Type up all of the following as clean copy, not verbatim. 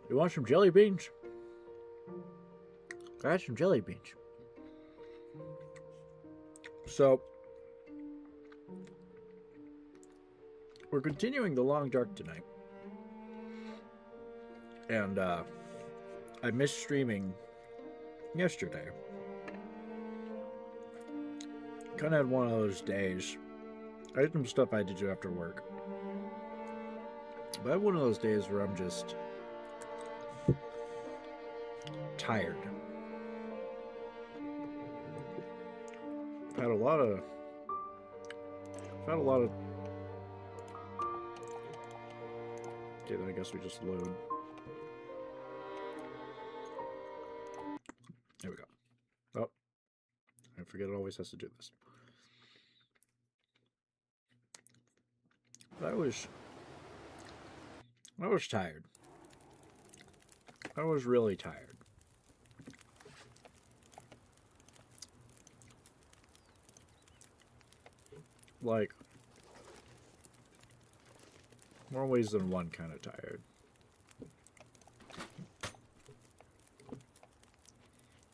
You want some jelly beans? I had some jelly beans. So, we're continuing the long dark tonight. And, I missed streaming yesterday. Kind of had one of those days. I had some stuff I had to do after work. But I had one of those days where I'm just tired. I've had a lot of. Okay, then I guess we just load. There we go. Oh, I forget it always has to do this. I was tired. I was really tired. Like, more ways than one kind of tired.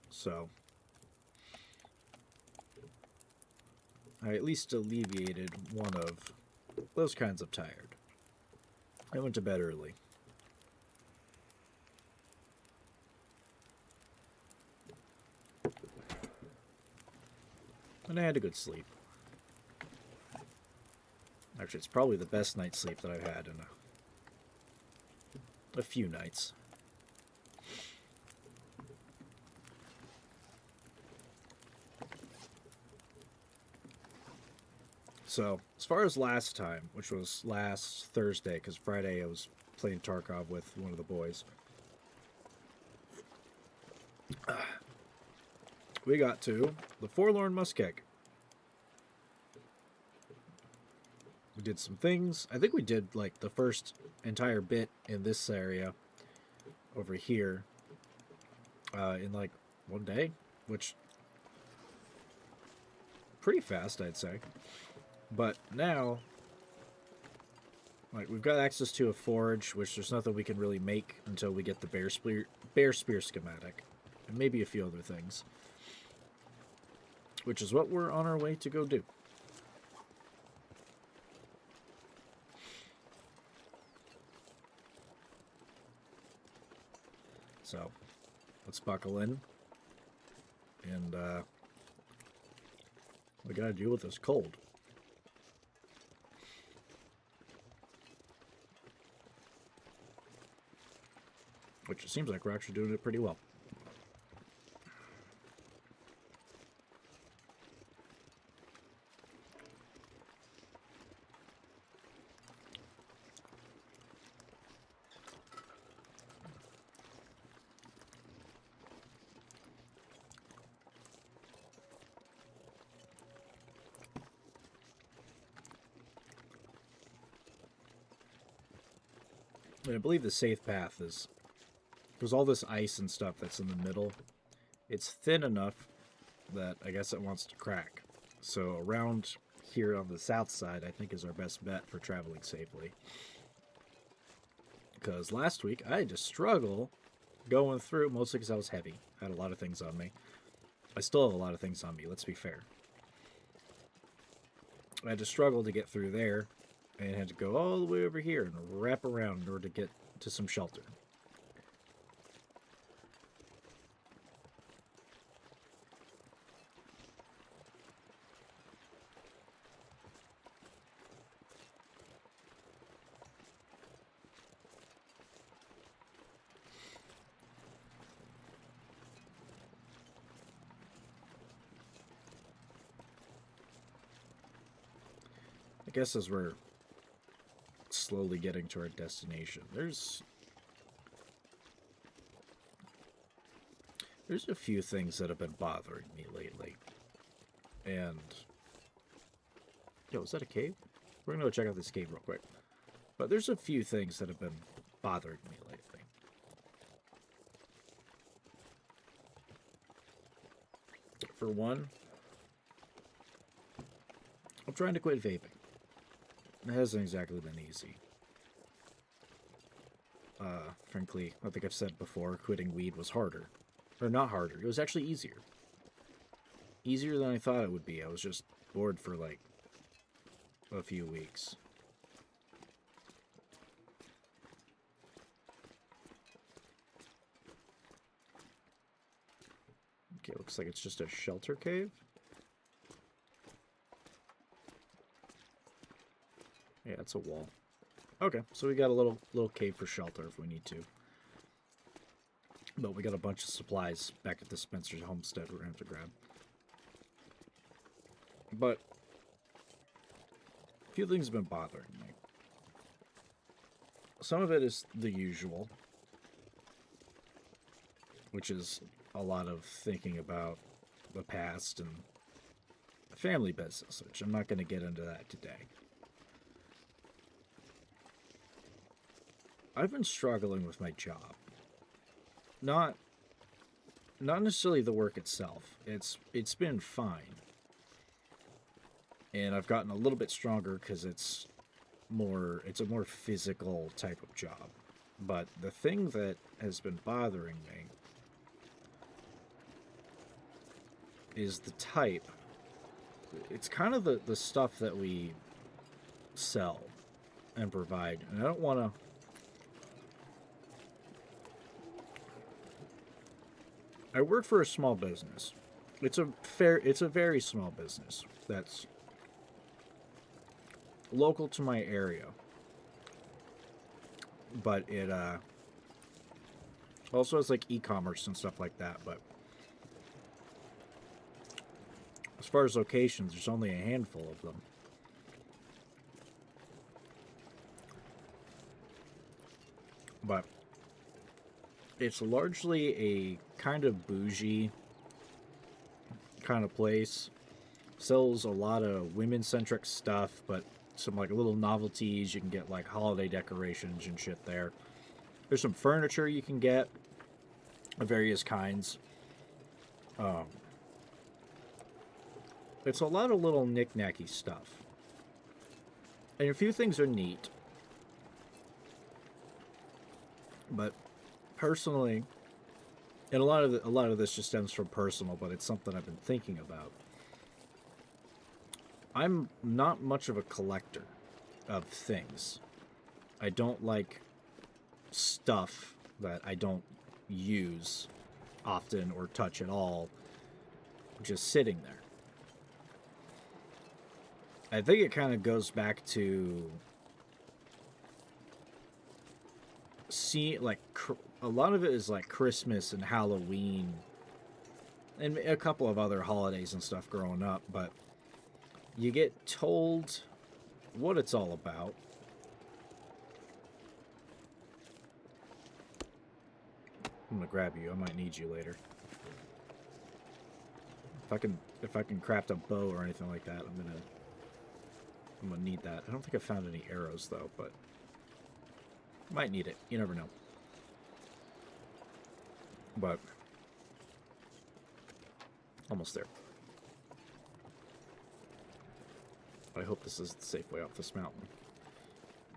So, I at least alleviated one of those kinds of tired. I went to bed early. And I had a good sleep. Actually, it's probably the best night's sleep that I've had in a few nights. So, as far as last time, which was last Thursday, because Friday I was playing Tarkov with one of the boys, we got to the Forlorn Muskeg. We did some things. I think we did like the first entire bit in this area over here in like one day, which pretty fast, I'd say. But now, like, we've got access to a forge, which there's nothing we can really make until we get the bear spear schematic, and maybe a few other things, which is what we're on our way to go do. So, let's buckle in, and we gotta deal with this cold. Which it seems like we're actually doing it pretty well. And I believe the safe path is, because all this ice and stuff that's in the middle, it's thin enough that I guess it wants to crack. So around here on the south side, I think is our best bet for traveling safely. Because last week I had to struggle going through, mostly because I was heavy. I had a lot of things on me. I still have a lot of things on me, let's be fair. I had to struggle to get through there, and had to go all the way over here and wrap around in order to get to some shelter. I guess as we're slowly getting to our destination, there's a few things that have been bothering me lately. And yo, is that a cave? We're gonna go check out this cave real quick. But there's a few things that have been bothering me lately. For one, I'm trying to quit vaping. It hasn't exactly been easy. frankly, I think I've said before, quitting weed was harder. Or not harder, it was actually easier. Easier than I thought it would be. I was just bored for like a few weeks. Okay, looks like it's just a shelter cave. Yeah, it's a wall. Okay, so we got a little cave for shelter if we need to. But we got a bunch of supplies back at the Spencer's homestead we're gonna have to grab. But a few things have been bothering me. Some of it is the usual, which is a lot of thinking about the past and family business, which I'm not going to get into that today. I've been struggling with my job. Not necessarily the work itself. It's been fine. And I've gotten a little bit stronger because it's a more physical type of job. But the thing that has been bothering me is the type. It's kind of the stuff that we sell and provide. And I don't want to... I work for a small business. It's a very small business that's local to my area. But it also has like e-commerce and stuff like that, but as far as locations, there's only a handful of them. But it's largely a kind of bougie kind of place. Sells a lot of women-centric stuff, but some like little novelties. You can get like holiday decorations and shit there. There's some furniture you can get of various kinds. It's a lot of little knick-knacky stuff. And a few things are neat. But personally, and a lot of this just stems from personal, but it's something I've been thinking about. I'm not much of a collector of things. I don't like stuff that I don't use often or touch at all just sitting there. I think it kind of goes back to a lot of it is like Christmas and Halloween and a couple of other holidays and stuff growing up, but you get told what it's all about. I'm gonna grab you. I might need you later. If I can craft a bow or anything like that, I'm gonna need that. I don't think I found any arrows though, but might need it. You never know. But almost there. I hope this is the safe way off this mountain.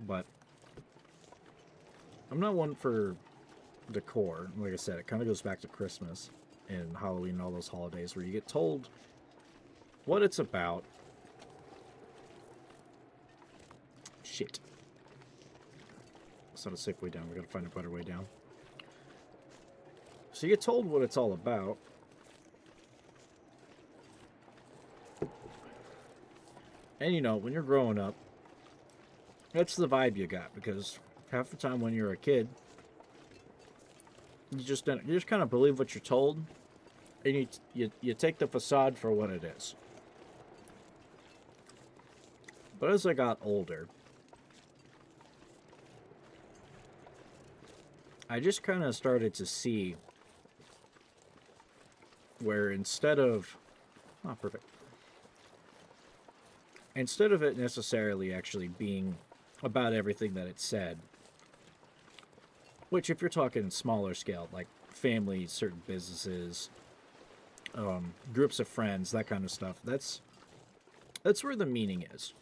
But I'm not one for decor. Like I said, it kind of goes back to Christmas and Halloween and all those holidays where you get told what it's about. Shit. It's not a safe way down. We gotta find a better way down. So you get told what it's all about. And you know, when you're growing up, that's the vibe you got, because half the time when you're a kid, you just kind of believe what you're told, and you take the facade for what it is. But as I got older, I just kind of started to see where instead of it necessarily actually being about everything that it said, which if you're talking smaller scale, like families, certain businesses, groups of friends, that kind of stuff, that's where the meaning is.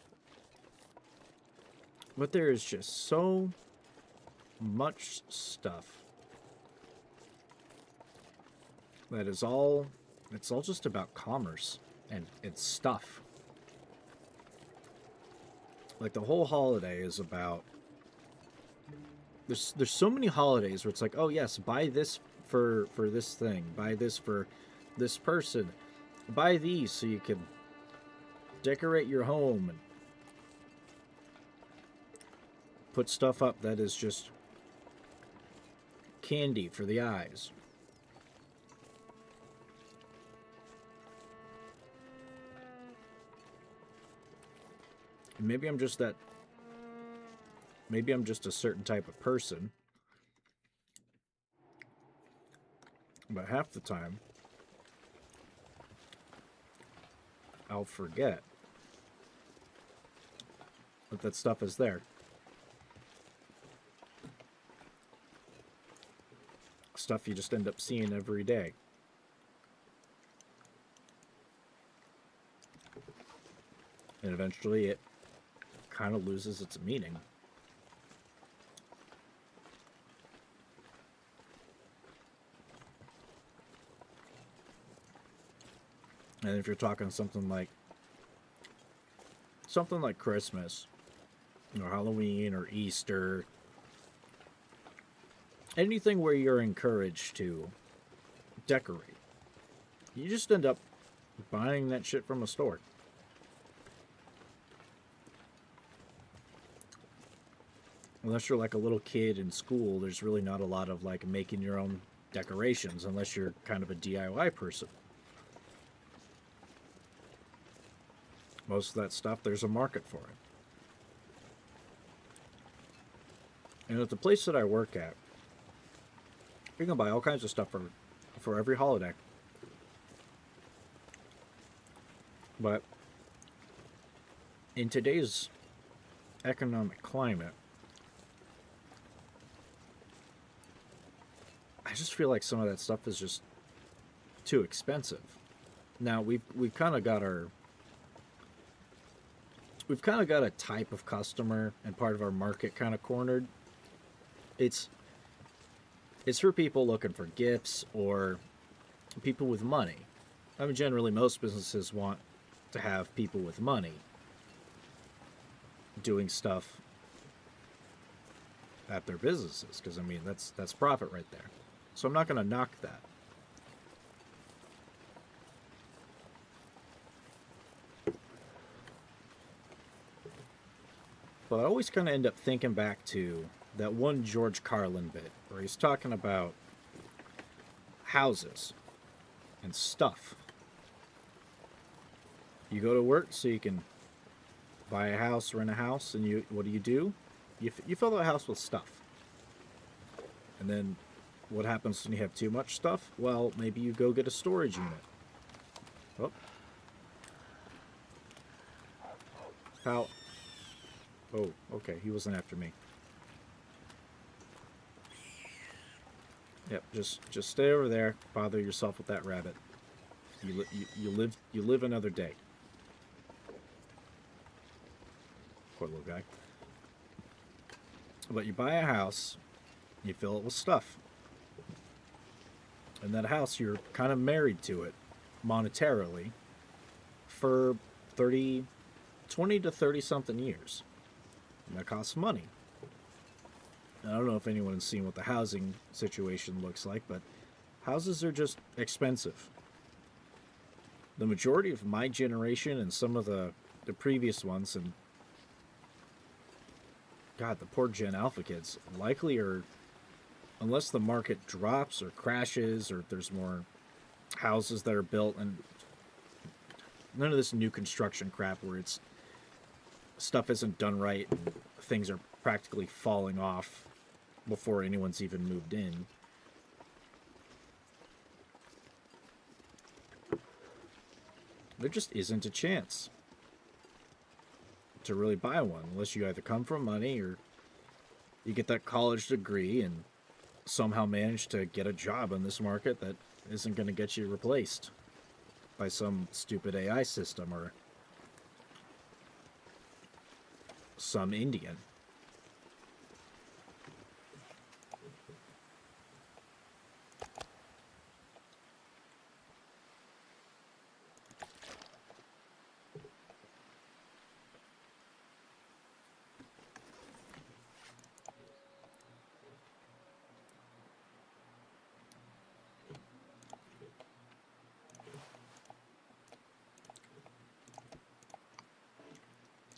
But there is just so much stuff that is all, it's all just about commerce and stuff. Like the whole holiday is about, there's so many holidays where it's like, oh yes, buy this for this thing, buy this for this person, buy these so you can decorate your home and put stuff up that is just candy for the eyes. And maybe I'm just that, maybe I'm just a certain type of person, but half the time I'll forget that that stuff is there. Stuff you just end up seeing every day. And eventually it kind of loses its meaning. And if you're talking something like Christmas or Halloween or Easter, anything where you're encouraged to decorate, you just end up buying that shit from a store. Unless you're like a little kid in school, there's really not a lot of like making your own decorations unless you're kind of a DIY person. Most of that stuff, there's a market for it. And at the place that I work at, you can buy all kinds of stuff for every holiday. But in today's economic climate, I just feel like some of that stuff is just too expensive. Now we've kind of got a type of customer and part of our market kind of cornered. It's for people looking for gifts or people with money. I mean, generally most businesses want to have people with money doing stuff at their businesses, because I mean that's profit right there. So I'm not going to knock that. But I always kind of end up thinking back to that one George Carlin bit where he's talking about houses and stuff. You go to work so you can buy a house, rent a house, and what do? You fill the house with stuff. And then what happens when you have too much stuff? Well, maybe you go get a storage unit. Oh. How? Oh, okay, he wasn't after me. Yep, just stay over there. Bother yourself with that rabbit. You live another day. Poor little guy. But you buy a house, you fill it with stuff. And that house, you're kind of married to it monetarily for 20 to 30 something years. And that costs money. I don't know if anyone's seen what the housing situation looks like, but houses are just expensive. The majority of my generation and some of the previous ones, and God, the poor Gen Alpha kids, likely are, unless the market drops or crashes or there's more houses that are built, and none of this new construction crap where it's stuff isn't done right and things are practically falling off before anyone's even moved in. There just isn't a chance to really buy one unless you either come from money or you get that college degree and somehow manage to get a job in this market that isn't going to get you replaced by some stupid AI system or some Indian.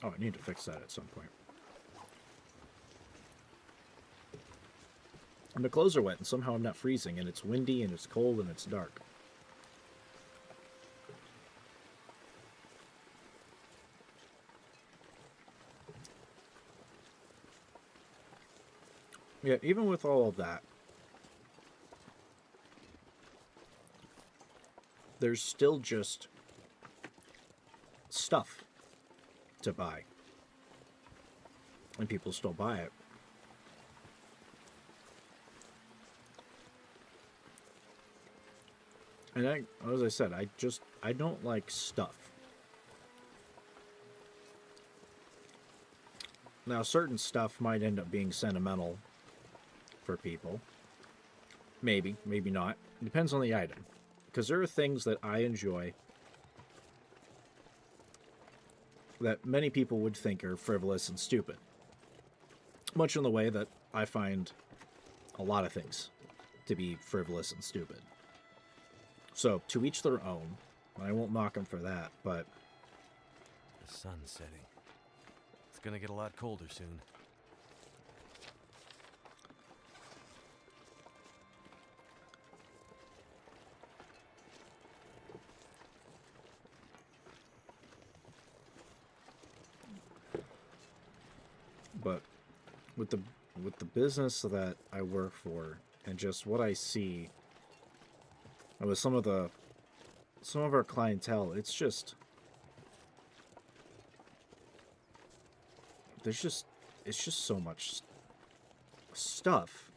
Oh, I need to fix that at some point. And the clothes are wet, and somehow I'm not freezing, and it's windy, and it's cold, and it's dark. Yeah, even with all of that, there's still just stuff to buy. And people still buy it. And as I said, I don't like stuff. Now, certain stuff might end up being sentimental for people. Maybe, maybe not. It depends on the item. Because there are things that I enjoy that many people would think are frivolous and stupid. Much in the way that I find a lot of things to be frivolous and stupid. So, to each their own. I won't knock them for that, but... The sun's setting. It's gonna get a lot colder soon. But with the business that I work for and just what I see, and with some of our clientele, it's just it's just so much stuff,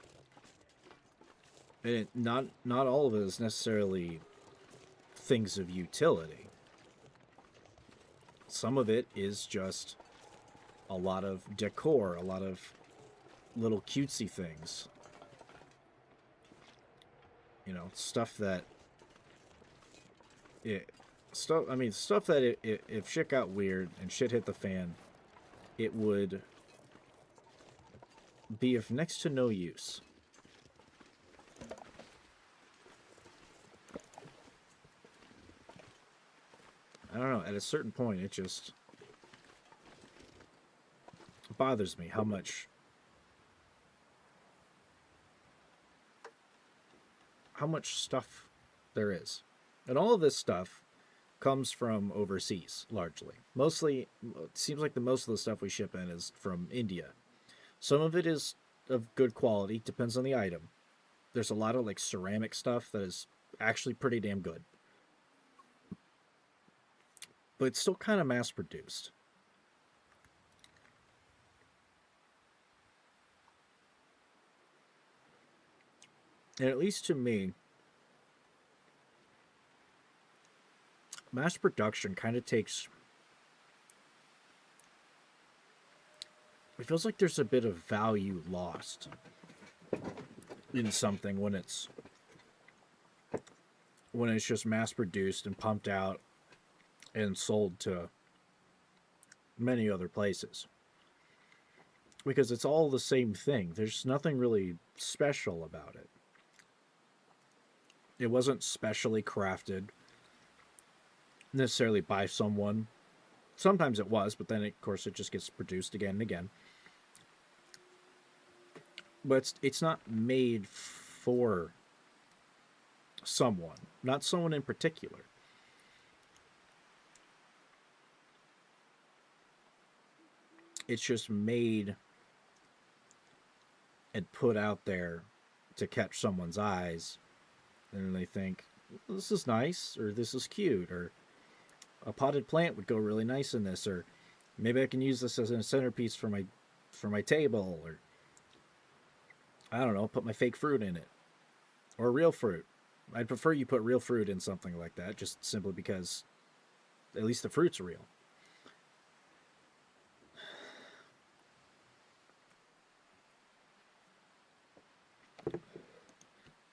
and not all of it is necessarily things of utility. Some of it is just a lot of decor, a lot of little cutesy things. You know, stuff that stuff that if shit got weird and shit hit the fan, it would be of next to no use. I don't know, at a certain point it just bothers me how much stuff there is. And all of this stuff comes from overseas, largely. Mostly, it seems like most of the stuff we ship in is from India. Some of it is of good quality, depends on the item. There's a lot of like ceramic stuff that is actually pretty damn good. But it's still kind of mass produced. And at least to me, mass production kind of takes... It feels like there's a bit of value lost in something when it's just mass produced and pumped out and sold to many other places. Because it's all the same thing. There's nothing really special about it. It wasn't specially crafted necessarily by someone. Sometimes it was, but then of course it just gets produced again and again. But it's not made for someone, not someone in particular. It's just made and put out there to catch someone's eyes, and they think, this is nice, or this is cute, or a potted plant would go really nice in this, or maybe I can use this as a centerpiece for my table, or I don't know, put my fake fruit in it, or real fruit. I'd prefer you put real fruit in something like that, just simply because at least the fruit's real.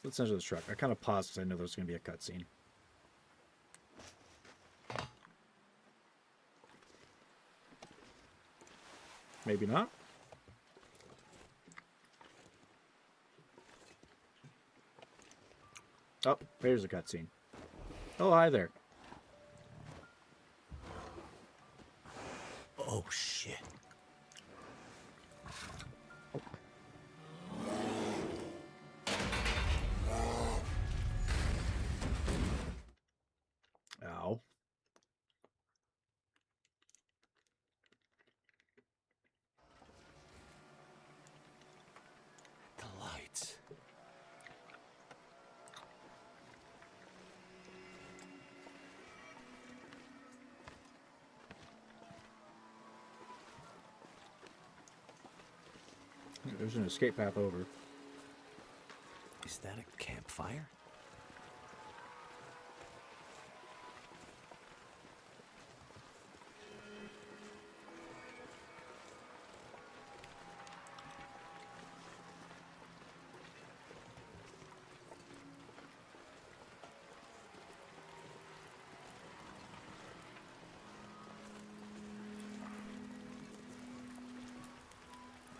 Let's enter this truck. I kind of paused because I know there's going to be a cutscene. Maybe not. Oh, there's a cutscene. Oh, hi there. Oh, Oh, shit. Ow. The lights. There's an escape path over. Is that a campfire?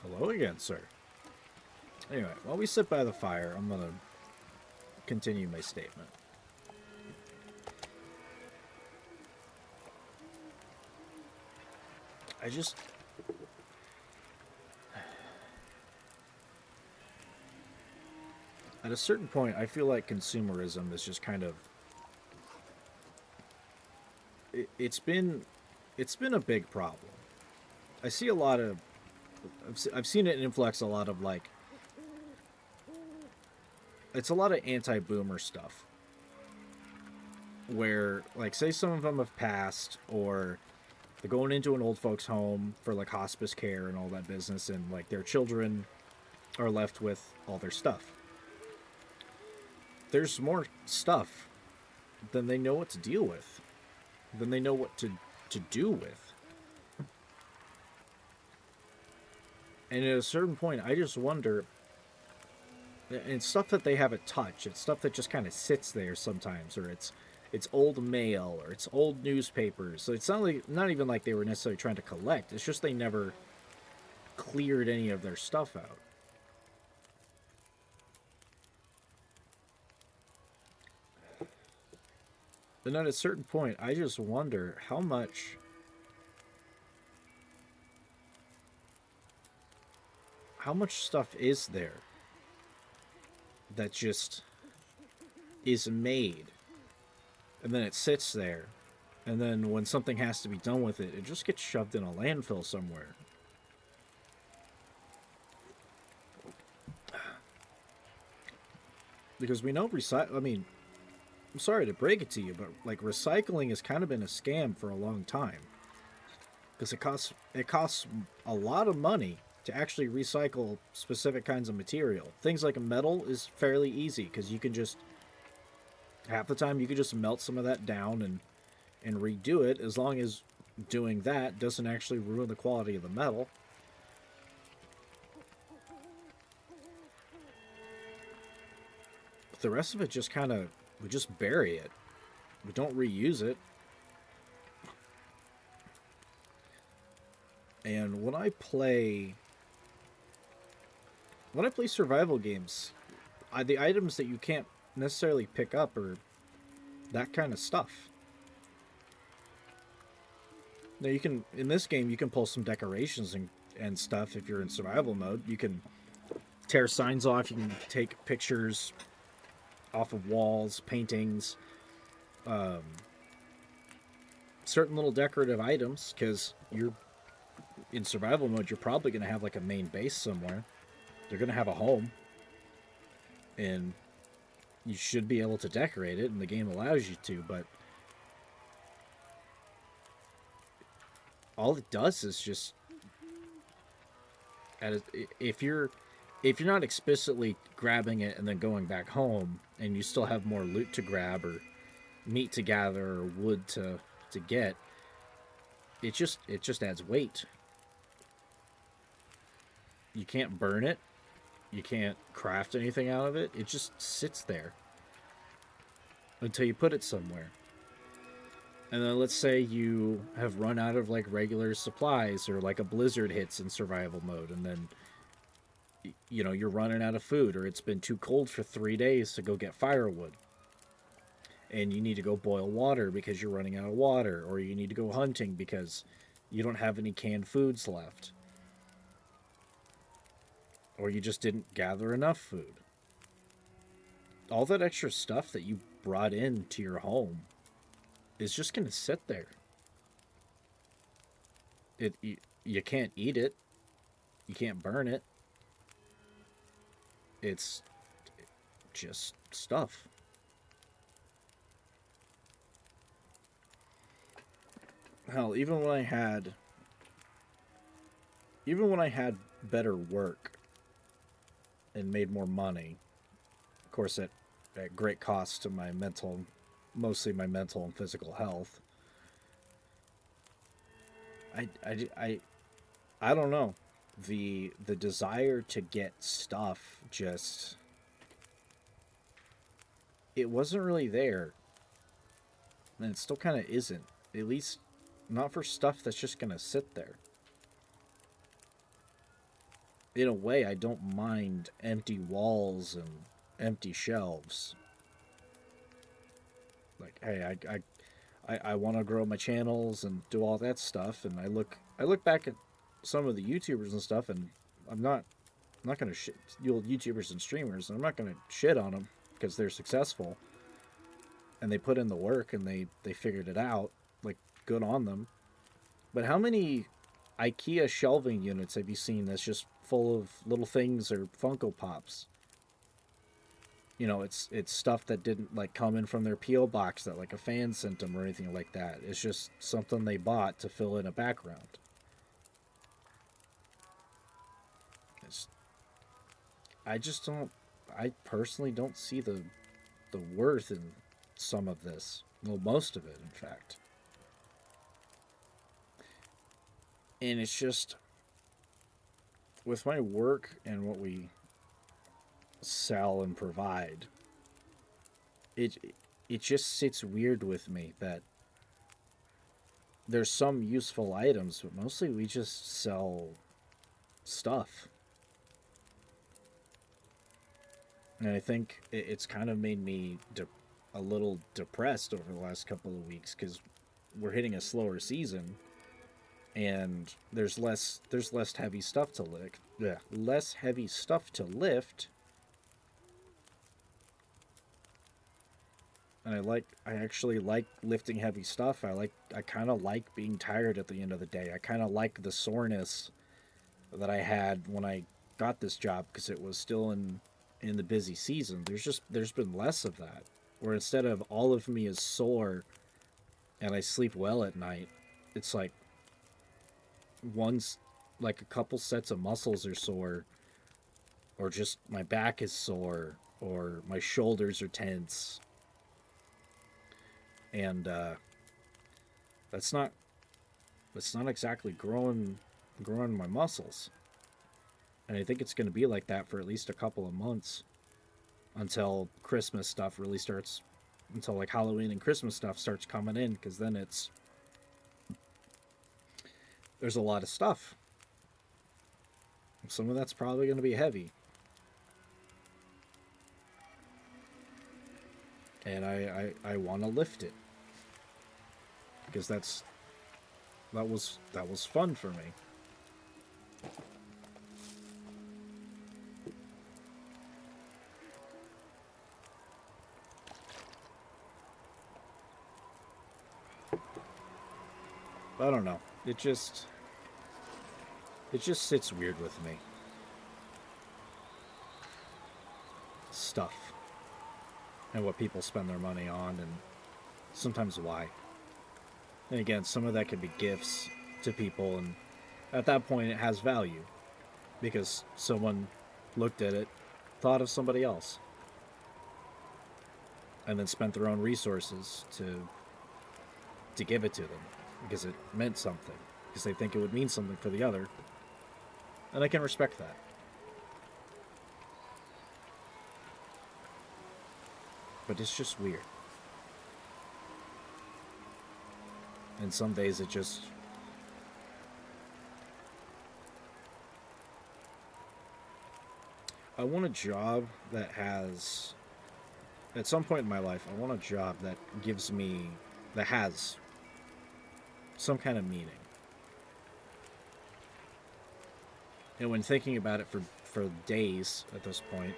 Hello again, sir. Anyway, while we sit by the fire, I'm gonna continue my statement. I just... At a certain point, I feel like consumerism is just kind of... It's been a big problem. I see a lot of... I've seen it influx a lot of, like... It's a lot of anti-boomer stuff. Where, like, say some of them have passed, or they're going into an old folks' home for, like, hospice care and all that business, and, like, their children are left with all their stuff. There's more stuff than they know what to deal with, than they know what to do with. And at a certain point, I just wonder... And it's stuff that they haven't touched. It's stuff that just kind of sits there sometimes, or it's old mail, or it's old newspapers. So it's not even like they were necessarily trying to collect. It's just they never cleared any of their stuff out. And at a certain point, I just wonder how much stuff is there that just is made, and then it sits there, and then when something has to be done with it, it just gets shoved in a landfill somewhere. Because we know I mean, I'm sorry to break it to you, but like recycling has kind of been a scam for a long time. Because it costs a lot of money to actually recycle specific kinds of material. Things like metal is fairly easy because you can just, half the time you can just melt some of that down and redo it, as long as doing that doesn't actually ruin the quality of the metal. But the rest of it just kind of, we just bury it. We don't reuse it. And when I play survival games, the items that you can't necessarily pick up are that kind of stuff. Now you can, in this game, you can pull some decorations and stuff if you're in survival mode. You can tear signs off, you can take pictures off of walls, paintings, certain little decorative items, because you're in survival mode, you're probably going to have like a main base somewhere. They're going to have a home, and you should be able to decorate it, and the game allows you to, but all it does is just, if you're not explicitly grabbing it and then going back home, and you still have more loot to grab, or meat to gather, or wood to get, it just adds weight. You can't burn it. You can't craft anything out of it. It just sits there until you put it somewhere. And then let's say you have run out of like regular supplies, or like a blizzard hits in survival mode, and then you know you're running out of food, or it's been too cold for 3 days to go get firewood, and you need to go boil water because you're running out of water, or you need to go hunting because You don't have any canned foods left. Or you just didn't gather enough food. All that extra stuff that you brought into your home is just going to sit there. You can't eat it. You can't burn it. It's just stuff. Hell, even when I had better work and made more money, of course at great cost to my mental, mostly my mental and physical health. I don't know. The desire to get stuff just, it wasn't really there. And it still kind of isn't. At least not for stuff that's just going to sit there. In a way, I don't mind empty walls and empty shelves. Like, hey, I want to grow my channels and do all that stuff, and I look back at some of the YouTubers and stuff, and I'm not gonna shit YouTubers and streamers, and I'm not gonna shit on them because they're successful and they put in the work and they figured it out. Like, good on them. But how many IKEA shelving units have you seen that's just full of little things or Funko Pops? You know, it's stuff that didn't like come in from their PO box that like a fan sent them or anything like that. It's just something they bought to fill in a background. I personally don't see the worth in some of this. Well, most of it, in fact. And it's just, with my work and what we sell and provide, it just sits weird with me that there's some useful items, but mostly we just sell stuff. And I think it's kind of made me a little depressed over the last couple of weeks because we're hitting a slower season, and there's less heavy stuff to lift. Yeah, less heavy stuff to lift. And I actually like lifting heavy stuff. I kind of like being tired at the end of the day. I kind of like the soreness that I had when I got this job because it was still in the busy season. There's been less of that. Where instead of all of me is sore and I sleep well at night, it's like like a couple sets of muscles are sore, or just my back is sore, or my shoulders are tense. And that's not exactly growing my muscles. And I think it's going to be like that for at least a couple of months until Christmas stuff really starts, until like Halloween and Christmas stuff starts coming in, because then there's a lot of stuff. Some of that's probably going to be heavy. And I want to lift it because that was fun for me. I don't know. It just sits weird with me. Stuff. And what people spend their money on, and sometimes why. And again, some of that could be gifts to people, and at that point it has value because someone looked at it, thought of somebody else, and then spent their own resources to give it to them because it meant something, because they think it would mean something for the other. And I can respect that. But it's just weird. And some days it just... I want a job that has... At some point in my life, I want a job that gives me... that has some kind of meaning. And when thinking about it for days at this point,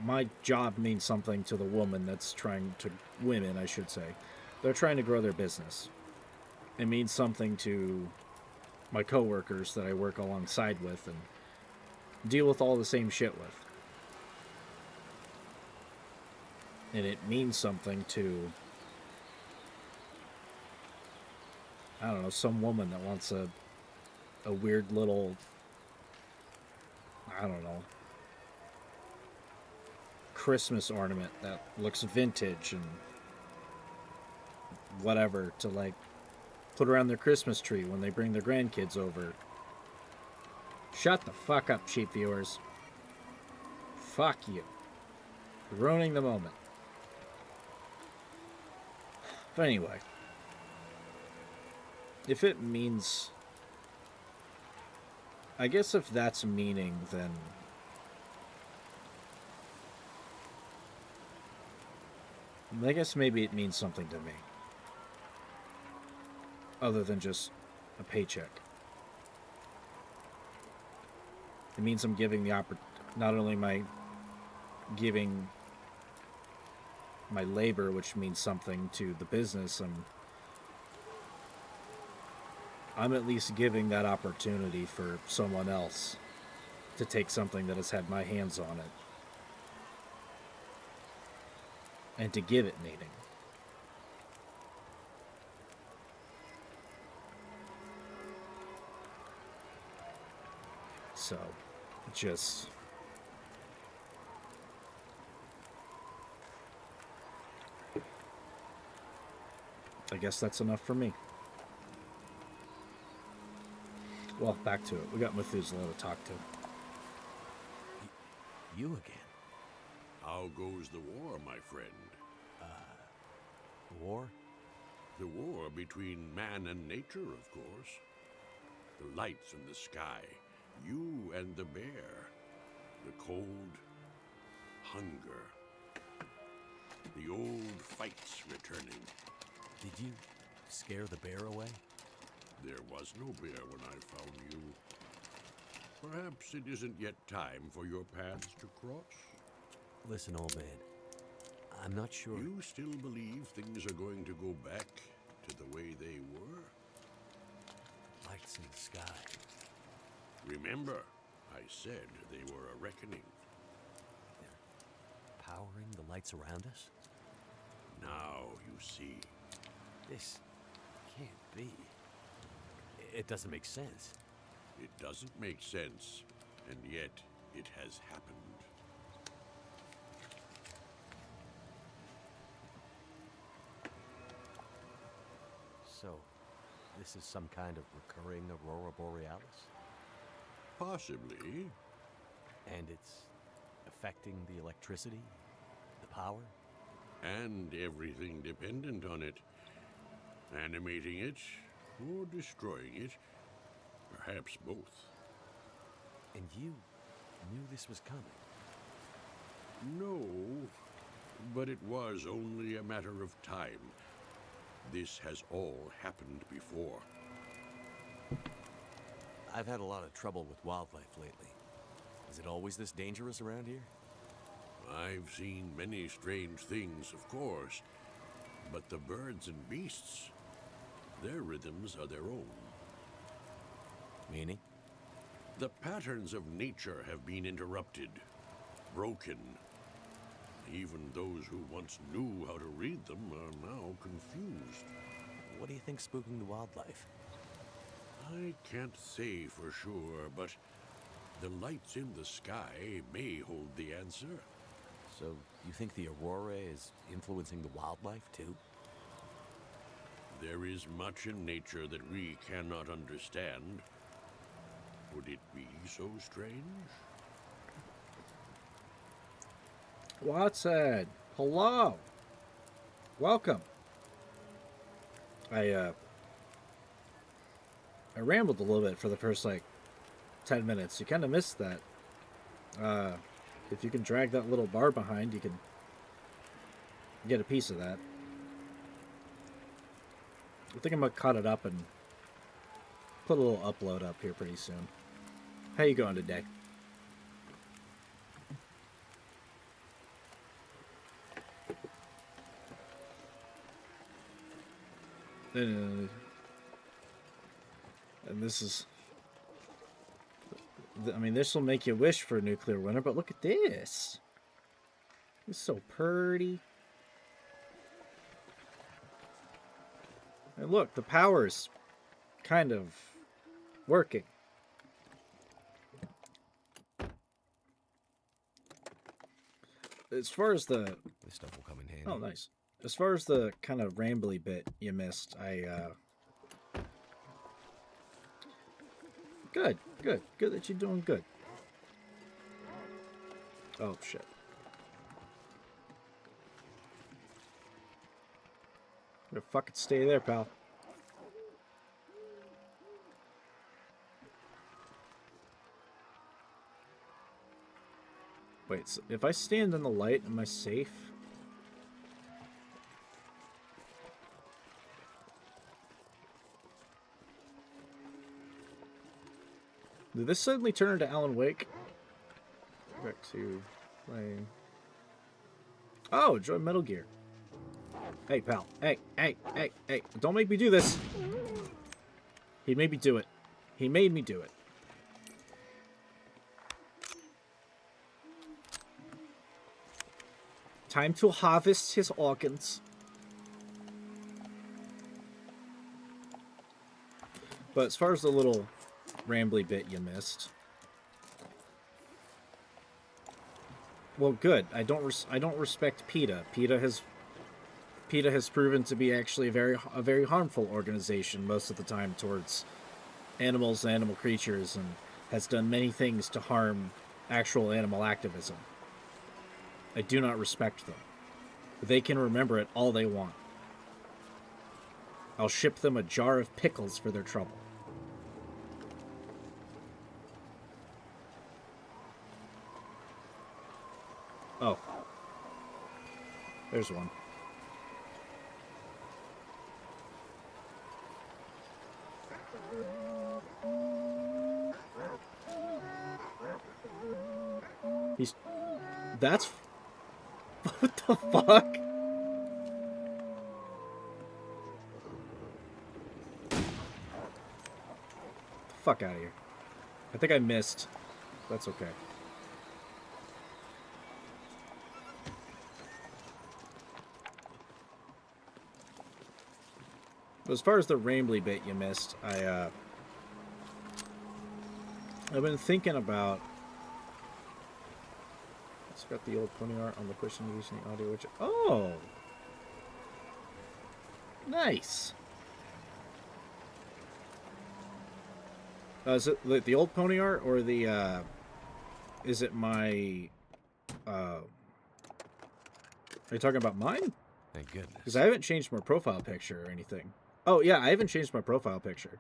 my job means something to the women, I should say. They're trying to grow their business. It means something to my coworkers that I work alongside with and deal with all the same shit with. And it means something to, I don't know, some woman that wants a weird little, I don't know, Christmas ornament that looks vintage and whatever to like put around their Christmas tree when they bring their grandkids over. Shut the fuck up, cheap viewers. Fuck you. You're ruining the moment. But anyway, if it means, I guess if that's meaning, then I guess maybe it means something to me. Other than just a paycheck. It means I'm giving the not only am I giving my labor, which means something to the business, I'm at least giving that opportunity for someone else to take something that has had my hands on it and to give it meaning. So, just I guess that's enough for me. Well, back to it. We got Methuselah to talk to. You again? How goes the war, my friend? War? The war between man and nature, of course. The lights in the sky, you and the bear. The cold, hunger. The old fights returning. Did you scare the bear away? There was no bear when I found you. Perhaps it isn't yet time for your paths to cross? Listen, old man. I'm not sure. You still believe things are going to go back to the way they were? Lights in the sky. Remember, I said they were a reckoning. They're powering the lights around us? Now you see. This can't be. It doesn't make sense. It doesn't make sense, and yet it has happened. So, this is some kind of recurring aurora borealis? Possibly. And it's affecting the electricity? The power? And everything dependent on it. Animating it, or destroying it. Perhaps both. And you knew this was coming? No, but it was only a matter of time. This has all happened before. I've had a lot of trouble with wildlife lately. Is it always this dangerous around here? I've seen many strange things, of course, but the birds and beasts, their rhythms are their own. Meaning? The patterns of nature have been interrupted, broken. Even those who once knew how to read them are now confused. What do you think's spooking the wildlife? I can't say for sure, but the lights in the sky may hold the answer. So, you think the aurora is influencing the wildlife, too? There is much in nature that we cannot understand. Would it be so strange? Watson, hello. Welcome. I rambled a little bit for the first 10 minutes. You kind of missed that. If you can drag that little bar behind, you can get a piece of that. I think I'm gonna cut it up and put a little upload up here pretty soon. How you going today? And this is... I mean, this will make you wish for a nuclear winter, but look at this. It's so pretty. And look, the power's kind of working. As far as the... This stuff will come in handy. Oh, nice. As far as the kind of rambly bit you missed, Good, good. Good that you're doing good. Oh, shit. You fucking stay there, pal. Wait, so if I stand in the light, am I safe? Did this suddenly turn into Alan Wake? Back to playing. Oh, join Metal Gear. Hey, pal. Hey, hey, hey, hey. Don't make me do this. He made me do it. He made me do it. Time to harvest his organs. But as far as the little rambly bit you missed. Well, good. I don't respect PETA. PETA has proven to be actually a very harmful organization most of the time towards animals and animal creatures, and has done many things to harm actual animal activism. I do not respect them. They can remember it all they want. I'll ship them a jar of pickles for their trouble. Oh. There's one. That's... What the fuck? Get the fuck out of here. I think I missed. That's okay. As far as the rambly bit you missed, I've been thinking about... It's got the old pony art on the push and using the audio, which... Oh! Nice! Is it the old pony art, or the, is it my, are you talking about mine? Thank goodness. Because I haven't changed my profile picture or anything. Oh, yeah, I haven't changed my profile picture.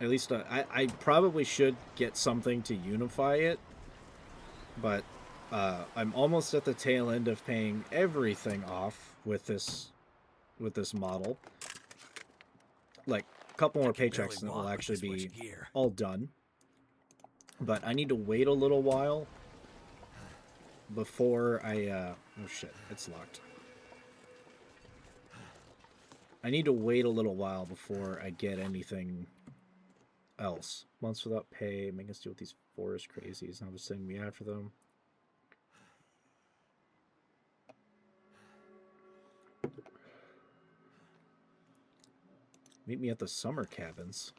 At least, I probably should get something to unify it. But, I'm almost at the tail end of paying everything off with this model. Like, a couple more paychecks and it will actually be all done. But I need to wait a little while before I, oh shit, it's locked. I need to wait a little while before I get anything else. Months without pay, making us deal with these forest crazies. Now they're sending me after them. Meet me at the summer cabins.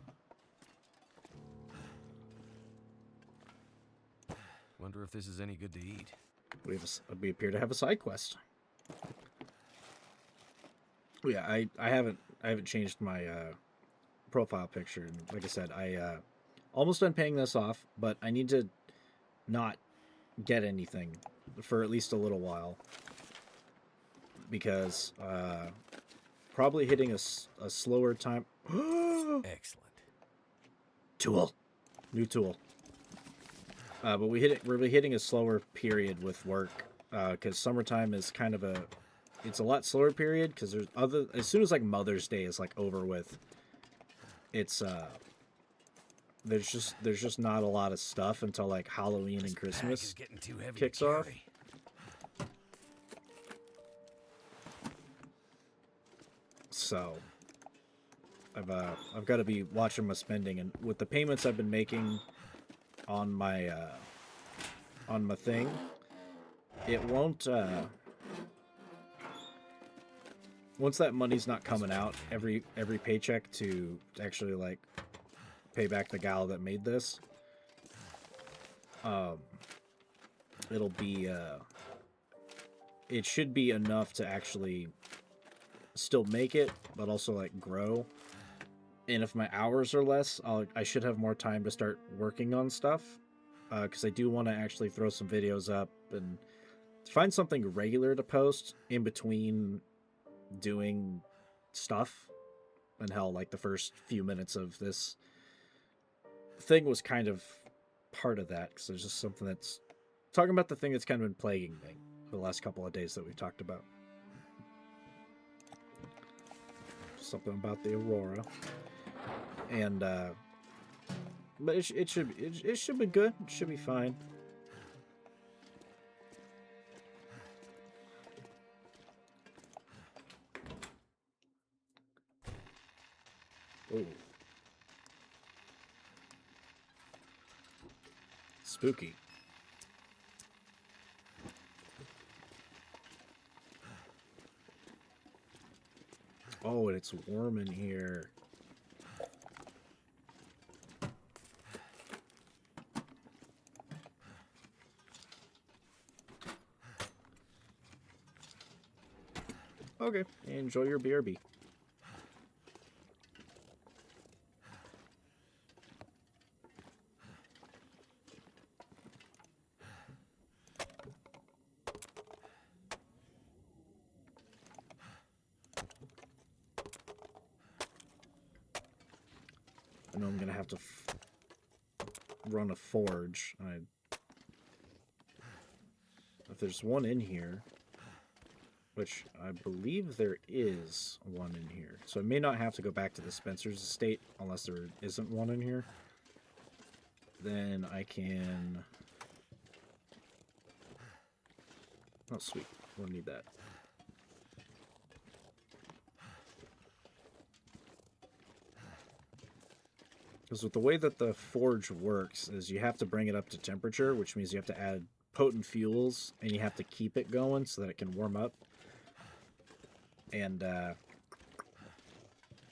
Wonder if this is any good to eat. We appear to have a side quest. Yeah, I haven't changed my profile picture, and like I said, I almost done paying this off, but I need to not get anything for at least a little while, because probably hitting a slower time. Excellent. Tool, new tool. But we're hitting a slower period with work, because summertime is kind of it's a lot slower period, because there's as soon as like Mother's Day is like over with, it's there's just not a lot of stuff until like Halloween and Bag is Christmas getting too heavy to kicks off. carry. So I've got to be watching my spending, and with the payments I've been making on my thing, it won't once that money's not coming out every paycheck to actually like pay back the gal that made this, it'll be it should be enough to actually still make it, but also like grow. And if my hours are less, I should have more time to start working on stuff, because I do want to actually throw some videos up and find something regular to post in between doing stuff. And hell, like the first few minutes of this thing was kind of part of that, because there's just something that's talking about the thing that's kind of been plaguing me for the last couple of days that we talked about. Something about the Aurora. And but it should be good. It should be fine. Ooh. Spooky. Oh, and it's warm in here. Okay, enjoy your BRB. I know I'm gonna have to run a forge. If there's one in here, which I believe there is one in here, so I may not have to go back to the Spencer's estate unless there isn't one in here. Then I can... Oh, sweet. Won't need that. Because with the way that the forge works is you have to bring it up to temperature, which means you have to add potent fuels, and you have to keep it going so that it can warm up. And,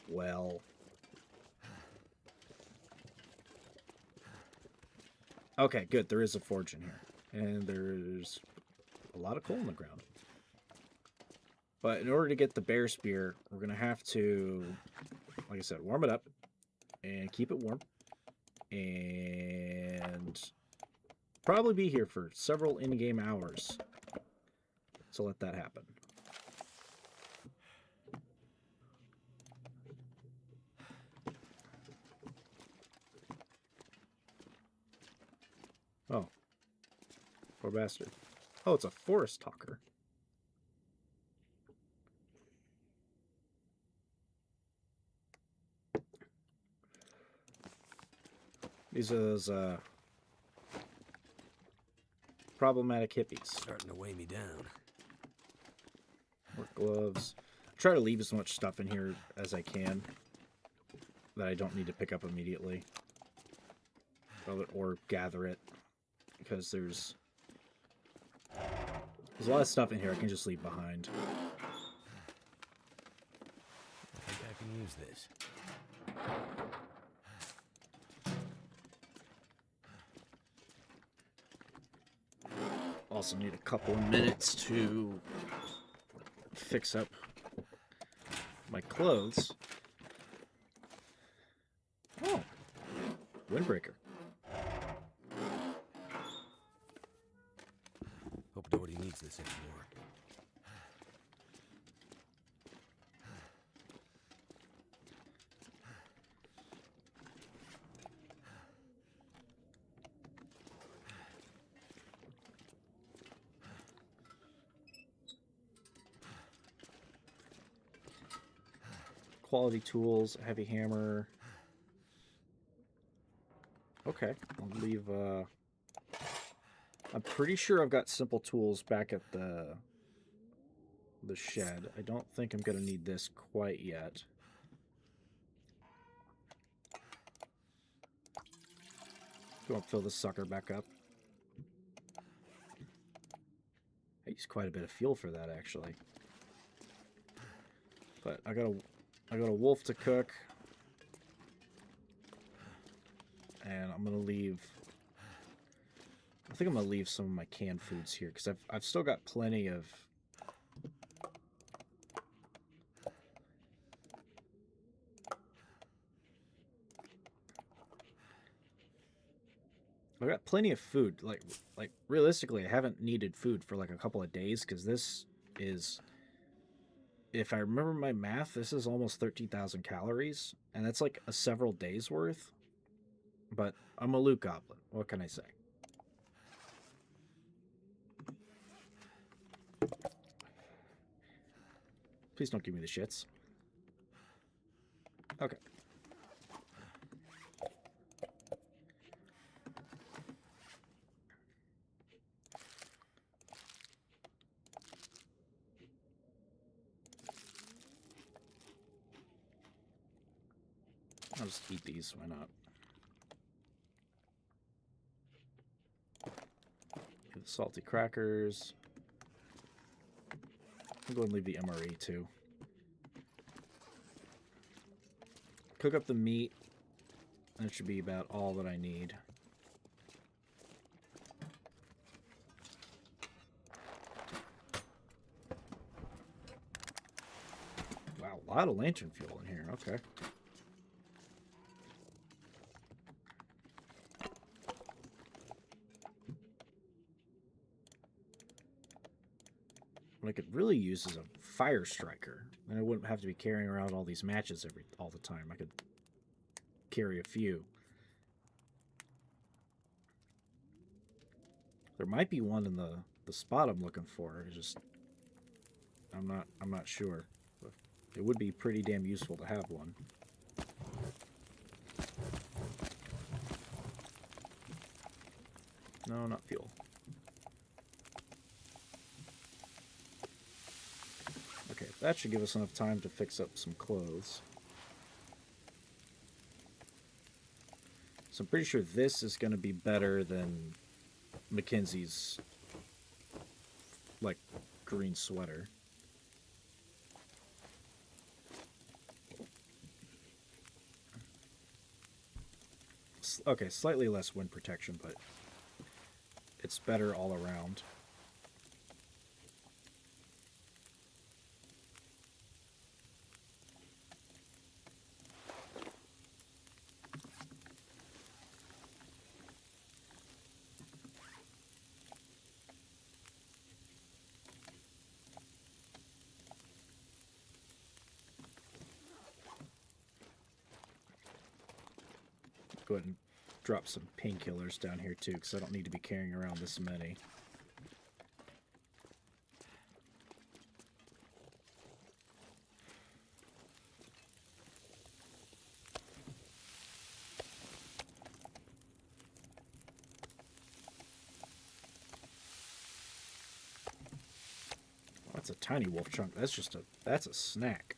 well... Okay, good. There is a forge in here. And there's a lot of coal in the ground. But in order to get the bear spear, we're going to have to, like I said, warm it up and keep it warm. And probably be here for several in-game hours to let that happen. Oh. Poor bastard. Oh, it's a forest talker. These are those, problematic hippies. Starting to weigh me down. Work gloves. Try to leave as much stuff in here as I can that I don't need to pick up immediately. Or gather it. Because there's a lot of stuff in here I can just leave behind. I think I can use this. Also need a couple of minutes to fix up my clothes. Oh, windbreaker. Hope Doherty needs this anymore. Quality tools, heavy hammer, Okay, I'll leave, I'm pretty sure I've got simple tools back at the shed. I don't think I'm gonna need this quite yet. Go and fill this sucker back up. I use quite a bit of fuel for that, actually. But I got a wolf to cook. And I'm gonna leave. I think I'm gonna leave some of my canned foods here because I've still got plenty of. I've got plenty of food. Like realistically, I haven't needed food for like a couple of days because this is, if I remember my math, this is almost 13,000 calories, and that's like a several days worth. But I'm a loot goblin. What can I say? Please don't give me the shits. Okay. I'll just eat these. Why not? Get the salty crackers. I'll go and leave the MRE too. Cook up the meat. That should be about all that I need. Wow, a lot of lantern fuel in here. Okay. What I could really use is a fire striker. Then I wouldn't have to be carrying around all these matches all the time. I could carry a few. There might be one in the spot I'm looking for. I'm not sure. But it would be pretty damn useful to have one. No, not fuel. Okay, that should give us enough time to fix up some clothes. So I'm pretty sure this is going to be better than Mackenzie's, like, green sweater. Okay, slightly less wind protection, but it's better all around. Go ahead and drop some painkillers down here too, because I don't need to be carrying around this many. Oh, that's a tiny wolf chunk. That's a snack.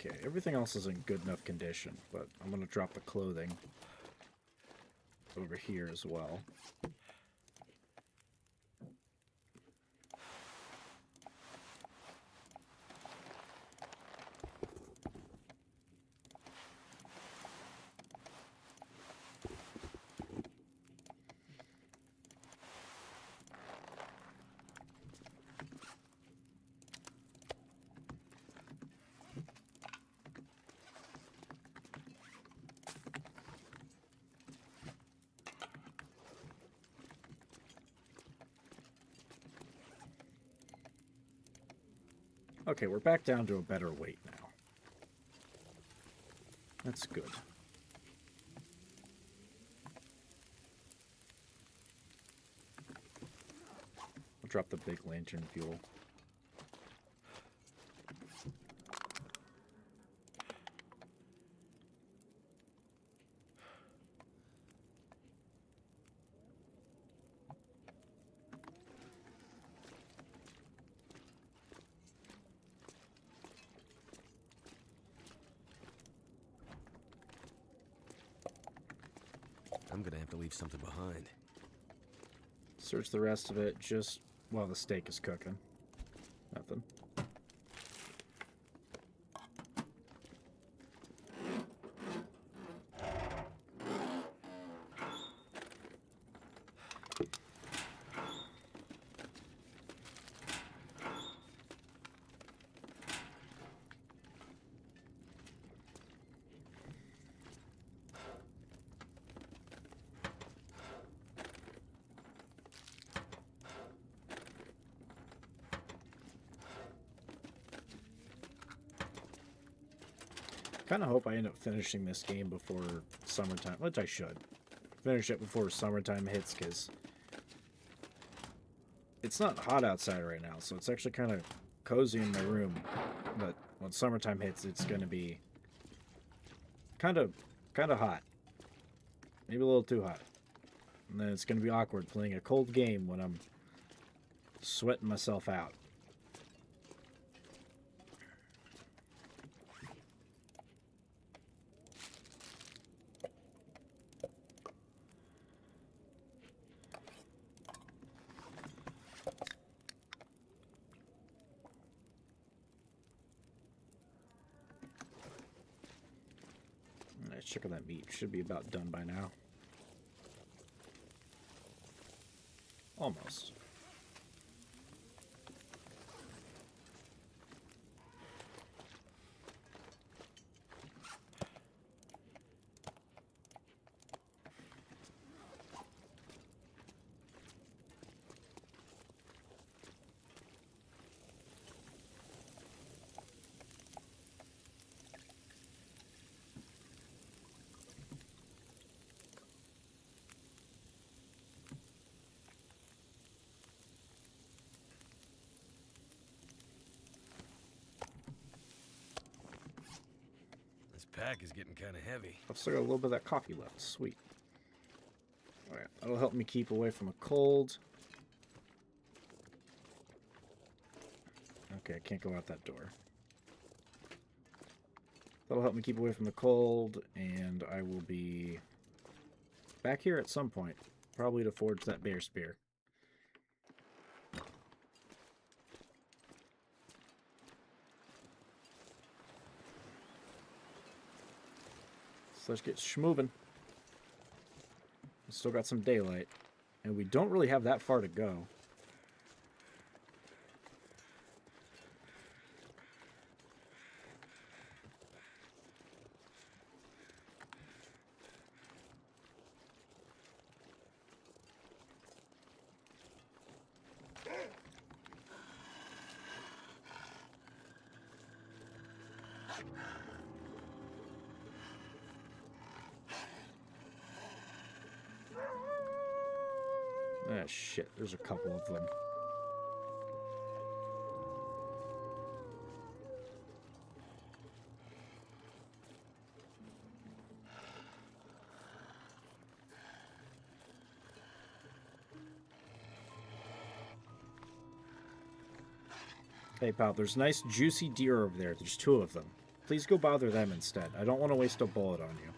Okay, everything else is in good enough condition, but I'm going to drop the clothing over here as well. Okay, we're back down to a better weight now. That's good. Drop the big lantern fuel. I'm gonna have to leave something behind. Search the rest of it just while the steak is cooking. Nothing. Kind of hope I end up finishing this game before summertime, which I should. Finish it before summertime hits, because it's not hot outside right now, so it's actually kind of cozy in my room. But when summertime hits, it's going to be kind of hot. Maybe a little too hot. And then it's going to be awkward playing a cold game when I'm sweating myself out. Nice, check on that meat. Should be about done by now. Almost. This pack is getting kind of heavy. I've still got a little bit of that coffee left. Sweet. Alright, that'll help me keep away from a cold. Okay, I can't go out that door. That'll help me keep away from the cold, and I will be back here at some point. Probably to forge that bear spear. So let's get schmoving. Still got some daylight. And we don't really have that far to go. Ah, shit. There's a couple of them. Hey, pal, there's nice juicy deer over there. There's two of them. Please go bother them instead. I don't want to waste a bullet on you.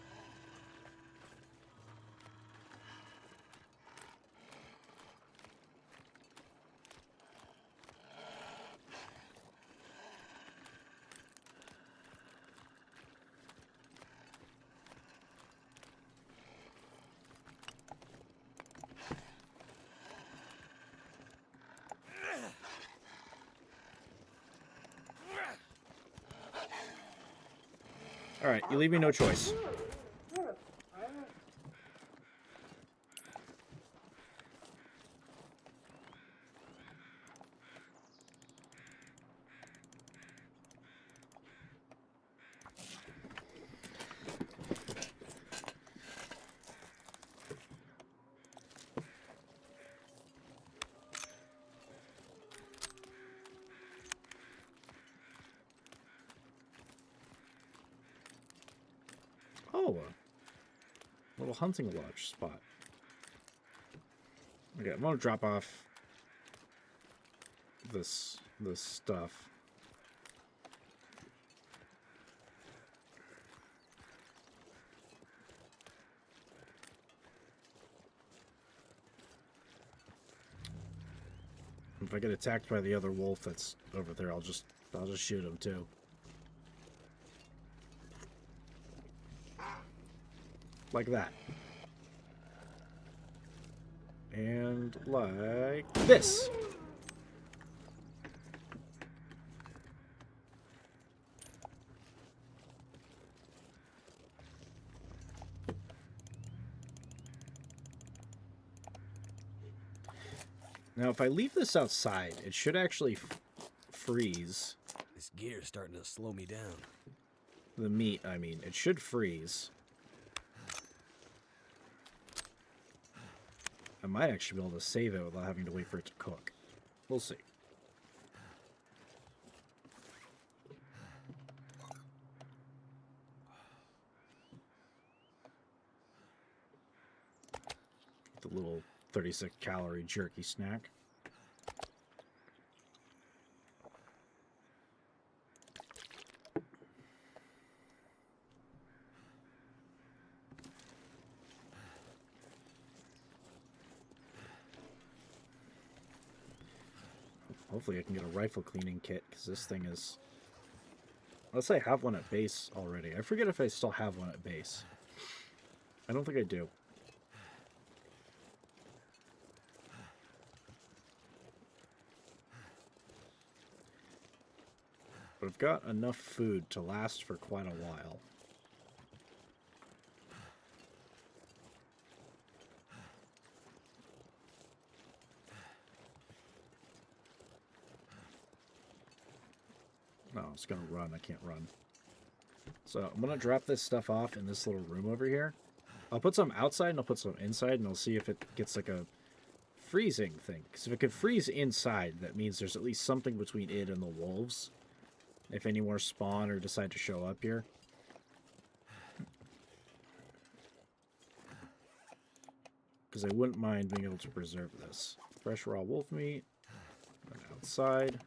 Alright, you leave me no choice. Oh, a little hunting lodge spot. Okay, I'm gonna drop off this stuff. If I get attacked by the other wolf that's over there, I'll just shoot him too. Like that. And like this. Now, if I leave this outside, it should actually freeze. This gear's starting to slow me down. The meat, I mean. It should freeze. I might actually be able to save it without having to wait for it to cook. We'll see. The little 36-calorie jerky snack. Hopefully I can get a rifle cleaning kit, because this thing is... Let's say I have one at base already. I forget if I still have one at base. I don't think I do. But I've got enough food to last for quite a while. No, it's gonna run. I can't run. So I'm gonna drop this stuff off in this little room over here. I'll put some outside and I'll put some inside, and I'll see if it gets like a freezing thing. Because if it could freeze inside, that means there's at least something between it and the wolves. If any more spawn or decide to show up here. Because I wouldn't mind being able to preserve this. Fresh raw wolf meat. And outside.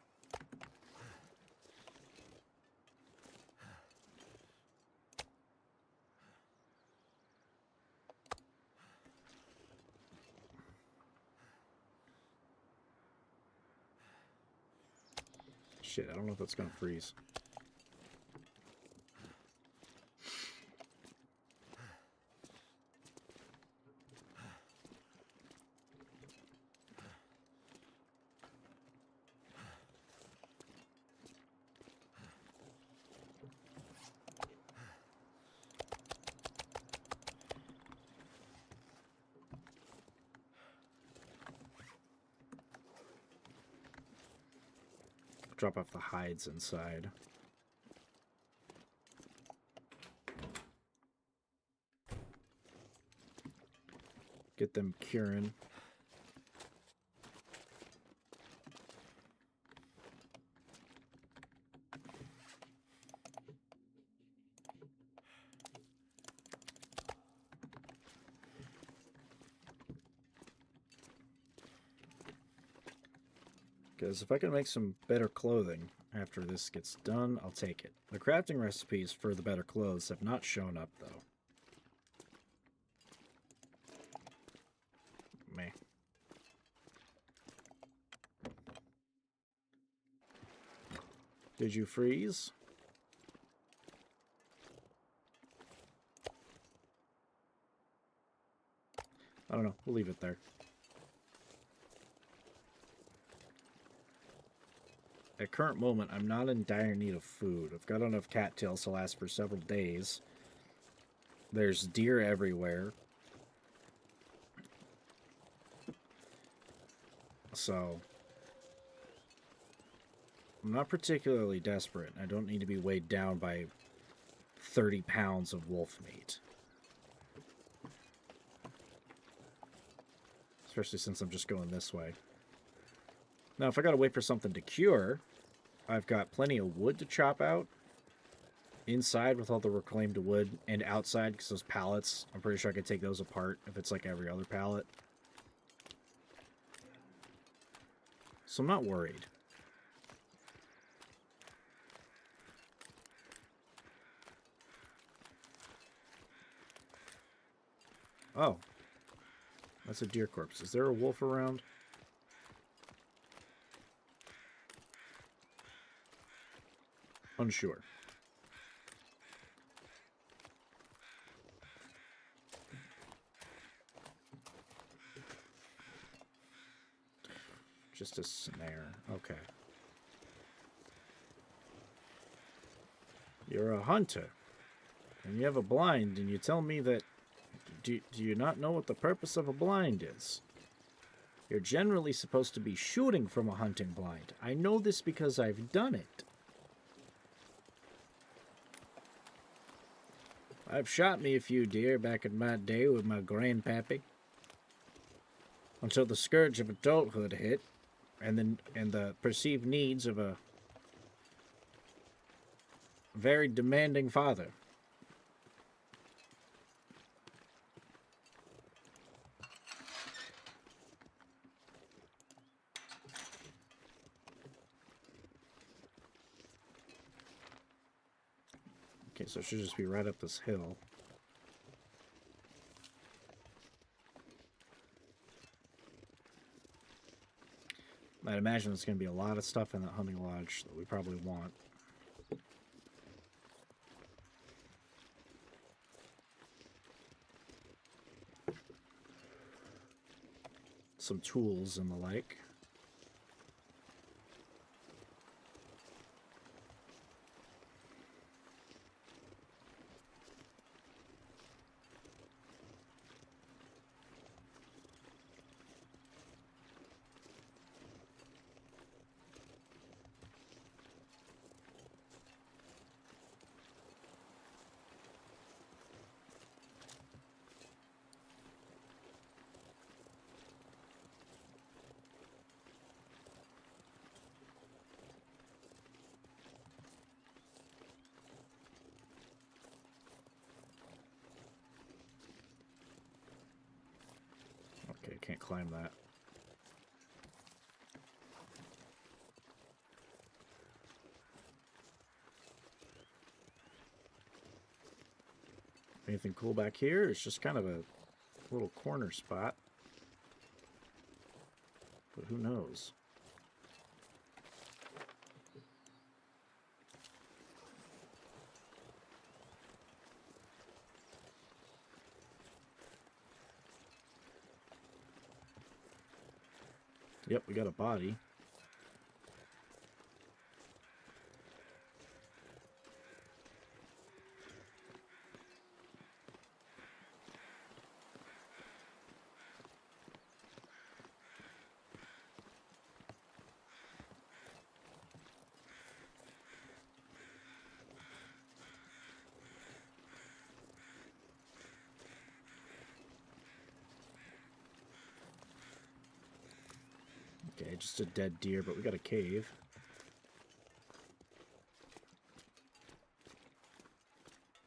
Shit, I don't know if that's going to freeze. Drop off the hides inside. Get them curing. Because if I can make some better clothing after this gets done, I'll take it. The crafting recipes for the better clothes have not shown up, though. Meh. Did you freeze? I don't know. We'll leave it there. At current moment, I'm not in dire need of food. I've got enough cattails to last for several days. There's deer everywhere. So, I'm not particularly desperate. I don't need to be weighed down by 30 pounds of wolf meat. Especially since I'm just going this way. Now, if I gotta wait for something to cure, I've got plenty of wood to chop out. inside with all the reclaimed wood and outside because those pallets, I'm pretty sure I could take those apart if it's like every other pallet. So I'm not worried. Oh. That's a deer corpse. Is there a wolf around? Unsure. Just a snare. Okay. You're a hunter. And you have a blind, and you tell me that... Do you not know what the purpose of a blind is? You're generally supposed to be shooting from a hunting blind. I know this because I've done it. I've shot me a few deer back in my day with my grandpappy. Until the scourge of adulthood hit, and the perceived needs of a very demanding father. Okay, so it should just be right up this hill. I'd imagine there's going to be a lot of stuff in that hunting lodge that we probably want. Some tools and the like. Okay, can't climb that. Anything cool back here? It's just kind of a little corner spot. But who knows? Yep, we got a body. Okay, just a dead deer, but we got a cave.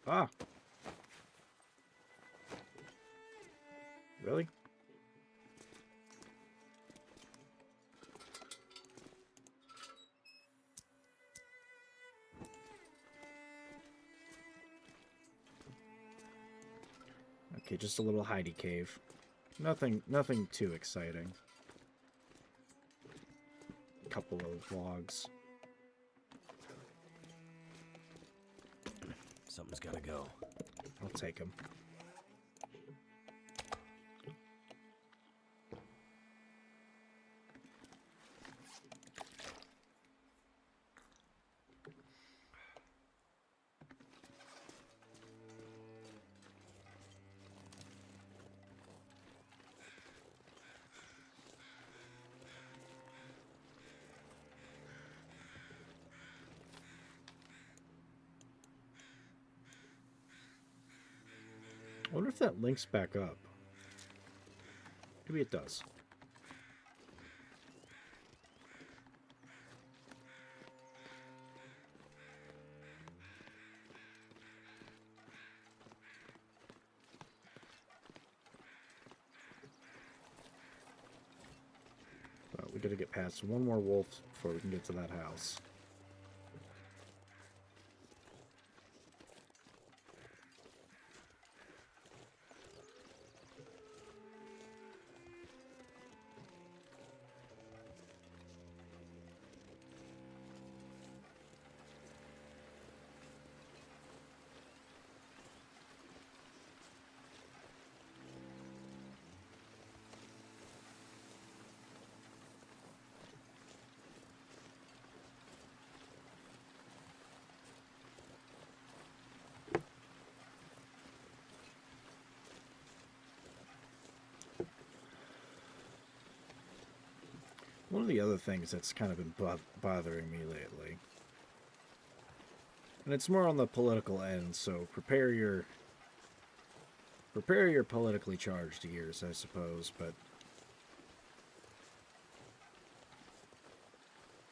Ah! Really? Okay, just a little hidey cave. Nothing too exciting. Couple of logs. Something's gotta go. I'll take them. I wonder if that links back up. Maybe it does. We gotta get past one more wolf before we can get to that house. One of the other things that's kind of been bothering me lately, and it's more on the political end, so prepare your politically charged ears, I suppose, but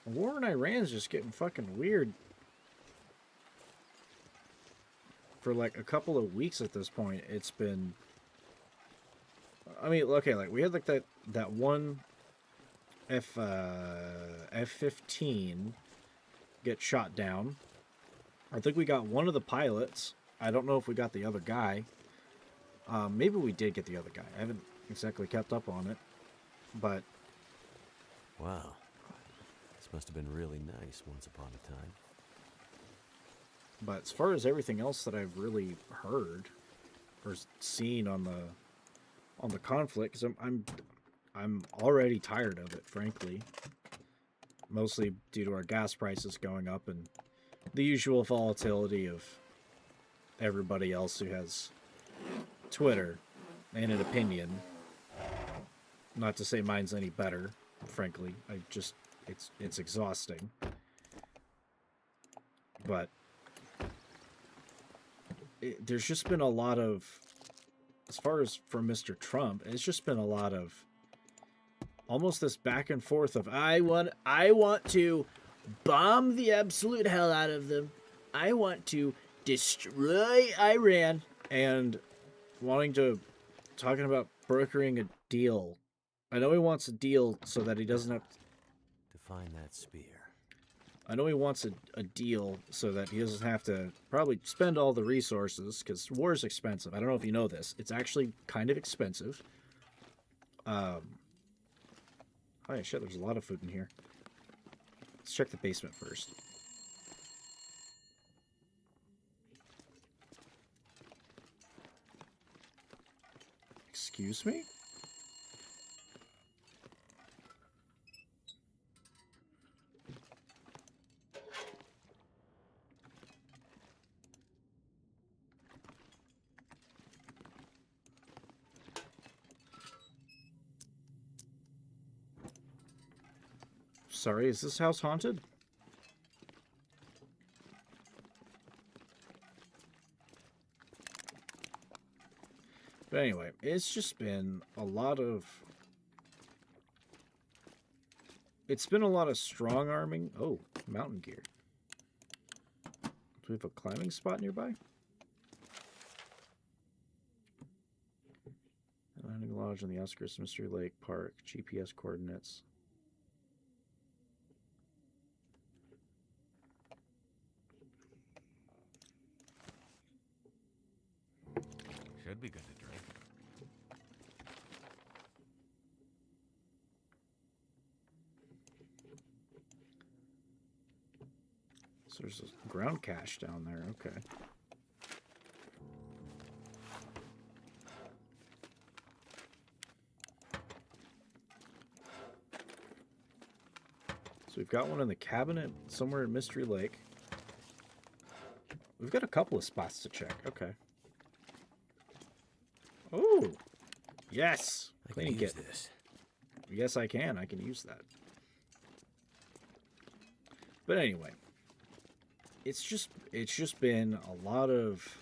the war in Iran's just getting fucking weird for like a couple of weeks at this point. It's been, I mean, okay, like we had like that one F-15 get shot down. I think we got one of the pilots. I don't know if we got the other guy. Maybe we did get the other guy. I haven't exactly kept up on it, but Wow. This must have been really nice once upon a time. But as far as everything else that I've really heard or seen on the conflict, because I'm already tired of it, frankly. Mostly due to our gas prices going up and the usual volatility of everybody else who has Twitter and an opinion. Not to say mine's any better, frankly. It's exhausting. But there's just been a lot of, as far as from Mr. Trump, it's just been a lot of almost this back and forth of I want to bomb the absolute hell out of them. I want to destroy Iran, and talking about brokering a deal. I know he wants a deal so that he doesn't have To find that spear. I know he wants a deal so that he doesn't have to probably spend all the resources, because war is expensive. I don't know if you know this. It's actually kind of expensive. Oh, yeah, shit, there's a lot of food in here. Let's check the basement first. Excuse me? Sorry, is this house haunted? But anyway, it's just been a lot of... It's been a lot of strong arming. Oh, mountain gear. Do we have a climbing spot nearby? Landing lodge on the outskirts of Mystery Lake Park. GPS coordinates. Should be good to drink. So there's a ground cache down there. Okay. So we've got one in the cabinet somewhere in Mystery Lake. We've got a couple of spots to check. Okay. Oh, yes. I can Cleaning use kit. this. Yes, I can. I can use that. But anyway, it's just been a lot of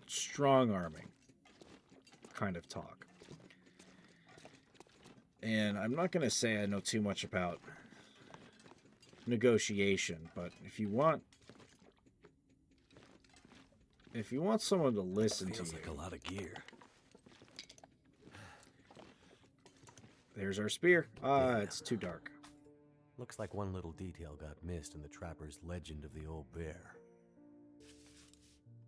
strong arming kind of talk. And I'm not going to say I know too much about negotiation, but if you want someone to listen to Feels you, like a lot of gear. There's our spear. Ah, it's too dark. Looks like one little detail got missed in the trapper's legend of the old bear.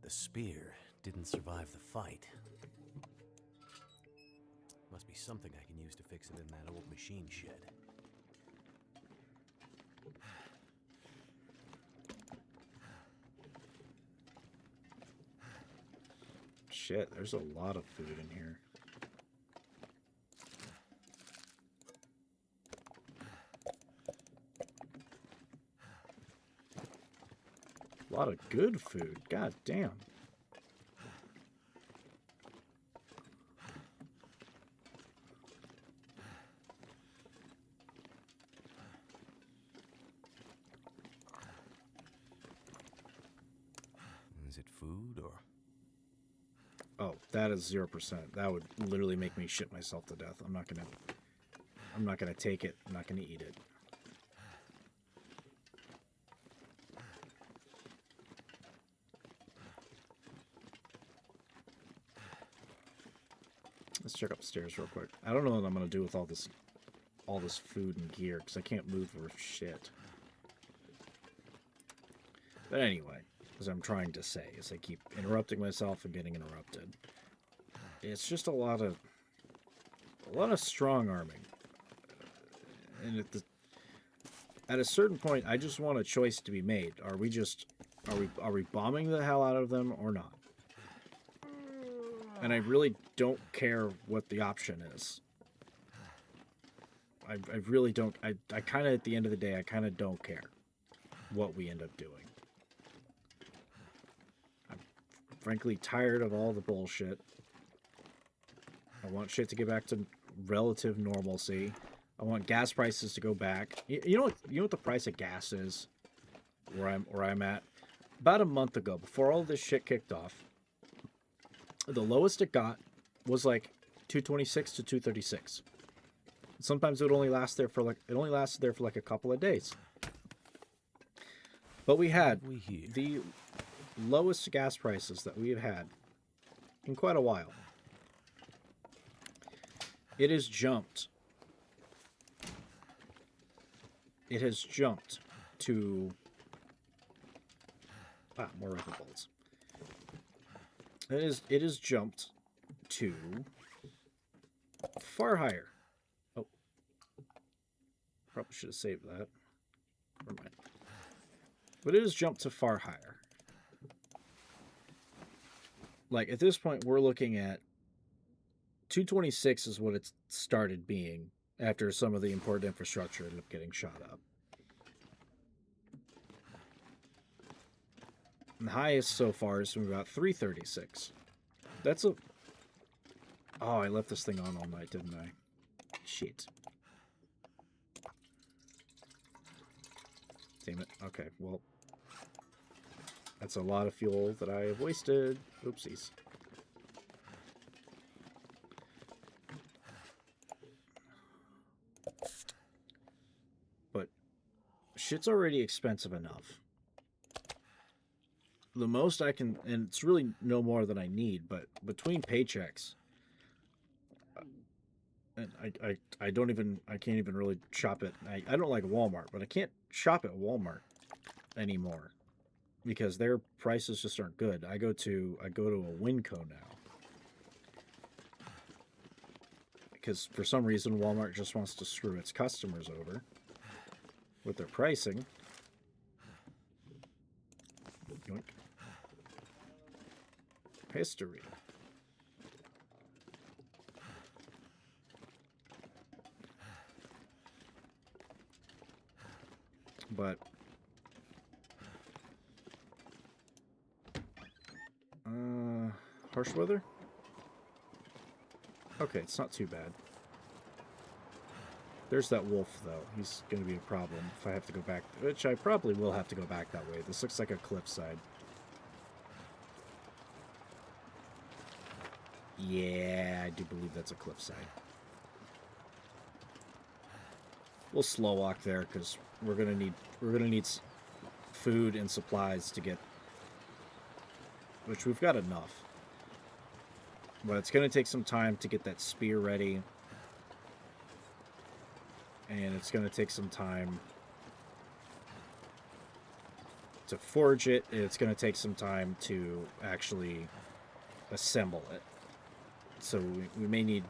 The spear didn't survive the fight. Must be something I can use to fix it in that old machine shed. Shit, there's a lot of food in here. A lot of good food. God damn. Is it food or... Oh, that is 0%. That would literally make me shit myself to death. I'm not gonna take it. I'm not gonna eat it. Let's check upstairs real quick. I don't know what I'm gonna do with all this food and gear because I can't move for shit. But anyway, as I'm trying to say, as I keep interrupting myself and getting interrupted, it's just a lot of strong arming, and at a certain point, I just want a choice to be made. Are we bombing the hell out of them or not? And I really don't care what the option is. I really don't. I kind of, at the end of the day, I kind of don't care what we end up doing. I'm frankly tired of all the bullshit. I want shit to get back to relative normalcy. I want gas prices to go back. You know what the price of gas is where I'm at? About a month ago, before all this shit kicked off, the lowest it got was like 226 to 236. Sometimes it would only last there for like a couple of days. But we had the lowest gas prices that we have had in quite a while. It has jumped. It has jumped to more rifle bolts. It has jumped to far higher. Oh, probably should have saved that. Never mind. But it has jumped to far higher. Like at this point, we're looking at 226 is what it started being after some of the important infrastructure ended up getting shot up. And the highest so far is from about 336. That's a... Oh, I left this thing on all night, didn't I? Shit. Damn it. Okay, well... That's a lot of fuel that I have wasted. Oopsies. But shit's already expensive enough. The most I can, and it's really no more than I need, but between paychecks, and I can't even really shop at, I don't like Walmart, but I can't shop at Walmart anymore because their prices just aren't good. I go to a Winco now because for some reason Walmart just wants to screw its customers over with their pricing. Yoink. History. But harsh weather? Okay, it's not too bad. There's that wolf, though. He's going to be a problem if I have to go back, which I probably will have to go back that way. This looks like a cliffside. Yeah, I do believe that's a cliffside. We'll slow walk there because we're gonna need food and supplies to get, which we've got enough. But it's gonna take some time to get that spear ready. and it's going to take some time to forge it. It's going to take some time to actually assemble it. So we may need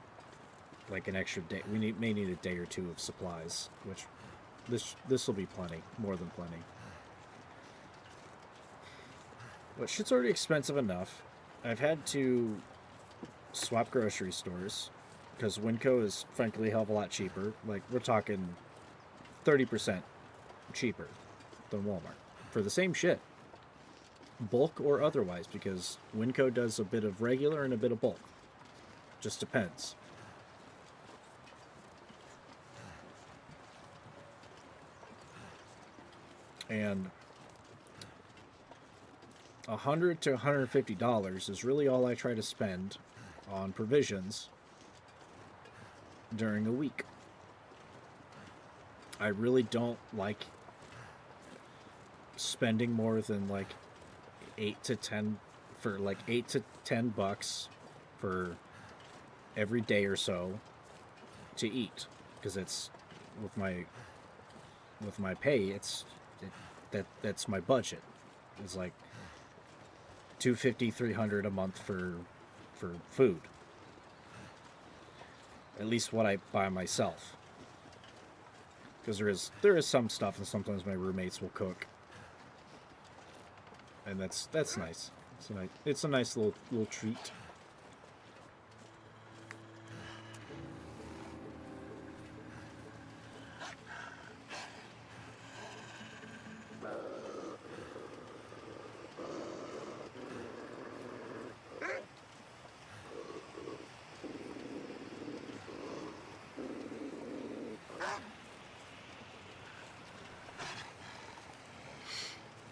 like an extra day. May need a day or two of supplies, which this will be plenty, more than plenty. But shit's already expensive enough. I've had to swap grocery stores because Winco is frankly a hell of a lot cheaper. Like, we're talking 30% cheaper than Walmart for the same shit, bulk or otherwise, because Winco does a bit of regular and a bit of bulk. Just depends. And $100 to $150 is really all I try to spend on provisions during a week. I really don't like spending more than like 8 to 10 bucks for every day or so to eat, because it's with my pay, that's my budget. It's like $250, $300 a month for food. At least what I buy myself. Because there is some stuff, and sometimes my roommates will cook, and that's nice. It's a nice little treat.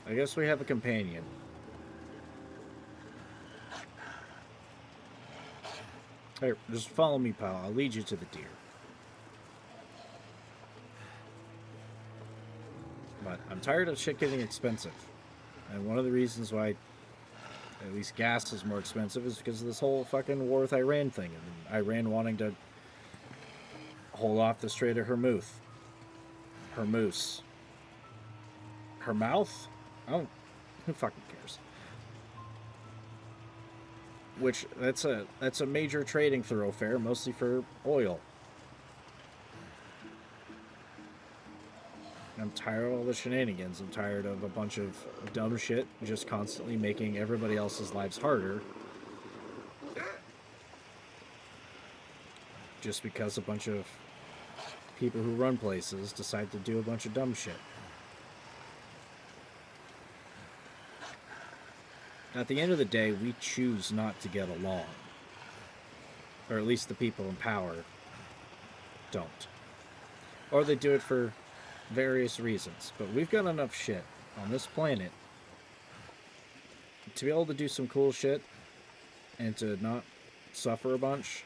I guess we have a companion. Here, just follow me, pal. I'll lead you to the deer. But I'm tired of shit getting expensive. And one of the reasons why at least gas is more expensive is because of this whole fucking war with Iran thing. And Iran wanting to hold off the Strait of Hormuz. Hermouth? Who fucking cares? Which that's a major trading thoroughfare, mostly for oil. I'm tired of all the shenanigans. I'm tired of a bunch of dumb shit just constantly making everybody else's lives harder. Just because a bunch of people who run places decide to do a bunch of dumb shit. At the end of the day, we choose not to get along. Or at least the people in power don't. Or they do it for various reasons. But we've got enough shit on this planet to be able to do some cool shit and to not suffer a bunch.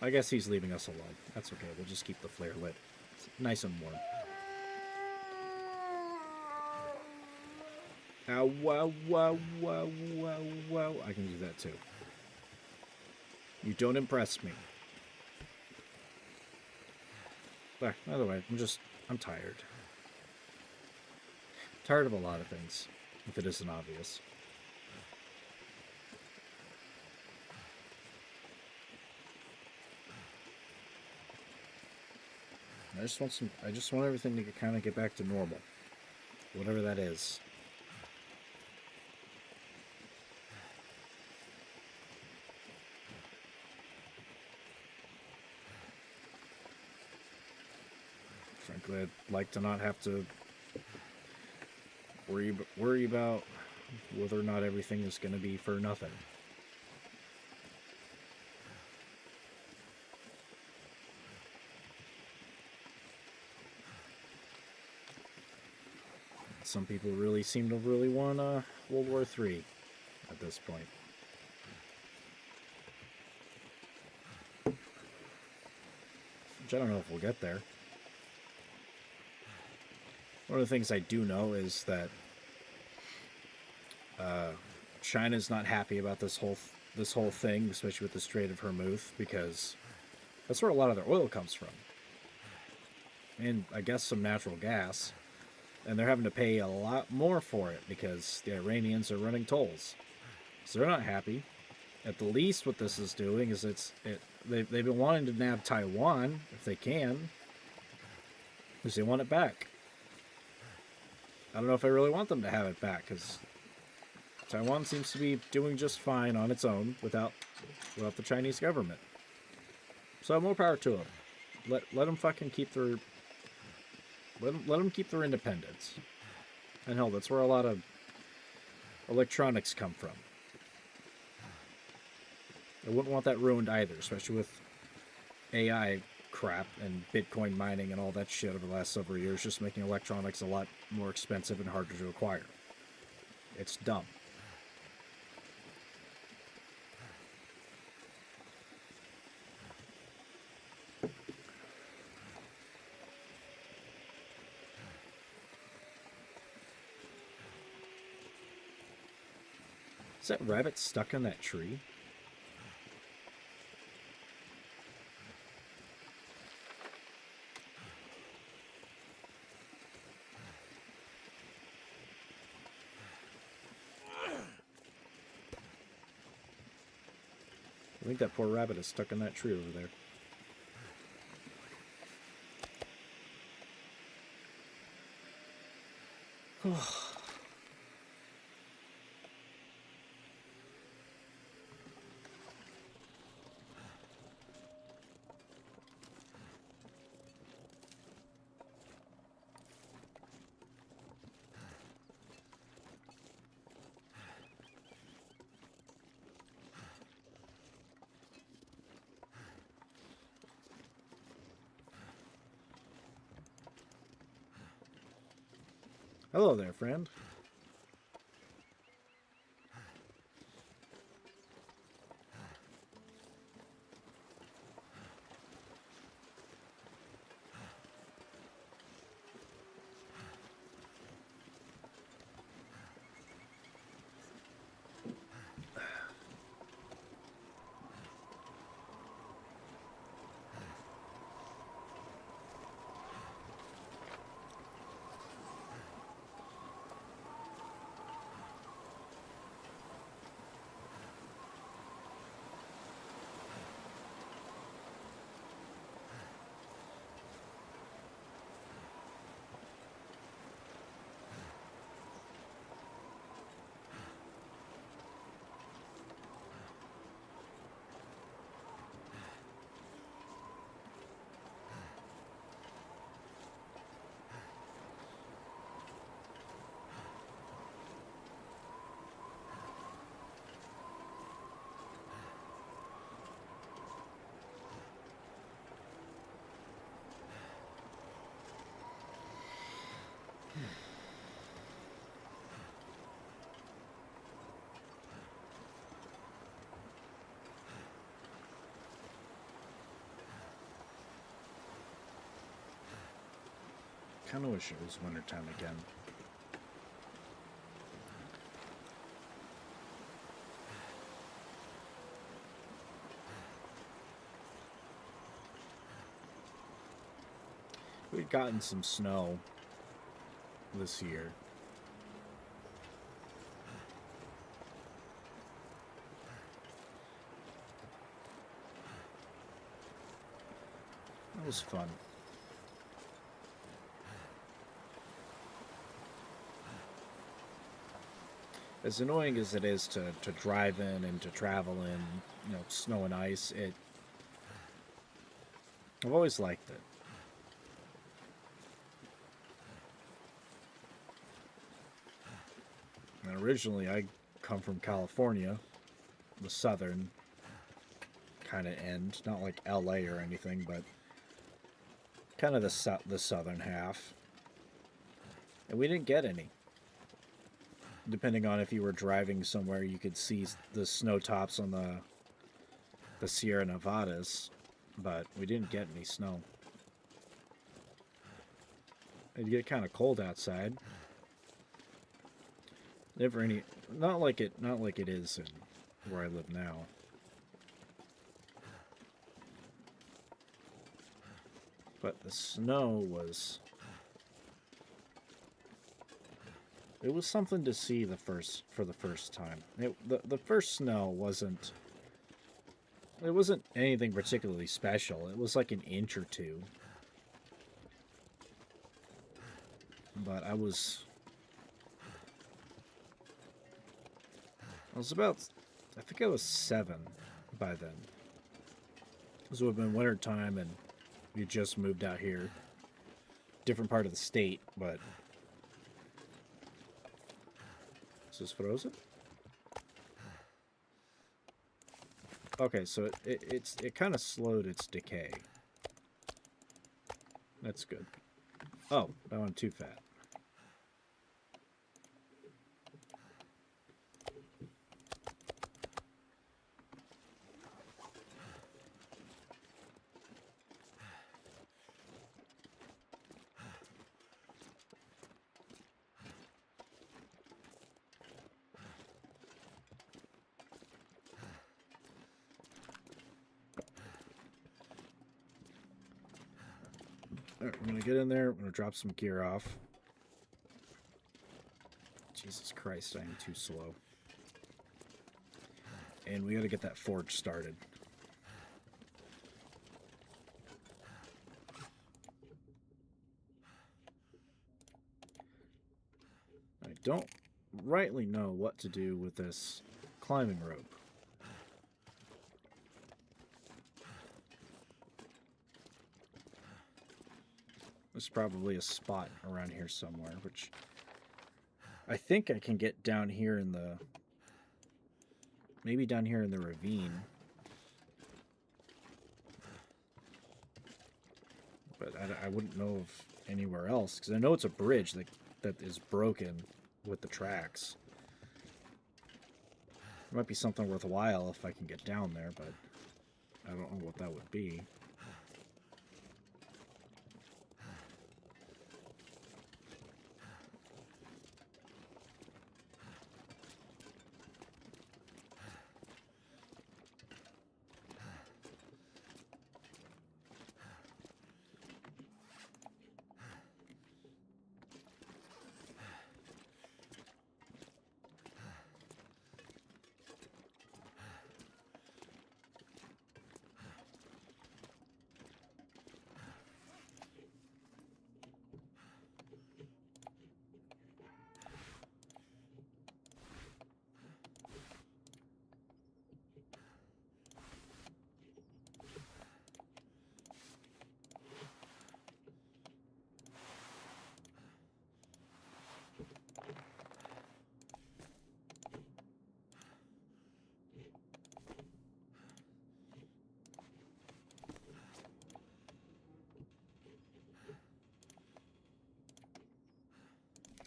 I guess he's leaving us alone. That's okay. We'll just keep the flare lit. It's nice and warm. Ow, wow, wow, wow, wow, wow. I can do that too. You don't impress me. But either way, I'm tired. Tired of a lot of things, if it isn't obvious. I just want everything to kind of get back to normal. Whatever that is. Frankly, I'd like to not have to worry about whether or not everything is going to be for nothing. Some people really seem to really want World War III at this point. Which I don't know if we'll get there. One of the things I do know is that China's not happy about this whole thing, especially with the Strait of Hormuz, because That's where a lot of their oil comes from. And I guess some natural gas. And they're having to pay a lot more for it because the Iranians are running tolls. So they're not happy. At the least, what this is doing is they've been wanting to nab Taiwan if they can, because they want it back. I don't know if I really want them to have it back, because Taiwan seems to be doing just fine on its own without the Chinese government. So more power to them. Let them fucking keep their let them keep their independence. And hell, that's where a lot of electronics come from. I wouldn't want that ruined either, especially with AI crap and Bitcoin mining and all that shit over the last several years, just making electronics a lot more expensive and harder to acquire. It's dumb. Is that rabbit stuck in that tree? I think that poor rabbit is stuck in that tree over there. Hello there, friend. Kind of wish it was wintertime again. We've gotten some snow this year. That was fun. As annoying as it is to drive in and to travel in, you know, snow and ice, I've always liked it. And originally, I come from California, the southern kind of end, not like LA or anything, but kind of the southern half. And we didn't get any. Depending on if you were driving somewhere, you could see the snow tops on the Sierra Nevadas, but we didn't get any snow. It'd get kind of cold outside. Never any, not like it is in where I live now. But the snow was... It was something to see for the first time. The first snow wasn't... It wasn't anything particularly special. It was like an inch or two. But I was about... I think I was 7 by then. This would have been winter time and we just moved out here. Different part of the state, but... Is this frozen? Okay, so it kind of slowed its decay. That's good. Oh, now I'm too fat. Alright, we're gonna get in there. I'm gonna drop some gear off. Jesus Christ, I am too slow. And we gotta get that forge started. I don't rightly know what to do with this climbing rope. There's probably a spot around here somewhere, which I think I can get down here in the... Maybe down here in the ravine. But I wouldn't know of anywhere else, because I know it's a bridge that is broken with the tracks. It might be something worthwhile if I can get down there, but I don't know what that would be.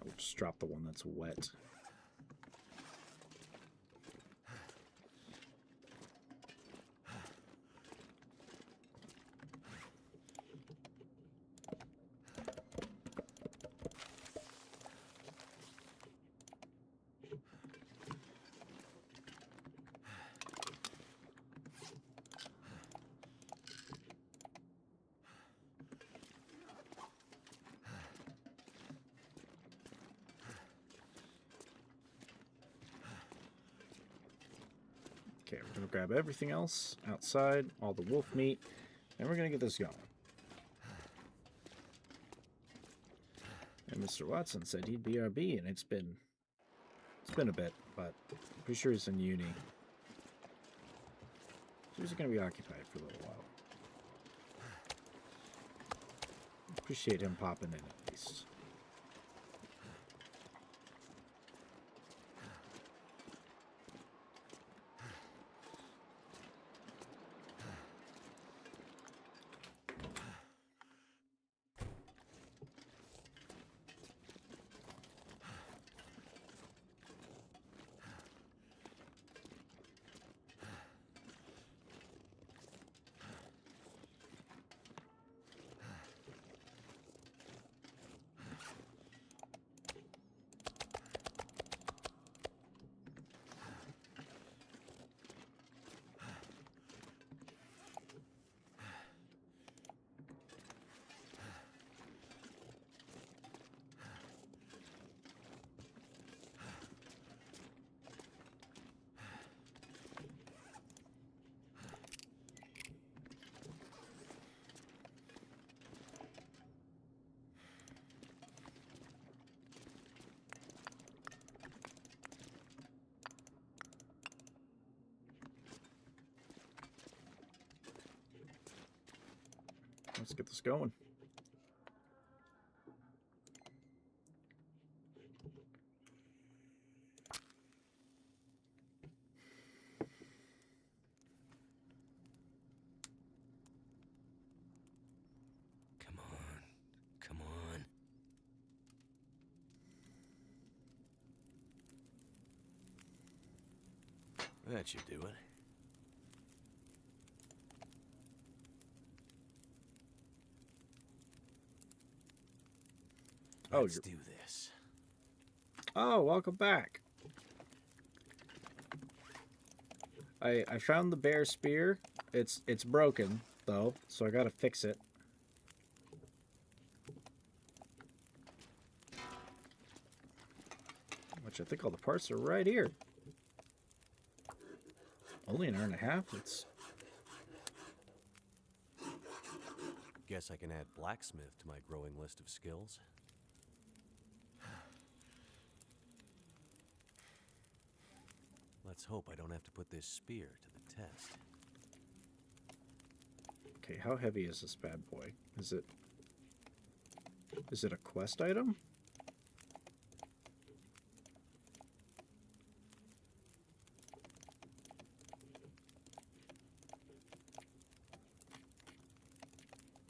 I'll just drop the one that's wet. Okay, we're going to grab everything else outside, all the wolf meat, and we're going to get this going. And Mr. Watson said he'd BRB, and it's been a bit, but I'm pretty sure he's in uni. So he's going to be occupied for a little while. Appreciate him popping in at least. let's get this going. Come on. Come on. That should do it. Oh, Let's do this. Oh, welcome back. I found the bear spear. It's broken though, so I gotta fix it. Which I think all the parts are right here. Only an hour and a half. It's Guess I can add blacksmith to my growing list of skills. Let's hope I don't have to put this spear to the test. okay. How heavy is this bad boy? Is it a quest item?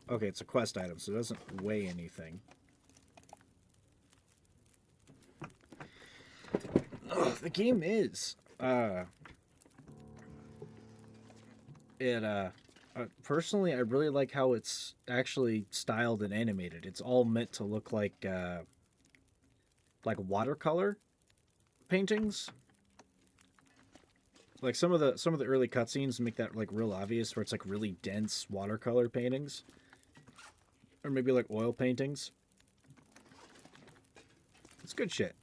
Okay, it's a quest item, so it doesn't weigh anything. Ugh, the game is personally, I really like how it's actually styled and animated. It's all meant to look like watercolor paintings. Like some of the early cutscenes make that like real obvious, where it's like really dense watercolor paintings, or maybe like oil paintings. It's good shit.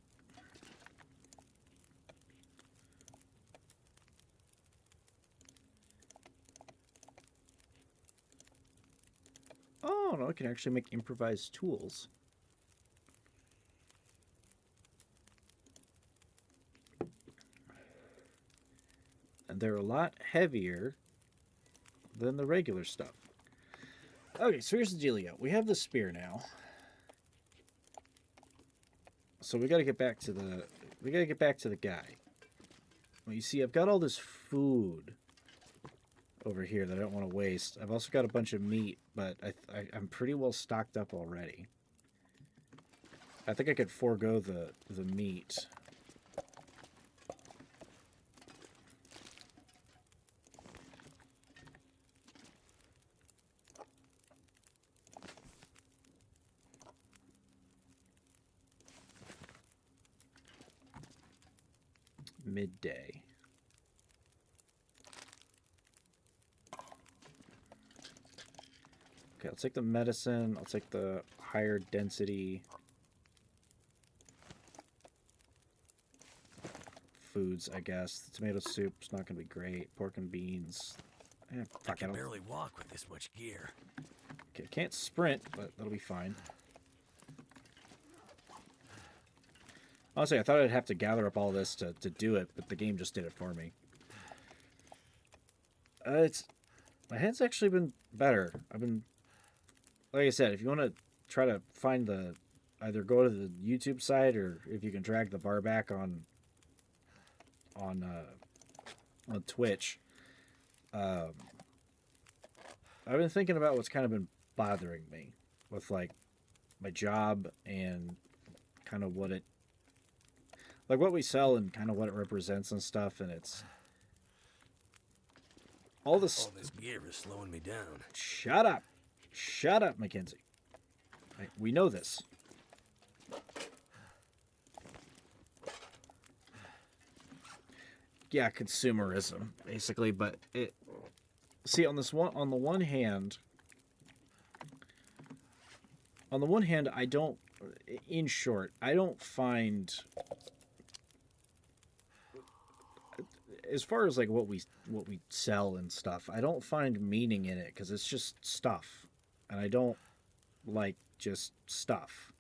Oh no, I can actually make improvised tools. And they're a lot heavier than the regular stuff. Okay, so here's the dealio. We have the spear now. So we gotta get back to the guy. Well, you see, I've got all this food over here that I don't want to waste. I've also got a bunch of meat, but I'm pretty well stocked up already. I think I could forego the meat. Midday. Okay, I'll take the medicine. I'll take the higher density foods, I guess. The tomato soup's not going to be great. Pork and beans. I Fuck, can barely walk with this much gear. Okay, I can't sprint, but that'll be fine. Honestly, I thought I'd have to gather up all this to do it, but the game just did it for me. My head's actually been better. I've been, like I said, if you want to try to find either go to the YouTube site, or if you can drag the bar back on Twitch. I've been thinking about what's kind of been bothering me with like my job and kind of what what we sell and kind of what it represents and stuff, and it's all this. All this gear is slowing me down. Shut up, Mackenzie. We know this. Yeah, consumerism basically, but it. See, on the one hand, I don't. In short, I don't find. As far as like what we sell and stuff, I don't find meaning in it because it's just stuff, and I don't like just stuff.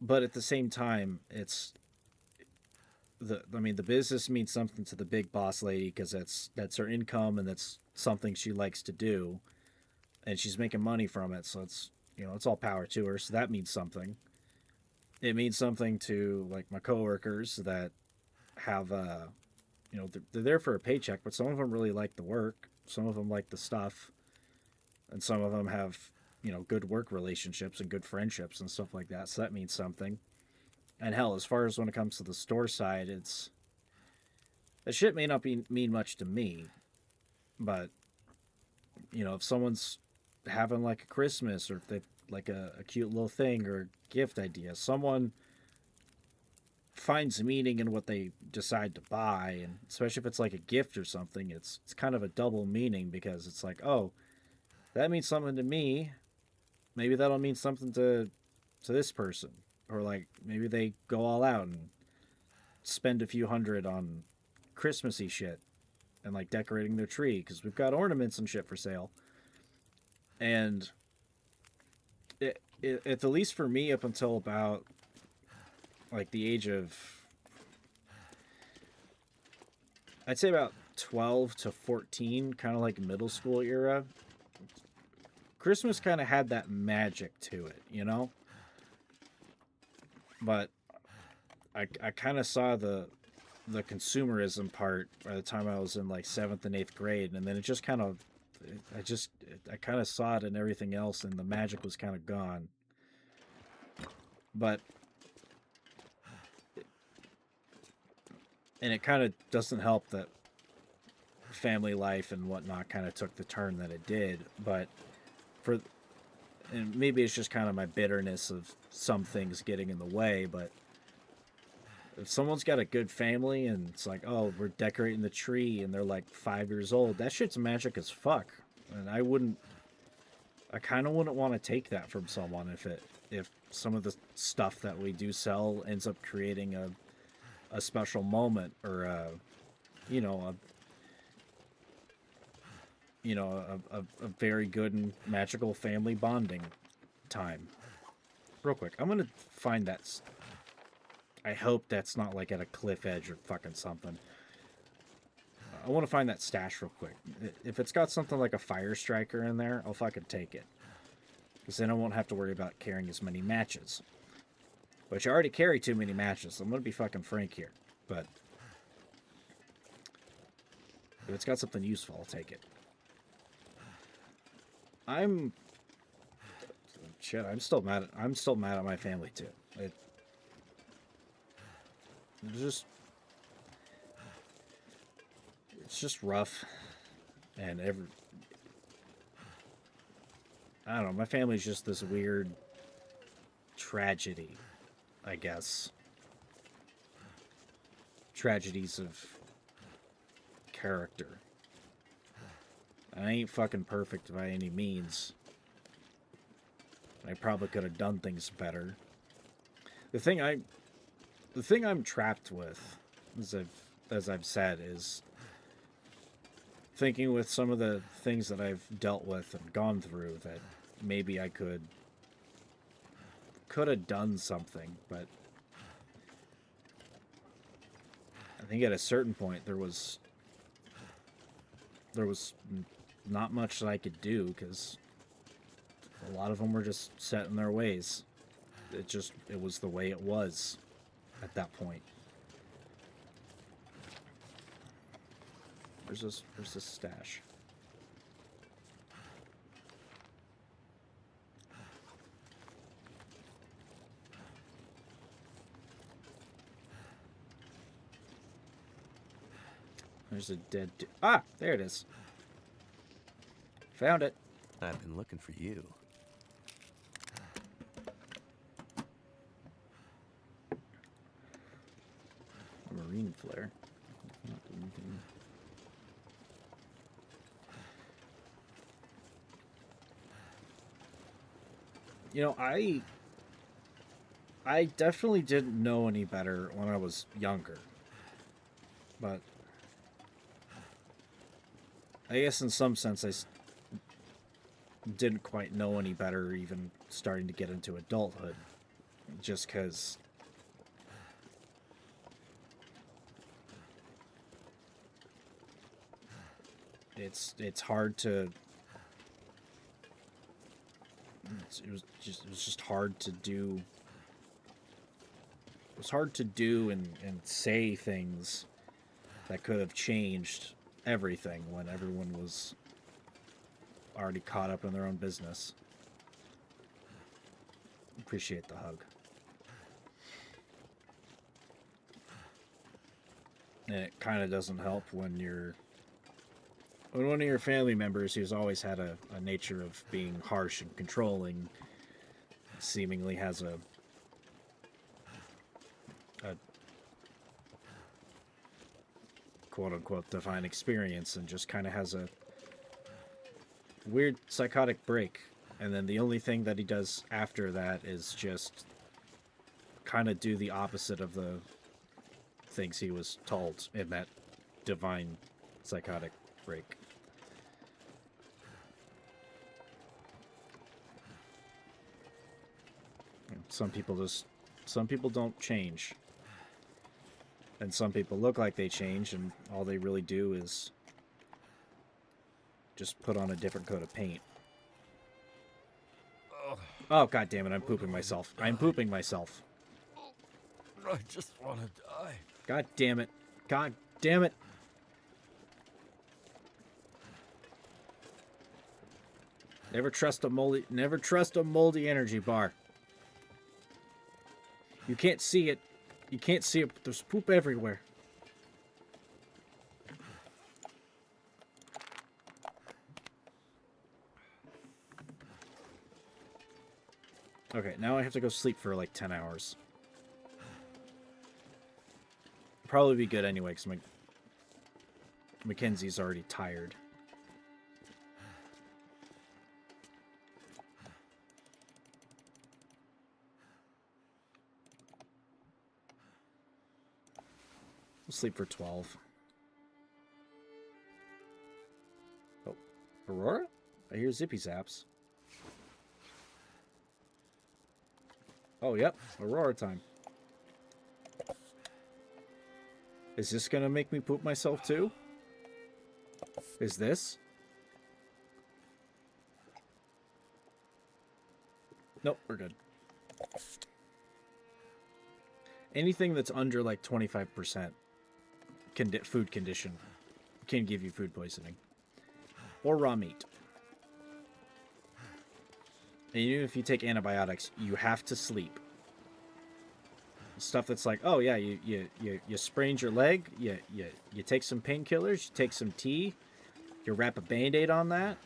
But at the same time, it's the business means something to the big boss lady because that's her income and that's something she likes to do. and she's making money from it, so it's, you know, it's all power to her. So that means something. It means something to like my coworkers that have you know, they're there for a paycheck, but some of them really like the work, some of them like the stuff, and some of them have, you know, good work relationships and good friendships and stuff like that. So that means something. And hell, as far as when it comes to the store side, it's that shit may not mean much to me, but you know, if someone's having like a Christmas, or if they like a cute little thing or a gift idea, someone finds meaning in what they decide to buy, and especially if it's like a gift or something, it's kind of a double meaning, because it's like, oh, that means something to me. Maybe that'll mean something to this person, or like maybe they go all out and spend a few hundred on Christmassy shit and like decorating their tree, because we've got ornaments and shit for sale. And at the least for me, up until about like the age of, I'd say about 12 to 14, kind of like middle school era, Christmas kind of had that magic to it, you know? But I kind of saw the consumerism part by the time I was in like 7th and 8th grade, and then it just kind of, I kind of saw it in everything else, and the magic was kind of gone. But and it kind of doesn't help that family life and whatnot kind of took the turn that it did. But for, and maybe it's just kind of my bitterness of some things getting in the way, but if someone's got a good family and it's like, oh, we're decorating the tree, and they're like 5 years old, that shit's magic as fuck. And I kind of wouldn't want to take that from someone if some of the stuff that we do sell ends up creating a special moment, or you know, a very good and magical family bonding time. Real quick, I'm gonna find that. I hope that's not like at a cliff edge or fucking something. I want to find that stash real quick. If it's got something like a fire striker in there, I'll fucking take it. Because then I won't have to worry about carrying as many matches. Which I already carry too many matches. I'm going to be fucking frank here. But if it's got something useful, I'll take it. I'm still mad at my family too. It's just rough, and I don't know, my family's just this weird tragedy, I guess. Tragedies of character. I ain't fucking perfect by any means. I probably could have done things better. The thing I'm trapped with, as I've said, is thinking with some of the things that I've dealt with and gone through that maybe I could have done something, but I think at a certain point there was not much that I could do, because a lot of them were just set in their ways. It was the way it was at that point. Where's this stash? There's a dead ah, there it is. Found it. I've been looking for you. A marine flare. Not anything. You know, I definitely didn't know any better when I was younger. But I guess in some sense didn't quite know any better, even starting to get into adulthood. Just because it's hard to it was just hard to do. It was hard to do and say things that could have changed everything when everyone was already caught up in their own business. Appreciate the hug. And it kind of doesn't help when one of your family members who's always had a nature of being harsh and controlling seemingly has a quote-unquote divine experience and just kind of has a weird psychotic break, and then the only thing that he does after that is just kind of do the opposite of the things he was told in that divine psychotic break. Some people don't change. And some people look like they change, and all they really do is just put on a different coat of paint. Oh, god damn it, I'm pooping myself. I'm pooping myself. I just want to die. God damn it. God damn it. Never trust a moldy energy bar. You can't see it. You can't see it, but there's poop everywhere. Okay, now I have to go sleep for like 10 hours. Probably be good anyway, because Mackenzie's already tired. We'll sleep for 12. Oh, Aurora? I hear zippy zaps. Oh, yep, Aurora time. Is this gonna make me poop myself too? Is this? Nope, we're good. Anything that's under like 25% food condition can give you food poisoning. Or raw meat. And even if you take antibiotics, you have to sleep. Stuff that's like, oh yeah, you sprained your leg, you take some painkillers, you take some tea, you wrap a Band-Aid on that,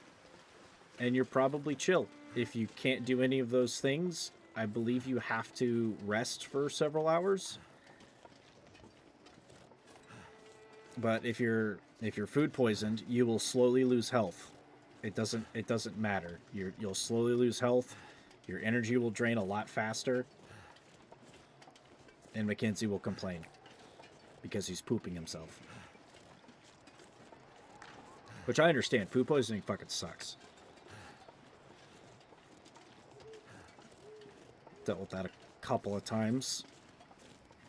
and you're probably chill. If you can't do any of those things, I believe you have to rest for several hours. But if you're food poisoned, you will slowly lose health. It doesn't matter. You'll slowly lose health. Your energy will drain a lot faster. And Mackenzie will complain because he's pooping himself. Which I understand. Food poisoning fucking sucks. Dealt with that a couple of times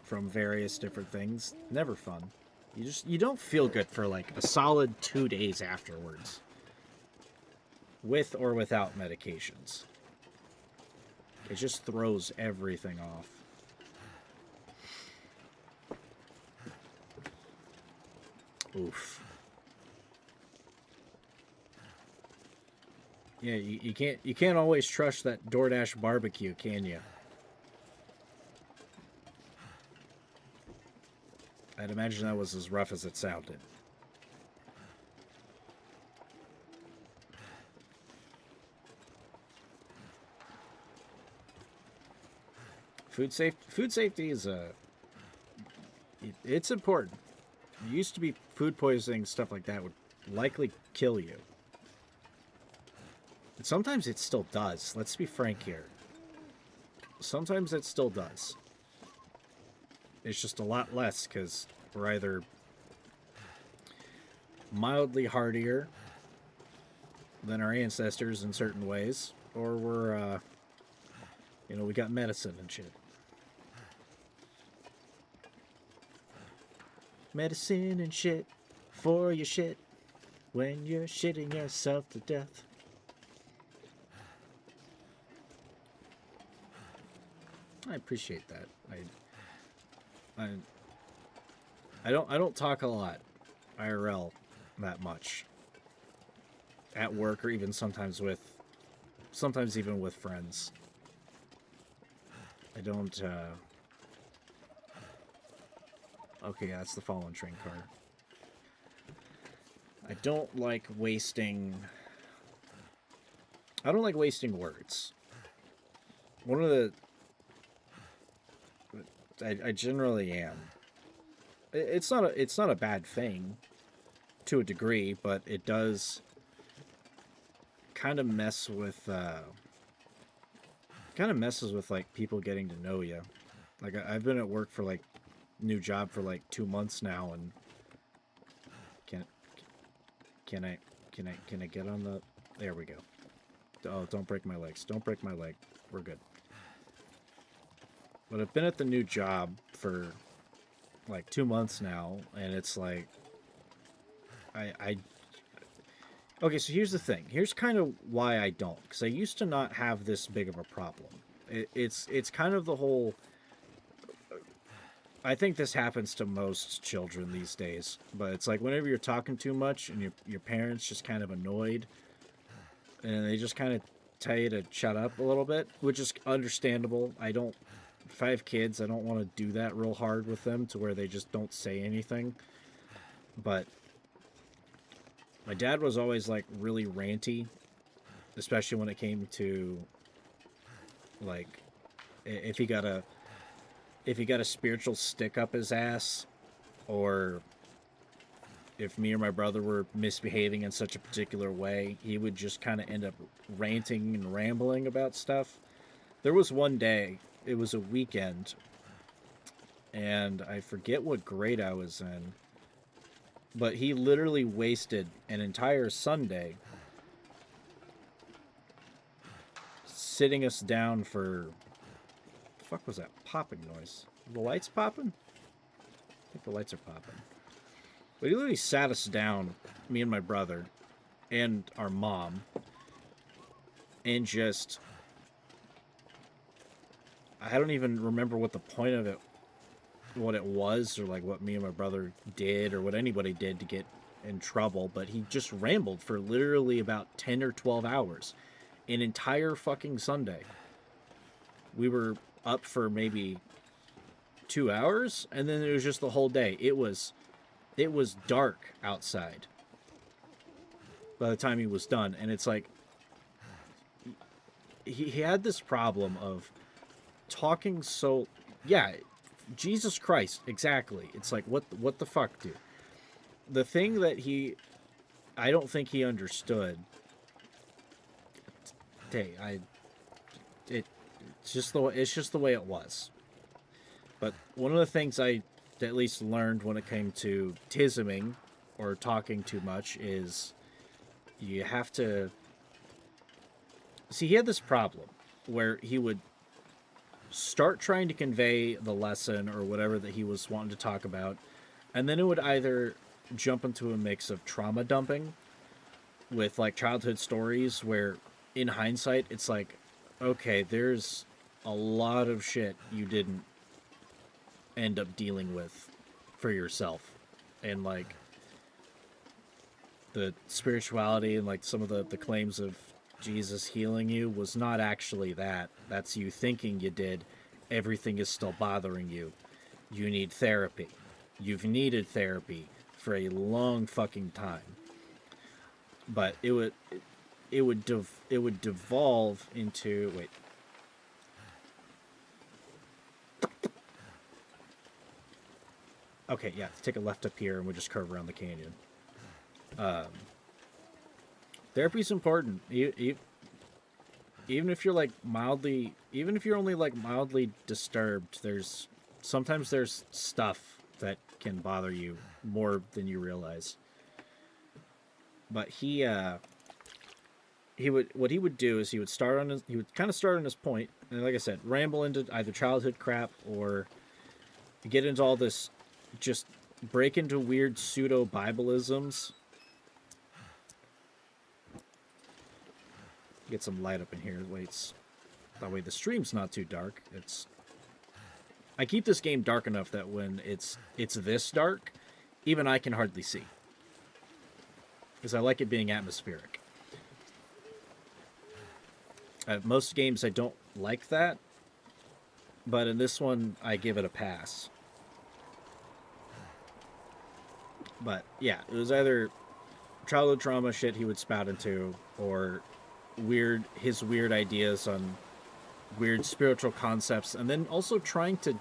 from various different things. Never fun. You don't feel good for like a solid 2 days afterwards. With or without medications. It just throws everything off. Oof. Yeah, you can't always trust that DoorDash barbecue, can you? I'd imagine that was as rough as it sounded. Food safety is it's important. It used to be food poisoning, stuff like that would likely kill you. And sometimes it still does. Let's be frank here. Sometimes it still does. It's just a lot less because we're either mildly hardier than our ancestors in certain ways, or we're, we got medicine and shit. Medicine and shit for your shit when you're shitting yourself to death. I appreciate that. I I don't talk a lot IRL that much at work, or even sometimes even with friends. I don't okay, yeah, that's the fallen train car. I don't like wasting words. One of the I generally am. It's not a bad thing to a degree, but it does kind of messes with like people getting to know you. Like I've been at work for like new job for like 2 months now, and can can I get on the? There we go. Oh, don't break my legs. Don't break my leg. We're good. But I've been at the new job for like 2 months now, and it's like I okay, so here's the thing. Here's kind of why I don't, because I used to not have this big of a problem. It's kind of the whole. I think this happens to most children these days, but it's like whenever you're talking too much and your parents just kind of annoyed, and they just kind of tell you to shut up a little bit, which is understandable. If I have kids, I don't want to do that real hard with them to where they just don't say anything. But my dad was always like really ranty, especially when it came to like if he got a spiritual stick up his ass, or if me or my brother were misbehaving in such a particular way, he would just kind of end up ranting and rambling about stuff. There was one day, it was a weekend, and I forget what grade I was in, but he literally wasted an entire Sunday sitting us down for... What the fuck was that popping noise? The lights popping? I think the lights are popping. But he literally sat us down, me and my brother, and our mom, and just... I don't even remember what the point of it, what it was, or like what me and my brother did, or what anybody did to get in trouble, but he just rambled for literally about 10 or 12 hours. An entire fucking Sunday. We were up for maybe 2 hours, and then it was just the whole day. It was dark outside by the time he was done, and it's like he had this problem of talking so... Yeah, Jesus Christ, exactly. It's like, what the fuck, dude? The thing that I don't think he understood. Hey, it's just the way it was. But one of the things I at least learned when it came to tisming or talking too much is you have to... See, he had this problem where he would start trying to convey the lesson or whatever that he was wanting to talk about, and then it would either jump into a mix of trauma dumping with like childhood stories where in hindsight it's like, okay, there's a lot of shit you didn't end up dealing with for yourself, and like the spirituality and like some of the claims of Jesus healing you was not actually that. That's you thinking you did. Everything is still bothering you. You need therapy. You've needed therapy for a long fucking time. But it would devolve into... Wait. Okay, yeah, take a left up here and we'll just curve around the canyon. Therapy's important. Even if you're like mildly... Even if you're only like mildly disturbed, sometimes there's stuff that can bother you more than you realize. But he would do is he would kind of start on his point, and like I said, ramble into either childhood crap or get into all this, just break into weird pseudo Bibleisms. Get some light up in here. That way the stream's not too dark. It's I keep this game dark enough that when it's this dark, even I can hardly see. Because I like it being atmospheric. Most games I don't like that, but in this one I give it a pass. But yeah, it was either childhood trauma shit he would spout into, or his weird ideas on weird spiritual concepts, and then also trying to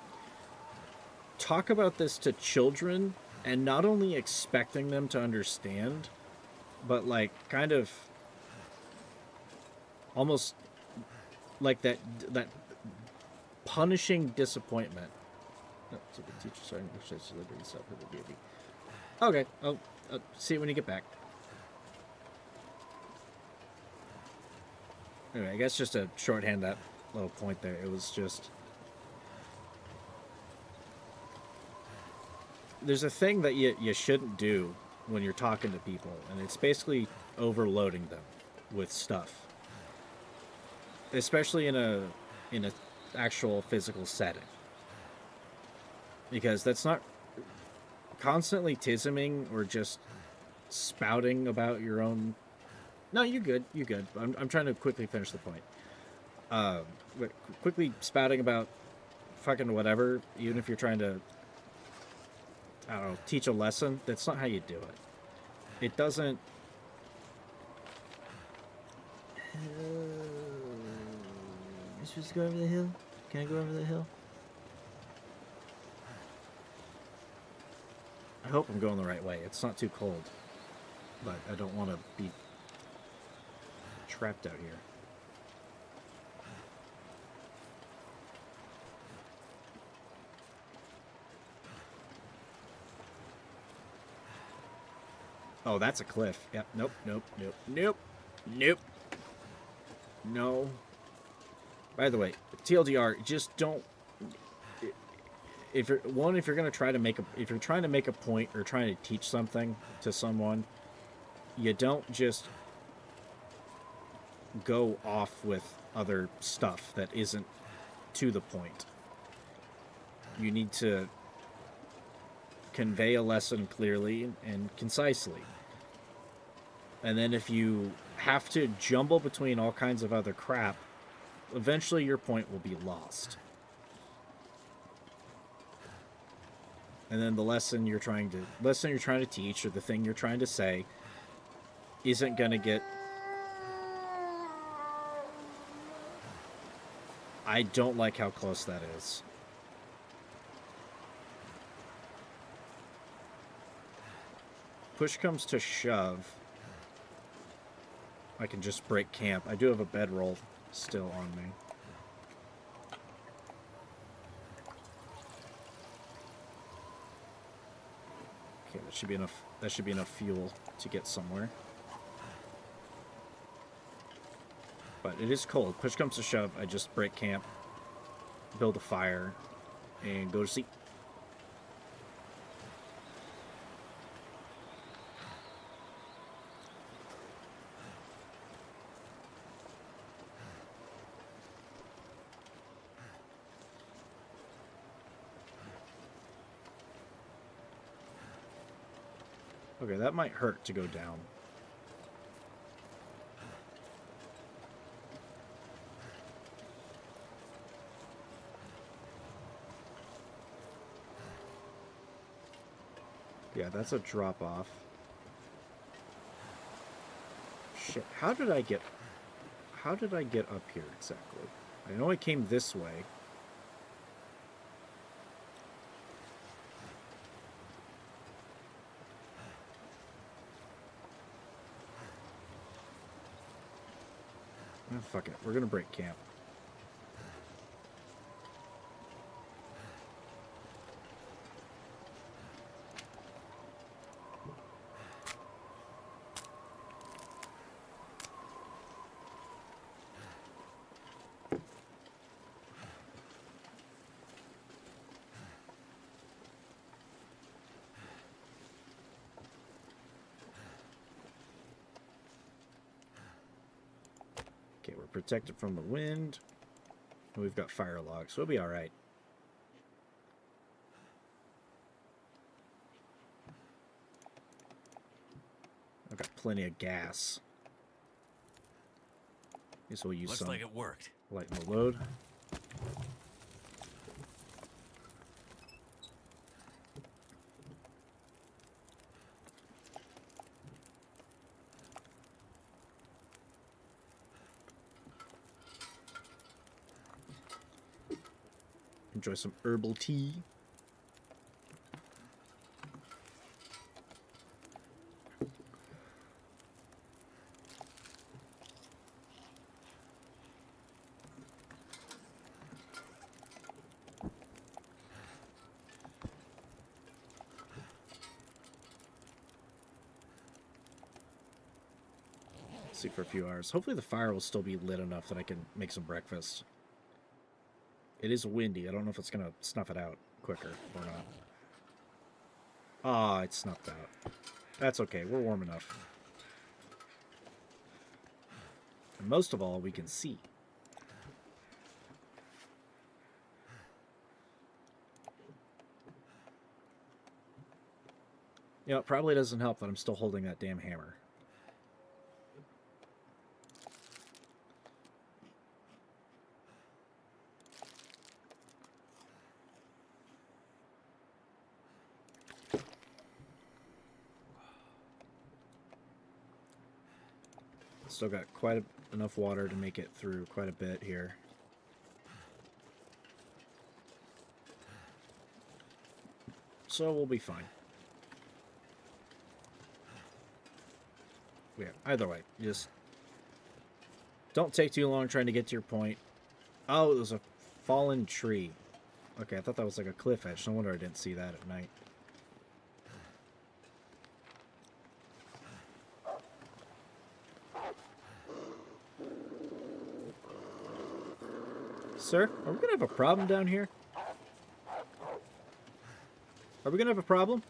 talk about this to children and not only expecting them to understand, but like kind of almost like that punishing disappointment. So the teacher starting to exercise liberty stuff for the baby. Okay, I'll see it when you get back. Anyway, I guess just to shorthand that little point there, it was just... There's a thing that you shouldn't do when you're talking to people, and it's basically overloading them with stuff. Especially in a actual physical setting. Because that's not... Constantly tisming or just spouting about your own... No, you're good. You're good. I'm trying to quickly finish the point. But quickly spouting about fucking whatever, even if you're trying to, I don't know, teach a lesson, that's not how you do it. It doesn't... You're supposed to go over the hill? Can I go over the hill? I hope I'm going the right way. It's not too cold. But I don't want to be trapped out here. Oh, that's a cliff. Yep. Nope. Nope. Nope. Nope. Nope. No. By the way, TLDR, just don't... If you're gonna try to make if you're trying to make a point or trying to teach something to someone, you don't just go off with other stuff that isn't to the point. You need to convey a lesson clearly and concisely. And then if you have to jumble between all kinds of other crap, eventually your point will be lost. And then the lesson you're trying to teach, or the thing you're trying to say, isn't going to get... I don't like how close that is. Push comes to shove, I can just break camp. I do have a bedroll still on me. Okay, that should be enough. That should be enough fuel to get somewhere. But it is cold. Push comes to shove, I just break camp, build a fire, and go to sleep. Okay, that might hurt to go down. Yeah, that's a drop off. Shit, how did I get up here exactly? I know I came this way. Oh, fuck it. We're gonna break camp. Okay, we're protected from the wind. We've got fire logs, so we'll be alright. plenty of gas. Guess we'll use Looks some. like it worked. Lighten the load. Enjoy some herbal tea. See for a few hours. Hopefully the fire will still be lit enough that I can make some breakfast. It is windy. I don't know if it's going to snuff it out quicker or not. Ah, it snuffed out. That's okay. We're warm enough. And most of all, we can see. You know, it probably doesn't help that I'm still holding that damn hammer. Still got quite enough water to make it through quite a bit here. So we'll be fine. Yeah, either way, just don't take too long trying to get to your point. Oh, it was a fallen tree. Okay, I thought that was like a cliff edge. No wonder I didn't see that at night. Sir, are we gonna have a problem down here? Are we gonna have a problem?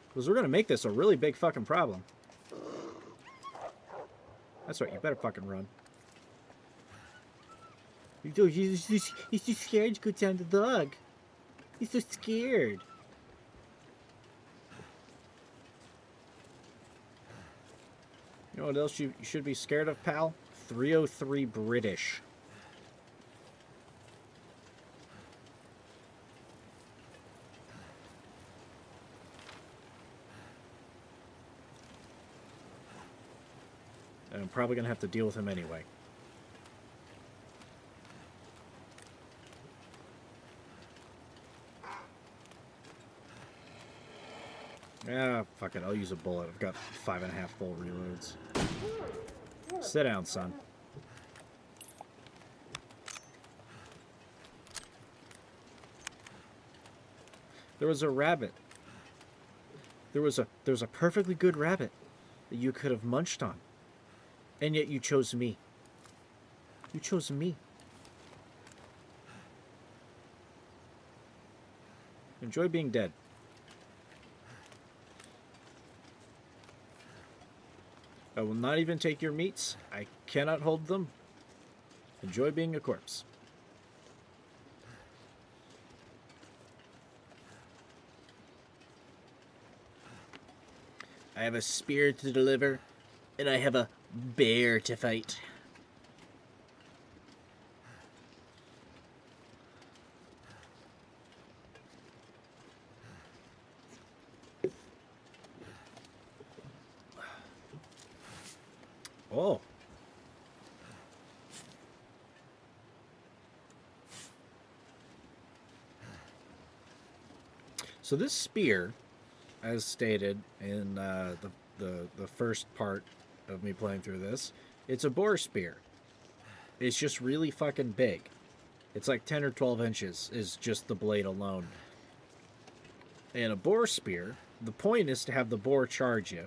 Because we're gonna make this a really big fucking problem. That's right, you better fucking run. He's too scared to go down the dog. He's so scared. You know what else you should be scared of, pal? 303 British. And I'm probably going to have to deal with him anyway. Yeah, fuck it. I'll use a bullet. I've got 5.5 full reloads. Sit down, son. There was a rabbit. There was a perfectly good rabbit that you could have munched on. And yet you chose me. You chose me. Enjoy being dead. I will not even take your meats. I cannot hold them. Enjoy being a corpse. I have a spear to deliver, and I have a bear to fight. Oh. So this spear, as stated in the first part of me playing through this, it's a boar spear. It's just really fucking big. It's like 10 or 12 inches is just the blade alone. And a boar spear, the point is to have the boar charge you.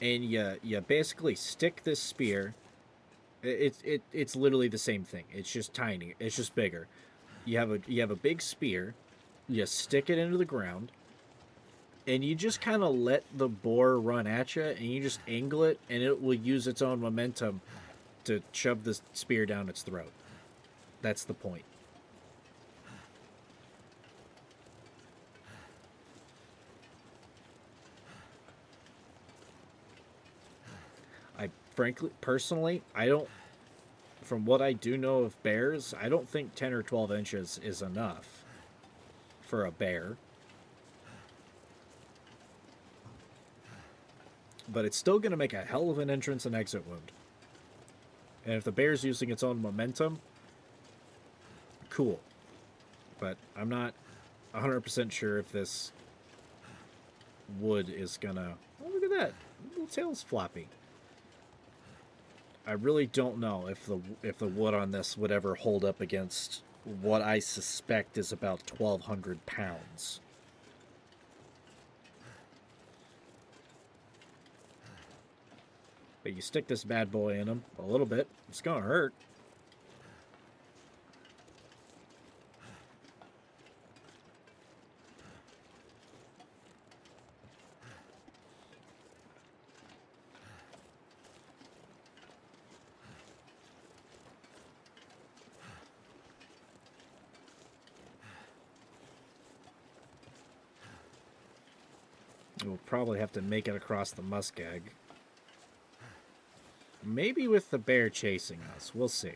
And you basically stick this spear. It's literally the same thing. It's just tiny. It's just bigger. You have a big spear. You stick it into the ground, and you just kind of let the boar run at you, and you just angle it, and it will use its own momentum to shove the spear down its throat. That's the point. frankly, personally, I don't, from what I do know of bears, I don't think 10 or 12 inches is enough for a bear. But it's still going to make a hell of an entrance and exit wound. And if the bear's using its own momentum, cool. But I'm not 100% sure if this wood is going to... Oh, look at that. The little tail's floppy. I really don't know if the wood on this would ever hold up against what I suspect is about 1,200 pounds. But you stick this bad boy in him a little bit, it's gonna hurt. We'll probably have to make it across the muskeg. Maybe with the bear chasing us. We'll see.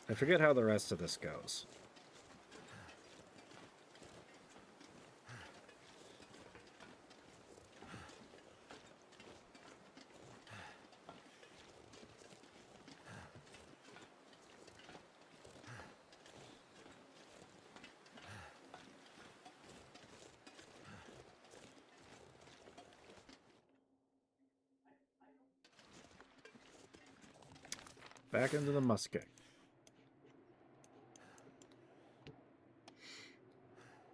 I forget how the rest of this goes. Back into the muskeg.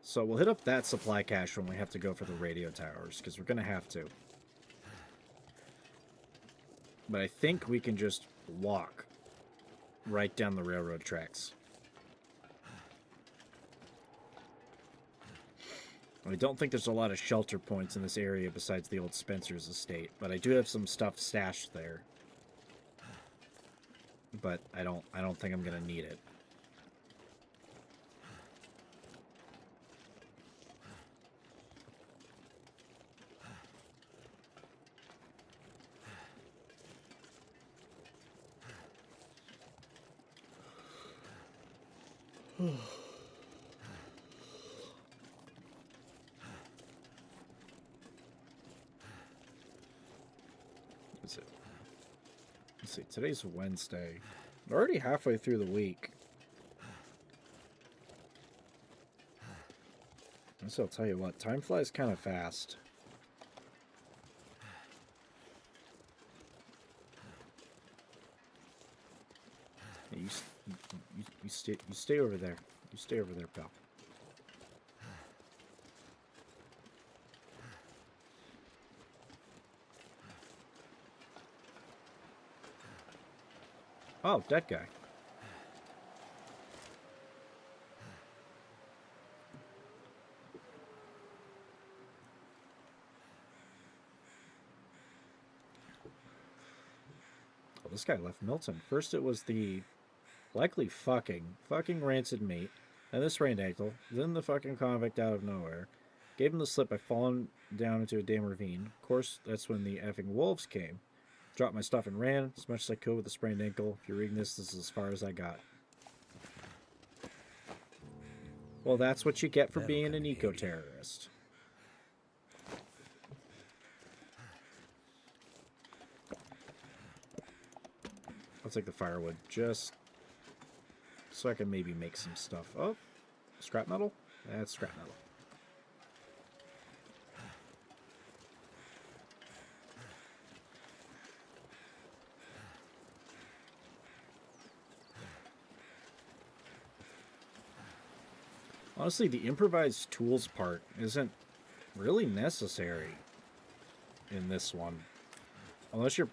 So we'll hit up that supply cache when we have to go for the radio towers, because we're going to have to. But I think we can just walk right down the railroad tracks. I don't think there's a lot of shelter points in this area besides the old Spencer's estate, but I do have some stuff stashed there. But I don't think I'm gonna need it. What's it? Let's see, today's Wednesday. We're already halfway through the week. So I'll tell you what, time flies kind of fast. Hey, you stay over there. You stay over there, pal. Oh, that guy. Oh, this guy left Milton. First it was the likely fucking rancid meat, and this rained ankle, then the fucking convict out of nowhere. Gave him the slip by falling down into a damn ravine. Of course, that's when the effing wolves came. Dropped my stuff and ran as much as I could with a sprained ankle. If you're reading this, this is as far as I got. Well, that's what you get for being an eco-terrorist. I'll take the firewood just so I can maybe make some stuff. Oh, scrap metal? That's scrap metal. Honestly, the improvised tools part isn't really necessary in this one. Unless you're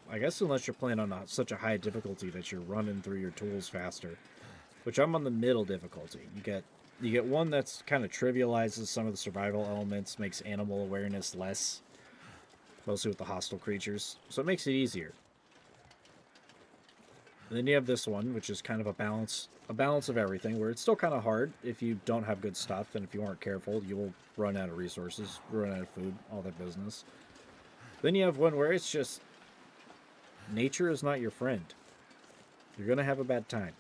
playing on such a high difficulty that you're running through your tools faster. Which I'm on the middle difficulty. You get one that's kind of trivializes some of the survival elements, makes animal awareness less. Mostly with the hostile creatures. So it makes it easier. And then you have this one, which is kind of a balance of everything, where it's still kind of hard if you don't have good stuff, and if you aren't careful, you will run out of resources, run out of food, all that business. Then you have one where it's just Nature is not your friend. You're gonna have a bad time.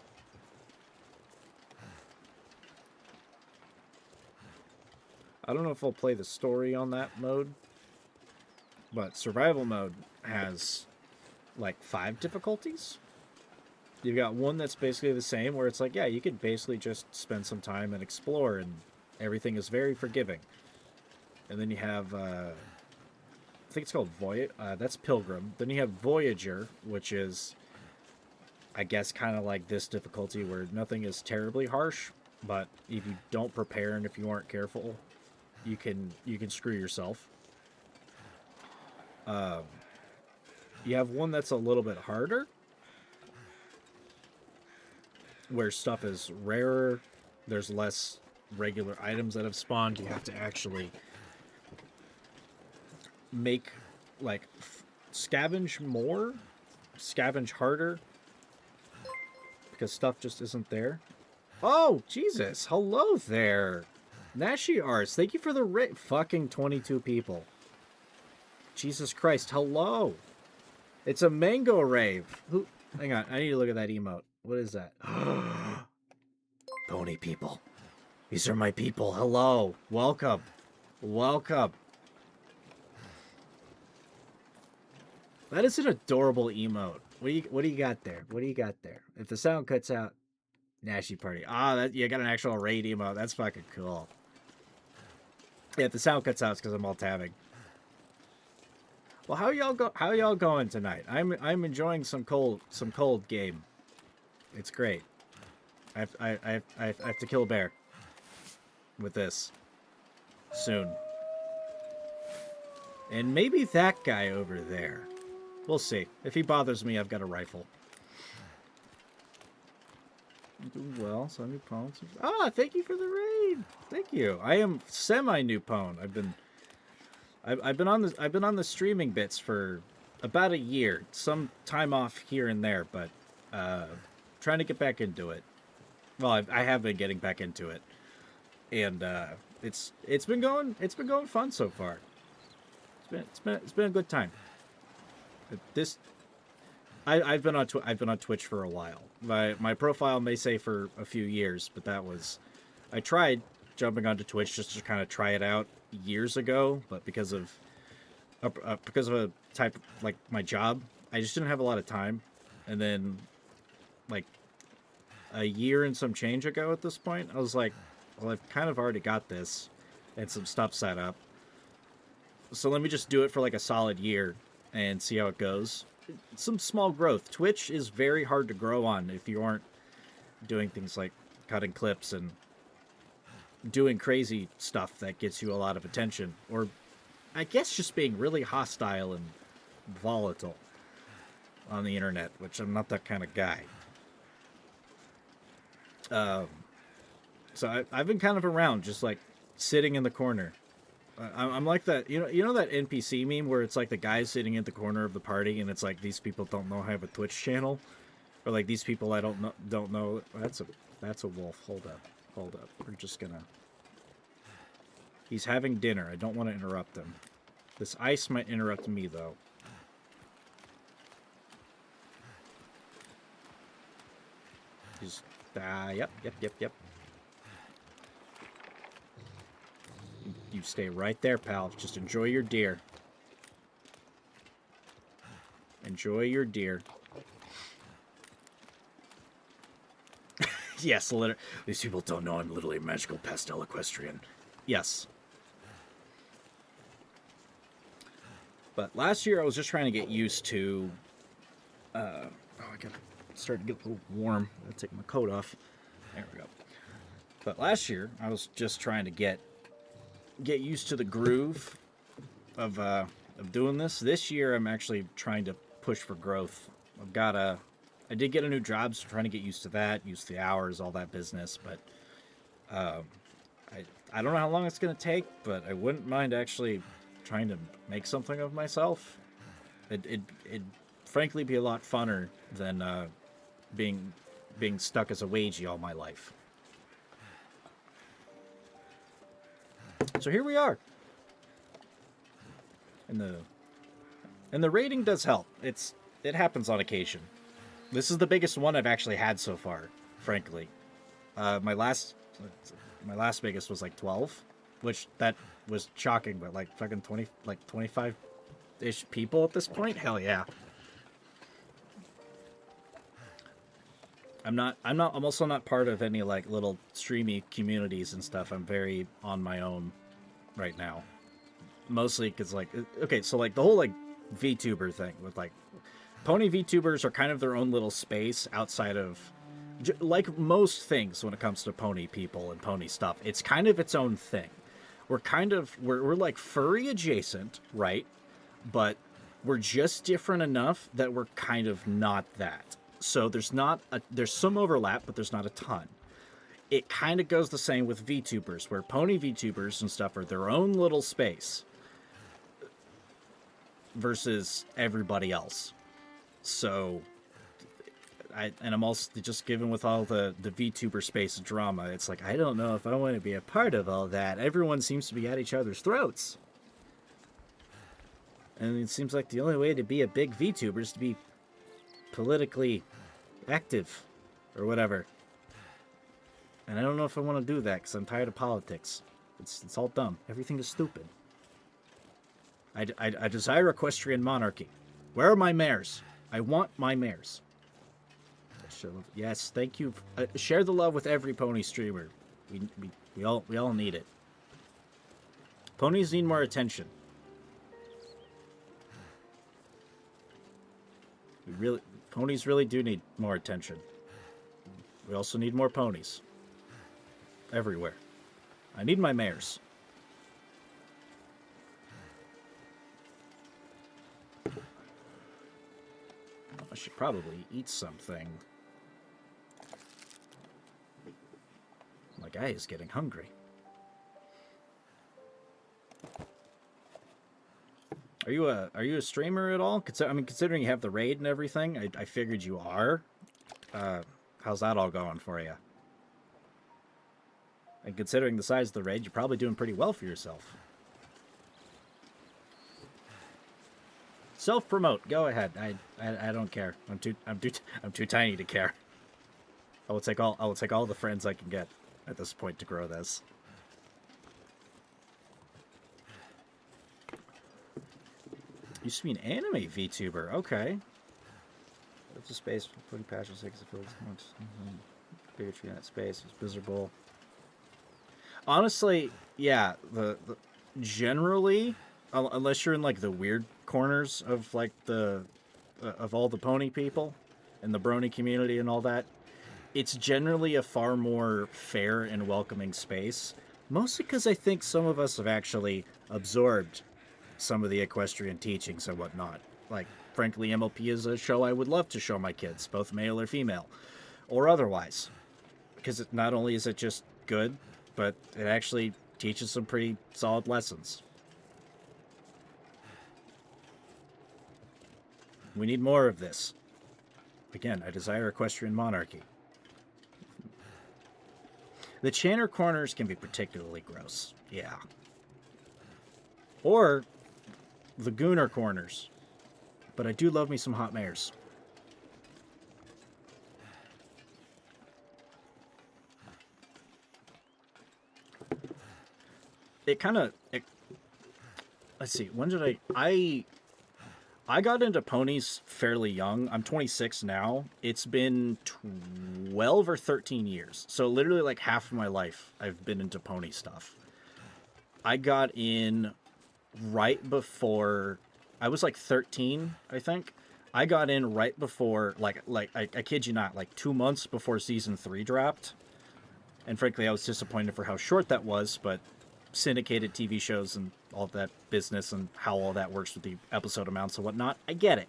I don't know if I'll play the story on that mode, but survival mode has like 5 difficulties. You've got one that's basically the same, where it's like, yeah, you could basically just spend some time and explore, and everything is very forgiving. And then you have, I think it's called that's Pilgrim. Then you have Voyager, which is, I guess, kind of like this difficulty, where nothing is terribly harsh, but if you don't prepare and if you aren't careful, you can screw yourself. You have one that's a little bit harder, where stuff is rarer. There's less regular items that have spawned. You have to actually make, like, scavenge more, scavenge harder, because stuff just isn't there. Oh, Jesus. Hello there. Nashi Arts, thank you for the fucking 22 people. Jesus Christ, hello. It's a mango rave. Who? Hang on, I need to look at that emote. What is that? Pony people. These are my people. Hello. Welcome. Welcome. That is an adorable emote. What do you got there? What do you got there? If the sound cuts out, Nashi Party. Ah, that you got an actual raid emote. That's fucking cool. Yeah, if the sound cuts out, it's because I'm alt tabbing. Well, how y'all going tonight? I'm enjoying some cold game. It's great. I have to kill a bear with this soon. And maybe that guy over there. We'll see. If he bothers me, I've got a rifle. You doing well, so new pwn. Ah, thank you for the raid. Thank you. I am semi-new pwn. I've been on the streaming bits for about a year. Some time off here and there, but trying to get back into it. Well, I have been getting back into it, and it's been going fun so far. It's been a good time. I've been on Twitch for a while. My profile may say for a few years, but I tried jumping onto Twitch just to kind of try it out years ago, but because of a type, like my job, I just didn't have a lot of time. And then, like, a year and some change ago at this point, I was like, well, I've kind of already got this and some stuff set up, so let me just do it for like a solid year and see how it goes. Some small growth. Twitch is very hard to grow on if you aren't doing things like cutting clips and doing crazy stuff that gets you a lot of attention, or I guess just being really hostile and volatile on the internet, which I'm not that kind of guy. So I've been kind of around, just like sitting in the corner. I'm like that, you know that NPC meme where it's like the guy sitting in the corner of the party, and it's like, these people don't know I have a Twitch channel, or like, these people I don't know. That's a wolf. Hold up. We're just gonna. He's having dinner. I don't want to interrupt him. This ice might interrupt me though. He's yep. You stay right there, pal. Just enjoy your deer. Enjoy your deer. Yes, these people don't know I'm literally a magical pastel equestrian. Yes. But last year I was just trying to get used to... I gotta start to get a little warm. I gotta take my coat off. There we go. But last year I was just trying to get used to the groove of doing this. This year I'm actually trying to push for growth. I did get a new job, so trying to get used to that, use the hours, all that business, but I don't know how long it's going to take, but I wouldn't mind actually trying to make something of myself. It'd frankly be a lot funner than being stuck as a wagey all my life. So here we are. And the rating does help. It's it happens on occasion. This is the biggest one I've actually had so far, frankly. My last biggest was like 12, which that was shocking, but like fucking 25-ish people at this point. Hell yeah. I'm also not part of any like little streamy communities and stuff. I'm very on my own right now. Mostly because like, okay, so like the whole like VTuber thing with like pony VTubers are kind of their own little space outside of, like most things when it comes to pony people and pony stuff. It's kind of its own thing. We're like furry adjacent, right? But we're just different enough that we're kind of not that. So there's some overlap, but there's not a ton. It kind of goes the same with VTubers, where pony VTubers and stuff are their own little space versus everybody else. So, I'm also just given with all the VTuber space drama, it's like, I don't know if I want to be a part of all that. Everyone seems to be at each other's throats. And it seems like the only way to be a big VTuber is to be politically active or whatever. And I don't know if I want to do that because I'm tired of politics. It's all dumb. Everything is stupid. I desire equestrian monarchy. Where are my mayors? I want my mayors. Yes, thank you. Share the love with every pony streamer. We all need it. Ponies need more attention. Ponies really do need more attention. We also need more ponies. Everywhere. I need my mares. I should probably eat something. My guy is getting hungry. Are you a streamer at all? Considering you have the raid and everything, I figured you are. How's that all going for you? And considering the size of the raid, you're probably doing pretty well for yourself. Self-promote. Go ahead. I don't care. I'm too tiny to care. I will take all the friends I can get at this point to grow this. Used to be an anime VTuber. Okay. That's a space putting passion six of fields. Bigotry in that space. It's miserable. Honestly, yeah. The generally, unless you're in like the weird corners of like of all the pony people and the brony community and all that, it's generally a far more fair and welcoming space. Mostly because I think some of us have actually absorbed some of the equestrian teachings and whatnot. Like, frankly, MLP is a show I would love to show my kids, both male or female, or otherwise. Because not only is it just good, but it actually teaches some pretty solid lessons. We need more of this. Again, I desire equestrian monarchy. The Channer corners can be particularly gross. Yeah. Or the Gooner corners. But I do love me some hot mares. Let's see, when did I got into ponies fairly young. I'm 26 now. It's been 12 or 13 years. So literally like half of my life I've been into pony stuff. I got in right before, I was like 13, I think. I got in right before, I kid you not, like 2 months before season 3 dropped. And frankly, I was disappointed for how short that was, but syndicated TV shows and all that business and how all that works with the episode amounts and whatnot, I get it.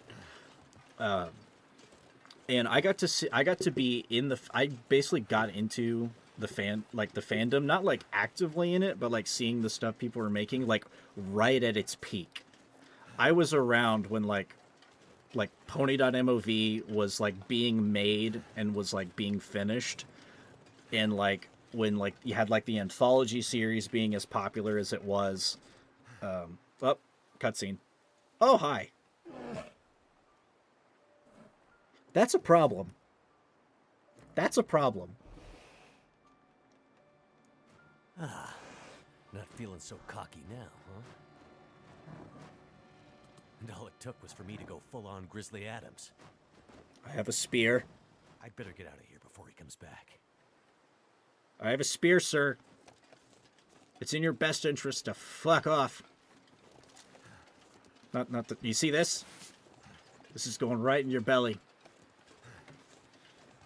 And I got to be in I basically got into the fandom, not like actively in it, but like seeing the stuff people were making, like right at its peak. I was around when like Pony.mov was like being made and was like being finished, and like when like you had like the anthology series being as popular as it was. Cutscene. Oh, hi. That's a problem. That's a problem. Ah, not feeling so cocky now, huh? And all it took was for me to go full-on Grizzly Adams. I have a spear. I'd better get out of here before he comes back. I have a spear, sir. It's in your best interest to fuck off. Not the, you see this? This is going right in your belly.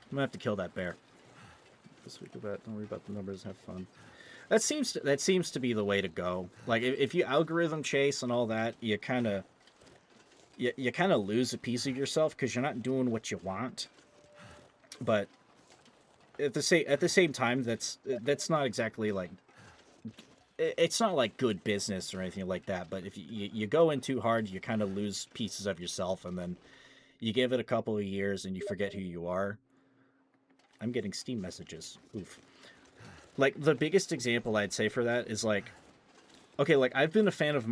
I'm gonna have to kill that bear. This week about, don't worry about the numbers, have fun. That seems to be the way to go. Like if you algorithm chase and all that, you kind of lose a piece of yourself because you're not doing what you want. But at the same time, that's not exactly like, it's not like good business or anything like that. But if you go in too hard, you kind of lose pieces of yourself, and then you give it a couple of years and you forget who you are. I'm getting Steam messages. Oof. Like, the biggest example I'd say for that is, like, okay, like, I've been a fan of,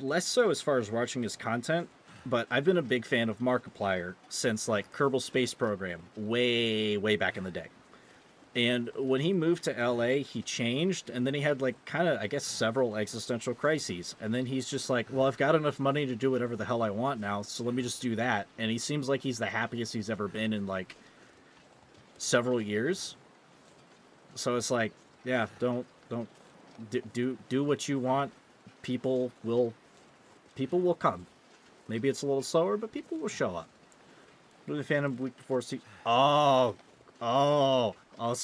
less so as far as watching his content, but I've been a big fan of Markiplier since, like, Kerbal Space Program, way, way back in the day. And when he moved to LA, he changed, and then he had, like, kind of, I guess, several existential crises. And then he's just like, well, I've got enough money to do whatever the hell I want now, so let me just do that. And he seems like he's the happiest he's ever been in, like, several years. So it's like, yeah, don't do what you want. People will come. Maybe it's a little slower, but people will show up. The Phantom week before so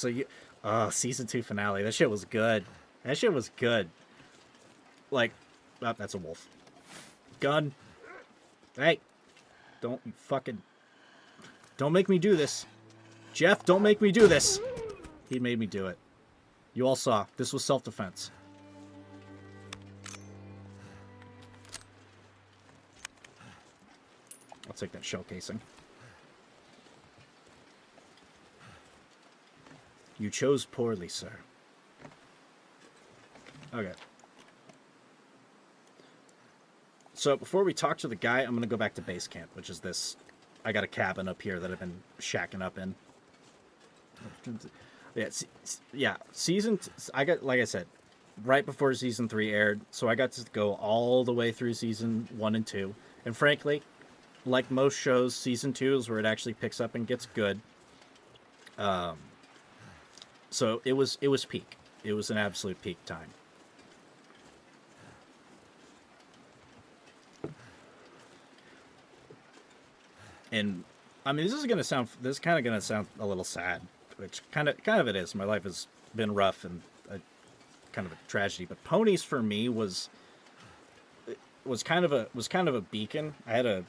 you season 2 finale. That shit was good. Like, oh, that's a wolf. Gun. Hey, don't make me do this. Jeff, don't make me do this. He made me do it. You all saw. This was self-defense. I'll take that shell casing. You chose poorly, sir. Okay. So before we talk to the guy, I'm going to go back to base camp, which is this. I got a cabin up here that I've been shacking up in. Yeah, I got, like I said, right before season 3 aired, so I got to go all the way through season 1 and 2. And frankly, like most shows, season 2 is where it actually picks up and gets good. So it was peak. It was an absolute peak time. And I mean, this is kind of gonna sound a little sad, which kind of it is. My life has been rough and kind of a tragedy, but ponies for me was kind of a beacon. I had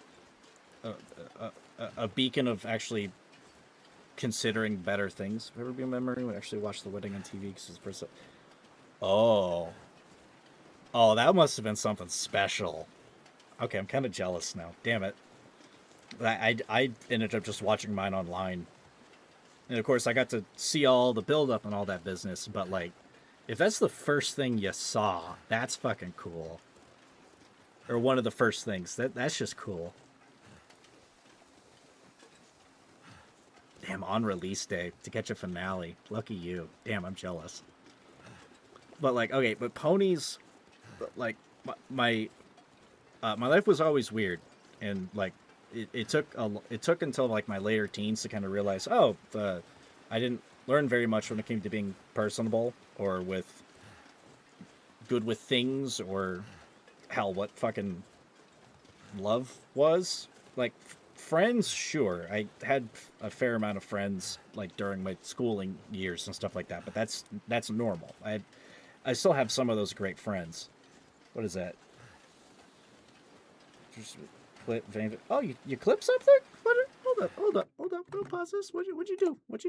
a beacon of actually considering better things. Ever be a memory? We actually watched The Wedding on TV because it's the first. Oh, that must have been something special. Okay, I'm kind of jealous now. Damn it. I ended up just watching mine online. And of course, I got to see all the build-up and all that business, but, like, if that's the first thing you saw, that's fucking cool. Or one of the first things. That's just cool. Damn, on release day to catch a finale. Lucky you. Damn, I'm jealous. But, like, okay, but ponies, like, my life was always weird. And, like, it took until, like, my later teens to kind of realize, I didn't learn very much when it came to being personable or good with things, or hell, what fucking love was. Like, friends, sure, I had a fair amount of friends, like, during my schooling years and stuff like that, but that's normal. I still have some of those great friends. What is that? Oh, you clips up there? Hold up. Don't pause this. What'd you do? What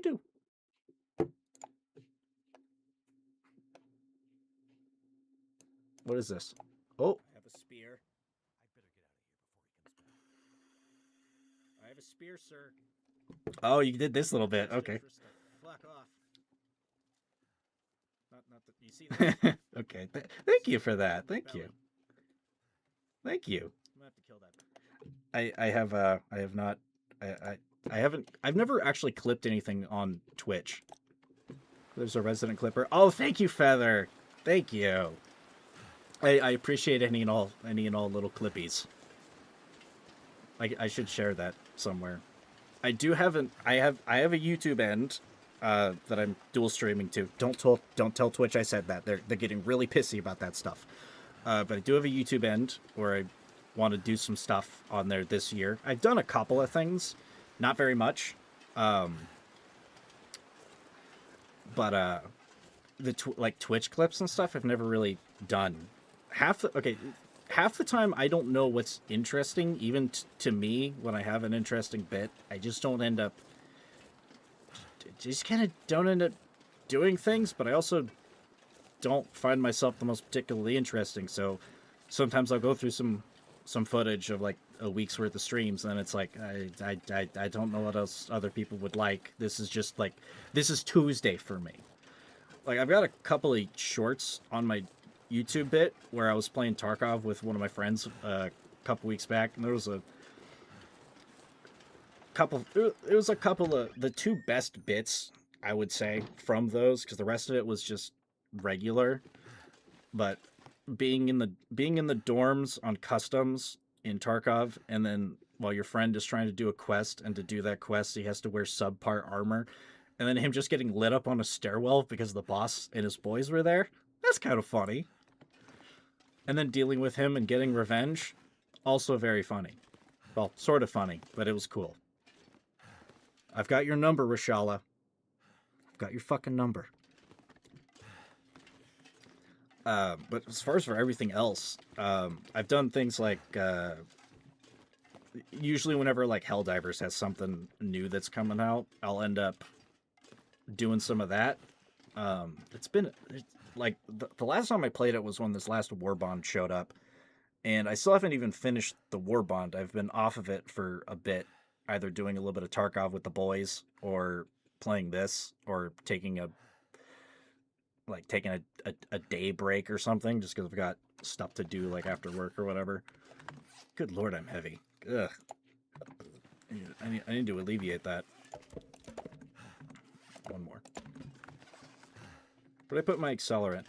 is this? Oh, I have a spear. I have a spear, sir. Oh, you did this little bit. Okay. Fuck off. You see that? Okay. Thank you for that. Thank you. I'm gonna have to kill that. I have not. I've never actually clipped anything on Twitch. There's a resident clipper. Oh, thank you, Feather. Thank you. I appreciate any and all little clippies. I should share that somewhere. I do have I have a YouTube end that I'm dual streaming to. Don't tell Twitch I said that. They're getting really pissy about that stuff. But I do have a YouTube end where I want to do some stuff on there this year. I've done a couple of things, not very much. But the Twitch clips and stuff I've never really done. Half the time I don't know what's interesting, even to me when I have an interesting bit. I just don't end up doing things, but I also don't find myself the most particularly interesting. So sometimes I'll go through some footage of like a week's worth of streams, and then it's like I don't know what else other people would like. This is just like, this is Tuesday for me. Like, I've got a couple of shorts on my YouTube bit where I was playing Tarkov with one of my friends a couple weeks back, and there was a couple of the two best bits, I would say, from those, because the rest of it was just regular. But being in the dorms on customs in Tarkov, and then while your friend is trying to do a quest, and to do that quest he has to wear subpar armor, and then him just getting lit up on a stairwell because the boss and his boys were there, that's kind of funny. And then dealing with him and getting revenge, also very funny. Well, sort of funny, but it was cool. I've got your number, Rashala. I've got your fucking number. But as far as for everything else, I've done things like, usually whenever like Helldivers has something new that's coming out, I'll end up doing some of that. It's been like the last time I played it was when this last Warbond showed up, and I still haven't even finished the Warbond. I've been off of it for a bit, either doing a little bit of Tarkov with the boys, or playing this, or taking a day break or something, just because I've got stuff to do like after work or whatever. Good lord, I'm heavy. Ugh. I need to alleviate that. One more. Where'd I put my accelerant?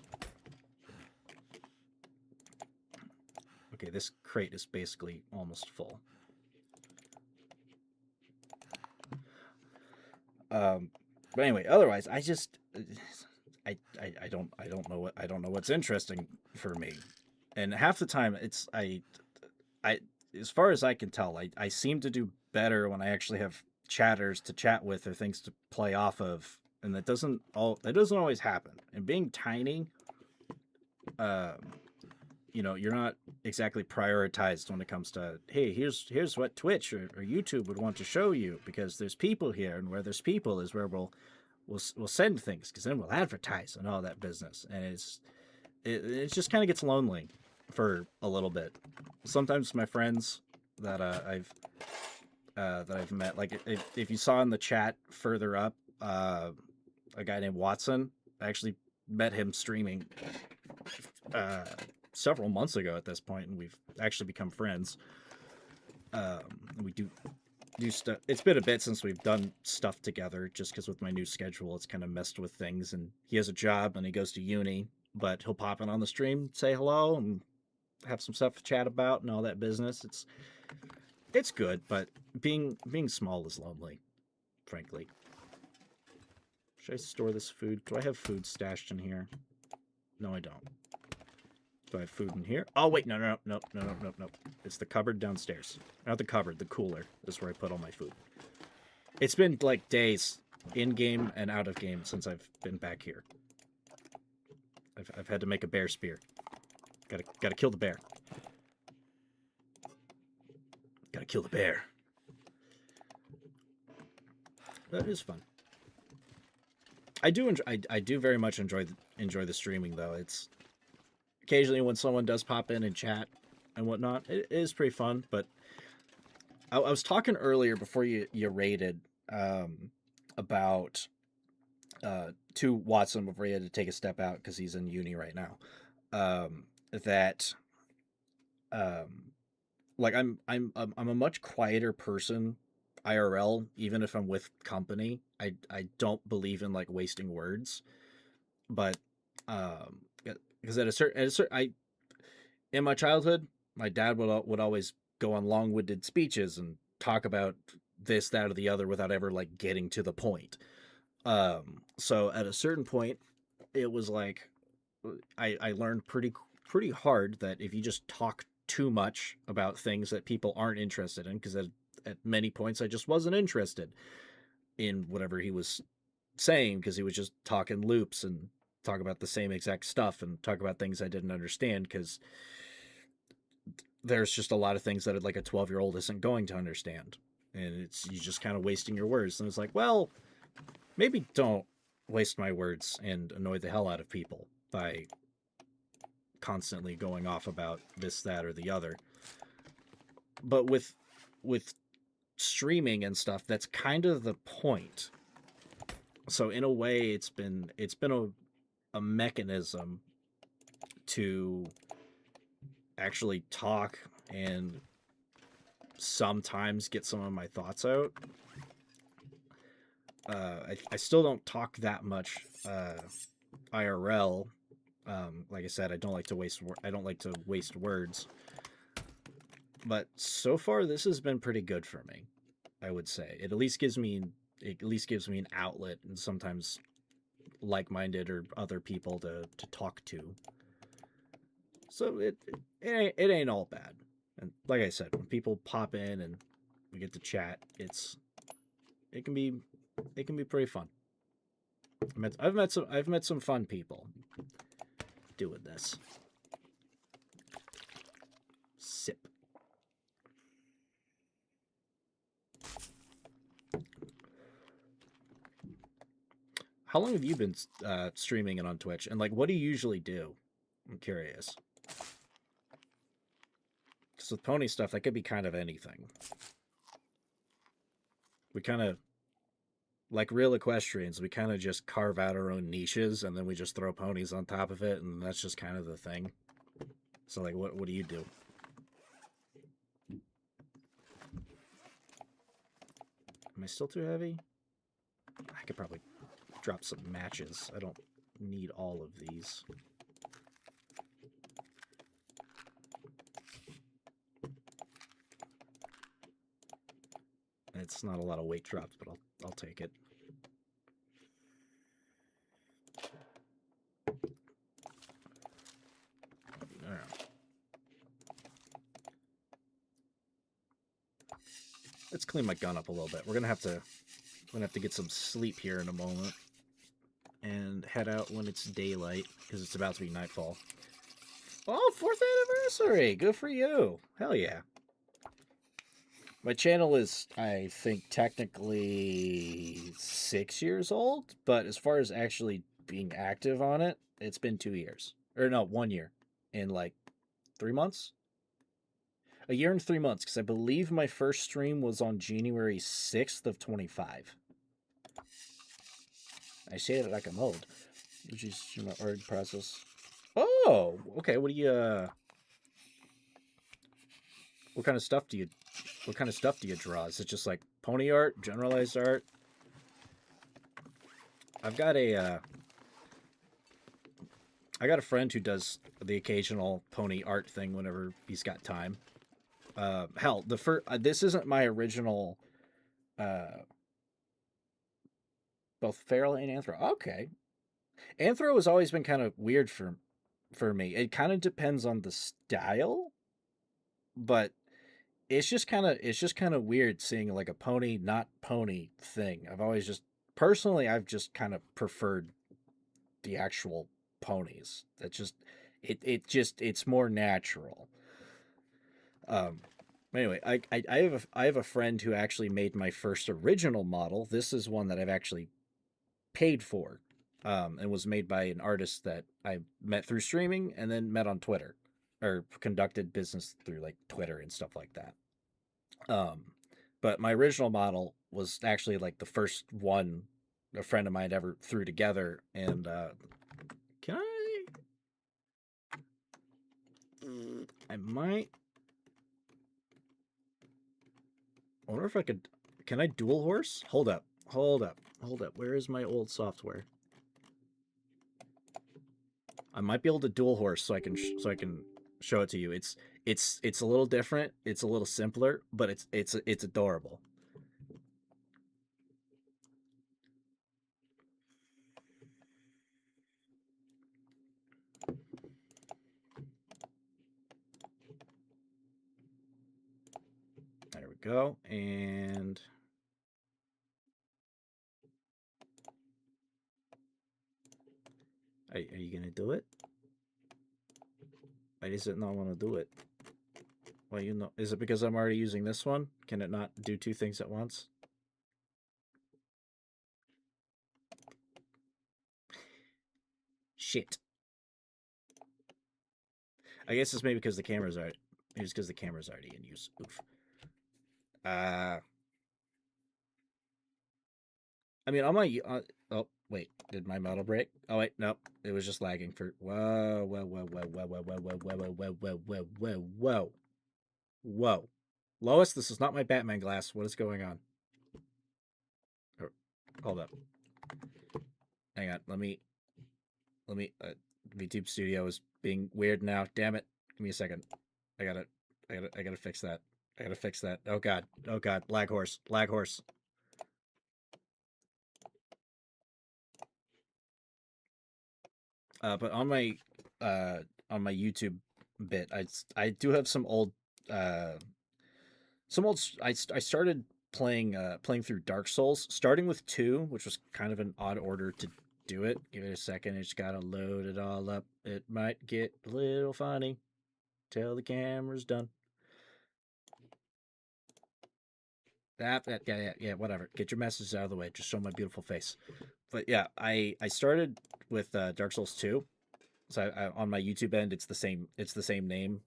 Okay, this crate is basically almost full. But anyway, otherwise, I don't know what's interesting for me. And half the time it's I as far as I can tell, I seem to do better when I actually have chatters to chat with or things to play off of, and that doesn't always happen. And being tiny, you're not exactly prioritized when it comes to, hey, here's what Twitch or YouTube would want to show you, because there's people here, and where there's people is where we'll send things, because then we'll advertise and all that business. And it just kind of gets lonely for a little bit. Sometimes my friends that I've met, like if you saw in the chat further up, a guy named Watson, I actually met him streaming several months ago at this point, and we've actually become friends. We do stuff. It's been a bit since we've done stuff together, just because with my new schedule, it's kind of messed with things. And he has a job and he goes to uni, but he'll pop in on the stream, say hello, and have some stuff to chat about and all that business. It's good, but being small is lonely, frankly. Should I store this food? Do I have food stashed in here? No, I don't. Do I have food in here? Oh, wait, no. It's the cupboard downstairs. Not the cupboard, the cooler is where I put all my food. It's been like days, in-game and out of game, since I've been back here. I've had to make a bear spear. Gotta kill the bear. Gotta kill the bear. That is fun. I do very much enjoy the streaming, though. It's occasionally when someone does pop in and chat and whatnot, it is pretty fun. But I was talking earlier before you raided about to Watson before he had to take a step out because he's in uni right now. Like I'm a much quieter person IRL, even if I'm with company, I don't believe in like wasting words. But because at a certain I in my childhood, my dad would always go on long-winded speeches and talk about this, that, or the other without ever like getting to the point. So at a certain point, it was like I learned pretty hard that if you just talk too much about things that people aren't interested in, because at many points I just wasn't interested in whatever he was saying, because he was just talking loops and talk about the same exact stuff and talk about things I didn't understand, because there's just a lot of things that like a 12-year-old isn't going to understand, and it's you just kind of wasting your words. And it's like, well, maybe don't waste my words and annoy the hell out of people by constantly going off about this, that, or the other. But with streaming and stuff, that's kind of the point. So in a way, it's been a mechanism to actually talk and sometimes get some of my thoughts out. I still don't talk that much IRL. Like I said, I don't like to waste words. But so far, this has been pretty good for me. I would say it at least gives me an outlet, and sometimes like-minded or other people to talk to. So it ain't all bad. And like I said, when people pop in and we get to chat, it can be pretty fun. I've met some fun people doing this. Sip. How long have you been streaming it on Twitch? And like, what do you usually do? I'm curious. Because with pony stuff, that could be kind of anything. We kind of, like real equestrians, we kind of just carve out our own niches, and then we just throw ponies on top of it, and that's just kind of the thing. So like, what do you do? Am I still too heavy? I could probably drop some matches. I don't need all of these. It's not a lot of weight dropped, but I'll take it. All right. Let's clean my gun up a little bit. We're gonna have to get some sleep here in a moment and head out when it's daylight, because it's about to be nightfall. Oh, 4th anniversary! Good for you! Hell yeah. My channel is, I think, technically 6 years old, but as far as actually being active on it, it's been 2 years. Or no, 1 year. In like 3 months? A year and 3 months, because I believe my first stream was on January 6th of 25. I say it like I'm old. Which is my art process. Oh, okay. What do you what kind of stuff do you draw? Is it just like pony art, generalized art? I've got a I got a friend who does the occasional pony art thing whenever he's got time. Hell, this isn't my original both feral and anthro. Okay. Anthro has always been kind of weird for me. It kind of depends on the style, but it's just kind of weird seeing like a pony not pony thing. I've just kind of preferred the actual ponies. That just it's more natural. Anyway, I have a friend who actually made my first original model. This is one that I've actually paid for, and was made by an artist that I met through streaming and then met on Twitter, or conducted business through like Twitter and stuff like that. But my original model was actually like the first one a friend of mine ever threw together. And can I might. I wonder if I can I dual horse? Hold up. Hold up. Hold up. Where is my old software? I might be able to dual horse so I can show it to you. It's a little different. It's a little simpler, but it's adorable. There we go. And are you gonna do it? Why does it not want to do it? Well, you know, is it because I'm already using this one? Can it not do two things at once? Shit. I guess it's maybe because the camera's already. Maybe it's because the camera's already in use. Oof. I mean, on my. Oh wait, did my model break? Oh wait, nope. It was just lagging for. Whoa, whoa, whoa, whoa, whoa, whoa, whoa, whoa, whoa, whoa, whoa, whoa, whoa, whoa, whoa. Lois, this is not my Batman glass. What is going on? Hold up. Hang on. Let me. VTube Studio is being weird now. Damn it. Give me a second. I gotta fix that. I gotta fix that. Oh god. Oh god. Lag horse. Lag horse. But on my YouTube bit, I do have some old I started playing through Dark Souls, starting with 2, which was kind of an odd order to do it. Give it a second. It's gotta load it all up. It might get a little funny till the camera's done. Yeah, whatever. Get your messages out of the way. Just show my beautiful face. But yeah, I started with Dark Souls 2. So on my YouTube end, it's the same name.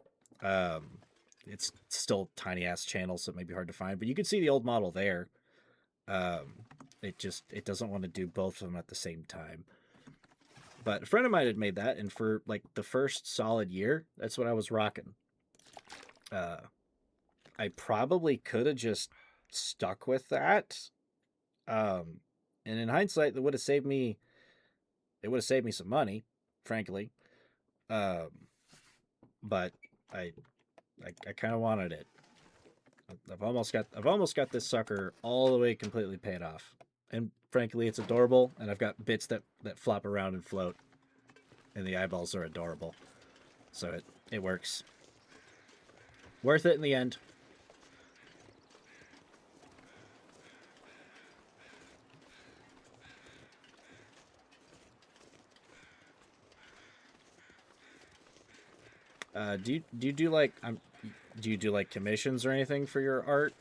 It's still tiny ass channel, so it may be hard to find, but you can see the old model there. It doesn't want to do both of them at the same time. But a friend of mine had made that, and for like the first solid year, that's what I was rocking. I probably could have just stuck with that. And in hindsight, it would have saved me some money, frankly. But I kind of wanted it. I've almost got this sucker all the way completely paid off. And frankly, it's adorable, and I've got bits that flop around and float. And the eyeballs are adorable. So it works. Worth it in the end. Do you do like do you do like commissions or anything for your art?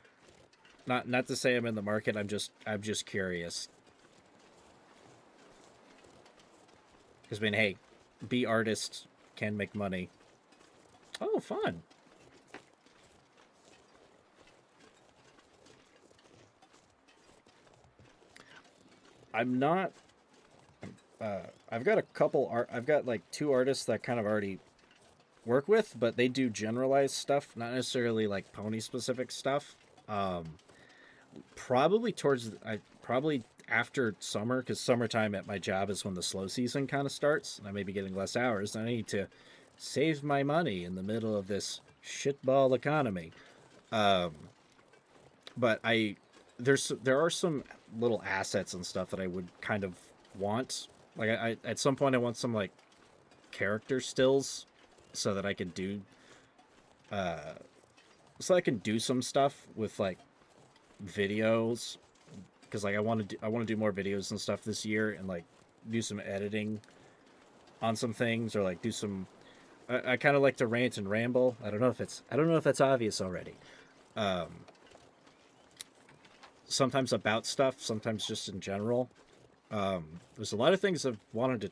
Not to say I'm in the market. I'm just curious. Because I mean, hey, be artists, can make money. Oh, fun. I'm not. I've got a couple art. I've got like 2 artists that kind of already work with, but they do generalized stuff, not necessarily like pony specific stuff. Probably probably after summer, because summertime at my job is when the slow season kind of starts, and I may be getting less hours. I need to save my money in the middle of this shitball economy. But there are some little assets and stuff that I would kind of want. Like I at some point I want some like character stills so that I can do some stuff with like videos, because like I want to do more videos and stuff this year, and like do some editing on some things, or like do some I kind of like to rant and ramble. I don't know if that's obvious already. Sometimes about stuff, sometimes just in general. There's a lot of things I've wanted to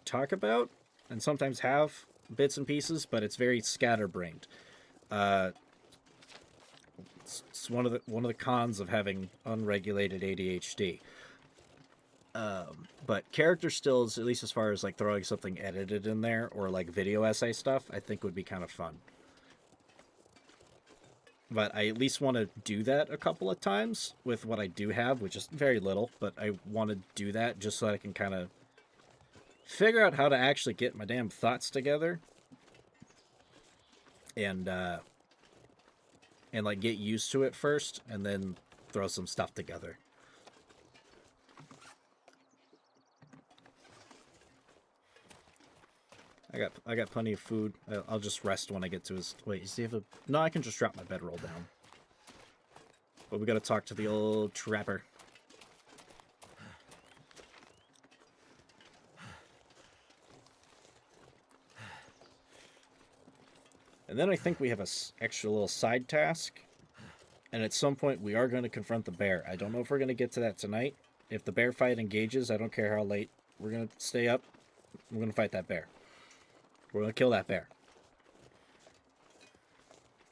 talk about, and sometimes have bits and pieces, but it's very scatterbrained. It's one of the cons of having unregulated ADHD. But character stills, at least as far as like throwing something edited in there, or like video essay stuff, I think would be kind of fun. But I at least want to do that a couple of times with what I do have, which is very little, but I want to do that just so I can kind of figure out how to actually get my damn thoughts together and like get used to it first and then throw some stuff together. I got plenty of food. I'll just rest when I get to his... Wait, you see if... No, I can just drop my bedroll down. But we gotta talk to the old trapper. And then I think we have a extra little side task. And at some point we are going to confront the bear. I don't know if we're going to get to that tonight. If the bear fight engages, I don't care how late. We're going to stay up. We're going to fight that bear. We're going to kill that bear.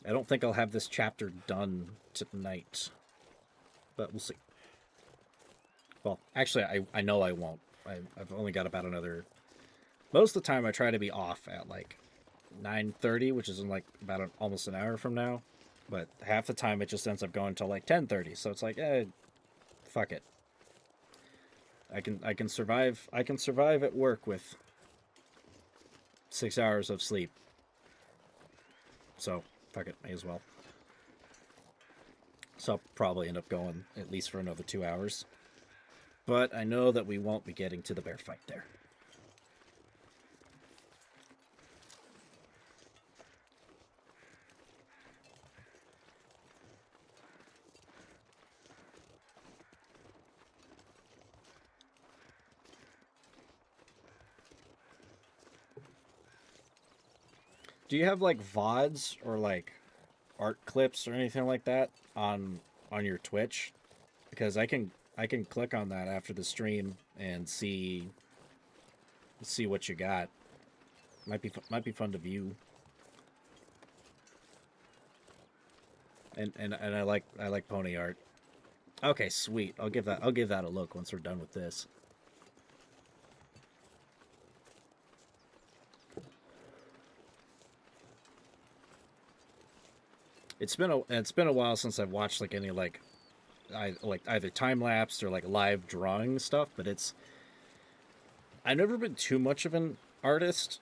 I don't think I'll have this chapter done tonight. But we'll see. Well, actually, I know I won't. I've only got about another... Most of the time I try to be off at like 9:30, which is in like about almost an hour from now. But half the time it just ends up going till like 10:30. So it's like, fuck it. I can survive. I can survive at work with 6 hours of sleep. So fuck it, may as well. So I'll probably end up going at least for another 2 hours. But I know that we won't be getting to the bear fight there. Do you have like VODs or like art clips or anything like that on your Twitch? Because I can click on that after the stream and see what you got. Might be fun to view. And I like pony art. Okay, sweet. I'll give that a look once we're done with this. It's been a while since I've watched like any like either time lapsed or like live drawing stuff, but I've never been too much of an artist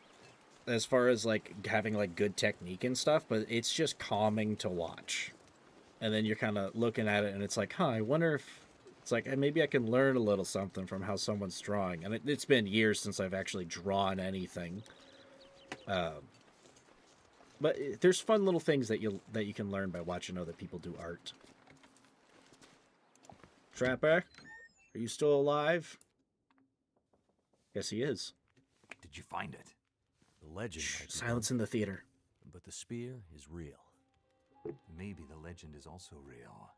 as far as like having like good technique and stuff, but it's just calming to watch. And then you're kind of looking at it and it's like, I wonder if it's like maybe I can learn a little something from how someone's drawing. And it's been years since I've actually drawn anything. But there's fun little things that you can learn by watching other people do art. Trapper, are you still alive? Yes, he is. Did you find it? The legend. Shh, might be silence one, in the theater. but the spear is real. Maybe the legend is also real.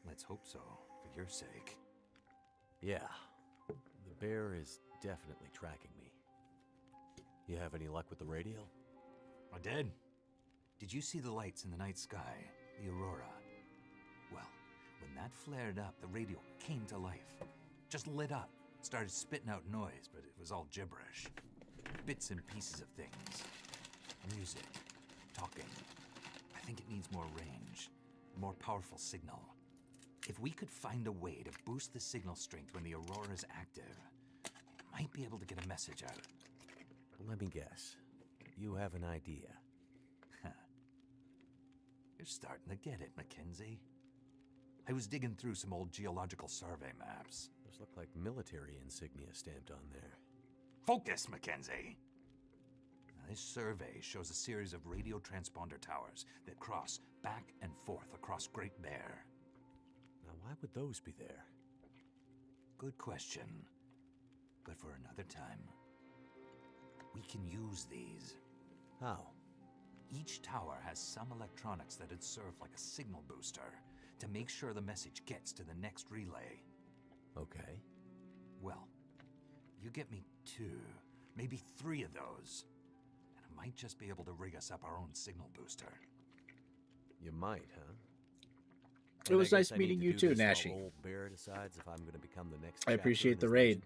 Let's hope so, for your sake. Yeah, the bear is definitely tracking me. You have any luck with the radio? I did. Did you see the lights in the night sky? The aurora? Well, when that flared up, the radio came to life. Just lit up. Started spitting out noise, but it was all gibberish. Bits and pieces of things. Music. Talking. I think it needs more range. A more powerful signal. If we could find a way to boost the signal strength when the aurora is active, we might be able to get a message out. Let me guess. You have an idea. You're starting to get it, Mackenzie. I was digging through some old geological survey maps. Those look like military insignia stamped on there. Focus, Mackenzie! Now, this survey shows a series of radio transponder towers that cross back and forth across Great Bear. Now, why would those be there? Good question. But for another time. We can use these. How? Each tower has some electronics that'd serve like a signal booster to make sure the message gets to the next relay. Okay. Well, you get me 2, maybe 3 of those, and I might just be able to rig us up our own signal booster. You might, huh? It was I nice guess I need meeting to you do too, this while Nashi. Old Bear decides if I'm going to become the next I chapter appreciate in the his raid.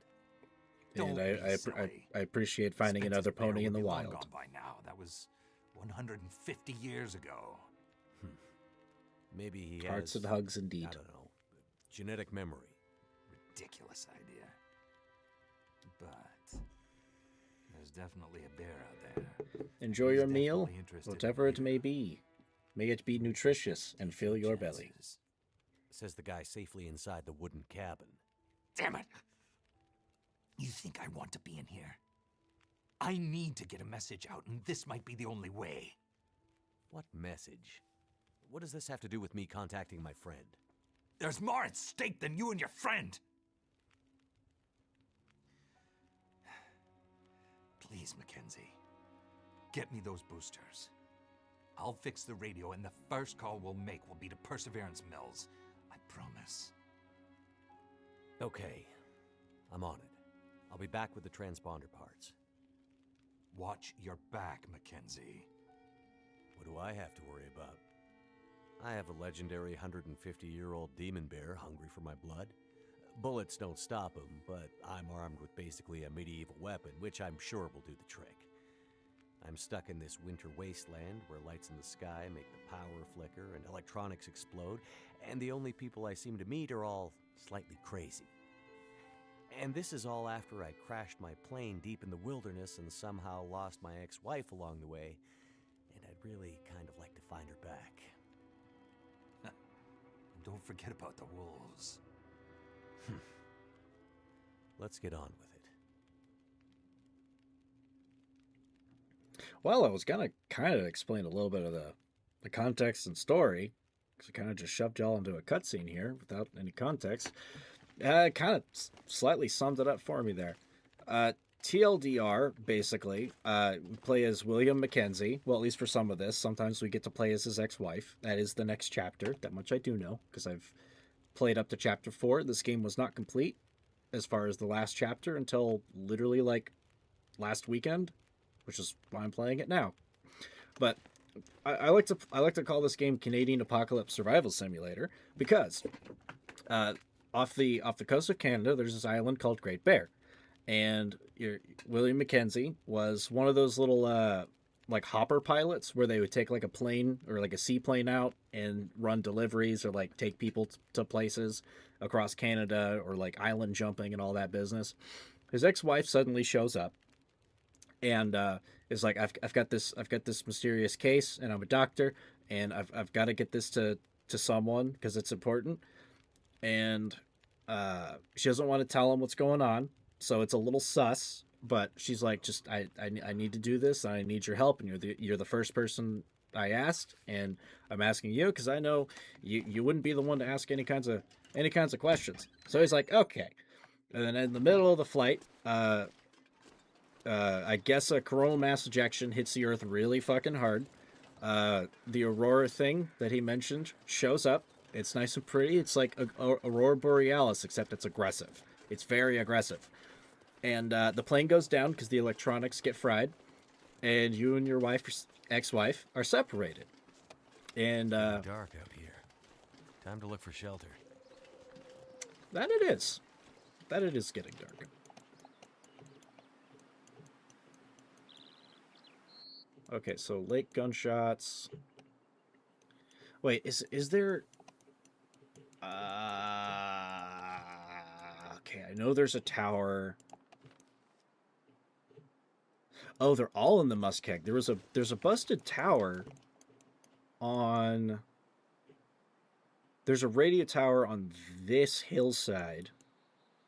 Don't And be silly. I appreciate finding Spencer's another bear pony in would the be long wild. gone by now. That was 150 years ago. Maybe he Hearts has, and hugs I indeed. don't know, genetic memory. Ridiculous idea. But there's definitely a bear out there. Enjoy He's your meal, definitely interested in whatever it you. may be. May it be nutritious and fill your belly. Chances. Says the guy safely inside the wooden cabin. Damn it! You think I want to be in here? I need to get a message out, and this might be the only way. What message? What does this have to do with me contacting my friend? There's more at stake than you and your friend. Please, Mackenzie, get me those boosters. I'll fix the radio, and the first call we'll make will be to Perseverance Mills. I promise. Okay, I'm on it. I'll be back with the transponder parts. Watch your back, Mackenzie. What do I have to worry about? I have a legendary 150-year-old demon bear hungry for my blood. Bullets don't stop him, but I'm armed with basically a medieval weapon, which I'm sure will do the trick. I'm stuck in this winter wasteland where lights in the sky make the power flicker and electronics explode, and the only people I seem to meet are all slightly crazy. And this is all after I crashed my plane deep in the wilderness and somehow lost my ex-wife along the way, and I'd really kind of like to find her back. And don't forget about the wolves. Let's get on with it. Well, I was gonna kind of explain a little bit of the context and story, because I kind of just shoved y'all into a cutscene here without any context. Kind of slightly summed it up for me there. TLDR, basically, we play as William Mackenzie. Well, at least for some of this. Sometimes we get to play as his ex-wife. That is the next chapter. That much I do know, because I've played up to chapter 4. This game was not complete as far as the last chapter until literally like last weekend, which is why I'm playing it now. But I like to call this game Canadian Apocalypse Survival Simulator because off the coast of Canada, there's this island called Great Bear, and William Mackenzie was one of those little like hopper pilots where they would take like a plane or like a seaplane out and run deliveries or like take people to places across Canada or like island jumping and all that business. His ex-wife suddenly shows up and is like, I've got this mysterious case, and I'm a doctor, and I've got to get this to someone because it's important. And she doesn't want to tell him what's going on, so it's a little sus. But she's like, just I need to do this. I need your help, and you're the first person I asked, and I'm asking you because I know you wouldn't be the one to ask any kinds of questions. So he's like, okay. And then in the middle of the flight, I guess a coronal mass ejection hits the Earth really fucking hard. The Aurora thing that he mentioned shows up. It's nice and pretty. It's like Aurora Borealis, except it's aggressive. It's very aggressive. And the plane goes down because the electronics get fried. And you and your ex-wife are separated. And Dark out here. Time to look for shelter. that it is. That it is getting dark. Okay, so lake gunshots. Wait, is there... okay, I know there's a tower. Oh, they're all in the Muskeg. There's a busted tower on... There's a radio tower on this hillside.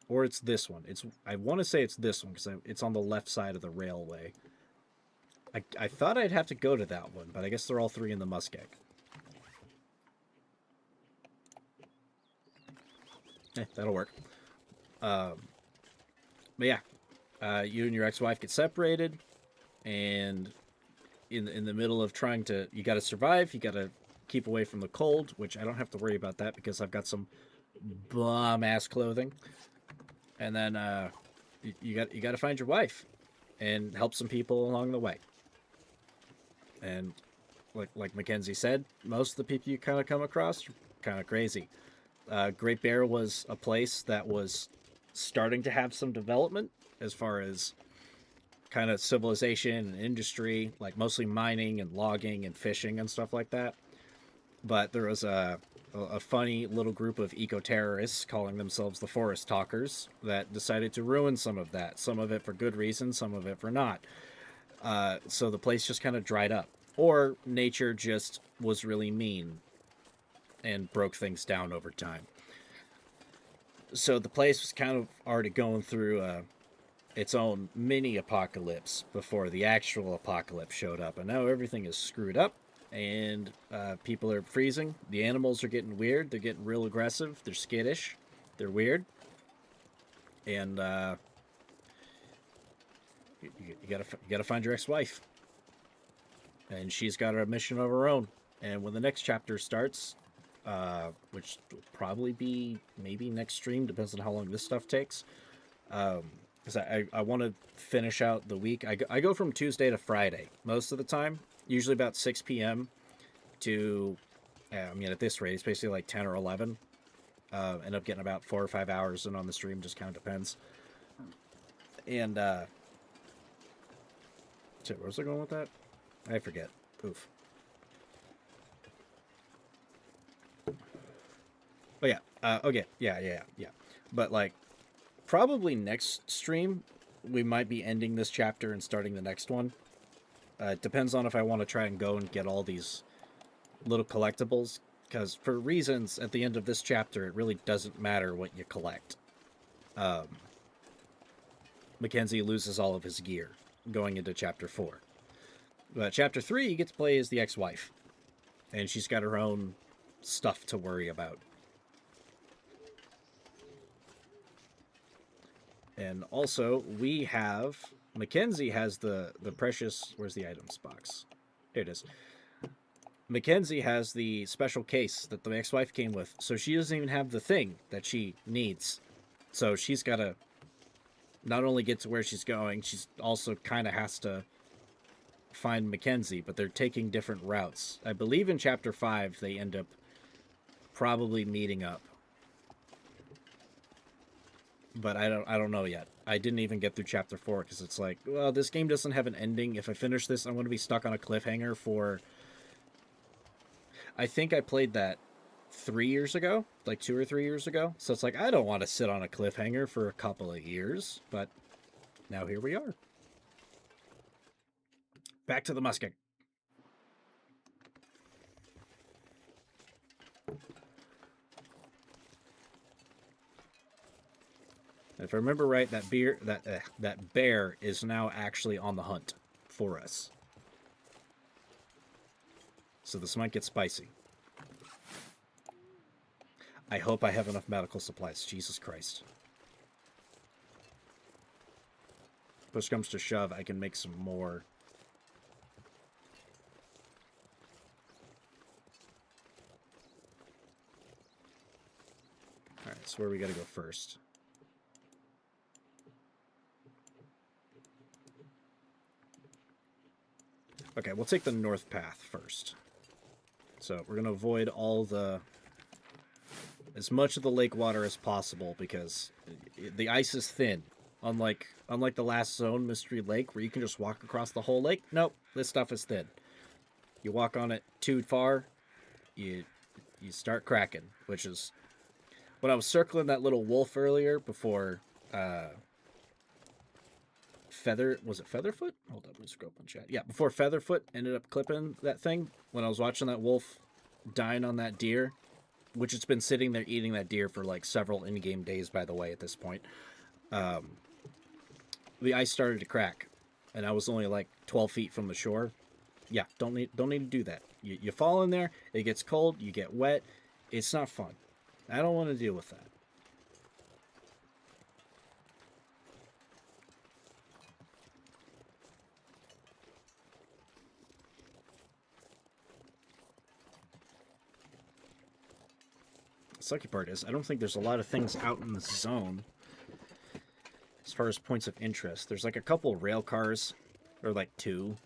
Or it's this one. I want to say it's this one because it's on the left side of the railway. I thought I'd have to go to that one, but I guess they're all three in the Muskeg. That'll work. But yeah, you and your ex-wife get separated, and in the middle of trying to, you got to survive. You got to keep away from the cold, which I don't have to worry about that because I've got some bomb-ass clothing. And then you got to find your wife and help some people along the way. And like Mackenzie said, most of the people you kind of come across are kind of crazy. Great Bear was a place that was starting to have some development as far as kind of civilization and industry, like mostly mining and logging and fishing and stuff like that. But there was a funny little group of eco-terrorists calling themselves the Forest Talkers that decided to ruin some of that. Some of it for good reason, some of it for not. So the place just kind of dried up. Or nature just was really mean and broke things down over time. So the place was kind of already going through its own mini apocalypse before the actual apocalypse showed up. And now everything is screwed up, and people are freezing. The animals are getting weird. They're getting real aggressive. They're skittish. They're weird. And you gotta find your ex-wife. And she's got a mission of her own. And when the next chapter starts, which will probably be maybe next stream, depends on how long this stuff takes. Because I want to finish out the week. I go from Tuesday to Friday most of the time, usually about 6 p.m. to, I mean, at this rate, it's basically like 10 or 11. End up getting about 4 or 5 hours in on the stream, just kind of depends. And, shit, where's I going with that? I forget. Oof. Oh, yeah. Okay. Yeah. But, like, probably next stream, we might be ending this chapter and starting the next one. It depends on if I want to try and go and get all these little collectibles. Because for reasons, at the end of this chapter, it really doesn't matter what you collect. Mackenzie loses all of his gear going into Chapter 4. But Chapter 3, you get to play as the ex-wife. And she's got her own stuff to worry about. And also, we have... Mackenzie has the precious... Where's the items box? Here it is. Mackenzie has the special case that the ex-wife came with. So she doesn't even have the thing that she needs. So she's got to not only get to where she's going, she's also kind of has to find Mackenzie. But they're taking different routes. I believe in Chapter 5, they end up probably meeting up. But I don't know yet. I didn't even get through Chapter 4 because it's like, well, this game doesn't have an ending. If I finish this, I'm going to be stuck on a cliffhanger for... I think I played that 3 years ago, like 2 or 3 years ago. So it's like, I don't want to sit on a cliffhanger for a couple of years. But now here we are. Back to the musket. If I remember right, that bear is now actually on the hunt for us. So this might get spicy. I hope I have enough medical supplies. Jesus Christ. Push comes to shove, I can make some more. Alright, so where we gotta go first? Okay, we'll take the north path first. So we're going to avoid as much of the lake water as possible because the ice is thin. Unlike the last zone, Mystery Lake, where you can just walk across the whole lake. Nope, this stuff is thin. You walk on it too far, you start cracking, which is... When I was circling that little wolf earlier before... Was it Featherfoot? Hold up, let me scroll up on chat. Yeah, before Featherfoot ended up clipping that thing, when I was watching that wolf dying on that deer, which it's been sitting there eating that deer for like several in-game days, by the way, at this point, the ice started to crack, and I was only like 12 feet from the shore. Yeah, don't need to do that. You fall in there, it gets cold, you get wet. It's not fun. I don't want to deal with that. Sucky part is, I don't think there's a lot of things out in the zone as far as points of interest. There's like a couple rail cars, or like 2,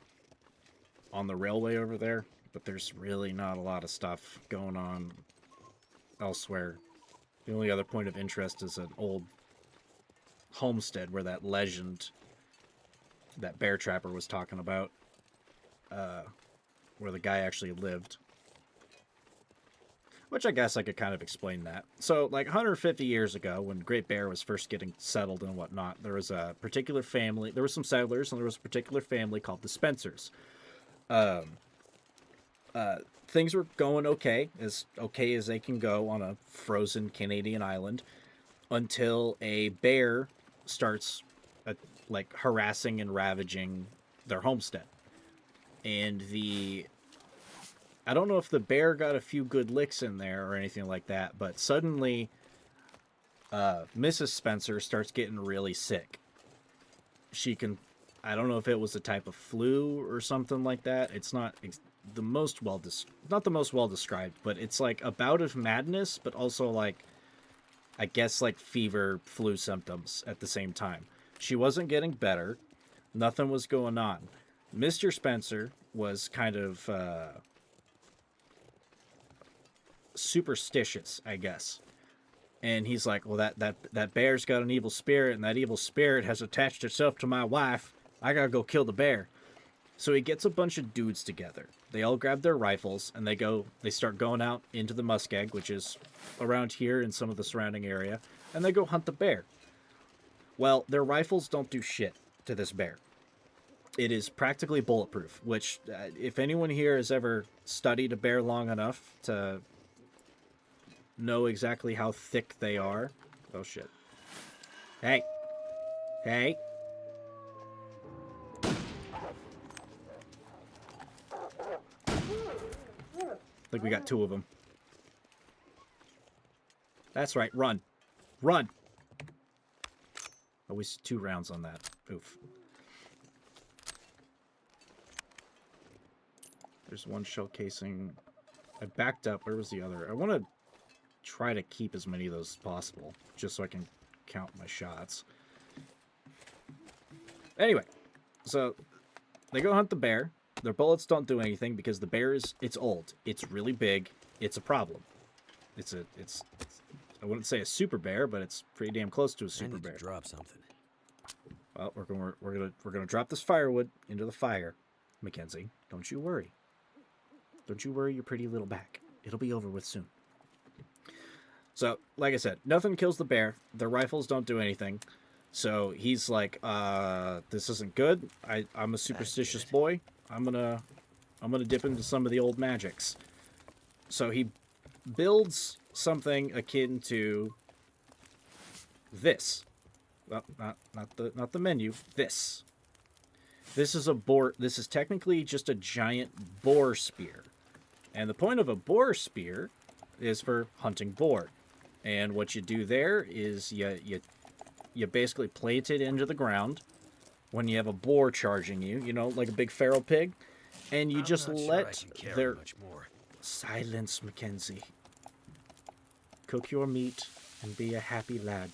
on the railway over there, but there's really not a lot of stuff going on elsewhere. The only other point of interest is an old homestead where that legend that Bear Trapper was talking about, where the guy actually lived. which I guess I could kind of explain that. So, like 150 years ago, when Great Bear was first getting settled and whatnot, there was a particular family. There were some settlers, and there was a particular family called the Spencers. Things were going okay as they can go on a frozen Canadian island, until a bear starts like harassing and ravaging their homestead. And I don't know if the bear got a few good licks in there or anything like that, but suddenly Mrs. Spencer starts getting really sick. I don't know if it was a type of flu or something like that. It's not the most well described, but it's like a bout of madness, but also like, I guess like fever, flu symptoms at the same time. She wasn't getting better. Nothing was going on. Mr. Spencer was kind of superstitious, I guess. And he's like, well, that bear's got an evil spirit, and that evil spirit has attached itself to my wife. I gotta go kill the bear. So he gets a bunch of dudes together. They all grab their rifles, and they start going out into the muskeg, which is around here in some of the surrounding area, and they go hunt the bear. Well, their rifles don't do shit to this bear. It is practically bulletproof, which, if anyone here has ever studied a bear long enough to know exactly how thick they are... Oh, shit. Hey. Hey. I think we got two of them. That's right, run. Run! Always 2 rounds on that. Oof. There's one shell casing. I backed up. Where was the other? I want to try to keep as many of those as possible, just so I can count my shots. Anyway, so they go hunt the bear. Their bullets don't do anything because the bear it's old. It's really big. It's a problem. It's I wouldn't say a super bear, but it's pretty damn close to a super bear. Drop something. Well, we're gonna drop this firewood into the fire, Mackenzie. Don't you worry. Don't you worry your pretty little back. It'll be over with soon. So, like I said, nothing kills the bear. Their rifles don't do anything. So he's like, this isn't good. I'm a superstitious boy. I'm gonna dip into some of the old magics. So he builds something akin to this. Well, not the menu. This. This is a boar. This is technically just a giant boar spear, and the point of a boar spear is for hunting boar. And what you do there is you basically plate it into the ground when you have a boar charging you. You know, like a big feral pig, and you just let their silence, Mackenzie. Cook your meat and be a happy lad.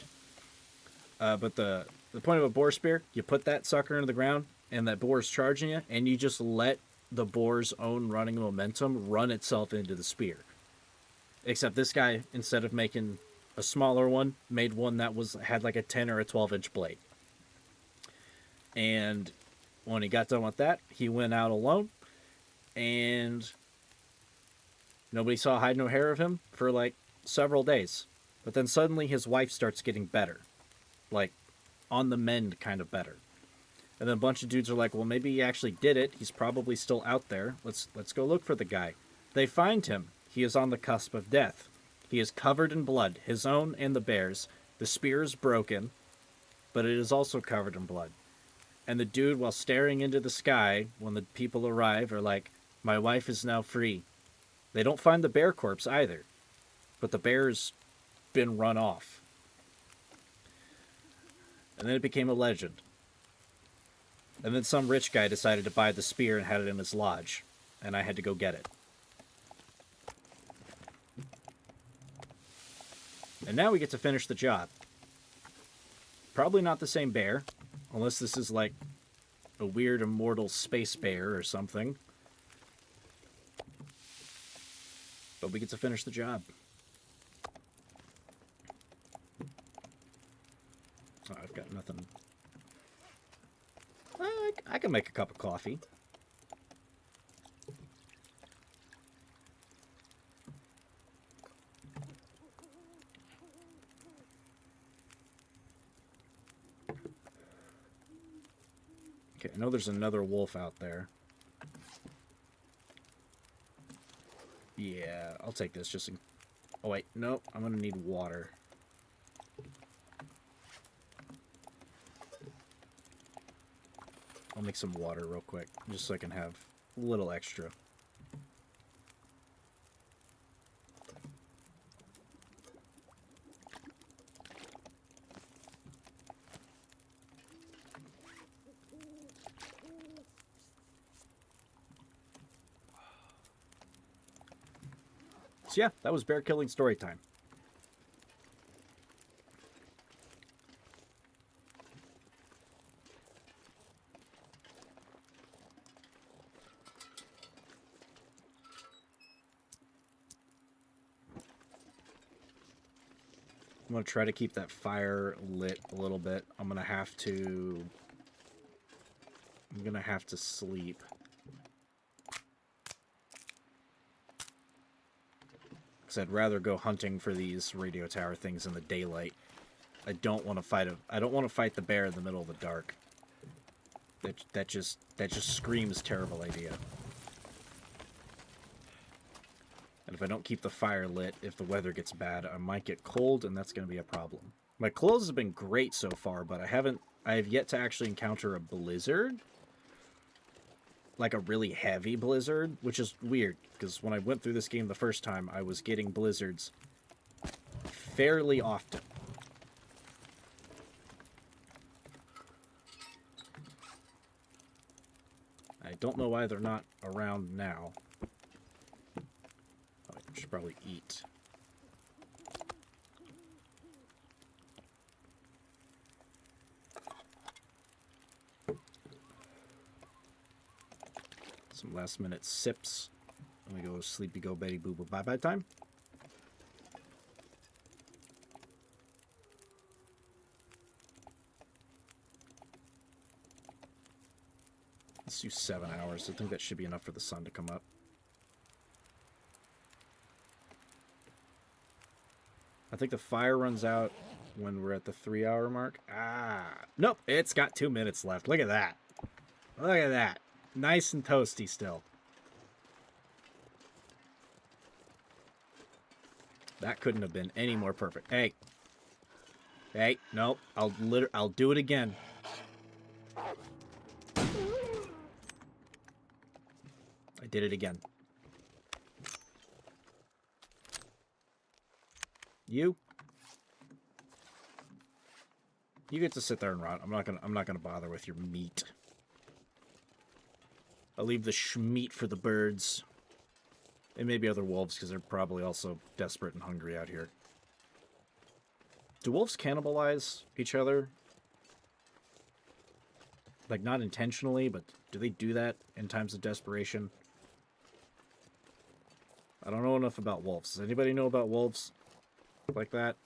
But the point of a boar spear, you put that sucker into the ground, and that boar's charging you, and you just let the boar's own running momentum run itself into the spear. Except this guy, instead of making a smaller one, made one that had like a 10 or a 12-inch blade. And when he got done with that, he went out alone, and nobody saw hide nor hair of him for like several days. But then suddenly his wife starts getting better. Like, on the mend kind of better. And then a bunch of dudes are like, well, maybe he actually did it. He's probably still out there. Let's go look for the guy. They find him. He is on the cusp of death. He is covered in blood, his own and the bear's. The spear is broken, but it is also covered in blood. And the dude, while staring into the sky, when the people arrive, are like, my wife is now free. They don't find the bear corpse either, but the bear's been run off. And then it became a legend. And then some rich guy decided to buy the spear and had it in his lodge. And I had to go get it. And now we get to finish the job. Probably not the same bear. Unless this is like a weird immortal space bear or something. But we get to finish the job. Oh, I've got nothing. I can make a cup of coffee. Okay, I know there's another wolf out there. Yeah, I'll take this just in... Oh, wait, no, I'm gonna need water. I'll make some water real quick, just so I can have a little extra. So yeah, that was bear killing story time. I'm going to try to keep that fire lit a little bit. I'm going to have to sleep. Because I'd rather go hunting for these radio tower things in the daylight. I don't want to fight the bear in the middle of the dark. That just screams terrible idea. And if I don't keep the fire lit, if the weather gets bad, I might get cold, and that's going to be a problem. My clothes have been great so far, but I have yet to actually encounter a blizzard. Like a really heavy blizzard, which is weird, because when I went through this game the first time, I was getting blizzards fairly often. I don't know why they're not around now. I should probably eat. Some last minute sips. Let me go sleepy, go Betty Boo Boo bye bye time. Let's do 7 hours. I think that should be enough for the sun to come up. I think the fire runs out when we're at the 3-hour mark. Nope, it's got 2 minutes left. Look at that. Look at that. Nice and toasty still. That couldn't have been any more perfect. Hey. Hey, nope. I'll do it again. I did it again. You get to sit there and rot. I'm not gonna bother with your meat. I'll leave the schmeat for the birds. And maybe other wolves, because they're probably also desperate and hungry out here. Do wolves cannibalize each other? Like, not intentionally, but do they do that in times of desperation? I don't know enough about wolves. Does anybody know about wolves like that?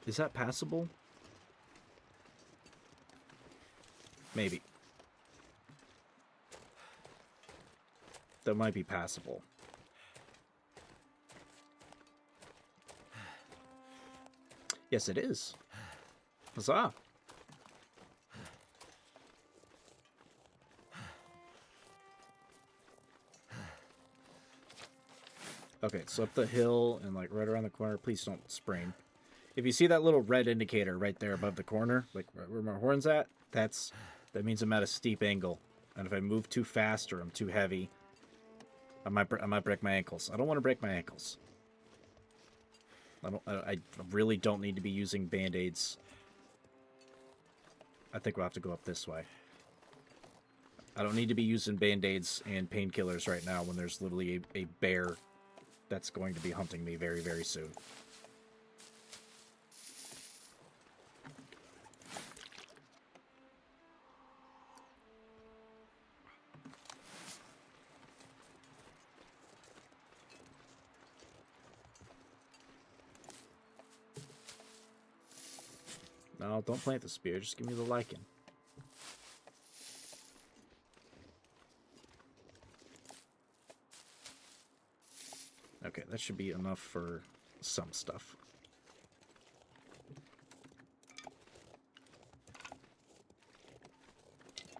Is that passable? Maybe. That might be passable. Yes, it is. Huzzah! Okay, so up the hill and like right around the corner. Please don't sprain. If you see that little red indicator right there above the corner, like where my horn's at, that means I'm at a steep angle. And if I move too fast or I'm too heavy, I might break my ankles. I don't want to break my ankles. I really don't need to be using band-aids. I think we'll have to go up this way. I don't need to be using band-aids and painkillers right now when there's literally a bear that's going to be hunting me very, very soon. No, don't plant the spear. Just give me the lichen. that should be enough for some stuff.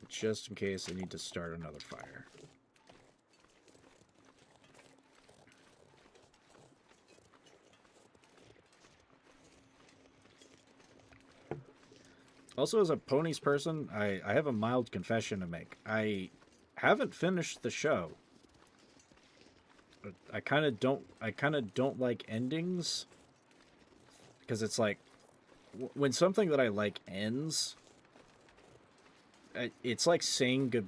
Just in case I need to start another fire. Also, as a ponies person, I have a mild confession to make. I haven't finished the show. I kind of don't like endings, because it's like when something that I like ends, it's like saying good.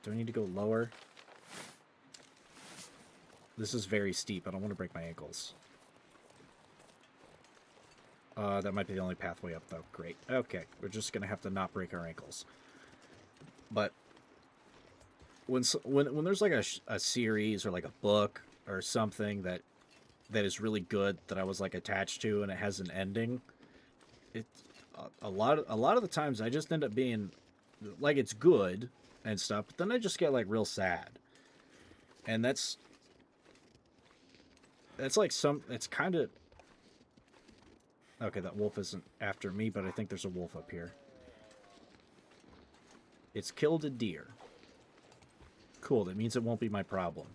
Do I need to go lower? This is very steep. I don't want to break my ankles. That might be the only pathway up, though. Great. Okay, we're just gonna have to not break our ankles. But when there's like a series or like a book or something that is really good that I was like attached to and it has an ending, it a lot of the times I just end up being like, it's good and stuff, but then I just get like real sad. And that's like it's kind of okay. That wolf isn't after me, but I think there's a wolf up here. It's killed a deer. Cool, that means it won't be my problem.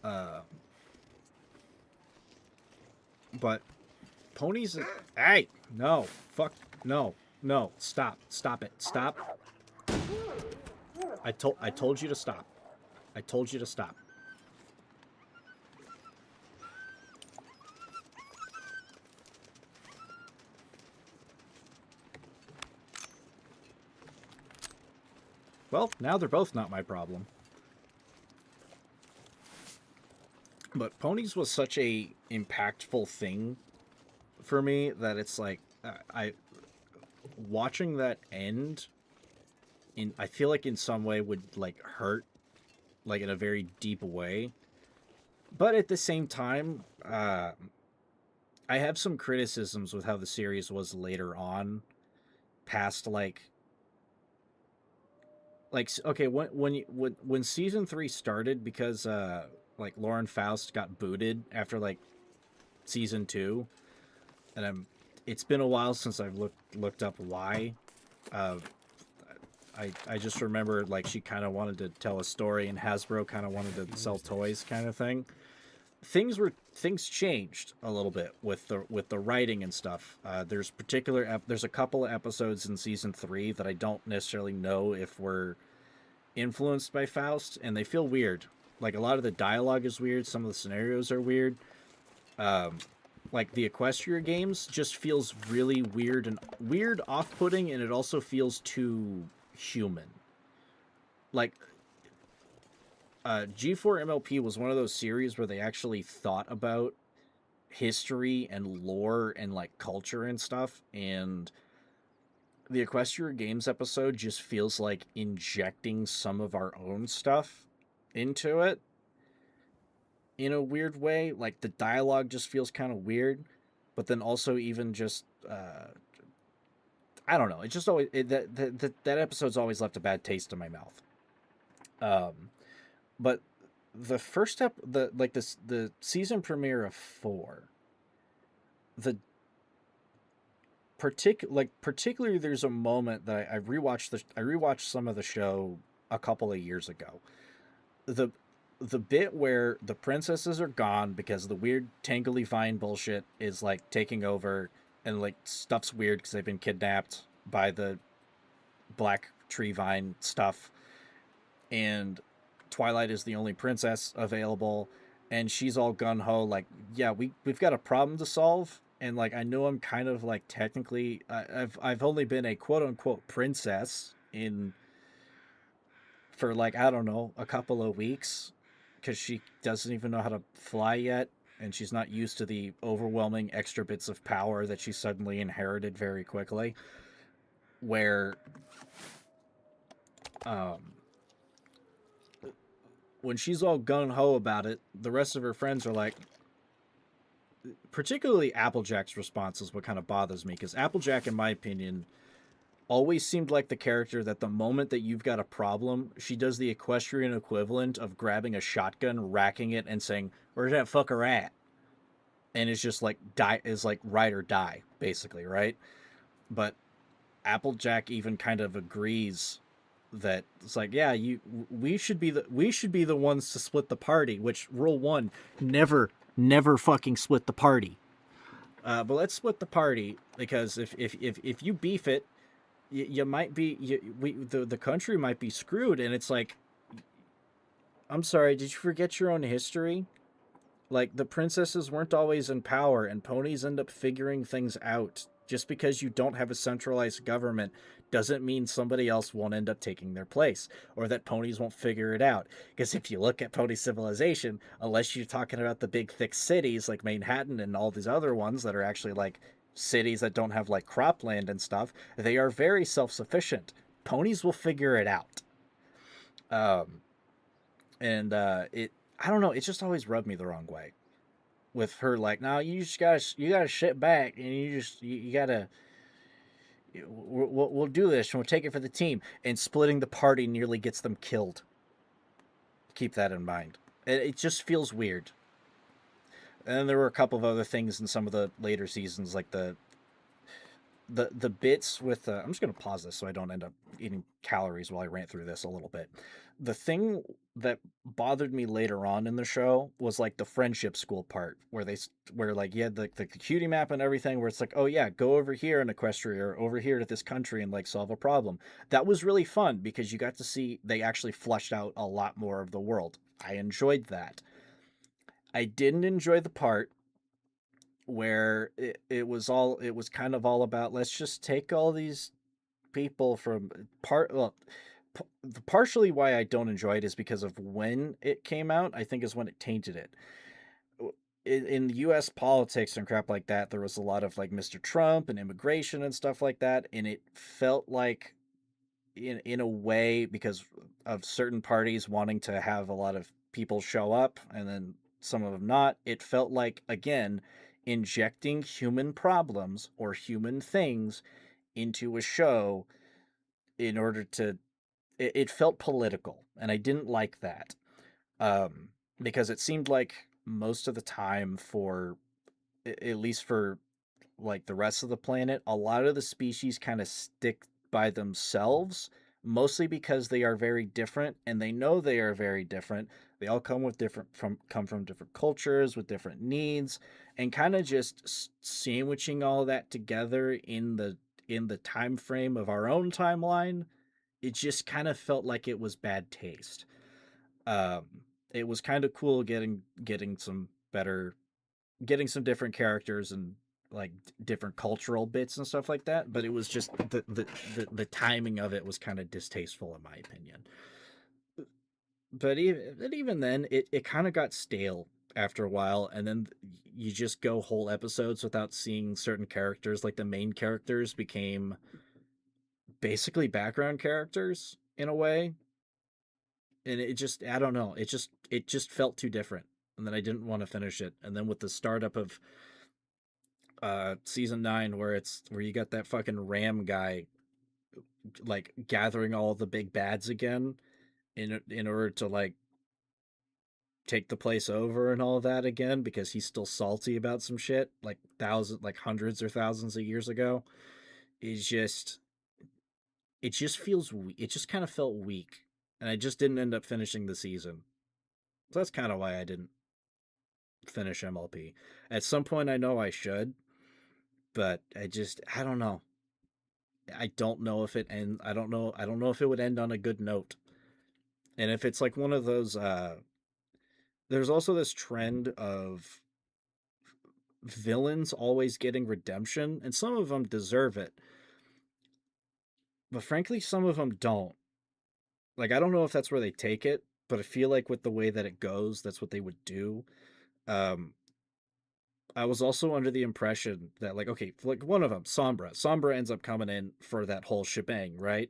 But ponies... Hey! No! Fuck! No! No! Stop! Stop it! Stop! I told you to stop. I told you to stop. Well, now they're both not my problem. But ponies was such a impactful thing for me that it's like watching that end I feel like in some way would like hurt, like in a very deep way. But at the same time, I have some criticisms with how the series was later on, past like okay, when season 3 started, because like Lauren Faust got booted after like season 2, and it's been a while since I've looked up why. I just remember like she kind of wanted to tell a story and Hasbro kind of wanted to sell toys, kind of thing. Things changed a little bit with the writing and stuff. There's a couple of episodes in season 3 that I don't necessarily know if were influenced by Faust, and they feel weird. Like a lot of the dialogue is weird, some of the scenarios are weird. Like the Equestria games just feels really weird and off-putting, and it also feels too human. Like G4 MLP was one of those series where they actually thought about history and lore and like culture and stuff, and the Equestria Games episode just feels like injecting some of our own stuff into it in a weird way. Like the dialogue just feels kind of weird, but then also even just I don't know, it just always that episode's always left a bad taste in my mouth. But the first the season premiere of 4, particularly there's a moment that I rewatched some of the show a couple of years ago. The bit where the princesses are gone because the weird tangly vine bullshit is like taking over, and like stuff's weird because they've been kidnapped by the black tree vine stuff, and Twilight is the only princess available, and she's all gung-ho like, yeah, we've got a problem to solve. And like, I know I'm kind of like technically I've only been a quote-unquote princess for like, I don't know, a couple of weeks, because she doesn't even know how to fly yet, and she's not used to the overwhelming extra bits of power that she suddenly inherited very quickly, where when she's all gung-ho about it, the rest of her friends are like, particularly Applejack's response is what kind of bothers me, because Applejack, in my opinion, always seemed like the character that the moment that you've got a problem, she does the equestrian equivalent of grabbing a shotgun, racking it, and saying, "Where's that fucker at?" And it's just like ride or die, basically, right? But Applejack even kind of agrees that it's like, yeah, we should be the ones to split the party. Which rule one, never fucking split the party. But let's split the party, because if you beef it, you might be the country might be screwed. And it's like, I'm sorry, did you forget your own history? Like, the princesses weren't always in power, and ponies end up figuring things out. Just because you don't have a centralized government doesn't mean somebody else won't end up taking their place, or that ponies won't figure it out. Because if you look at pony civilization, unless you're talking about the big thick cities like Manhattan and all these other ones that are actually like cities that don't have like cropland and stuff, they are very self-sufficient. Ponies will figure it out. And it I don't know, it just always rubbed me the wrong way. With her like, no, you gotta shit back, and you gotta, we'll do this and we'll take it for the team. And splitting the party nearly gets them killed. Keep that in mind. It just feels weird. And then there were a couple of other things in some of the later seasons, like the bits with I'm just gonna pause this so I don't end up eating calories while I rant through this a little bit. The thing that bothered me later on in the show was like the friendship school part, where like you had the cutie map and everything, where it's like, oh yeah, go over here in Equestria or over here to this country and like solve a problem. That was really fun because you got to see they actually fleshed out a lot more of the world. I enjoyed that. I didn't enjoy the part where it was kind of all about, let's just take all these people from partially why I don't enjoy it is because of when it came out. I think is when it tainted it. In US politics and crap like that, there was a lot of like Mr. Trump and immigration and stuff like that, and it felt like in a way, because of certain parties wanting to have a lot of people show up and then some of them not, it felt like, again, injecting human problems or human things into a show in order to it felt political, and I didn't like that. Because it seemed like most of the time, for at least for like the rest of the planet, a lot of the species kind of stick by themselves, mostly because they are very different, and they know they are very different. They all come from different cultures with different needs, and kind of just sandwiching all that together in the time frame of our own timeline. It just kind of felt like it was bad taste. Um, it was kind of cool getting some different characters and like different cultural bits and stuff like that, but it was just the timing of it was kind of distasteful in my opinion. But even then, it kind of got stale after a while, and then you just go whole episodes without seeing certain characters. Like the main characters became basically background characters in a way, and it just, I don't know, it just felt too different, and then I didn't want to finish it. And then with the startup of season 9, where you got that fucking ram guy like gathering all the big bads again in order to like take the place over and all that again, because he's still salty about some shit like hundreds or thousands of years ago. Is just it just feels it just kind of felt weak, and I just didn't end up finishing the season. So that's kind of why I didn't finish MLP. At some point I know I should, but I don't know. I don't know if it end I don't know if it would end on a good note. And if it's like one of those there's also this trend of villains always getting redemption, and some of them deserve it. But frankly, some of them don't. Like, I don't know if that's where they take it, but I feel like with the way that it goes, that's what they would do. Um, I was also under the impression that, like, okay, like one of them, Sombra ends up coming in for that whole shebang, right?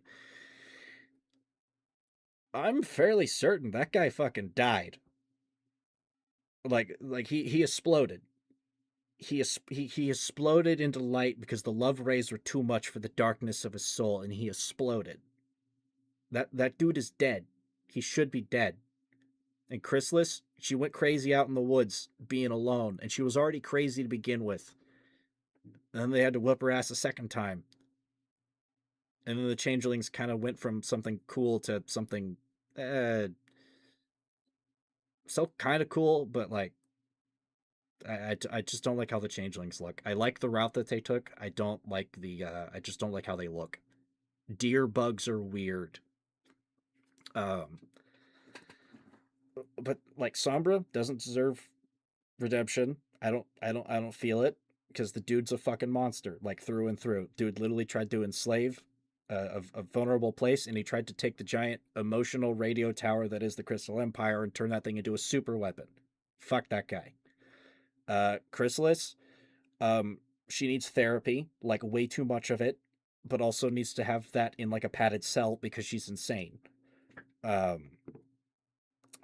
I'm fairly certain that guy fucking died. Like he exploded. he exploded into light because the love rays were too much for the darkness of his soul, and he exploded. That dude is dead. He should be dead. And Chrysalis, she went crazy out in the woods being alone, and she was already crazy to begin with. And then they had to whip her ass a second time. And then the changelings kind of went from something cool to something still kind of cool, but like I just don't like how the changelings look. I like the route that they took. I don't like I just don't like how they look. Deer bugs are weird. But like Sombra doesn't deserve redemption. I don't feel it because the dude's a fucking monster, like through and through. Dude literally tried to enslave a vulnerable place, and he tried to take the giant emotional radio tower that is the Crystal Empire and turn that thing into a super weapon. Fuck that guy. Chrysalis, she needs therapy, like way too much of it, but also needs to have that in like a padded cell because she's insane. Oh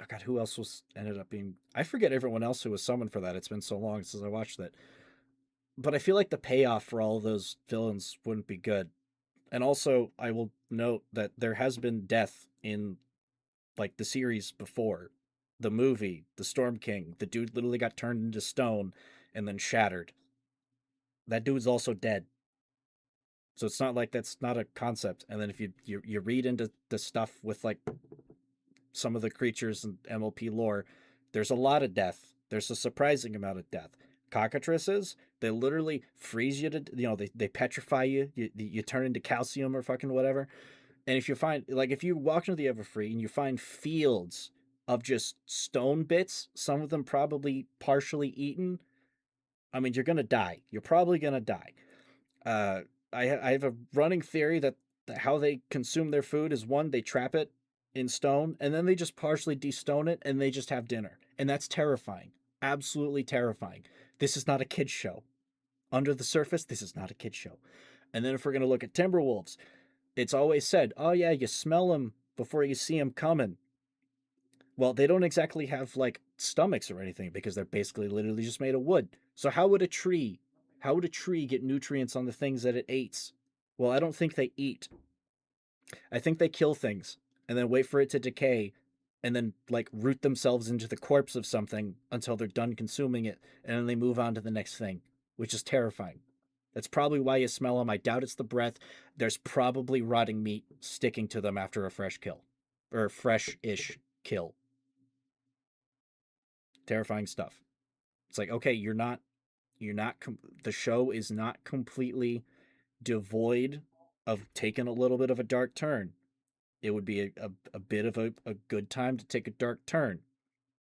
God, who else ended up being? I forget everyone else who was summoned for that. It's been so long since I watched that. But I feel like the payoff for all of those villains wouldn't be good. And also, I will note that there has been death in like the series before. The movie, the Storm King, the dude literally got turned into stone and then shattered. That dude's also dead. So it's not like that's not a concept. And then if you read into the stuff with like some of the creatures in MLP lore, there's a lot of death. There's a surprising amount of death. Cockatrices, they literally freeze you to, they petrify you. You turn into calcium or fucking whatever. And if you find, like, if you walk into the Everfree and you find fields of just stone bits, some of them probably partially eaten, I mean, you're going to die. You're probably going to die. I have a running theory that how they consume their food is, one, they trap it in stone, and then they just partially de-stone it, and they just have dinner. And that's terrifying. Absolutely terrifying. This is not a kid's show. Under the surface, this is not a kid's show. And then if we're going to look at Timberwolves, it's always said, oh yeah, you smell them before you see them coming. Well, they don't exactly have like stomachs or anything because they're basically literally just made of wood. So how would a tree get nutrients on the things that it eats? Well, I don't think they eat. I think they kill things and then wait for it to decay and then like root themselves into the corpse of something until they're done consuming it, and then they move on to the next thing, which is terrifying. That's probably why you smell them. I doubt it's the breath. There's probably rotting meat sticking to them after a fresh kill. Or a fresh-ish kill. Terrifying stuff. It's like, okay, the show is not completely devoid of taking a little bit of a dark turn. It would be a bit of a good time to take a dark turn.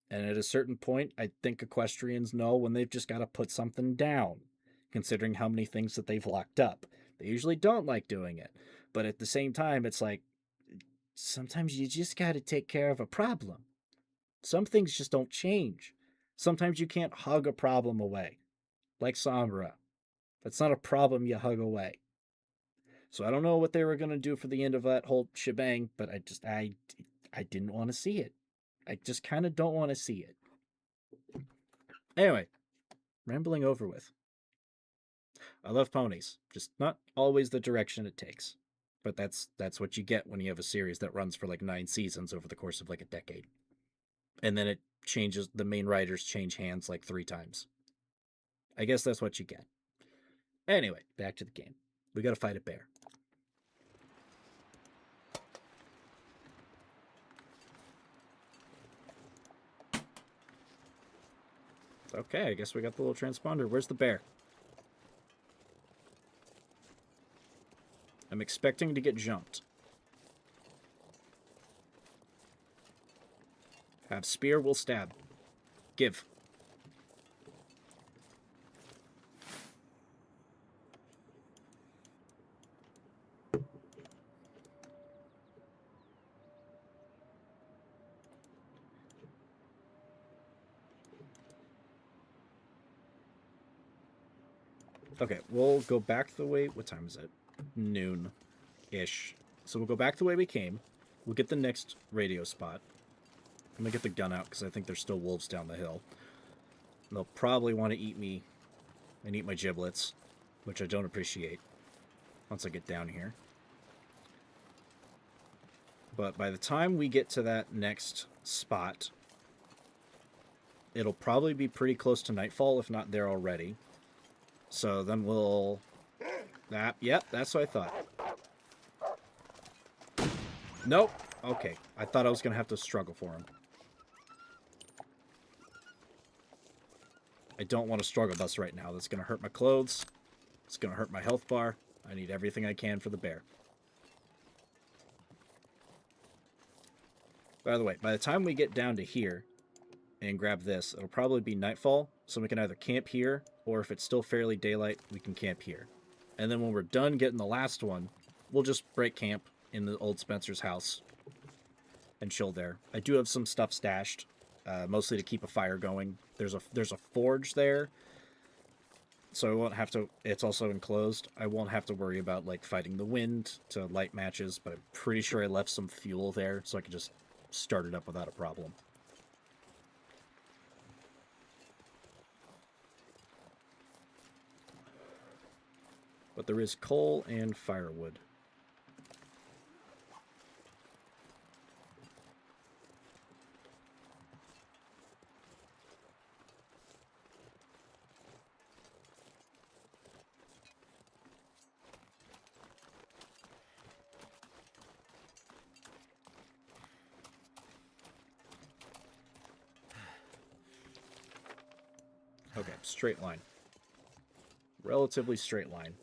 And at a certain point, I think equestrians know when they've just got to put something down, considering how many things that they've locked up. They usually don't like doing it. But at the same time, it's like, sometimes you just got to take care of a problem. Some things just don't change. Sometimes you can't hug a problem away. Like Sombra. That's not a problem you hug away. So I don't know what they were going to do for the end of that whole shebang, but I didn't want to see it. I just kind of don't want to see it. Anyway, rambling over with. I love ponies, just not always the direction it takes. But that's what you get when you have a series that runs for like 9 seasons over the course of like a decade. And then it changes, the main writers change hands like 3 times. I guess that's what you get. Anyway, back to the game. We gotta fight a bear. Okay, I guess we got the little transponder. Where's the bear? I'm expecting to get jumped. Have spear, will stab. Give. Okay, we'll go back the way... What time is it? Noon-ish. So we'll go back the way we came. We'll get the next radio spot. I'm gonna get the gun out because I think there's still wolves down the hill. They'll probably want to eat me and eat my giblets, which I don't appreciate once I get down here. But by the time we get to that next spot, it'll probably be pretty close to nightfall, if not there already. So then we'll... Yep, that's what I thought. Nope. Okay, I thought I was going to have to struggle for him. I don't want to struggle bus right now. That's going to hurt my clothes. It's going to hurt my health bar. I need everything I can for the bear. By the way, by the time we get down to here and grab this, it'll probably be nightfall, so we can either camp here, or if it's still fairly daylight, we can camp here. And then when we're done getting the last one, we'll just break camp in the old Spencer's house and chill there. I do have some stuff stashed, mostly to keep a fire going. There's a forge there, so I won't have to... It's also enclosed. I won't have to worry about, like, fighting the wind to light matches, but I'm pretty sure I left some fuel there, so I can just start it up without a problem. But there is coal and firewood. Okay, straight line. Relatively straight line.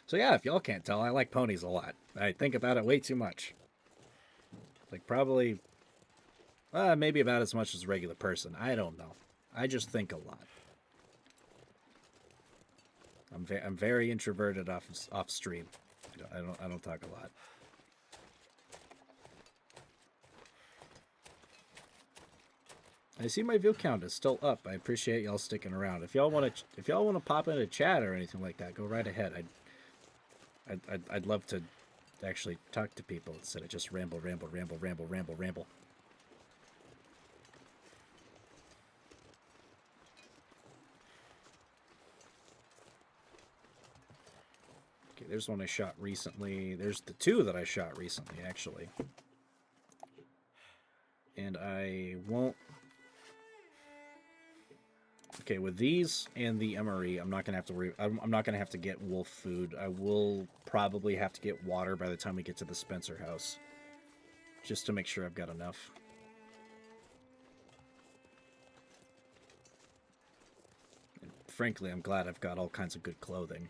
So yeah, if y'all can't tell, I like ponies a lot. I think about it way too much. Like probably, maybe about as much as a regular person. I don't know. I just think a lot. I'm very introverted off stream. I don't talk a lot. I see my view count is still up. I appreciate y'all sticking around. If y'all want to pop into chat or anything like that, go right ahead. I'd love to actually talk to people instead of just ramble. Okay, there's one I shot recently. There's the two that I shot recently, actually. And I won't... Okay, with these and the emery, I'm not gonna have to worry. I'm not gonna have to get wolf food. I will probably have to get water by the time we get to the Spencer house, just to make sure I've got enough. And frankly, I'm glad I've got all kinds of good clothing.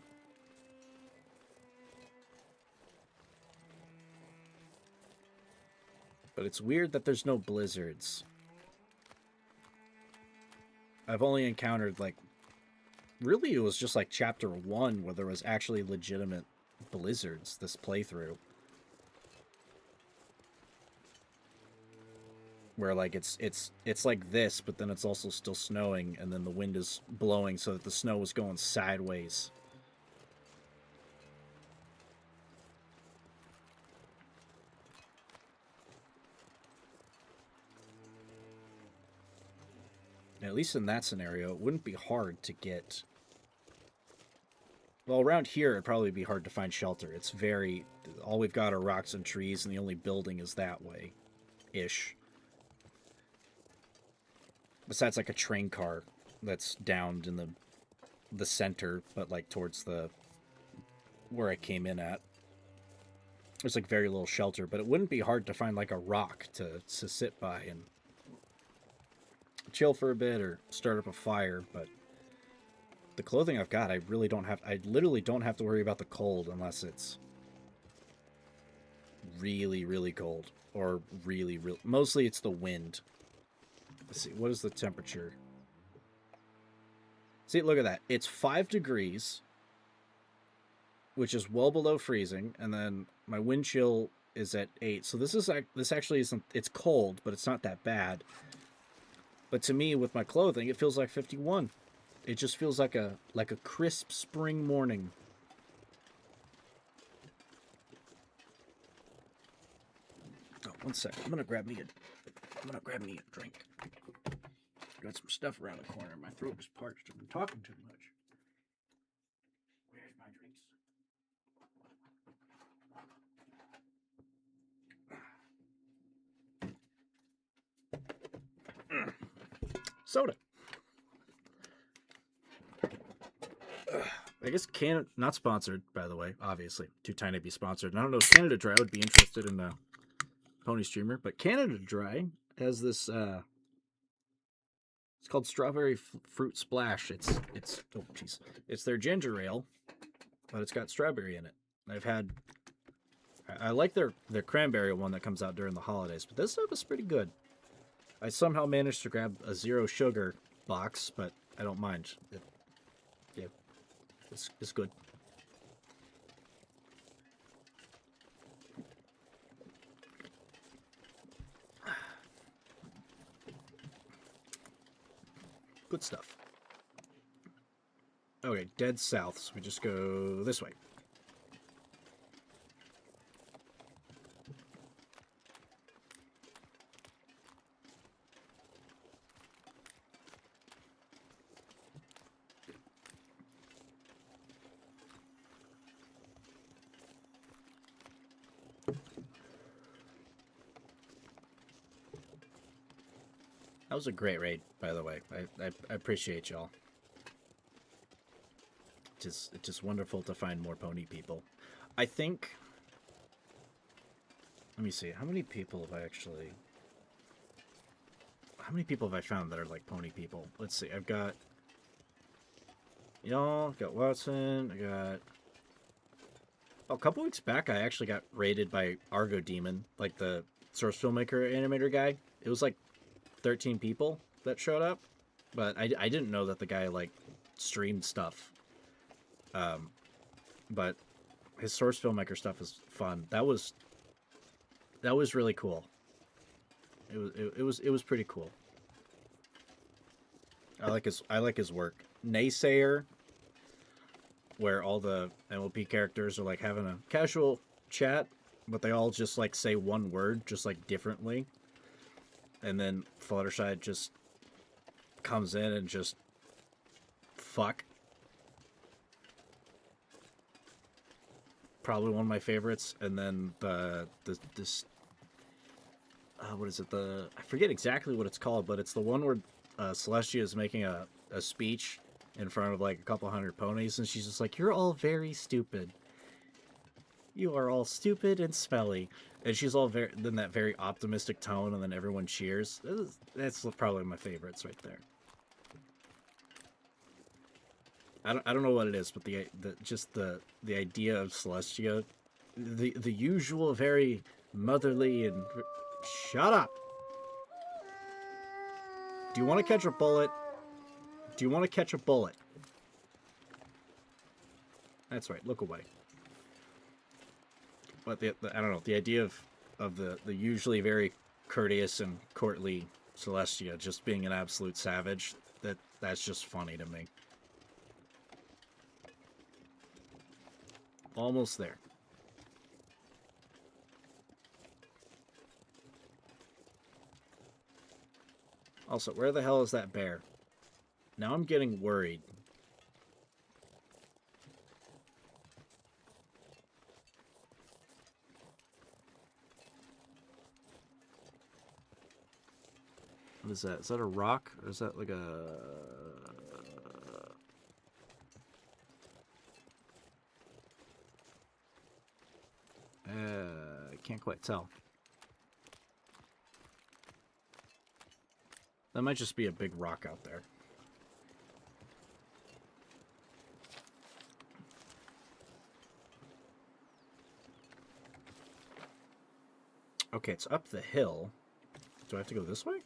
But it's weird that there's no blizzards. I've only encountered, like, really it was just like chapter 1 where there was actually legitimate blizzards this playthrough. Where, like, it's like this, but then it's also still snowing, and then the wind is blowing so that the snow is going sideways. At least in that scenario, it wouldn't be hard to get... Well, around here, it'd probably be hard to find shelter. It's very... All we've got are rocks and trees, and the only building is that way. Ish. Besides, like, a train car that's downed in the center, but, like, towards the... where I came in at. There's, like, very little shelter, but it wouldn't be hard to find, like, a rock to sit by and chill for a bit or start up a fire. But the clothing I've got, I literally don't have to worry about the cold unless it's really, really cold, or really, mostly it's the wind. Let's see, what is the temperature? See, look at that. It's 5 degrees, which is well below freezing, and then my wind chill is at 8. So this actually isn't, it's cold, but it's not that bad. But to me, with my clothing, it feels like 51. It just feels like a crisp spring morning. Oh, one sec. I'm gonna grab me a drink. Got some stuff around the corner. My throat is parched. I've been talking too much. Where's my drinks? Soda. I guess Canada, not sponsored, by the way, obviously. Too tiny to be sponsored. And I don't know if Canada Dry would be interested in a Pony Streamer, but Canada Dry has this, it's called Strawberry Fruit Splash. It's oh jeez. It's their ginger ale, but it's got strawberry in it. I like their cranberry one that comes out during the holidays, but this stuff is pretty good. I somehow managed to grab a 0 sugar box, but I don't mind. It's good. Good stuff. Okay, dead south, so we just go this way. That was a great raid, by the way. I appreciate y'all. It's just wonderful to find more pony people. I think... Let me see. How many people have I actually... How many people have I found that are like pony people? Let's see. I've got... Y'all, got Watson, I got... Oh, a couple weeks back, I actually got raided by Argo Demon, like the Source Filmmaker animator guy. It was like 13 people that showed up, but I didn't know that the guy like streamed stuff. But his Source Filmmaker stuff is fun. That was really cool. It was pretty cool. I like his work. Naysayer, where all the MLP characters are like having a casual chat, but they all just like say one word just like differently. And then Fluttershy just comes in and just fuck. Probably one of my favorites. And then this what is it? I forget exactly what it's called, but it's the one where Celestia is making a speech in front of like a couple hundred ponies, and she's just like, "You're all very stupid. You are all stupid and smelly." And she's all very in that very optimistic tone, and then everyone cheers. That's probably my favorites right there. I don't know what it is, but the idea of Celestia, the usual very motherly and shut up. Do you want to catch a bullet? Do you want to catch a bullet? That's right. Look away. But I don't know, the idea of the usually very courteous and courtly Celestia just being an absolute savage, that's just funny to me. Almost there. Also, where the hell is that bear? Now I'm getting worried. What is that? Is that a rock? Or is that like a... I can't quite tell. That might just be a big rock out there. Okay, it's up the hill. Do I have to go this way?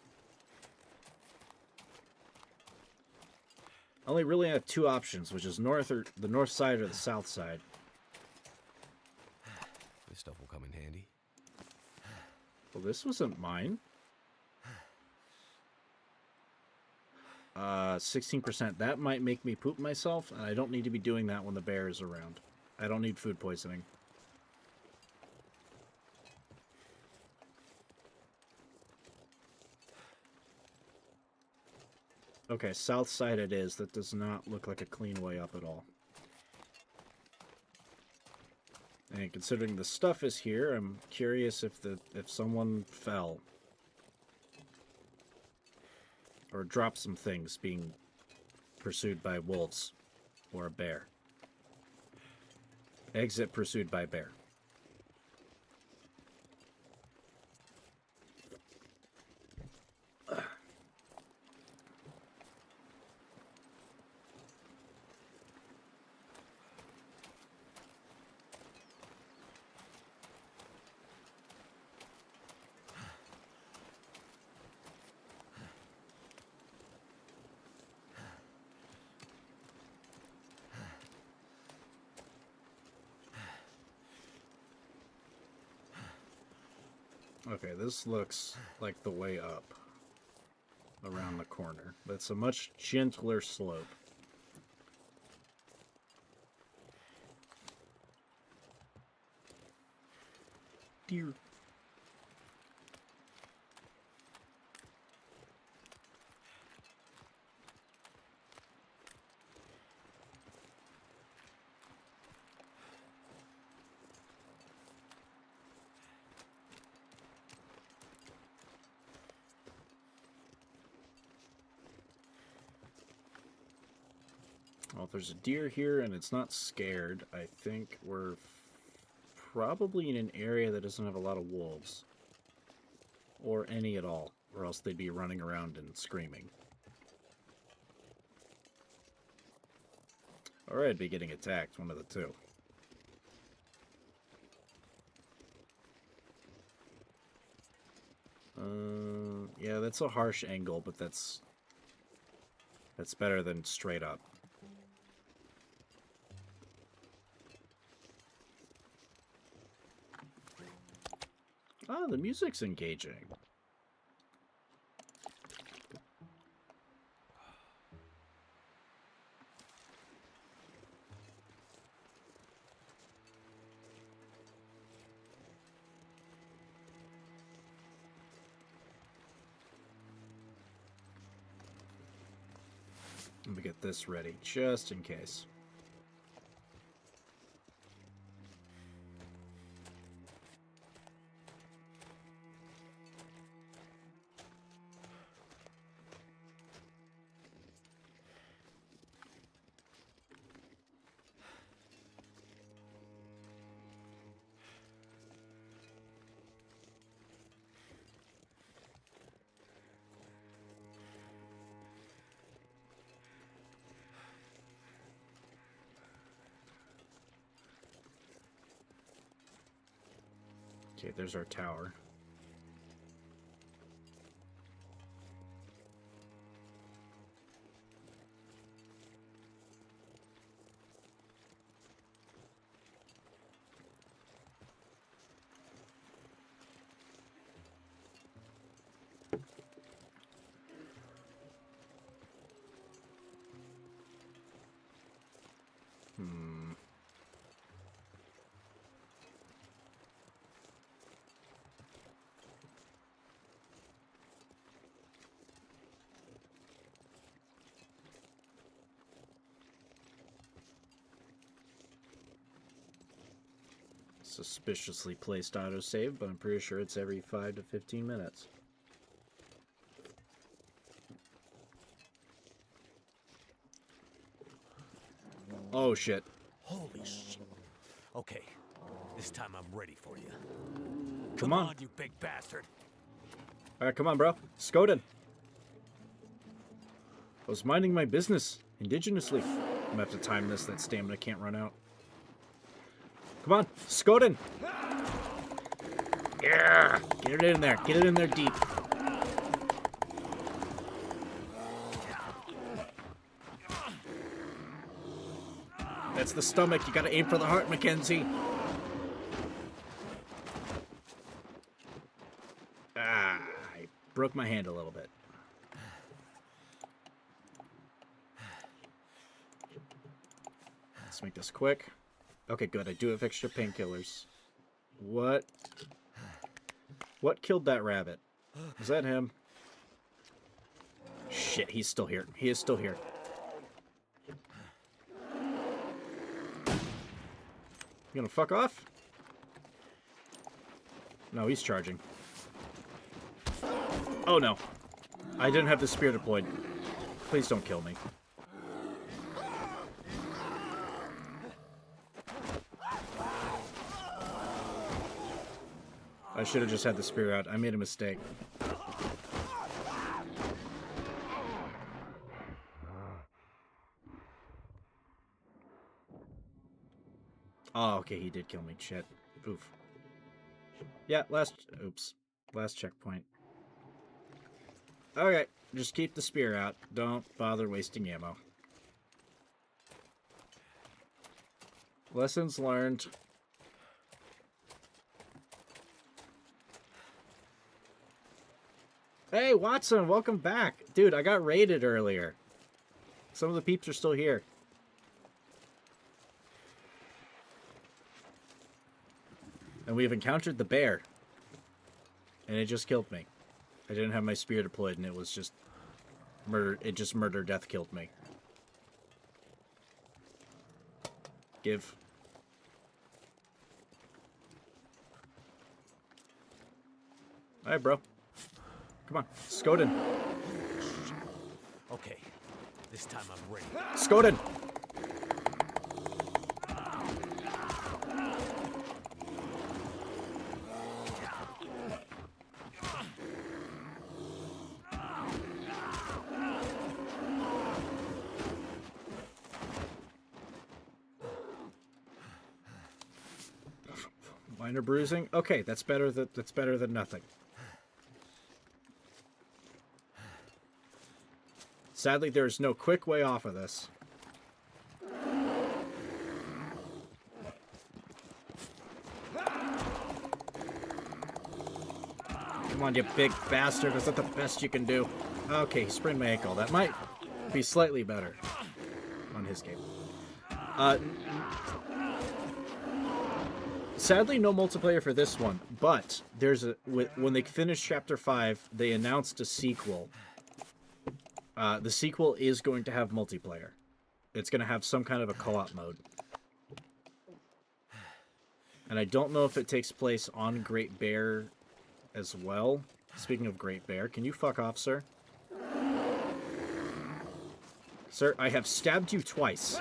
I only really have two options, which is north or the north side or the south side. This stuff will come in handy. Well, this wasn't mine. 16%. That might make me poop myself, and I don't need to be doing that when the bear is around. I don't need food poisoning. Okay, south side it is. That does not look like a clean way up at all. And considering the stuff is here, I'm curious if someone fell. Or dropped some things being pursued by wolves. Or a bear. Exit pursued by bear. Okay, this looks like the way up around the corner. That's a much gentler slope. Dear. Well, if there's a deer here and it's not scared, I think we're probably in an area that doesn't have a lot of wolves. Or any at all, or else they'd be running around and screaming. Or I'd be getting attacked, one of the two. Yeah, that's a harsh angle, but that's better than straight up. Ah, the music's engaging. Let me get this ready, just in case. Okay, there's our tower. Suspiciously placed autosave, but I'm pretty sure it's every 5 to 15 minutes. Oh shit. Holy shit. Okay, this time I'm ready for you. Come on. You big bastard. Alright, come on, bro. Skoden. I was minding my business indigenously. I'm gonna have to time this, that stamina can't run out. Come on, Skoden! Yeah! Get it in there. Get it in there deep. That's the stomach. You gotta aim for the heart, Mackenzie. Ah, I broke my hand a little bit. Let's make this quick. Okay, good. I do have extra painkillers. What killed that rabbit? Was that him? shit, he's still here. He is still here. You gonna fuck off? No, he's charging. Oh no. I didn't have the spear deployed. Please don't kill me. I should have just had the spear out. I made a mistake. Oh, okay, he did kill me. Shit. Oof. Yeah, oops. Last checkpoint. Okay, just keep the spear out. Don't bother wasting ammo. Lessons learned. Hey, Watson, welcome back. Dude, I got raided earlier. Some of the peeps are still here. And we've encountered the bear. And it just killed me. I didn't have my spear deployed, and it was just murder. It just murder death killed me. Give. All right, bro. Come on, Skoden. Okay, this time I'm ready. Skoden. Minor bruising. Okay, that's better than nothing. Sadly, there's no quick way off of this. Come on, you big bastard. Is that the best you can do? Okay, he sprained my ankle. That might be slightly better on his game. Sadly, no multiplayer for this one, but there's when they finished Chapter 5, they announced a sequel. The sequel is going to have multiplayer. It's going to have some kind of a co-op mode. And I don't know if it takes place on Great Bear as well. Speaking of Great Bear, can you fuck off, sir? Sir, I have stabbed you twice.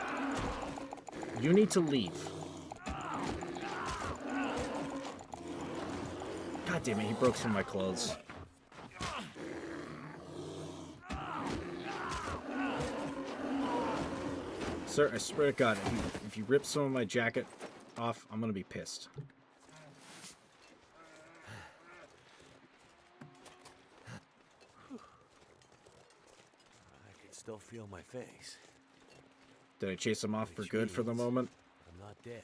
You need to leave. God damn it, he broke through my clothes. Sir, I swear to God, if you rip some of my jacket off, I'm gonna be pissed. I can still feel my face. Did I chase him off for good for the moment? I'm not dead.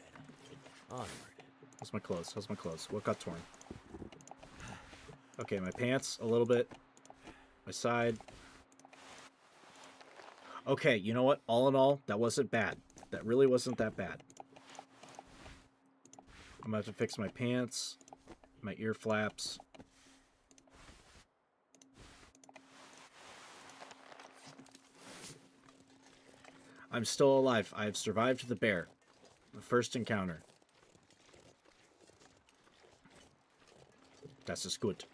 Onward. How's my clothes? How's my clothes? What got torn? Okay, my pants, a little bit. My side. Okay, you know what? All in all, that wasn't bad. That really wasn't that bad. I'm gonna have to fix my pants, my ear flaps. I'm still alive. I've survived the bear. The first encounter. Das ist gut.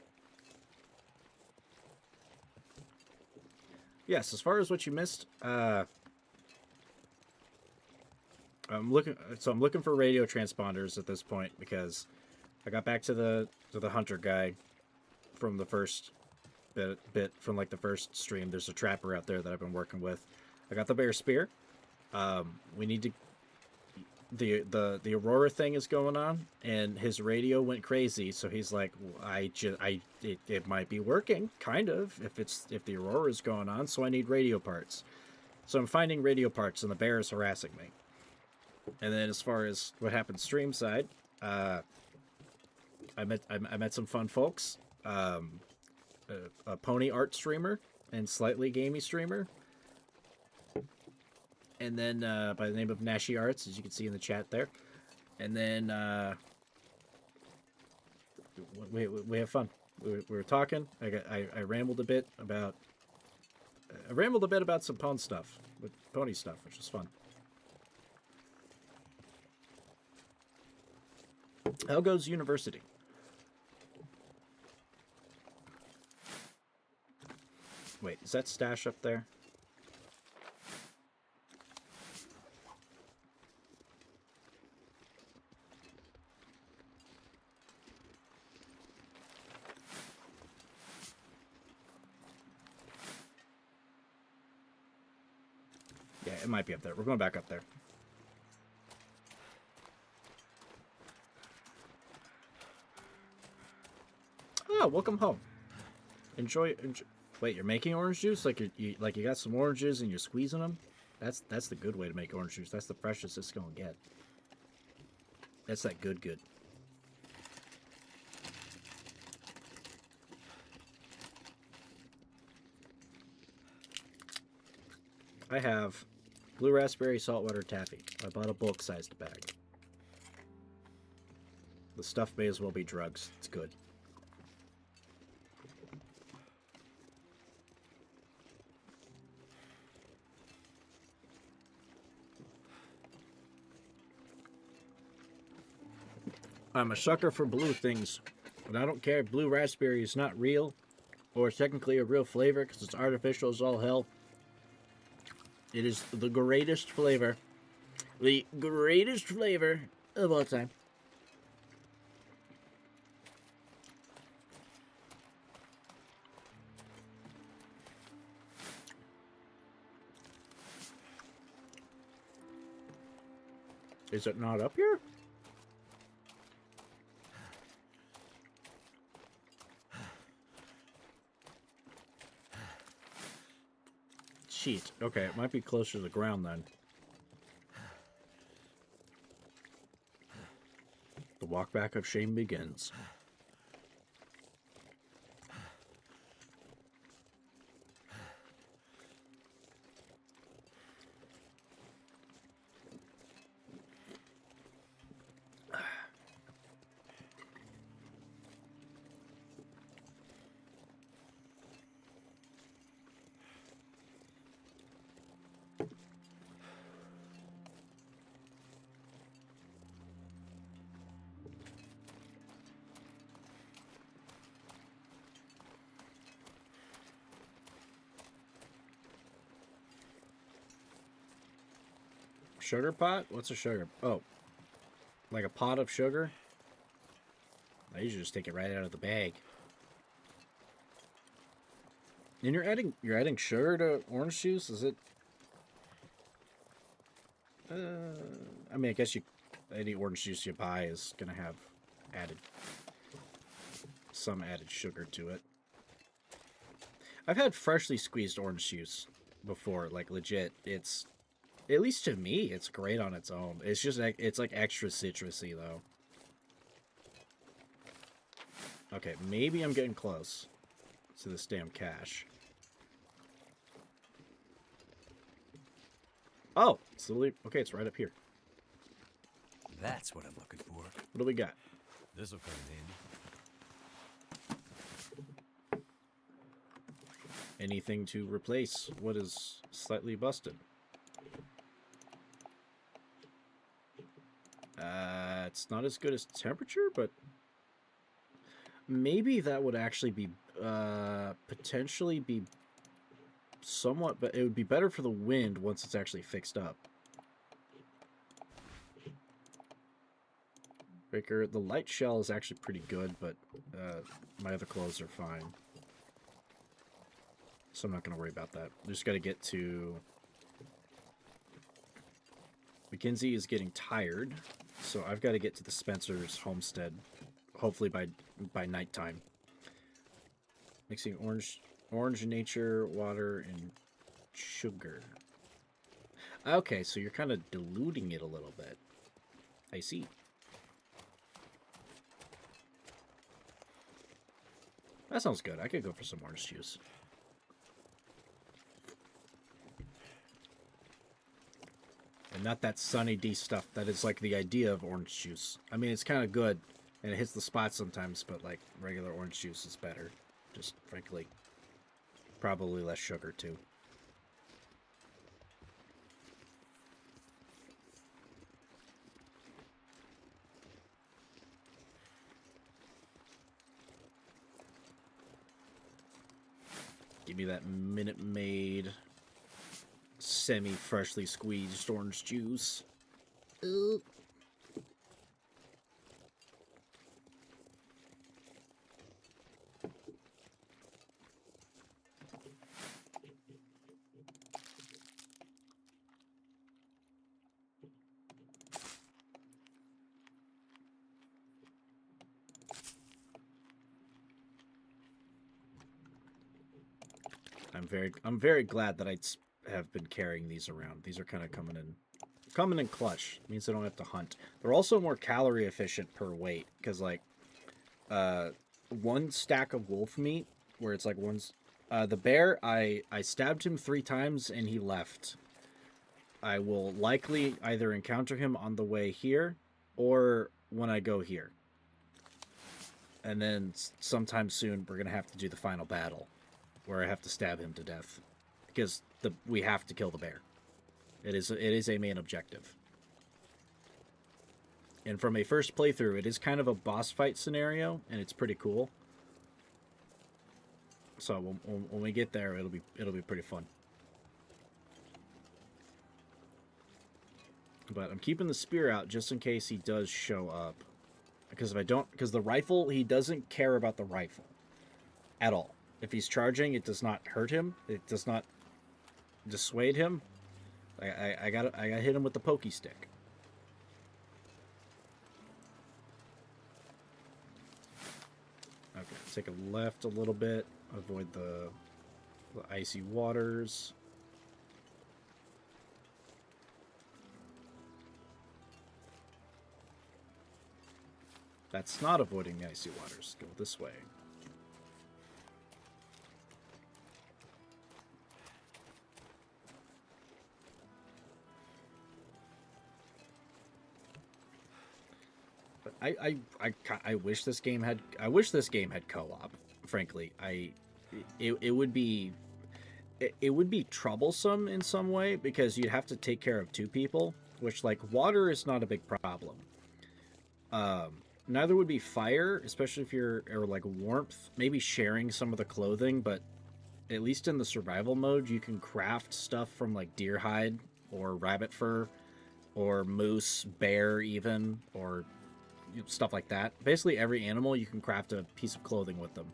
Yes, as far as what you missed, I'm looking for radio transponders at this point because I got back to the hunter guy from the first bit from like the first stream. There's a trapper out there that I've been working with. I got the bear spear. We need to the Aurora thing is going on, and his radio went crazy. So he's like, it might be working, kind of, if the Aurora is going on. So I need radio parts. So I'm finding radio parts, and the bear is harassing me. And then as far as what happened stream side, I met some fun folks. A pony art streamer and slightly gamey streamer. And then by the name of Nashi Arts, as you can see in the chat there. And then we have fun. We were talking. I rambled a bit about I rambled a bit about some pony stuff, which was fun. How goes university? Wait, is that stash up there? Yeah, it might be up there. We're going back up there. Oh, welcome home. Enjoy. Wait, you're making orange juice? Like you got some oranges and you're squeezing them? That's the good way to make orange juice. That's the freshest it's gonna get. That's that good. I have blue raspberry saltwater taffy. I bought a bulk-sized bag. The stuff may as well be drugs. It's good. I'm a sucker for blue things, but I don't care if blue raspberry is not real, or technically a real flavor because it's artificial as all hell. It is the greatest flavor. The greatest flavor of all time. Is it not up here? Shit. Okay, it might be closer to the ground then. The walk back of shame begins. Sugar pot? What's a sugar? Oh, like a pot of sugar? I usually just take it right out of the bag. And you're adding sugar to orange juice? Is it? I mean, I guess any orange juice you buy is gonna have some added sugar to it. I've had freshly squeezed orange juice before, like legit. It's, at least to me, it's great on its own. It's just, it's like extra citrusy though. Okay, maybe I'm getting close to this damn cache. Oh, it's literally, okay, it's right up here. That's what I'm looking for. What do we got? This'll come in handy. Anything to replace what is slightly busted? It's not as good as temperature, but maybe that would actually be potentially be somewhat, but it would be better for the wind once it's actually fixed up. Breaker, the light shell is actually pretty good, but my other clothes are fine. So I'm not going to worry about that. We just got to get to... Mackenzie is getting tired, so I've got to get to the Spencer's homestead, hopefully by nighttime. Mixing orange nature, water, and sugar. Okay, so you're kind of diluting it a little bit. I see. That sounds good. I could go for some orange juice. And not that Sunny D stuff that is like the idea of orange juice. I mean, it's kind of good, and it hits the spot sometimes, but like regular orange juice is better. Just frankly, probably less sugar too. me that Minute Maid semi-freshly squeezed orange juice. Ooh. I'm very glad that have been carrying these around. These are kind of coming in clutch. It means I don't have to hunt. They're also more calorie efficient per weight because like one stack of wolf meat where it's like the bear I stabbed him 3 times and he left. I will likely either encounter him on the way here or when I go here. And then sometime soon we're going to have to do the final battle where I have to stab him to death because we have to kill the bear. It is a main objective. And from a first playthrough, it is kind of a boss fight scenario, and it's pretty cool. So when we get there, it'll be pretty fun. But I'm keeping the spear out just in case he does show up. Because because the rifle, he doesn't care about the rifle at all. If he's charging, it does not hurt him. It does not dissuade him. I got hit him with the pokey stick. Okay, take a left a little bit. Avoid the icy waters. That's not avoiding the icy waters. Go this way. But I wish this game had co-op. Frankly, it would be troublesome in some way because you'd have to take care of 2 people, which like water is not a big problem. Neither would be fire, especially if or like warmth. Maybe sharing some of the clothing, but at least in the survival mode, you can craft stuff from like deer hide or rabbit fur or moose, bear even, or stuff like that. Basically every animal you can craft a piece of clothing with them.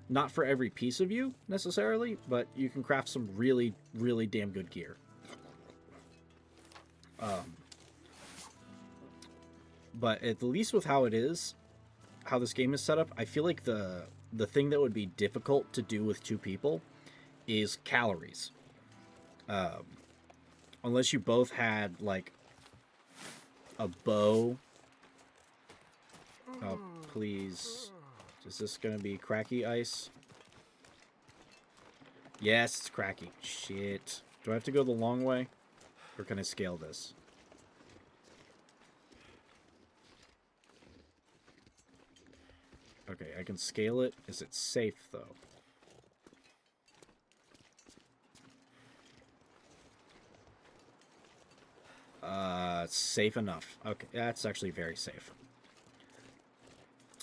Not for every piece of you necessarily, but you can craft some really, really damn good gear. But at least with how this game is set up, I feel like the thing that would be difficult to do with 2 people is calories. Unless you both had like a bow. Oh, please. Is this gonna be cracky ice? Yes, it's cracky. Shit. Do I have to go the long way? Or can I scale this? Okay, I can scale it. Is it safe, though? Safe enough. Okay, that's actually very safe.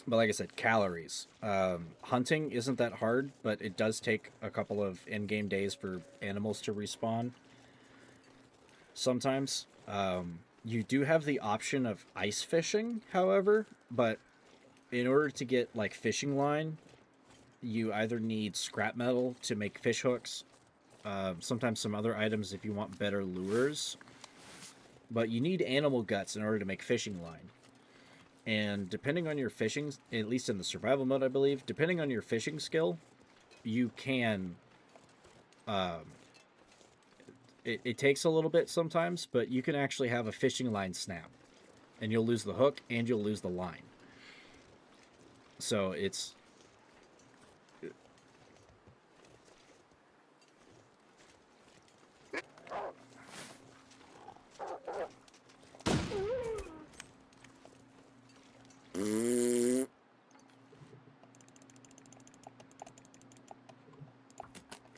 But like I said, calories. Hunting isn't that hard, but it does take a couple of in-game days for animals to respawn. Sometimes. You do have the option of ice fishing, however, but in order to get like fishing line, you either need scrap metal to make fish hooks, sometimes some other items if you want better lures, but you need animal guts in order to make fishing line. And depending on your fishing, at least in the survival mode, I believe, depending on your fishing skill, you can, it takes a little bit sometimes, but you can actually have a fishing line snap, and you'll lose the hook and you'll lose the line. So it's...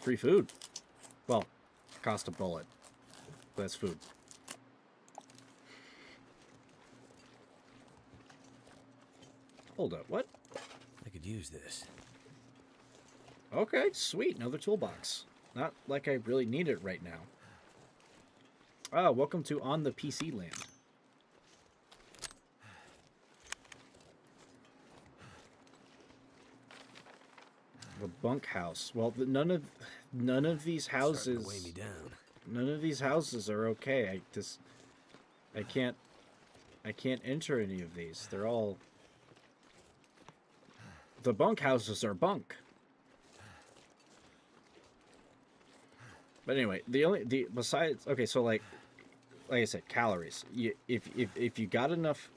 Free food. Well, cost a bullet. That's food. Hold up, what? I could use this. Okay, sweet. Another toolbox. Not like I really need it right now. Ah, welcome to On the PC Land. The bunkhouse. Well, none of these Starting houses. to weigh me down. None of these houses are okay. I can't enter any of these. They're all. The bunkhouses are bunk. But anyway, besides, okay, so like I said, calories. If you got enough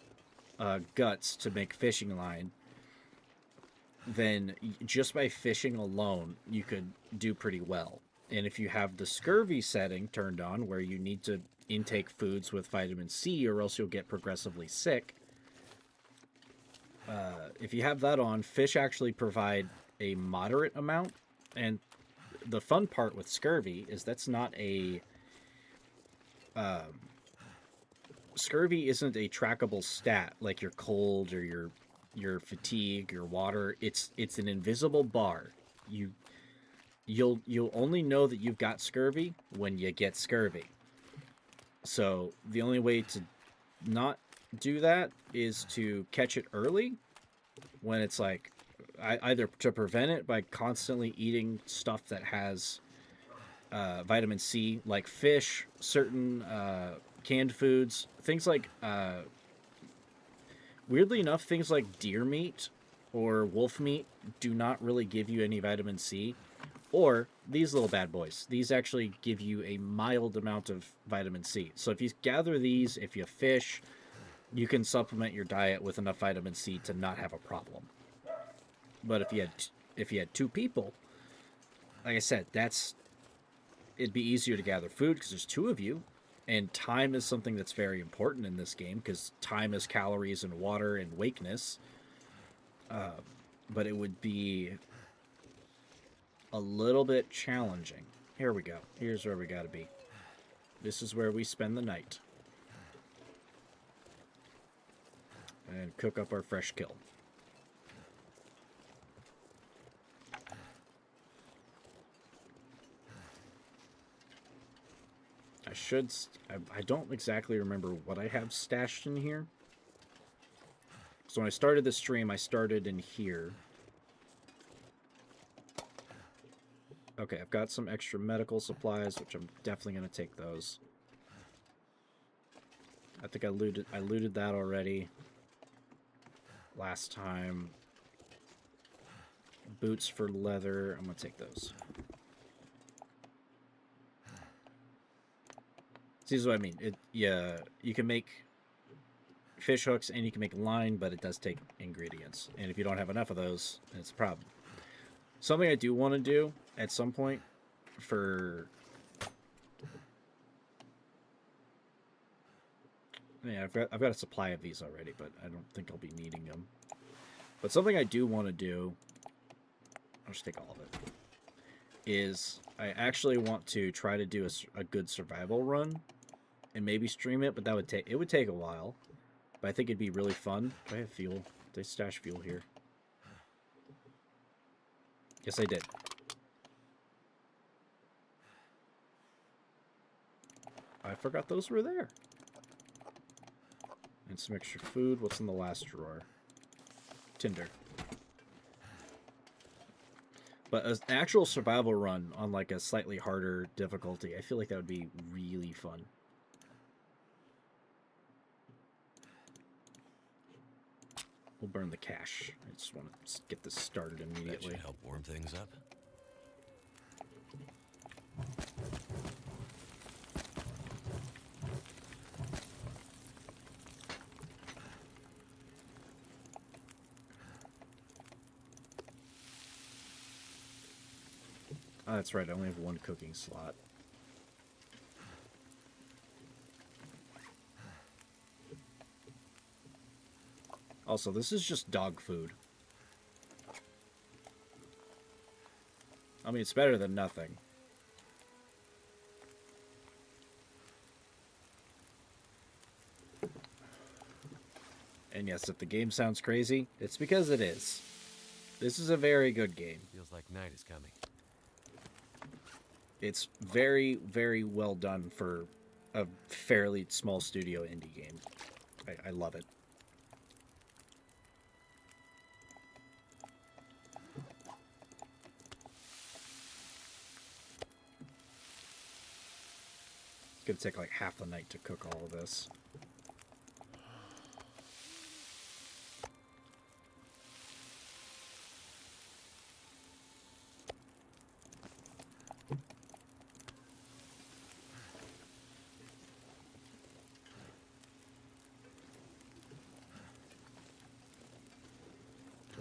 guts to make fishing line, then just by fishing alone, you could do pretty well. And if you have the scurvy setting turned on, where you need to intake foods with vitamin C, or else you'll get progressively sick. If you have that on, fish actually provide a moderate amount, and the fun part with scurvy is that's not a scurvy isn't a trackable stat like your cold or your fatigue, your water. It's an invisible bar. You'll only know that you've got scurvy when you get scurvy. So the only way to not do that is to catch it early, when it's like either to prevent it by constantly eating stuff that has vitamin C, like fish, certain canned foods, things like weirdly enough, things like deer meat or wolf meat do not really give you any vitamin C. Or these little bad boys. These actually give you a mild amount of vitamin C. So if you gather these, if you fish, you can supplement your diet with enough vitamin C to not have a problem. But if you had two people, like I said, it'd be easier to gather food because there's two of you, and time is something that's very important in this game because time is calories and water and wakeness. But it would be a little bit challenging. Here we go. Here's where we gotta be. This is where we spend the night. And cook up our fresh kill. I don't exactly remember what I have stashed in here. So when I started the stream, I started in here. Okay, I've got some extra medical supplies, which I'm definitely going to take those. I think I looted that already last time. Boots for leather. I'm going to take those. See, this is what I mean. You can make fish hooks and you can make line, but it does take ingredients. And if you don't have enough of those, it's a problem. Something I do want to do at some point for... Yeah, I've got a supply of these already, but I don't think I'll be needing them. But something I do want to do... I'll just take all of it. Is I actually want to try to do a good survival run and maybe stream it, but it would take a while. But I think it'd be really fun. Do I have fuel? Did I stash fuel here? Yes, I did. I forgot those were there. And some extra food. What's in the last drawer? Tinder. But an actual survival run on like a slightly harder difficulty, I feel like that would be really fun. We'll burn the cash. I just want to get this started That immediately. should help warm things up. Oh, that's right. I only have one cooking slot. Also, this is just dog food. I mean, it's better than nothing. And yes, if the game sounds crazy, it's because it is. This is a very good game. Feels like night is coming. It's very, very well done for a fairly small studio indie game. I love it. It's gonna take like half the night to cook all of this.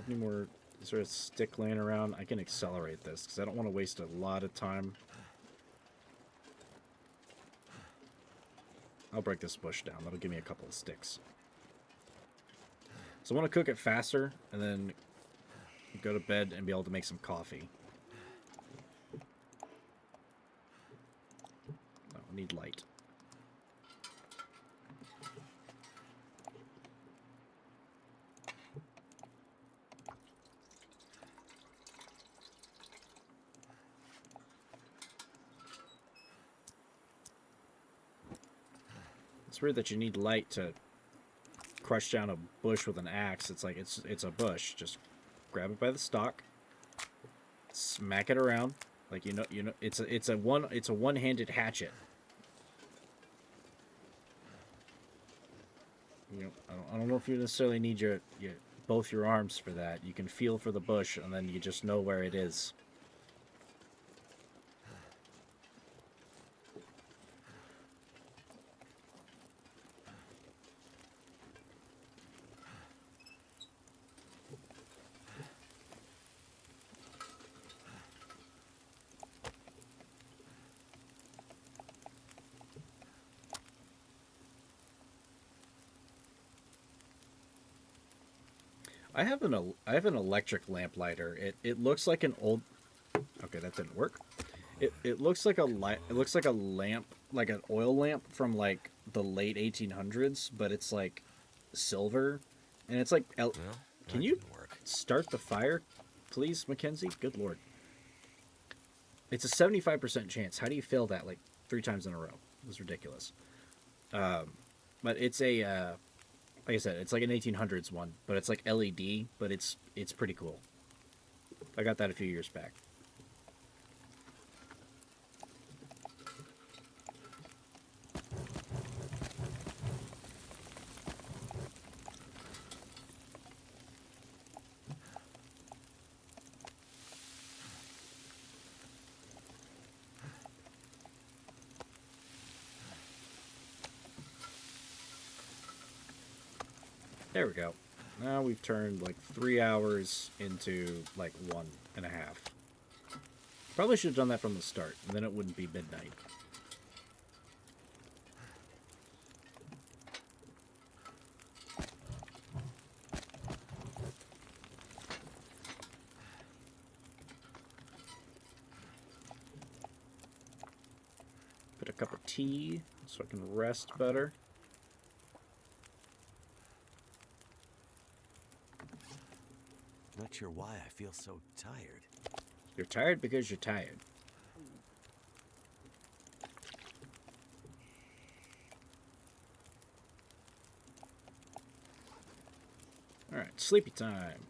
Any more? Is there a stick laying around? I can accelerate this because I don't want to waste a lot of time. I'll break this bush down. That'll give me a couple of sticks. So I want to cook it faster and then go to bed and be able to make some coffee. Oh, I need light. It's weird that you need light to crush down a bush with an axe. It's like it's a bush. Just grab it by the stalk, smack it around, like you know it's a one-handed hatchet. You know, I don't know if you necessarily need both your arms for that. You can feel for the bush and then you just know where it is. I have an electric lamp lighter. It looks like an old. Okay, that didn't work. It looks like a light. It looks like a lamp, like an oil lamp from like the late 1800s, but it's like silver, and it's like. Well, Can that you didn't work. start the fire, please, Mackenzie? Good lord. It's a 75% chance. How do you fail that like 3 times in a row? It was ridiculous. But it's a. Like I said, it's like an 1800s one, but it's like LED, but it's pretty cool. I got that a few years back. There we go. Now we've turned like 3 hours into like 1.5. Probably should have done that from the start, and then it wouldn't be midnight. Put a cup of tea so I can rest better. Not sure why I feel so tired. You're tired because you're tired. Alright, sleepy time.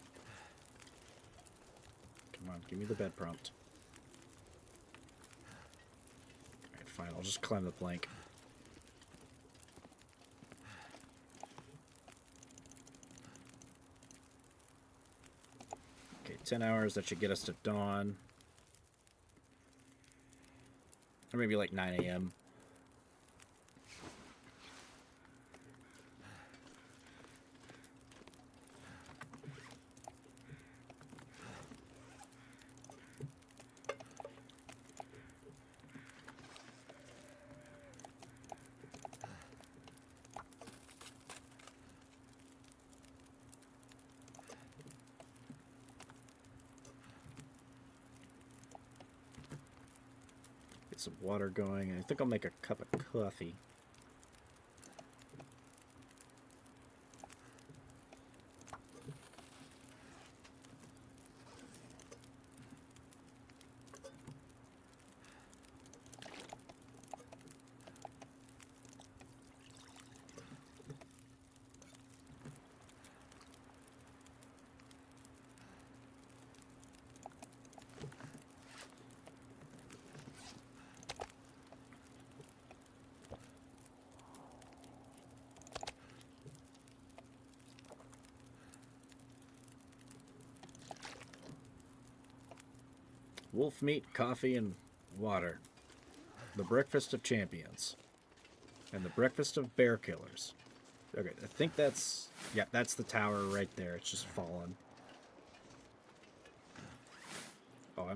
Come on, give me the bed prompt. Alright, fine, I'll just climb the plank. Okay, 10 hours, that should get us to dawn. Or maybe like 9 a.m. Get some water going. I think I'll make a cup of coffee. Wolf meat, coffee, and water. The breakfast of champions. And the breakfast of bear killers. Okay, I think that's... Yeah, that's the tower right there. It's just fallen. Oh,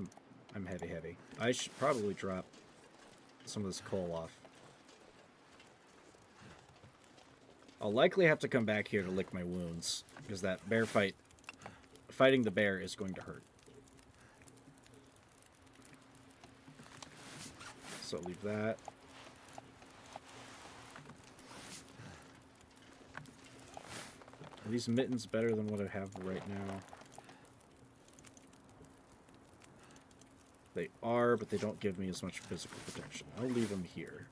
I'm heavy. I should probably drop some of this coal off. I'll likely have to come back here to lick my wounds, because that bear fighting the bear is going to hurt. So leave that. Are these mittens better than what I have right now? They are, but they don't give me as much physical protection. I'll leave them here.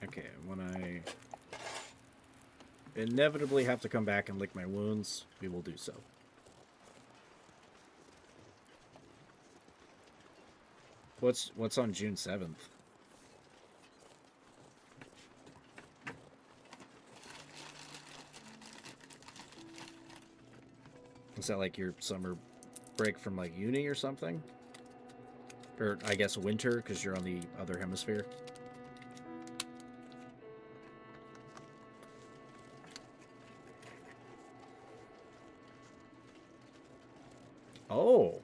Okay, when I inevitably have to come back and lick my wounds, we will do so. What's on June 7th? Is that like your summer break from like uni or something? Or I guess winter because you're on the other hemisphere? Oh.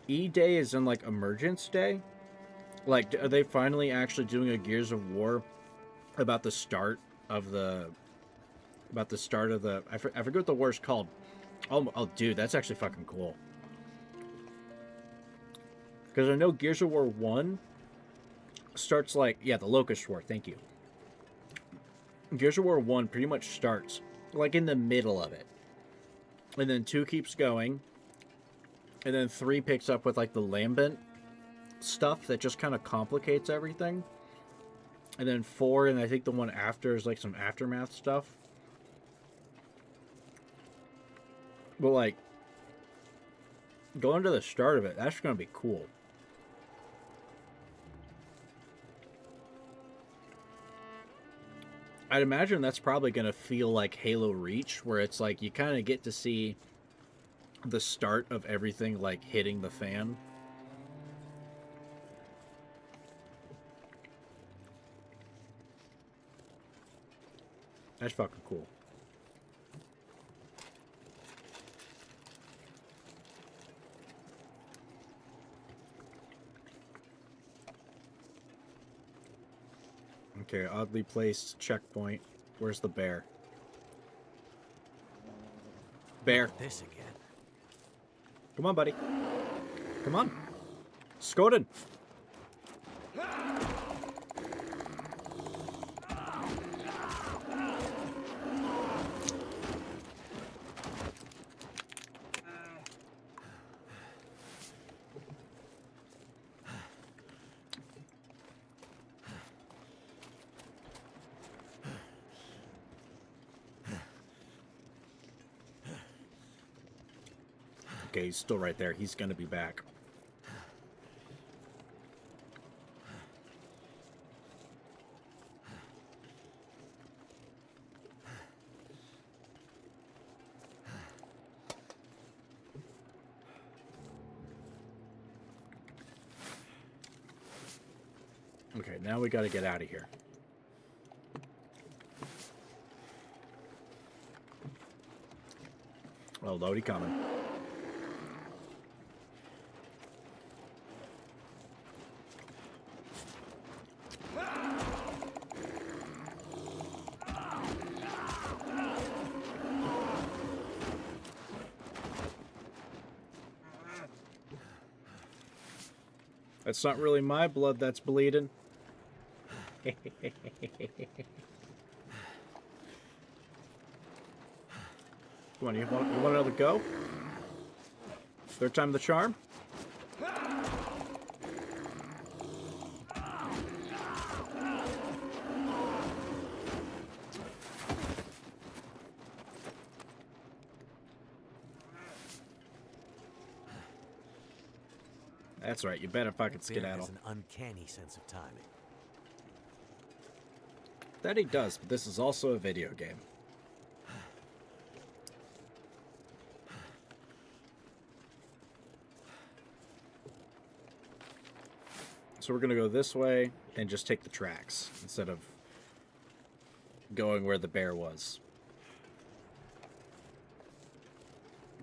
E-Day is in like Emergence Day? Like, are they finally actually doing a Gears of War about the start of the... I forget what the war's called. Oh, dude, that's actually fucking cool. Because I know Gears of War 1 starts like... Yeah, the Locust War, thank you. Gears of War 1 pretty much starts like in the middle of it. And then 2 keeps going. And then 3 picks up with like the Lambent stuff that just kind of complicates everything. And then 4, and I think the one after is like some Aftermath stuff. But like, going to the start of it, that's going to be cool. I'd imagine that's probably going to feel like Halo Reach, where it's like you kind of get to see the start of everything like hitting the fan. That's fucking cool. Okay, oddly placed checkpoint. Where's the bear? Bear. This again. Come on, buddy. Come on. Skoden. Okay, he's still right there. He's going to be back. Okay, now we got to get out of here. Oh, Lodi coming. That's not really my blood that's bleeding. Come on, you want another go? Third time the charm? That's right, you better fucking That bear skedaddle. has an uncanny sense of timing. That he does, but this is also a video game. So we're gonna go this way and just take the tracks instead of going where the bear was.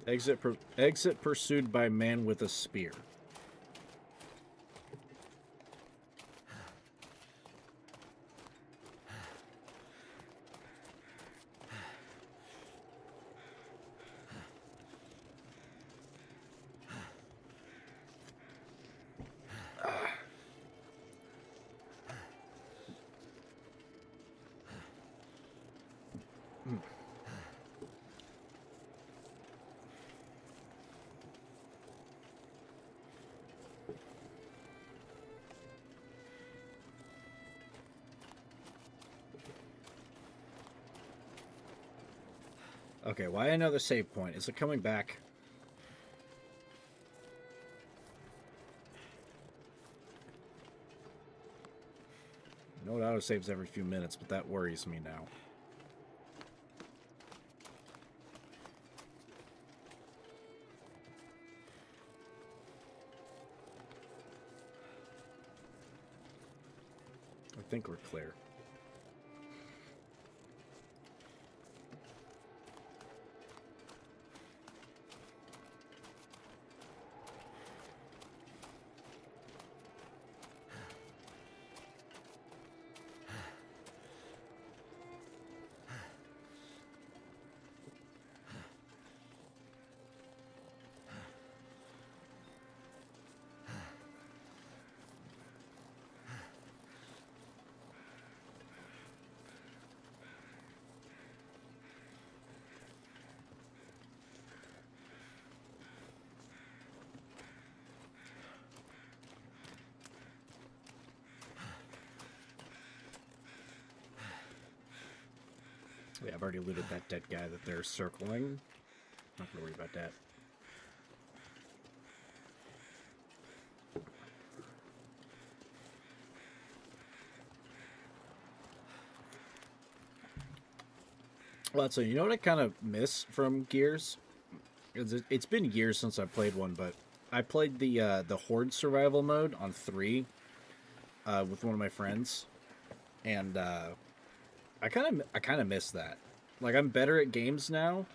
Exit pursued by man with a spear. Okay, why another save point? Is it coming back? I know it auto-saves every few minutes, but that worries me now. I think we're clear. Yeah, I've already looted that dead guy that they're circling. Not gonna worry about that. Well, so you know what I kind of miss from Gears? It's been years since I played one, but I played the Horde survival mode on 3 with one of my friends, and I kind of miss that. Like, I'm better at games now.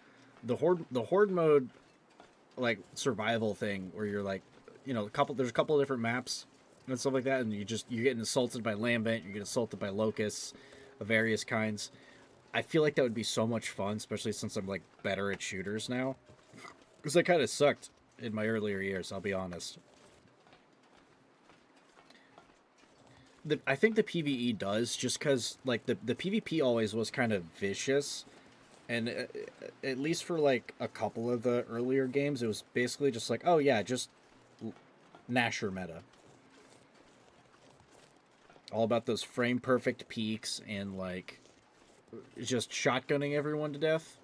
The horde mode, like, survival thing where you're like, you know, there's a couple of different maps and stuff like that, and you're getting assaulted by lambent, you get assaulted by locusts of various kinds. I feel like that would be so much fun, especially since I'm like better at shooters now. Because I kind of sucked in my earlier years, I'll be honest. I think the PvE does, just because like the PvP always was kind of vicious, and at least for like a couple of the earlier games, it was basically just like, oh yeah, just Nasher meta. All about those frame perfect peaks and like just shotgunning everyone to death.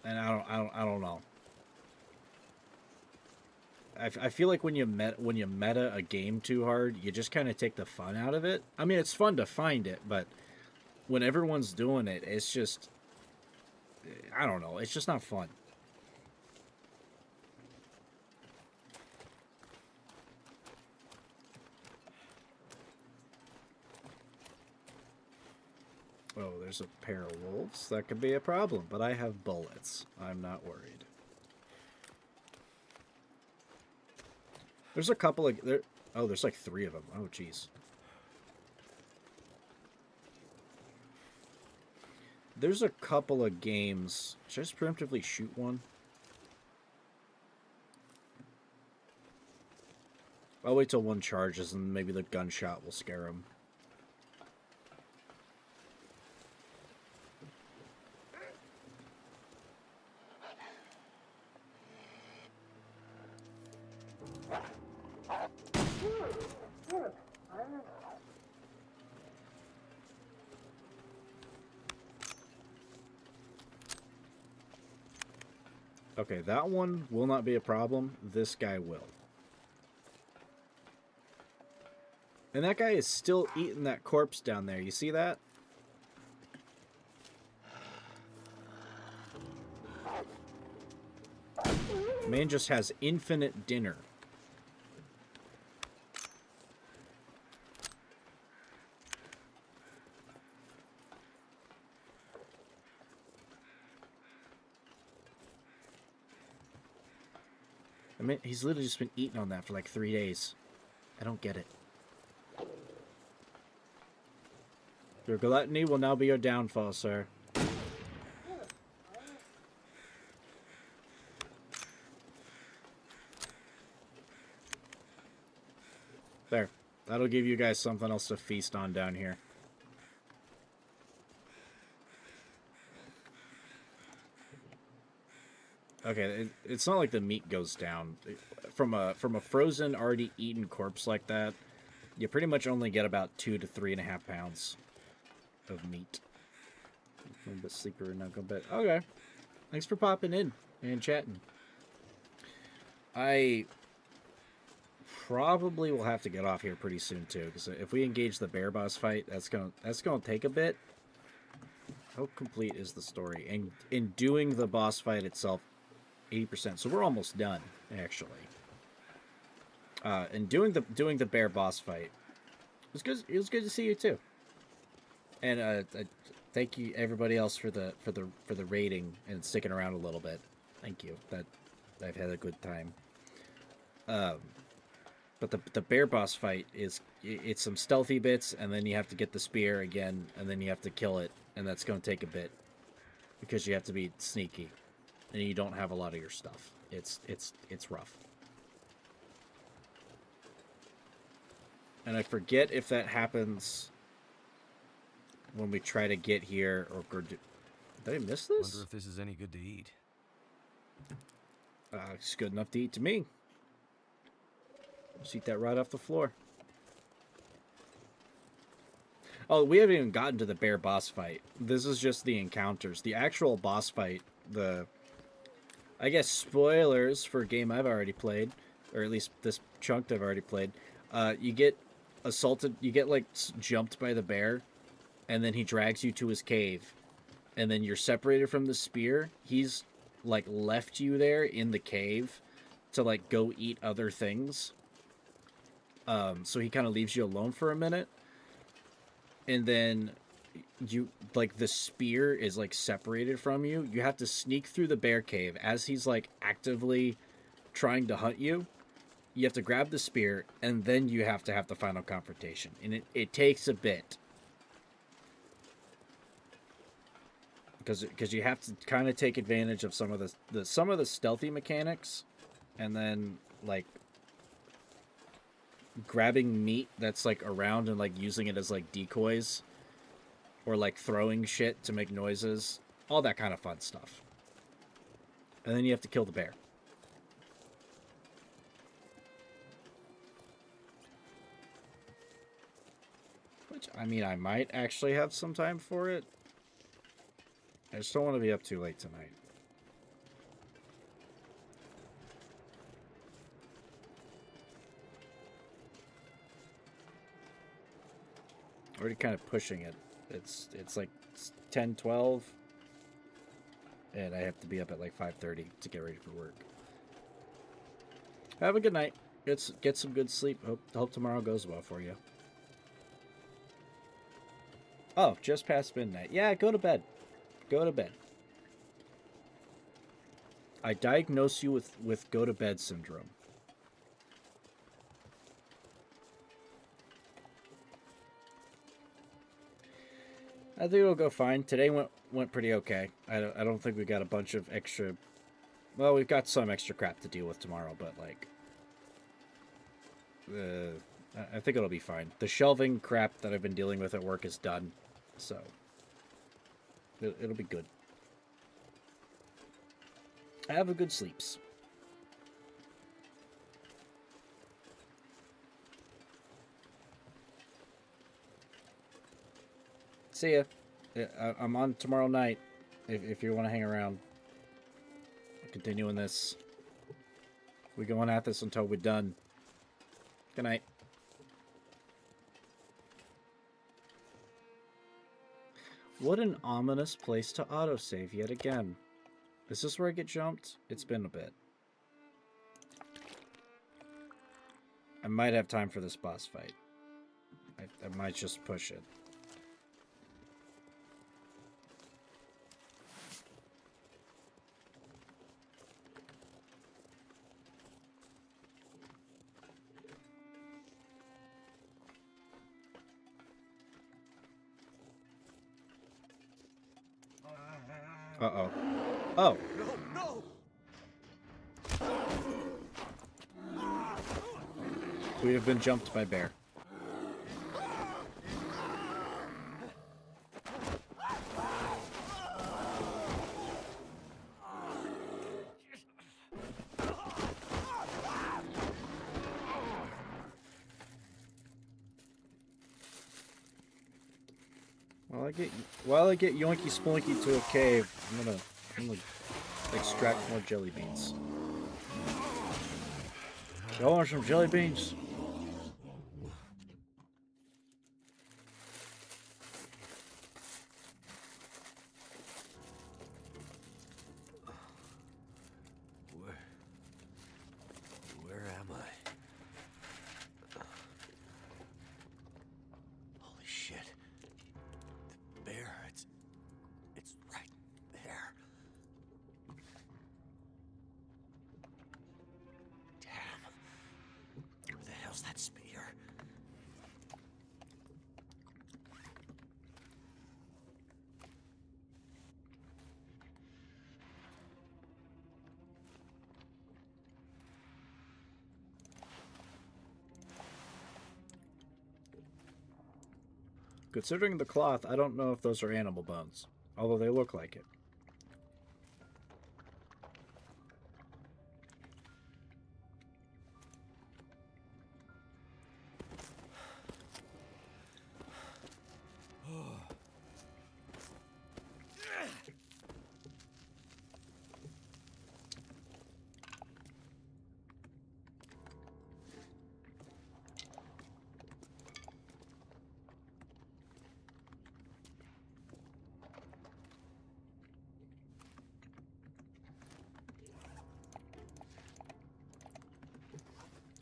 And I don't know. I feel like when you meta a game too hard, you just kind of take the fun out of it. I mean, it's fun to find it, but when everyone's doing it, it's just, I don't know, it's just not fun. Oh, there's a pair of wolves. That could be a problem, but I have bullets. I'm not worried. There's a couple of... Oh, there's like 3 of them. Oh, jeez. There's a couple of games... Should I just preemptively shoot one? I'll wait till one charges and maybe the gunshot will scare him. Okay, that one will not be a problem. This guy will. And that guy is still eating that corpse down there. You see that? Man just has infinite dinner. I mean, he's literally just been eating on that for like 3 days. I don't get it. Your gluttony will now be your downfall, sir. There. That'll give you guys something else to feast on down here. Okay, it's not like the meat goes down. From a frozen, already eaten corpse like that, you pretty much only get about 2 to 3.5 pounds of meat. A little bit sleeper and not go bed. Okay. Thanks for popping in and chatting. I probably will have to get off here pretty soon too, because if we engage the bear boss fight, that's gonna take a bit. How complete is the story? And in doing the boss fight itself, 80%. So we're almost done, actually. And doing the bear boss fight, it was good to see you too. And thank you everybody else for the rating and sticking around a little bit. Thank you. That I've had a good time. But the bear boss fight it's some stealthy bits, and then you have to get the spear again, and then you have to kill it, and that's going to take a bit because you have to be sneaky, and you don't have a lot of your stuff. It's rough. And I forget if that happens when we try to get here, or did I miss this? Wonder if this is any good to eat. It's good enough to eat to me. Just eat that right off the floor. Oh, we haven't even gotten to the bear boss fight. This is just the encounters. The actual boss fight, I guess spoilers for a game I've already played, or at least this chunk that I've already played. You get assaulted, you get like jumped by the bear, and then he drags you to his cave, and then you're separated from the spear. He's like left you there in the cave to like go eat other things. So he kind of leaves you alone for a minute, and then you like the spear is like separated from you. You have to sneak through the bear cave as he's like actively trying to hunt you. You have to grab the spear, and then you have to have the final confrontation, and it takes a bit because you have to kind of take advantage of some of the stealthy mechanics, and then like grabbing meat that's like around and like using it as like decoys, or like throwing shit to make noises, all that kind of fun stuff. And then you have to kill the bear. Which, I mean, I might actually have some time for it. I just don't want to be up too late tonight. Already kind of pushing it. It's like 10, 12. And I have to be up at like 5:30 to get ready for work. Have a good night. Get some good sleep. Hope tomorrow goes well for you. Oh, just past midnight. Yeah, go to bed. Go to bed. I diagnose you with go to bed syndrome. I think it'll go fine. Today went pretty okay. I don't think we got a bunch of extra. Well, we've got some extra crap to deal with tomorrow, but like, I think it'll be fine. The shelving crap that I've been dealing with at work is done, so it'll be good. Have a good sleeps. See ya. I'm on tomorrow night if you want to hang around. Continuing this. We're going at this until we're done. Good night. What an ominous place to autosave yet again. Is this where I get jumped? It's been a bit. I might have time for this boss fight. I might just push it. Uh-oh. Oh. No, no! We have been jumped by bear. While I get Yoinky Spelunky to a cave, I'm gonna extract more jelly beans. Y'all want some jelly beans? Where am I? Holy shit. The bear, it's right there. Damn. Where the hell's that spear? Considering the cloth, I don't know if those are animal bones, although they look like it.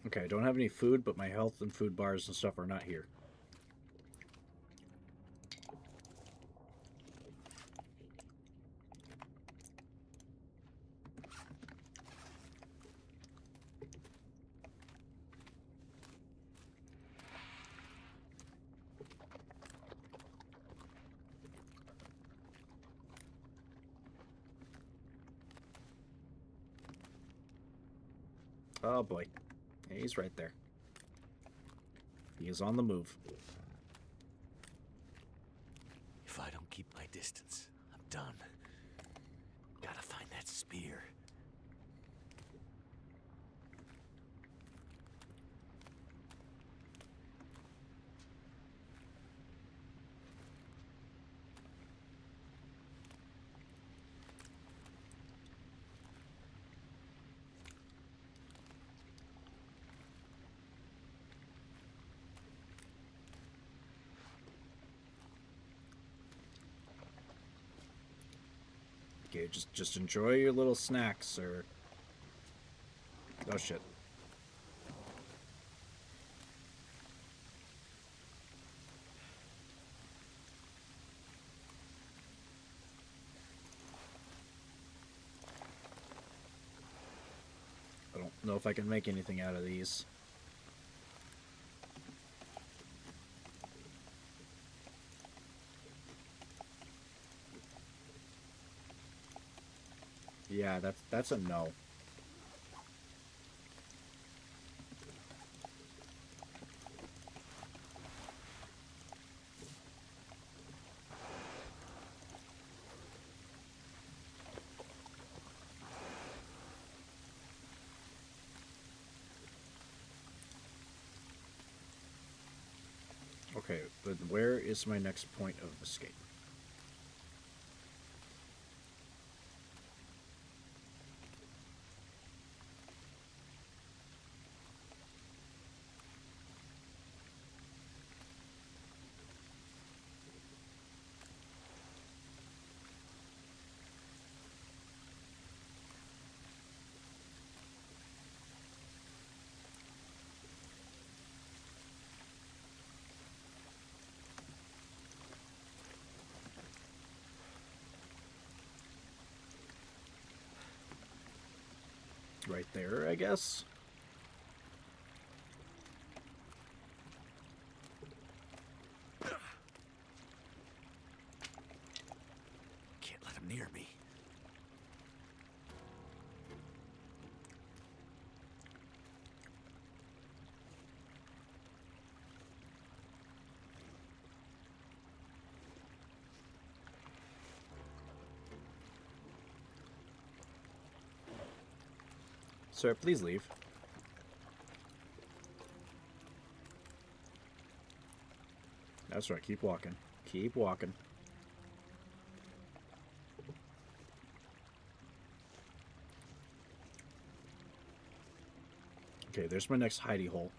Okay, I don't have any food, but my health and food bars and stuff are not here. Oh boy. He's right there. He is on the move. If I don't keep my distance, I'm done. Gotta find that spear. Okay, just enjoy your little snacks, or... Oh shit. I don't know if I can make anything out of these. Yeah, that's a no. Okay, but where is my next point of escape? right there, I guess. Can't let him near me. Sir, please leave. That's right, keep walking. Keep walking. Okay, there's my next hidey hole.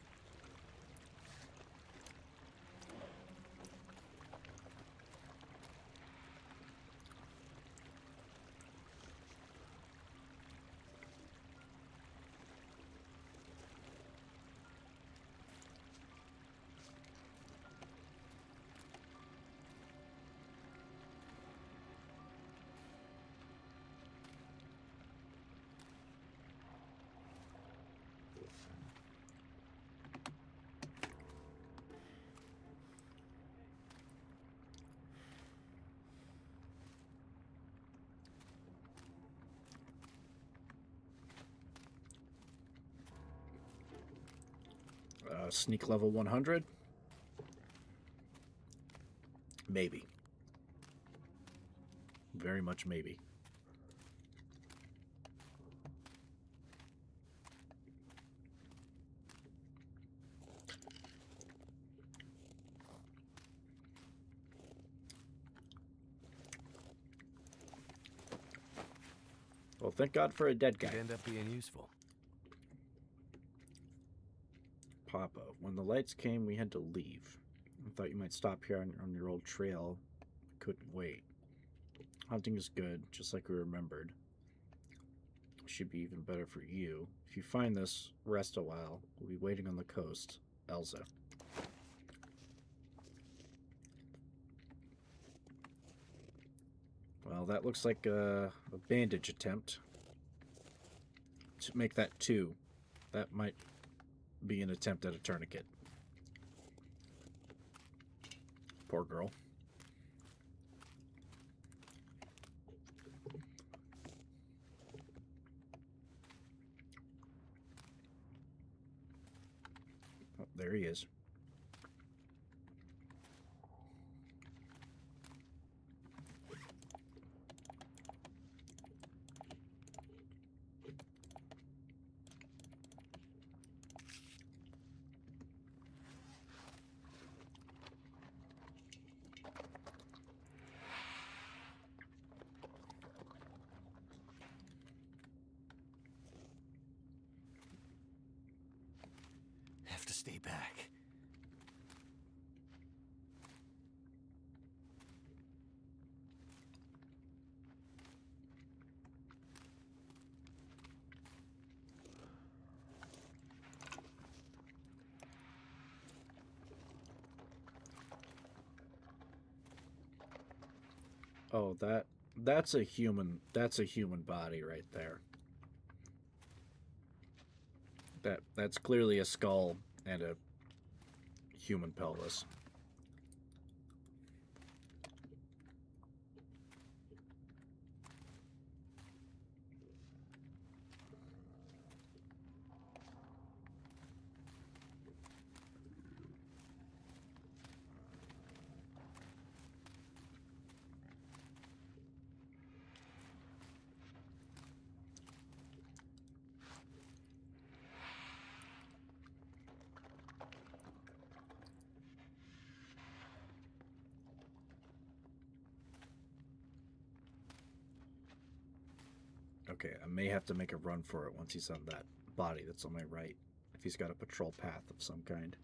Sneak level 100? Maybe. Very much maybe. Well, thank God for a dead guy. Could end up being useful. Papa, when the lights came, we had to leave. I thought you might stop here on your old trail. Couldn't wait. Hunting is good, just like we remembered. Should be even better for you. If you find this, rest a while. We'll be waiting on the coast. Elsa. Well, that looks like a bandage attempt. To make that 2. That might be an attempt at a tourniquet. Poor girl. Oh, there he is. Have to stay back. Oh, that's a human body right there. That's clearly a skull and a human pelvis. Okay, I may have to make a run for it once he's on that body that's on my right. If he's got a patrol path of some kind.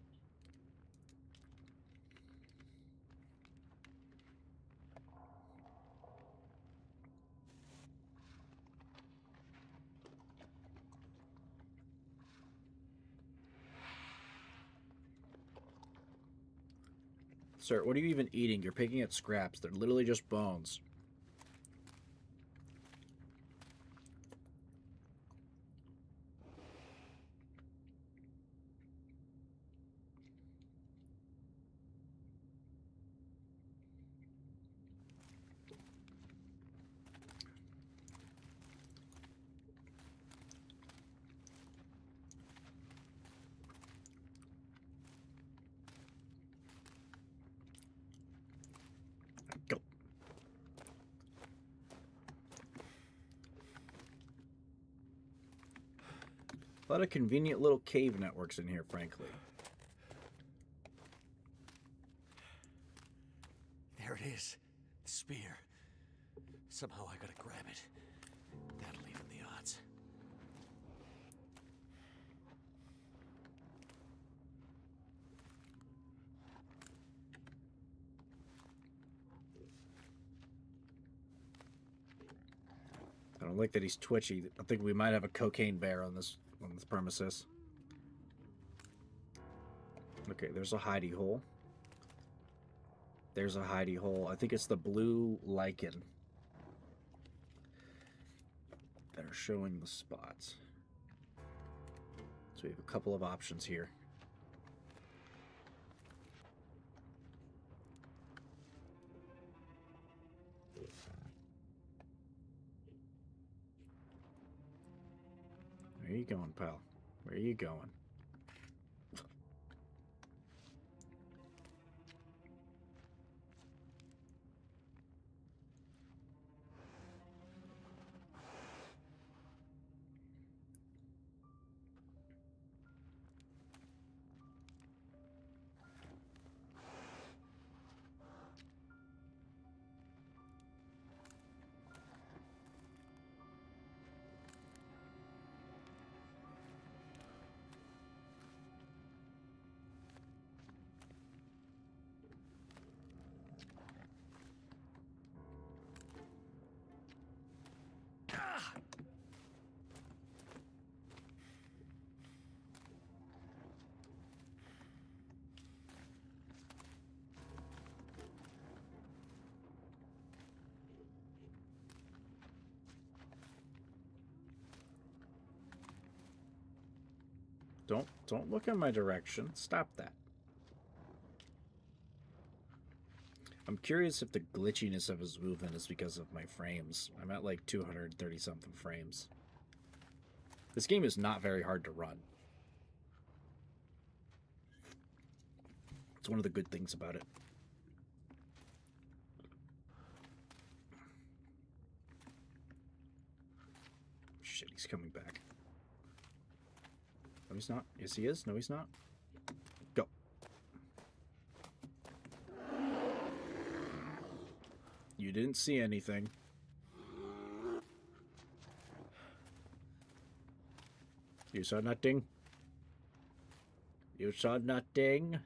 Sir, what are you even eating? You're picking at scraps. They're literally just bones. A lot of convenient little cave networks in here, frankly. There it is. The spear. Somehow I gotta grab it. That'll even the odds. I don't like that he's twitchy. I think we might have a cocaine bear on this premises. Okay, there's a hidey hole. There's a hidey hole. I think it's the blue lichen that are showing the spots. So we have a couple of options here. Where are you going, pal? Where are you going? Don't look in my direction. Stop that. I'm curious if the glitchiness of his movement is because of my frames. I'm at like 230 something frames. This game is not very hard to run. It's one of the good things about it. Shit, he's coming back. No, he's not. Yes, he is. No, he's not. Go. You didn't see anything. You saw nothing. You saw nothing.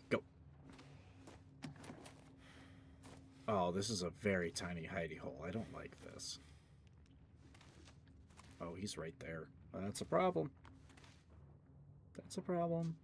Go. Oh, this is a very tiny hidey hole. I don't like this. Oh, he's right there. That's a problem. That's a problem.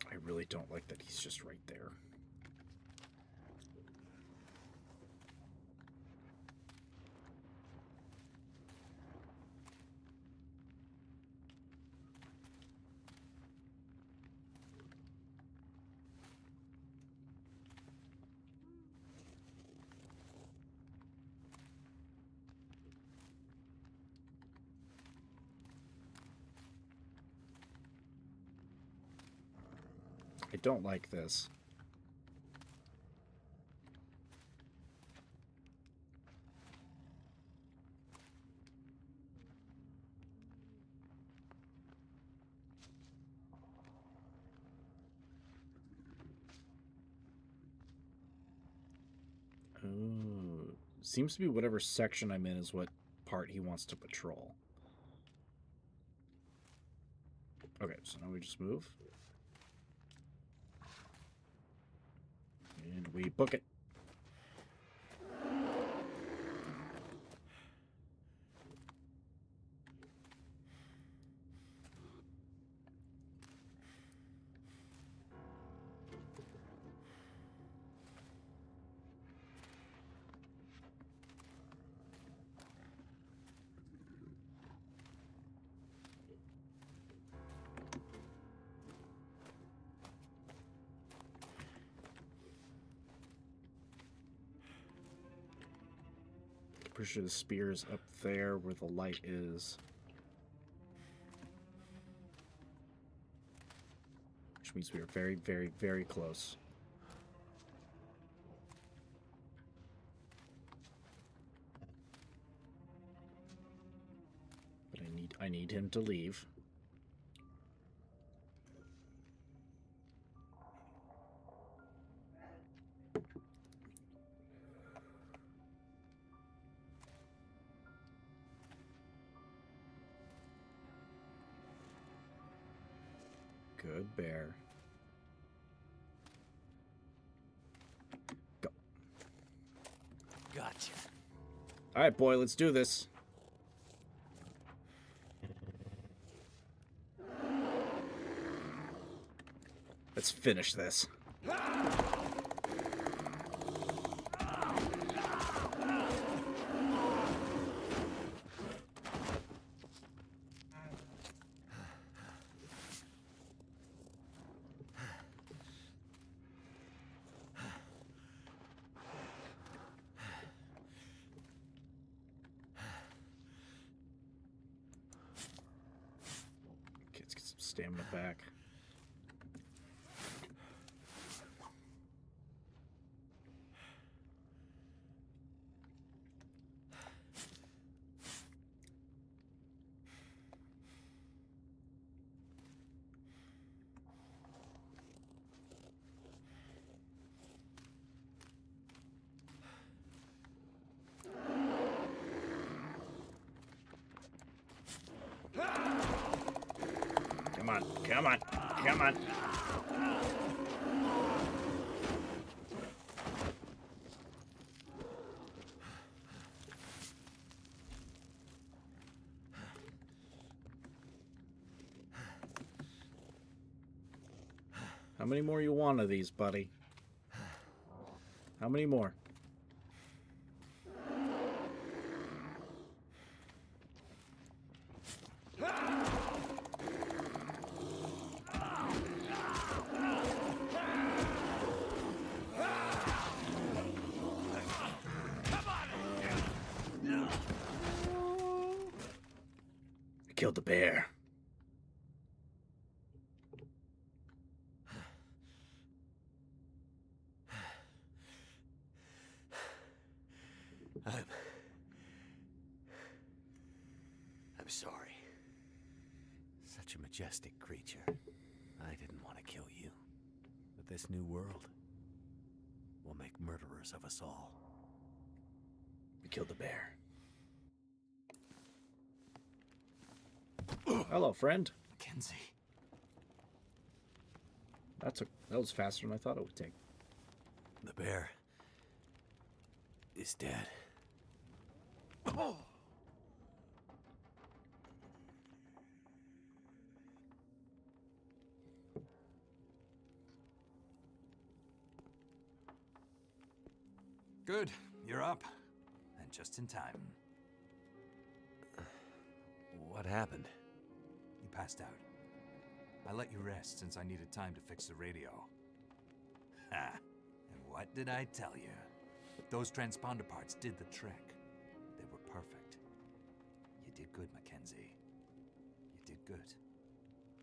I really don't like that he's just right there. I don't like this. Oh, seems to be whatever section I'm in is what part he wants to patrol. Okay, so now we just move. we book it? Pretty sure the spear is up there where the light is. Which means we are very, very, very close. But I need him to leave. Good bear. Go. Gotcha. All right, boy, let's do this. Let's finish this. Okay, let's get some stamina back. Come on, come on, come on. How many more you want of these, buddy? How many more? I killed the bear. I'm sorry. Such a majestic creature. I didn't want to kill you. But this new world will make murderers of us all. We killed the bear. Hello, friend. Mackenzie. That was faster than I thought it would take. The bear is dead. Good, you're up. And just in time. What happened? You passed out. I let you rest since I needed time to fix the radio. Ha! And what did I tell you? Those transponder parts did the trick. They were perfect. You did good, Mackenzie. You did good.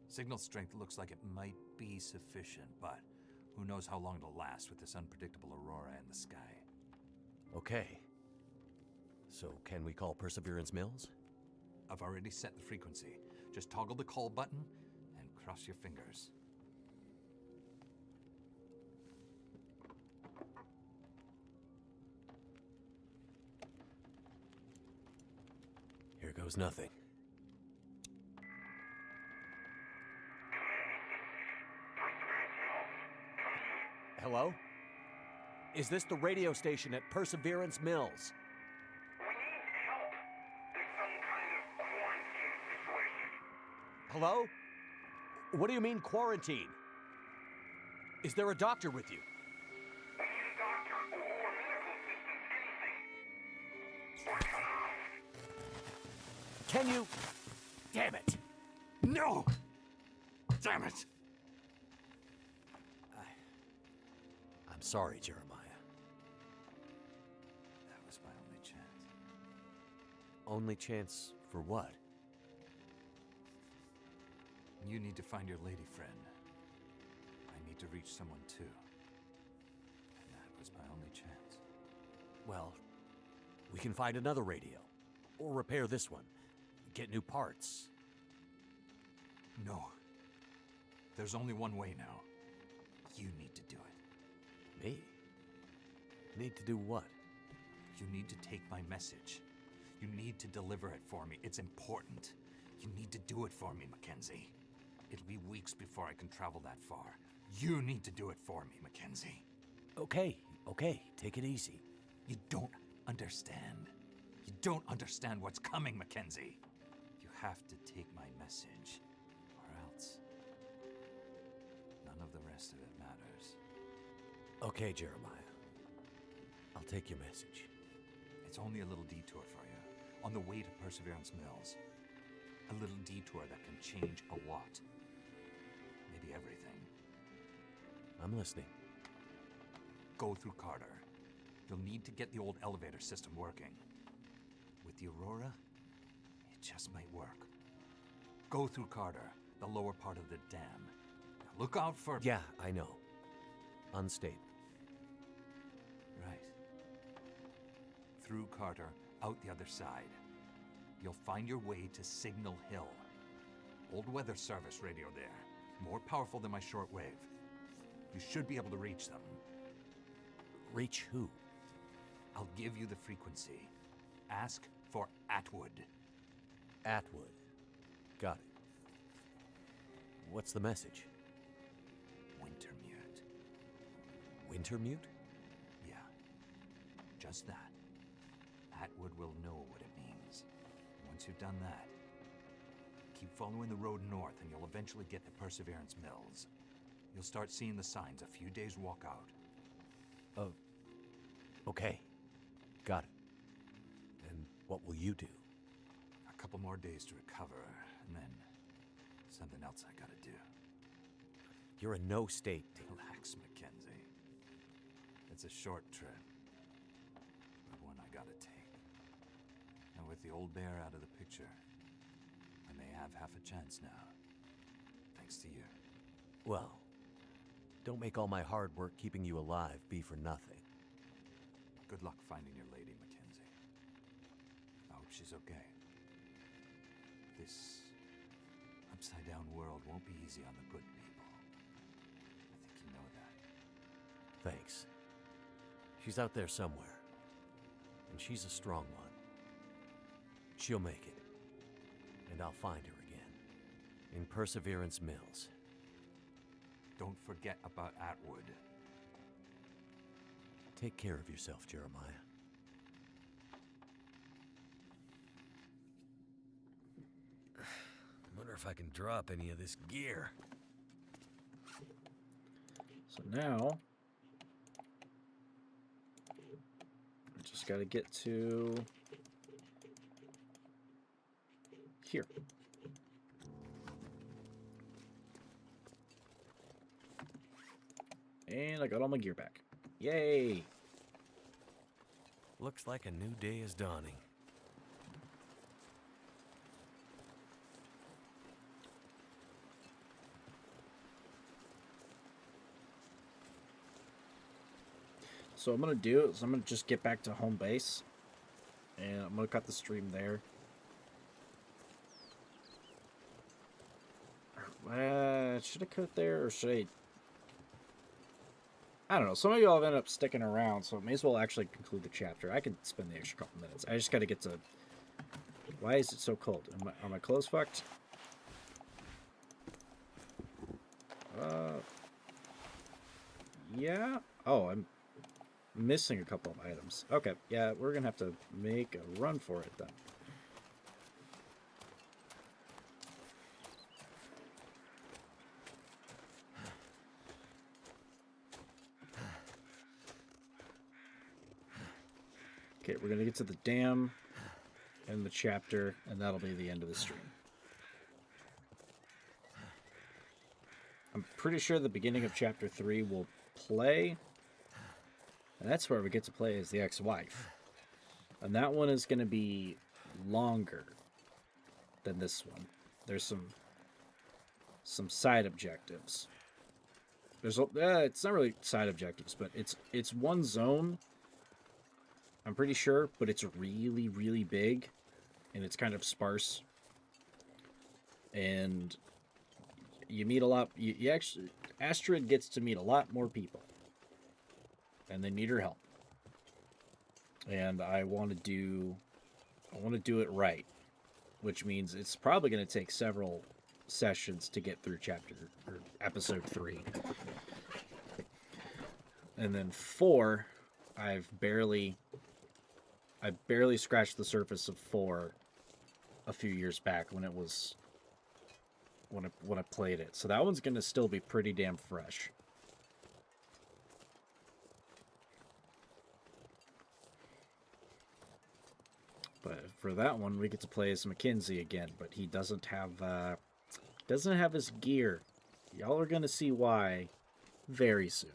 Signal strength looks like it might be sufficient, but who knows how long it'll last with this unpredictable aurora in the sky. Okay. So can we call Perseverance Mills? I've already set the frequency. Just toggle the call button and cross your fingers. Here goes nothing. Hello? Is this the radio station at Perseverance Mills? We need help. There's some kind of quarantine situation. Hello? What do you mean quarantine? Is there a doctor with you? We need a doctor or medical assistance, anything. Or cut off. Can you... Damn it! No! Damn it! I'm sorry, Jeremiah. That was my only chance. Only chance for what? You need to find your lady friend. I need to reach someone too. And that was my only chance. Well, we can find another radio. Or repair this one. Get new parts. No. There's only one way now. You need to do it. Me? Need to do what? You need to take my message. You need to deliver it for me. It's important. You need to do it for me, Mackenzie. It'll be weeks before I can travel that far. You need to do it for me, Mackenzie. Okay, take it easy. You don't understand. You don't understand what's coming, Mackenzie. You have to take my message, or else none of the rest of it matters. Okay, Jeremiah. I'll take your message. It's only a little detour for you, on the way to Perseverance Mills. A little detour that can change a lot. Maybe everything. I'm listening. Go through Carter. You'll need to get the old elevator system working. With the Aurora, it just might work. Go through Carter, the lower part of the dam. Now look out for... Yeah, I know. Unstable. Right. Through Carter, out the other side. You'll find your way to Signal Hill. Old weather service radio there. More powerful than my shortwave. You should be able to reach them. Reach who? I'll give you the frequency. Ask for Atwood. Atwood. Got it. What's the message? Wintermute. Wintermute? Yeah. Just that. Atwood will know what it means. Once you've done that, keep following the road north and you'll eventually get to Perseverance Mills. You'll start seeing the signs a few days walk out. Okay. Got it. And what will you do? A couple more days to recover, and then something else I gotta do. You're in no state to... Relax, Mackenzie. It's a short trip, but one I gotta take. And with the old bear out of the picture, I may have half a chance now. Thanks to you. Well, don't make all my hard work keeping you alive be for nothing. Good luck finding your lady, Mackenzie. I hope she's okay. This upside-down world won't be easy on the good people. I think you know that. Thanks. She's out there somewhere. And she's a strong one. She'll make it. And I'll find her again. In Perseverance Mills. Don't forget about Atwood. Take care of yourself, Jeremiah. I wonder if I can drop any of this gear. So now, I just got to get to here. And I got all my gear back. Yay! Looks like a new day is dawning. So what I'm gonna do is I'm gonna just get back to home base, and I'm gonna cut the stream there. Should I cut it there, or should I don't know. Some of y'all have ended up sticking around, so I may as well actually conclude the chapter. I could spend the extra couple minutes. I just gotta get to... Why is it so cold? Are my clothes fucked? Yeah. Oh, missing a couple of items. Okay, yeah, we're gonna have to make a run for it then. Okay, we're gonna get to the dam and the chapter, and that'll be the end of the stream. I'm pretty sure the beginning of chapter 3 will play, and that's where we get to play as the ex-wife. And that one is going to be longer than this one. There's some side objectives. It's not really side objectives, but it's one zone. I'm pretty sure, but it's really, really big, and it's kind of sparse. And you meet a lot. You actually, Astrid gets to meet a lot more people, and they need her help. And I want to do it right, which means it's probably going to take several sessions to get through episode 3. And then 4, I barely scratched the surface of 4 a few years back when it was when I played it. So that one's going to still be pretty damn fresh. But for that one, we get to play as Mackenzie again, but he doesn't have his gear. Y'all are going to see why very soon.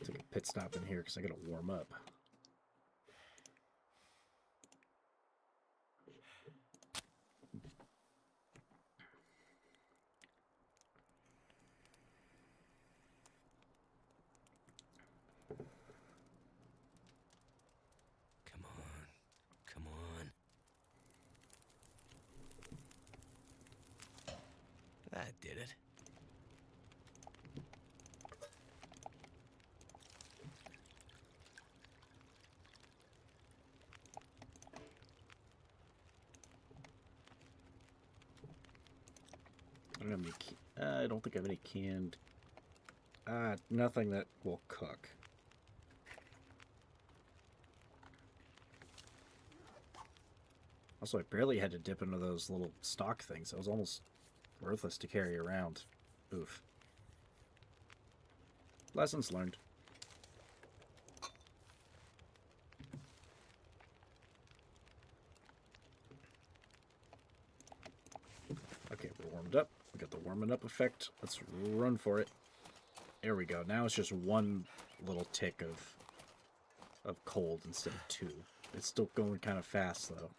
Take a pit stop in here because I gotta warm up. Come on. Come on. That did it. I don't think I have any canned. Nothing that will cook. Also, I barely had to dip into those little stock things. It was almost worthless to carry around. Oof. Lessons learned. Okay, we're warmed up. We got the warming up effect. Let's run for it. There we go. Now it's just one little tick of cold instead of 2. It's still going kind of fast though.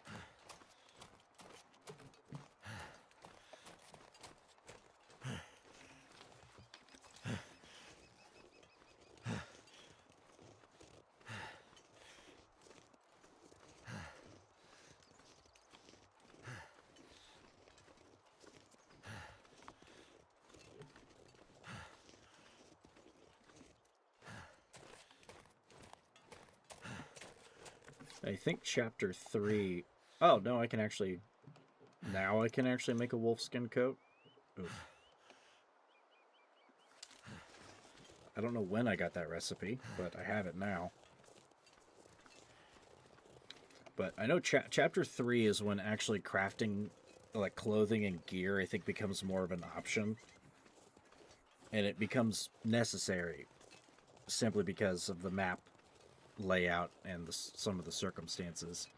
I think chapter 3... Oh, no, I can actually... Now I can actually make a wolfskin coat? Oof. I don't know when I got that recipe, but I have it now. But I know chapter 3 is when actually crafting like clothing and gear, I think, becomes more of an option. And it becomes necessary simply because of the map layout and some of the circumstances.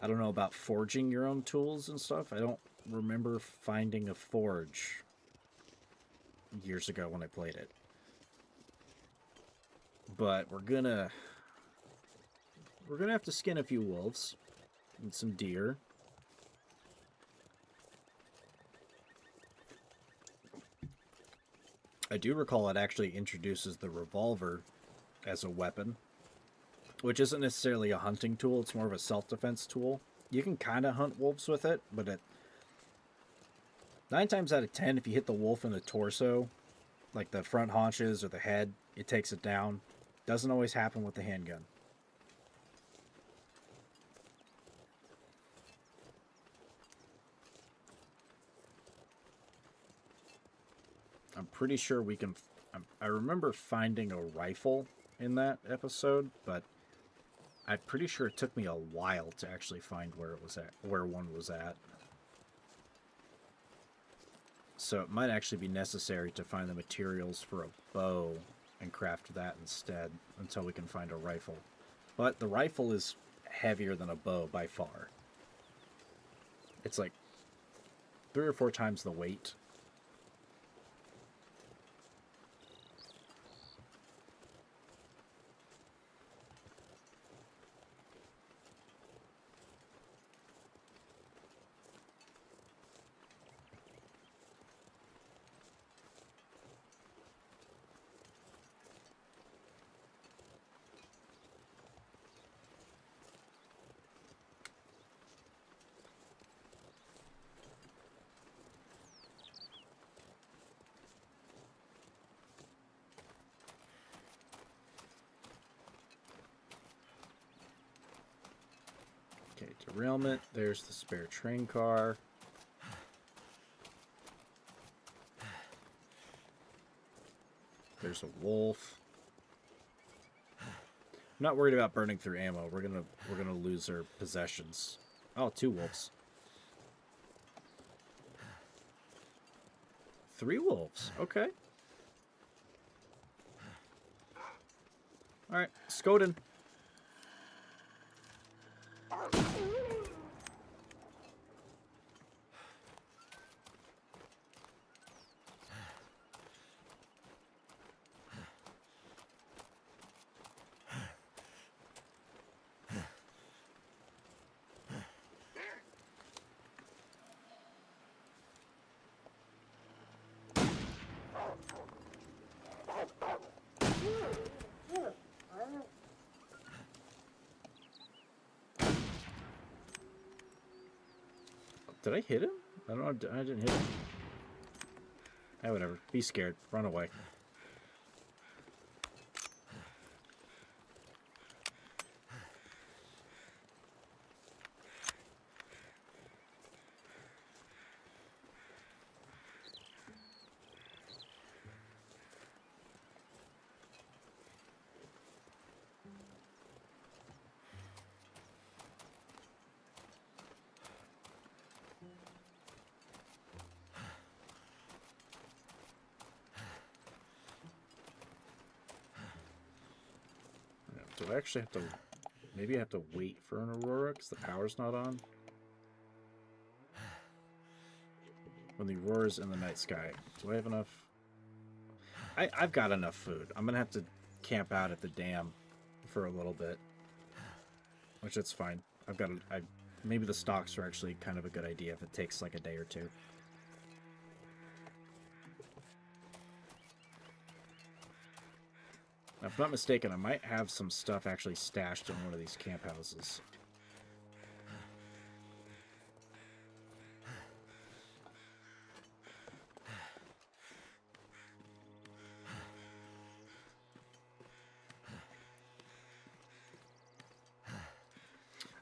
I don't know about forging your own tools and stuff. I don't remember finding a forge years ago when I played it. But we're gonna have to skin a few wolves and some deer. I do recall it actually introduces the revolver as a weapon, which isn't necessarily a hunting tool, it's more of a self-defense tool. You can kind of hunt wolves with it, but 9 times out of 10, if you hit the wolf in the torso, like the front haunches or the head, it takes it down. Doesn't always happen with the handgun. I'm pretty sure we can... I remember finding a rifle in that episode, but I'm pretty sure it took me a while to actually find where it was at, where one was at. So it might actually be necessary to find the materials for a bow and craft that instead until we can find a rifle. But the rifle is heavier than a bow by far. It's like 3 or 4 times the weight. Okay, derailment. There's the spare train car. There's a wolf. I'm not worried about burning through ammo. We're gonna lose our possessions. Oh, 2 wolves. 3 wolves. Okay. All right, Skoden. Did I hit him? I don't know. I didn't hit him. Hey, whatever. Be scared. Run away. Do I actually have to... Maybe I have to wait for an aurora because the power's not on? When the aurora's in the night sky. Do I have enough? I've got enough food. I'm going to have to camp out at the dam for a little bit. Which it's fine. I've got... maybe the stocks are actually kind of a good idea if it takes like a day or 2. Now, if I'm not mistaken, I might have some stuff actually stashed in one of these camp houses.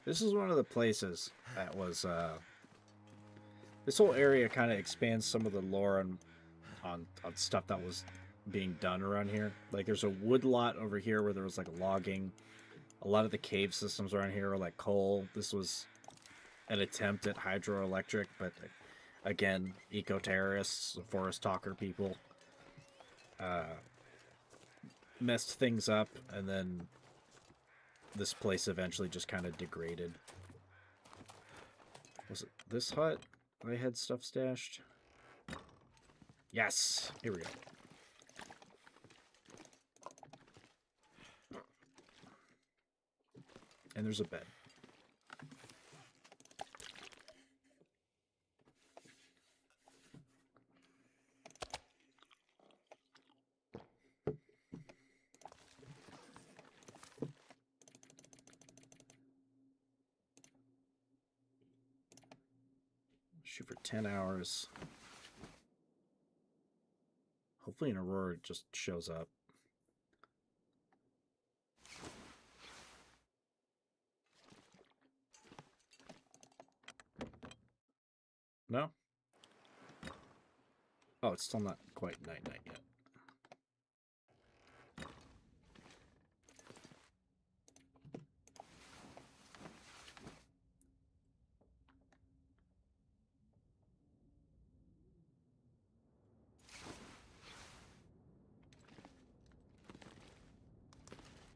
This is one of the places that was, this whole area kind of expands some of the lore on stuff that was being done around here. Like, there's a wood lot over here where there was, like, logging. A lot of the cave systems around here are, like, coal. This was an attempt at hydroelectric, but, again, eco-terrorists, forest talker people, messed things up, and then this place eventually just kind of degraded. Was it this hut I had stuff stashed? Yes! Here we go. And there's a bed. Shoot for 10 hours. Hopefully an Aurora just shows up. No? Oh, it's still not quite night-night yet.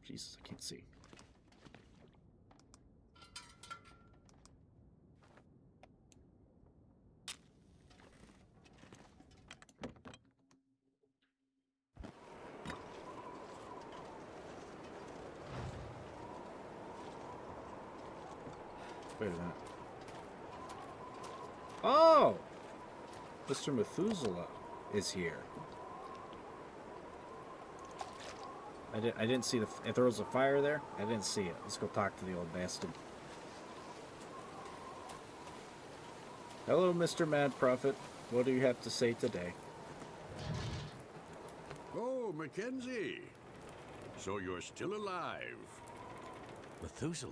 Jesus, I can't see. Wait a minute. Oh! Mr. Methuselah is here. I didn't see if there was a fire there. I didn't see it. Let's go talk to the old bastard. Hello, Mr. Mad Prophet. What do you have to say today? Oh, Mackenzie. So you're still alive. Methuselah.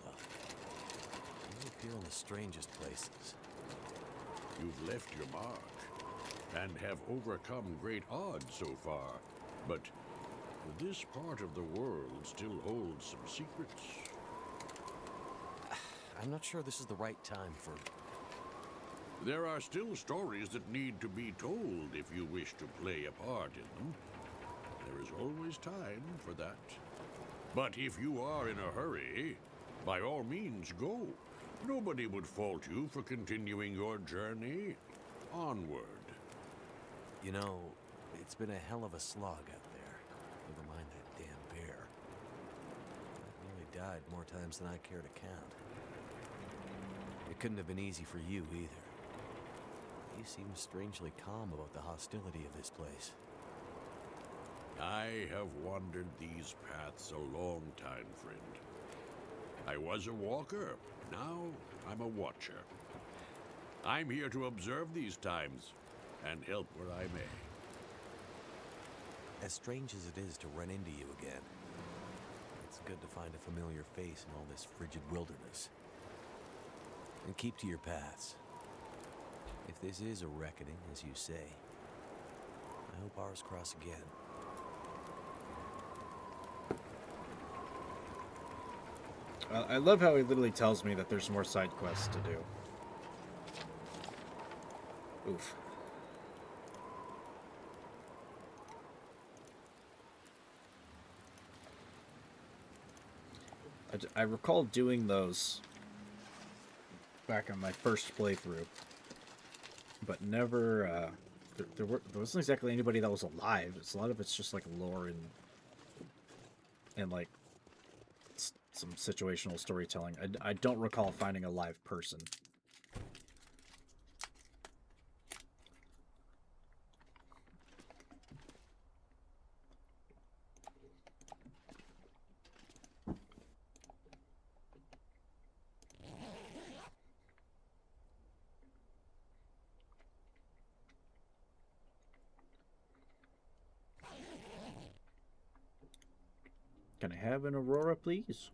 You appear in the strangest places. You've left your mark and have overcome great odds so far. But this part of the world still holds some secrets. I'm not sure this is the right time for... There are still stories that need to be told if you wish to play a part in them. There is always time for that. But if you are in a hurry, by all means go. Nobody would fault you for continuing your journey onward. You know, it's been a hell of a slog out there. Never mind that damn bear. I've nearly died more times than I care to count. It couldn't have been easy for you either. You seem strangely calm about the hostility of this place. I have wandered these paths a long time, friend. I was a walker. Now I'm a watcher. I'm here to observe these times and help where I may. As strange as it is to run into you again, it's good to find a familiar face in all this frigid wilderness. And keep to your paths. If this is a reckoning, as you say, I hope ours cross again. I love how he literally tells me that there's more side quests to do. Oof. I recall doing those back on my first playthrough, but never, there wasn't exactly anybody that was alive. A lot of it's just like lore and like some situational storytelling. I don't recall finding a live person. Can I have an Aurora, please?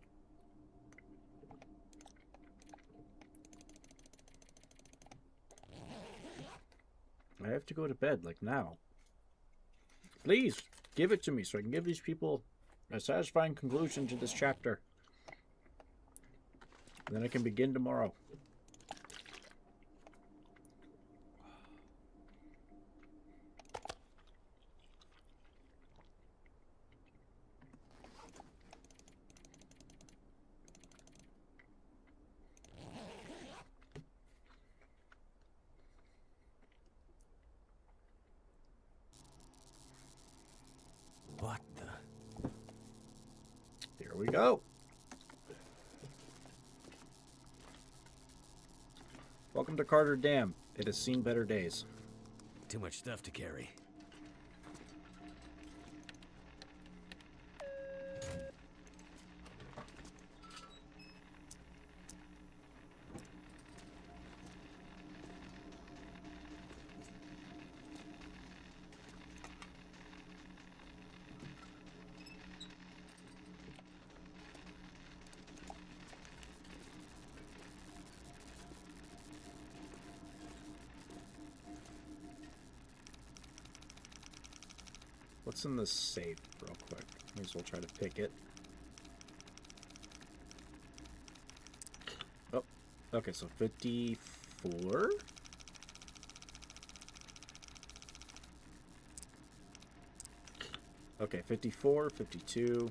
I have to go to bed, like now. Please, give it to me so I can give these people a satisfying conclusion to this chapter. And then I can begin tomorrow. What the? Here we go. Welcome to Carter Dam. It has seen better days. Too much stuff to carry. What's in this safe, real quick? May as well try to pick it. Oh, okay, so 54? Okay, 54, 52.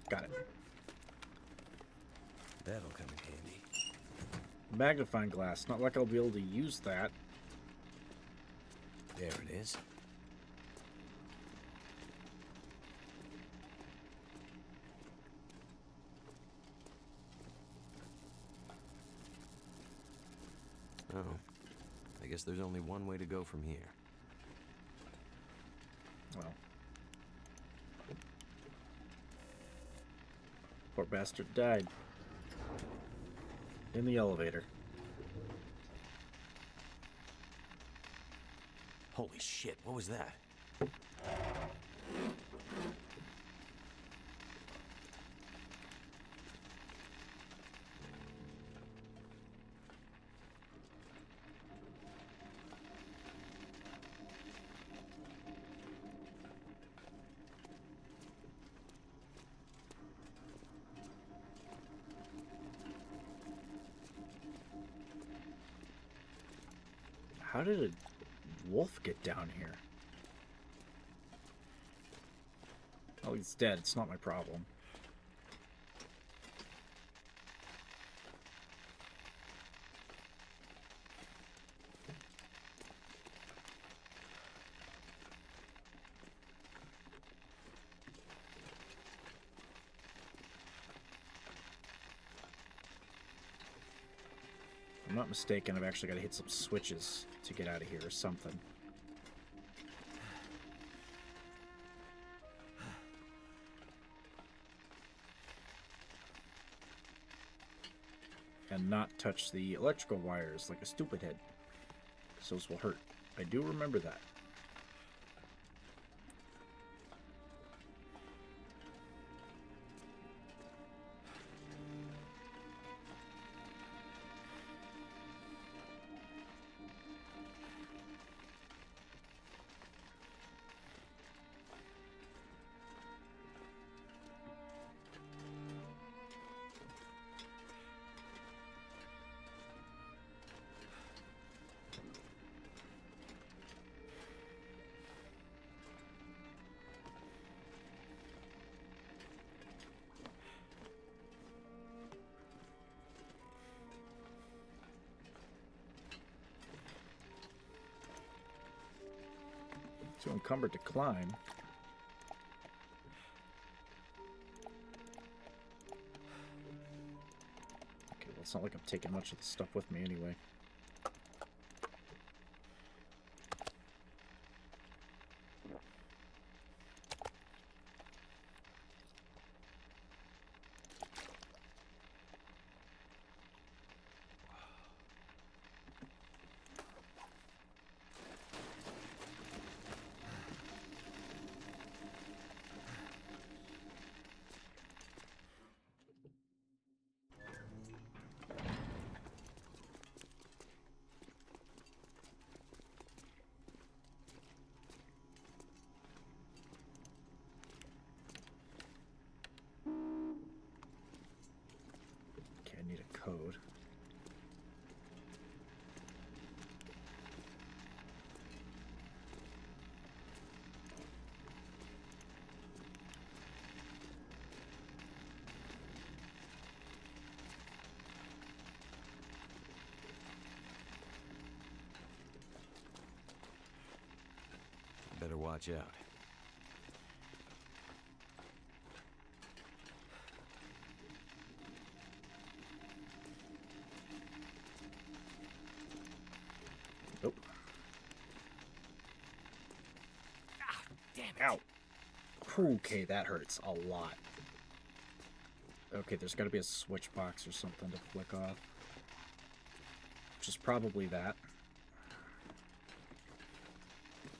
Got it. That'll come in handy. Magnifying glass. Not like I'll be able to use that. There it is. Oh. I guess there's only one way to go from here. Well. Poor bastard died. In the elevator. Holy shit, what was that? How did a wolf get down here? Oh, he's dead. It's not my problem. If I'm not mistaken, I've actually got to hit some switches to get out of here or something. And not touch the electrical wires like a stupid head. So this will hurt. I do remember that. Too encumbered to climb. Okay, well, it's not like I'm taking much of the stuff with me anyway. better watch out. Nope. Damn it! Ow. Okay, that hurts a lot. Okay, there's got to be a switch box or something to flick off. Which is probably that.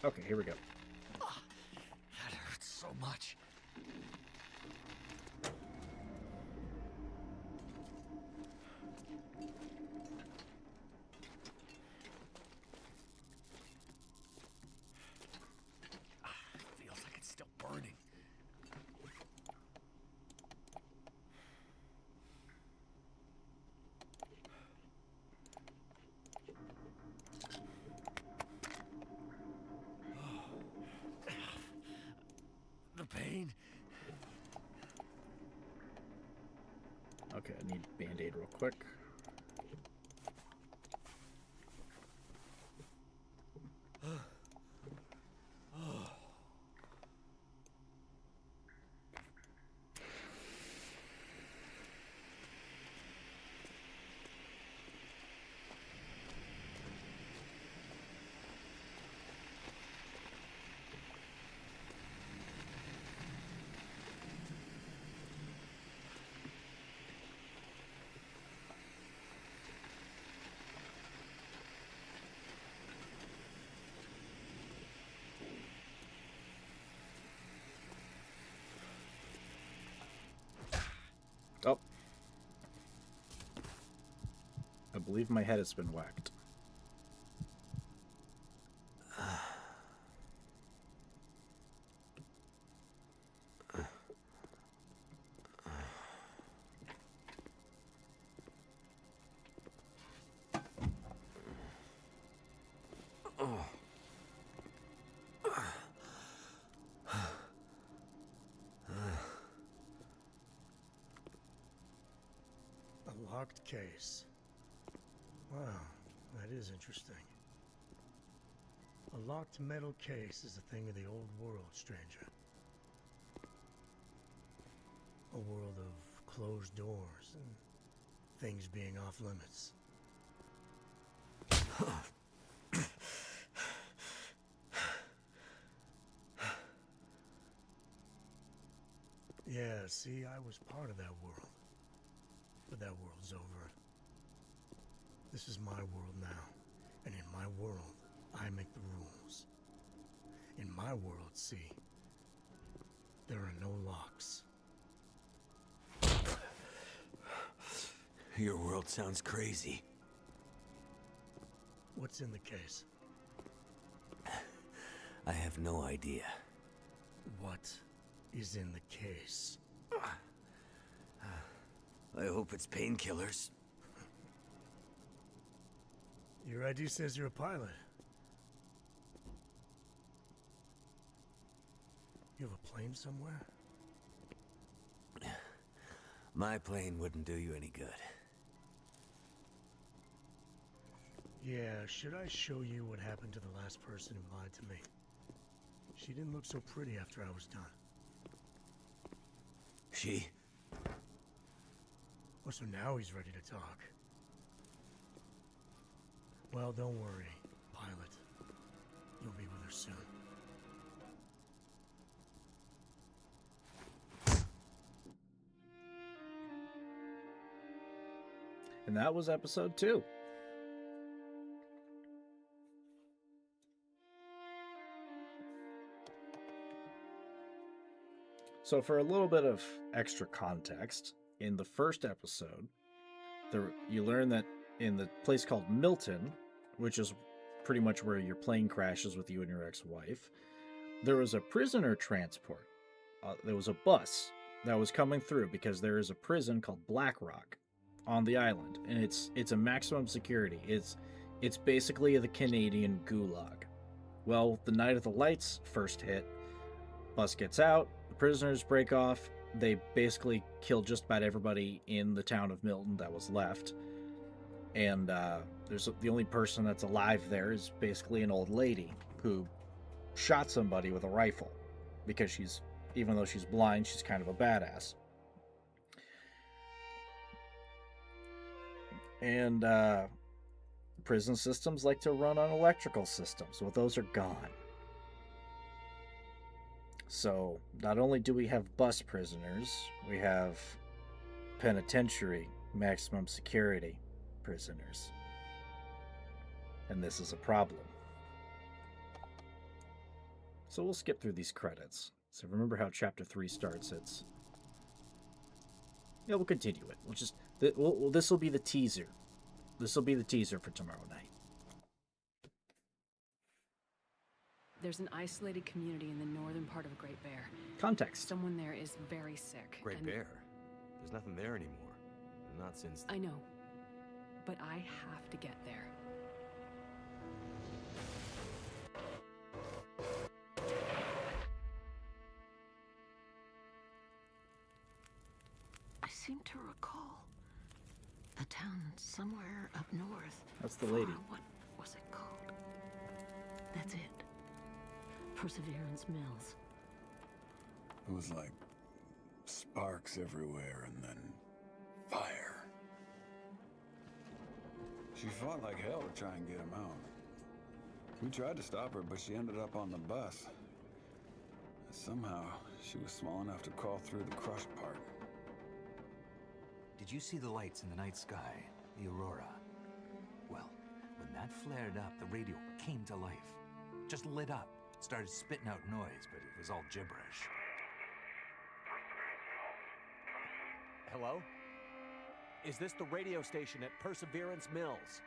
Okay, here we go. That hurts so much. Feels like it's still burning. The pain. Okay, I need Band-Aid real quick. Oh. I believe my head has been whacked. A locked case. Wow, that is interesting. A locked metal case is a thing of the old world, stranger. A world of closed doors and things being off limits. Yeah, see, I was part of that world. But that world's over. This is my world now. And in my world, I make the rules. In my world, see, there are no locks. Your world sounds crazy. What's in the case? I have no idea. What is in the case? I hope it's painkillers. Your ID says you're a pilot. You have a plane somewhere? My plane wouldn't do you any good. Yeah, should I show you what happened to the last person who lied to me? She didn't look so pretty after I was done. She? Oh, so now he's ready to talk. Well, don't worry, pilot. You'll be with her soon. And that was episode 2. So for a little bit of extra context, in the first episode, you learn that in the place called Milton, which is pretty much where your plane crashes with you and your ex-wife, there was a prisoner transport. There was a bus that was coming through because there is a prison called Blackrock on the island, and it's a maximum security. It's basically the Canadian gulag. Well, the night of the lights first hit, bus gets out, the prisoners break off, they basically kill just about everybody in the town of Milton that was left. And the only person that's alive there is basically an old lady who shot somebody with a rifle because she's, even though she's blind, she's kind of a badass. And prison systems like to run on electrical systems. Well, those are gone. So not only do we have bus prisoners, we have penitentiary maximum security prisoners. And this is a problem. So we'll skip through these credits. So remember how chapter 3 starts. Yeah, we'll continue it. We'll just this will be the teaser. This will be the teaser for tomorrow night. There's an isolated community in the northern part of Great Bear. Context. Someone there is very sick. Great and Bear. There's nothing there anymore. Not since. I know, but I have to get there. I seem to recall a town somewhere up north. That's the lady. What was it called? That's it. Perseverance Mills. It was like sparks everywhere and then fire. She fought like hell to try and get him out. We tried to stop her, but she ended up on the bus. Somehow, she was small enough to crawl through the crushed part. Did you see the lights in the night sky? The aurora? Well, when that flared up, the radio came to life. Just lit up. Started spitting out noise, but it was all gibberish. Hello? Is this the radio station at Perseverance Mills?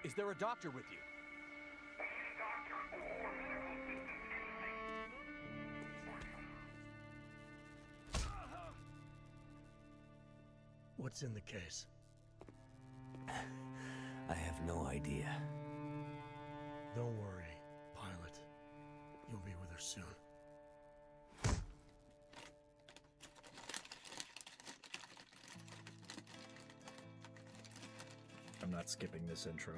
Is there a doctor with you? What's in the case? I have no idea. Don't worry, pilot. You'll be with her soon. I'm not skipping this intro.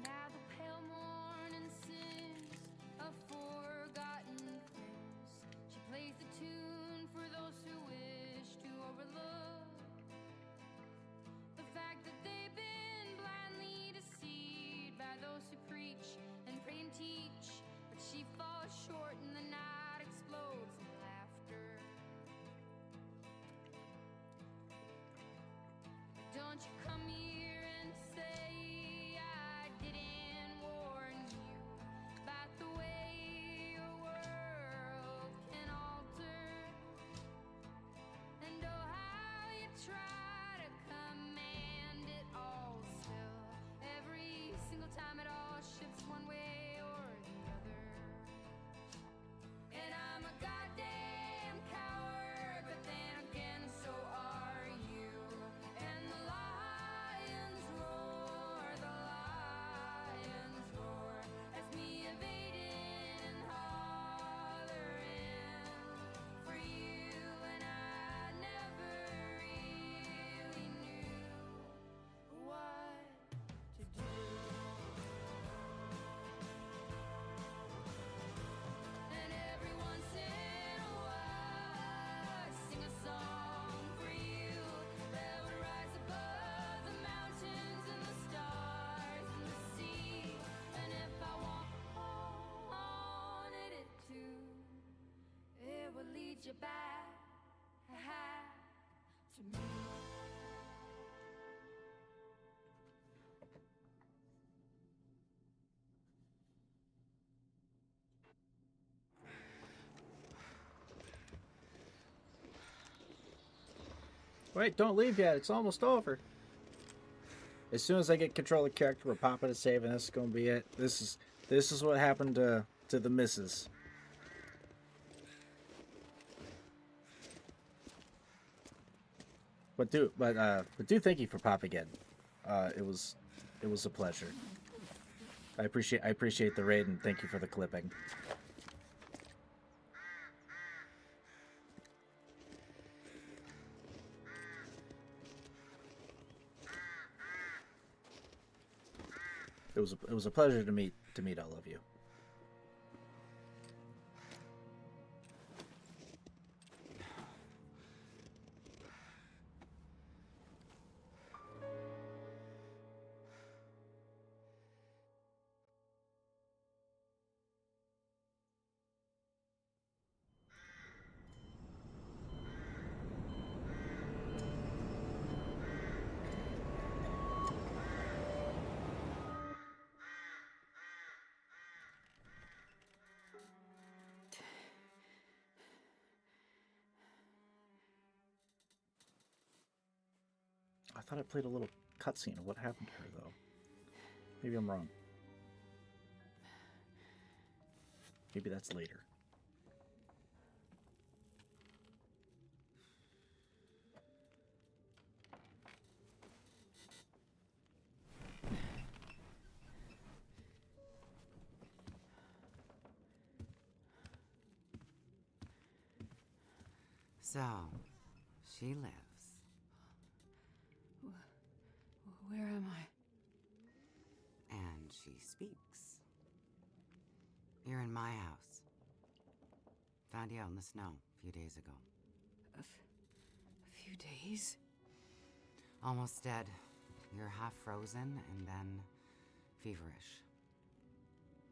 Now the pale morning sings of forgotten things. She plays the tune for those who wish to overlook the fact that they've been blindly deceived by those who preach and pray and teach. But she falls short and the night explodes in laughter. Don't you come here and say I didn't warn you about the way your world can alter. And oh, how you try to command it all still. Every single time it all shifts one way or the other. And I'm a goddamn coward, but then again, so are you. And the lions roar, as me evading and hollering for you. And I never really knew what to do. And every once in a while I sing a song for you that would rise above the mountains and the stars and the sea. And if I wanted it to, it would lead you back to me. Wait, don't leave yet. It's almost over. As soon as I get control of the character, we're popping a save, and this is gonna be it. This is what happened to the missus. But do thank you for popping in. It was a pleasure. I appreciate the raid, and thank you for the clipping. It was a pleasure to meet all of you. I thought I played a little cutscene of what happened to her, though. Maybe I'm wrong. Maybe that's later. So, she lives. Where am I? And she speaks. You're in my house. Found you out in the snow a few days ago. A few days? Almost dead. You're half frozen and then feverish.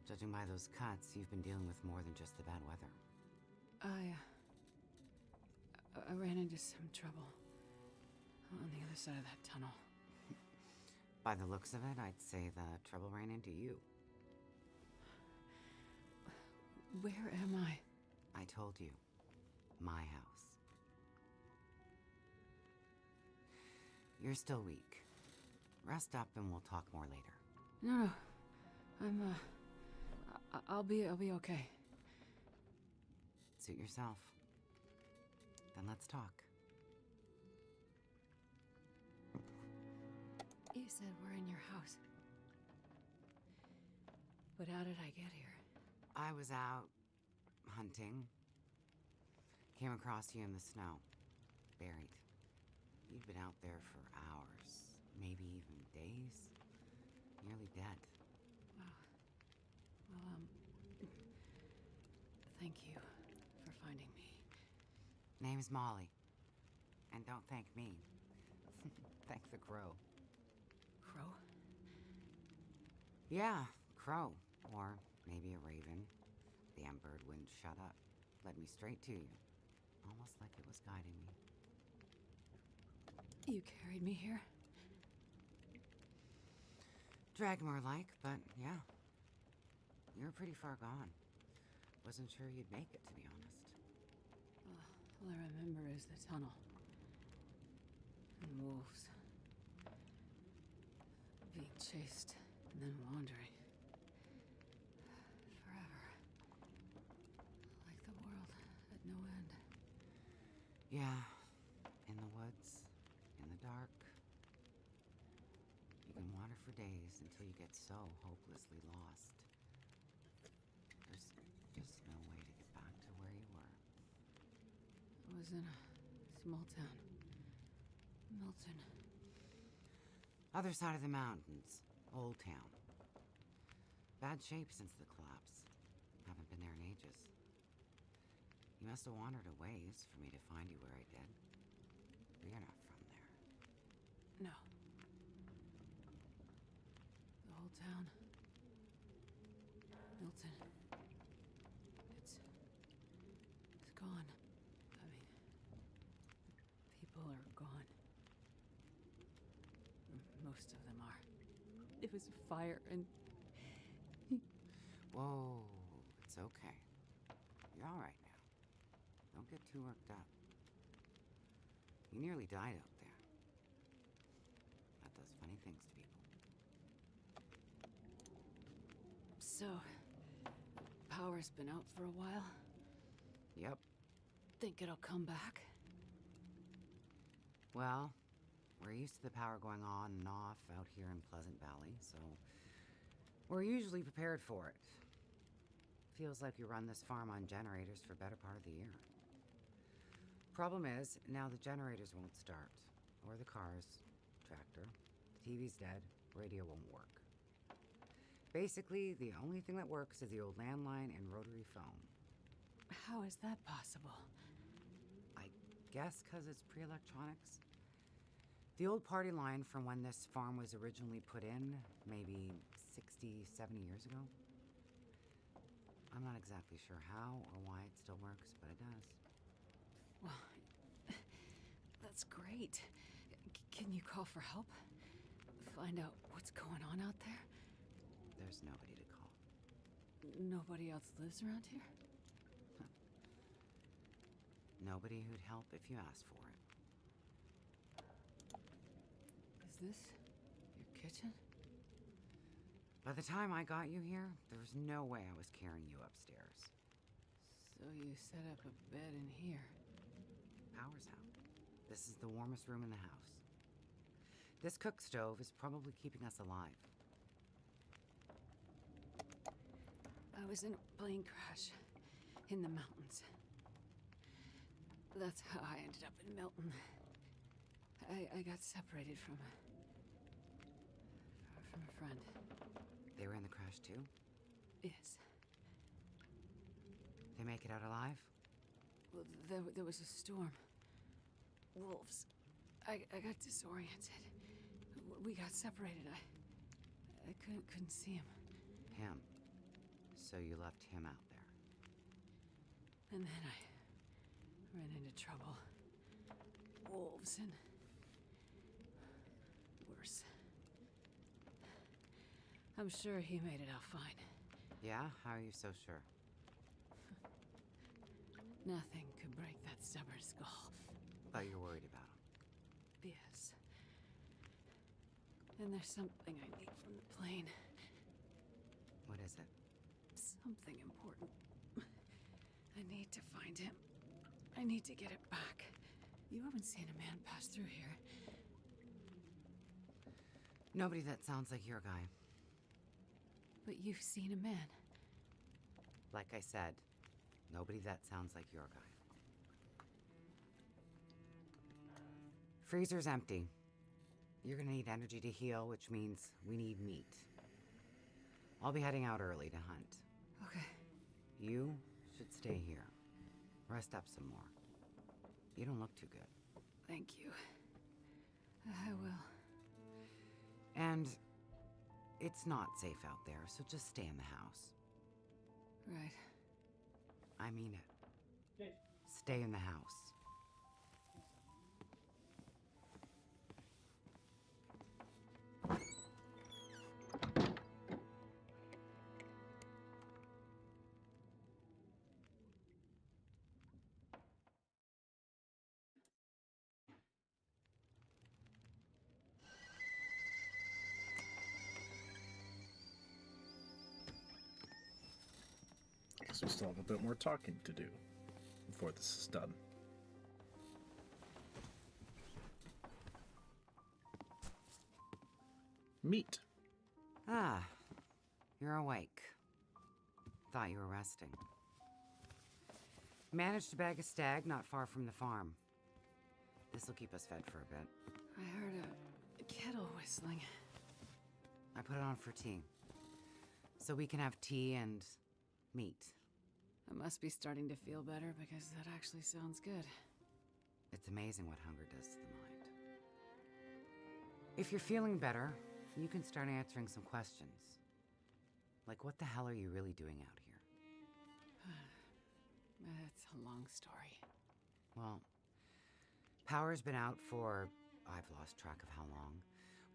Judging by those cuts, you've been dealing with more than just the bad weather. I ran into some trouble on the other side of that tunnel. By the looks of it, I'd say the trouble ran into you. Where am I? I told you. My house. You're still weak. Rest up and we'll talk more later. No. I'll be okay. Suit yourself. Then let's talk. You said we're in your house. But how did I get here? I was out hunting. Came across you in the snow. Buried. You'd been out there for hours. Maybe even days. Nearly dead. Wow. Well, thank you for finding me. Name's Molly. And don't thank me. Thank the crow. Crow? Yeah, crow. Or maybe a raven. The damn bird wouldn't shut up. Led me straight to you. Almost like it was guiding me. You carried me here? Drag more like, but yeah. You're pretty far gone. Wasn't sure you'd make it, to be honest. All I remember is the tunnel. And wolves. Being chased and then wandering. Forever. Like the world at no end. Yeah. In the woods. In the dark. You can wander for days until you get so hopelessly lost. There's just no way to get back to where you were. I was in a small town. Milton. Other side of the mountains. Old town. Bad shape since the collapse. Haven't been there in ages. You must have wandered a ways for me to find you where I did. But you're not from there. No. The whole town. Milton. It's gone. I mean, people are gone. Most of them are. It was a fire and... Whoa, it's okay. You're all right now. Don't get too worked up. You nearly died out there. That does funny things to people. So, power's been out for a while? Yep. Think it'll come back? Well, we're used to the power going on and off out here in Pleasant Valley, so we're usually prepared for it. Feels like we run this farm on generators for better part of the year. Problem is, now the generators won't start. Or the cars, tractor. TV's dead, radio won't work. Basically, the only thing that works is the old landline and rotary phone. How is that possible? I guess because it's pre-electronics. The old party line from when this farm was originally put in, maybe 60, 70 years ago. I'm not exactly sure how or why it still works, but it does. Well, that's great. Can you call for help? Find out what's going on out there? There's nobody to call. Nobody else lives around here? Nobody who'd help if you asked for it. Is this your kitchen? By the time I got you here, there was no way I was carrying you upstairs. So you set up a bed in here? Power's out. This is the warmest room in the house. This cook stove is probably keeping us alive. I was in a plane crash in the mountains. That's how I ended up in Milton. I got separated from a friend. They were in the crash too? Yes. They make it out alive? Well, there was a storm. Wolves. I got disoriented. We got separated. I couldn't see him. Him. So you left him out there. And then I ran into trouble. Wolves and worse. I'm sure he made it out fine. Yeah? How are you so sure? Nothing could break that stubborn skull. Thought you were worried about him. Yes. And there's something I need from the plane. What is it? Something important. I need to find him. I need to get it back. You haven't seen a man pass through here. Nobody that sounds like your guy. But you've seen a man. Like I said, nobody that sounds like your guy. Freezer's empty. You're gonna need energy to heal, which means we need meat. I'll be heading out early to hunt. Okay. You should stay here. Rest up some more. You don't look too good. Thank you. I will. And it's not safe out there, so just stay in the house. Right. I mean it. Stay in the house. Guess we still have a bit more talking to do before this is done. Meat. Ah, you're awake. Thought you were resting. Managed to bag a stag not far from the farm. This'll keep us fed for a bit. I heard a kettle whistling. I put it on for tea. So we can have tea and meat. I must be starting to feel better because that actually sounds good. It's amazing what hunger does to the mind. If you're feeling better, you can start answering some questions. Like, what the hell are you really doing out here? It's a long story. Well, power's been out for, I've lost track of how long.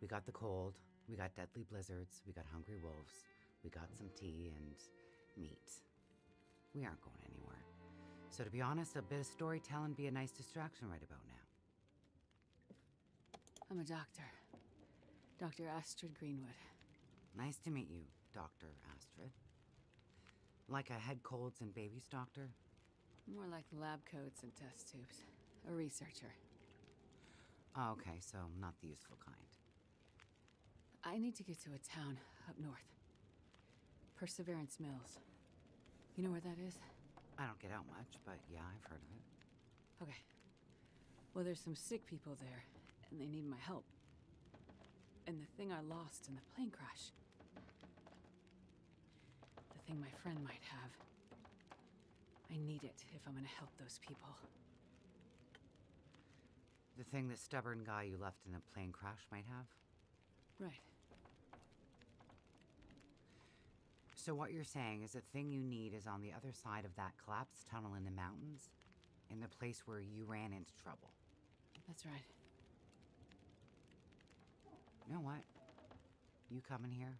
We got the cold, we got deadly blizzards, we got hungry wolves, we got some tea and meat. We aren't going anywhere. So to be honest, a bit of storytelling be a nice distraction right about now. I'm a doctor. Dr. Astrid Greenwood. Nice to meet you, Dr. Astrid. Like a head colds and babies doctor? More like lab coats and test tubes. A researcher. Oh, okay, so not the useful kind. I need to get to a town up north. Perseverance Mills. You know where that is? I don't get out much, but yeah, I've heard of it. Okay. Well, there's some sick people there, and they need my help. And the thing I lost in the plane crash. anything my friend might have. I need it if I'm gonna help those people. The thing the stubborn guy you left in the plane crash might have? Right. So what you're saying is the thing you need is on the other side of that collapsed tunnel in the mountains, in the place where you ran into trouble. That's right. You know what? You coming here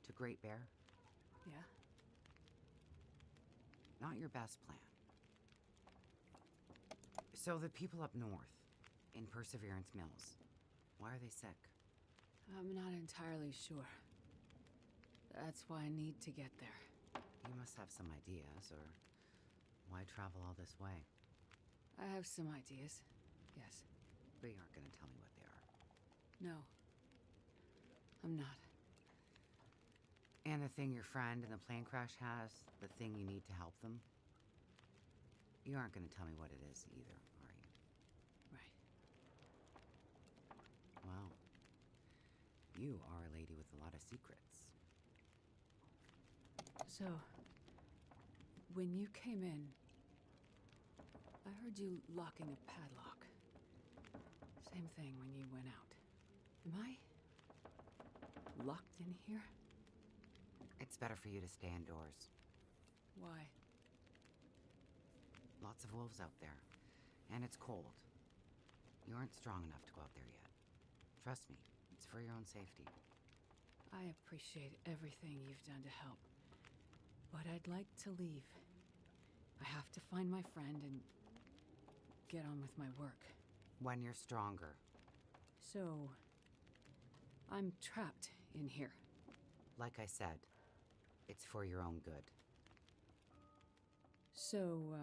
to Great Bear? Yeah? Not your best plan. So the people up north, in Perseverance Mills, why are they sick? I'm not entirely sure. That's why I need to get there. You must have some ideas, or why travel all this way? I have some ideas, yes. But you aren't going to tell me what they are. No. I'm not. And the thing your friend in the plane crash has, the thing you need to help them, you aren't going to tell me what it is either, are you? Right. Well, you are a lady with a lot of secrets. So, when you came in, I heard you locking a padlock. Same thing when you went out. Am I locked in here? It's better for you to stay indoors. Why? Lots of wolves out there, and it's cold. You aren't strong enough to go out there yet. Trust me, it's for your own safety. I appreciate everything you've done to help. But I'd like to leave. I have to find my friend and get on with my work. When you're stronger. So, I'm trapped in here. Like I said, it's for your own good. So,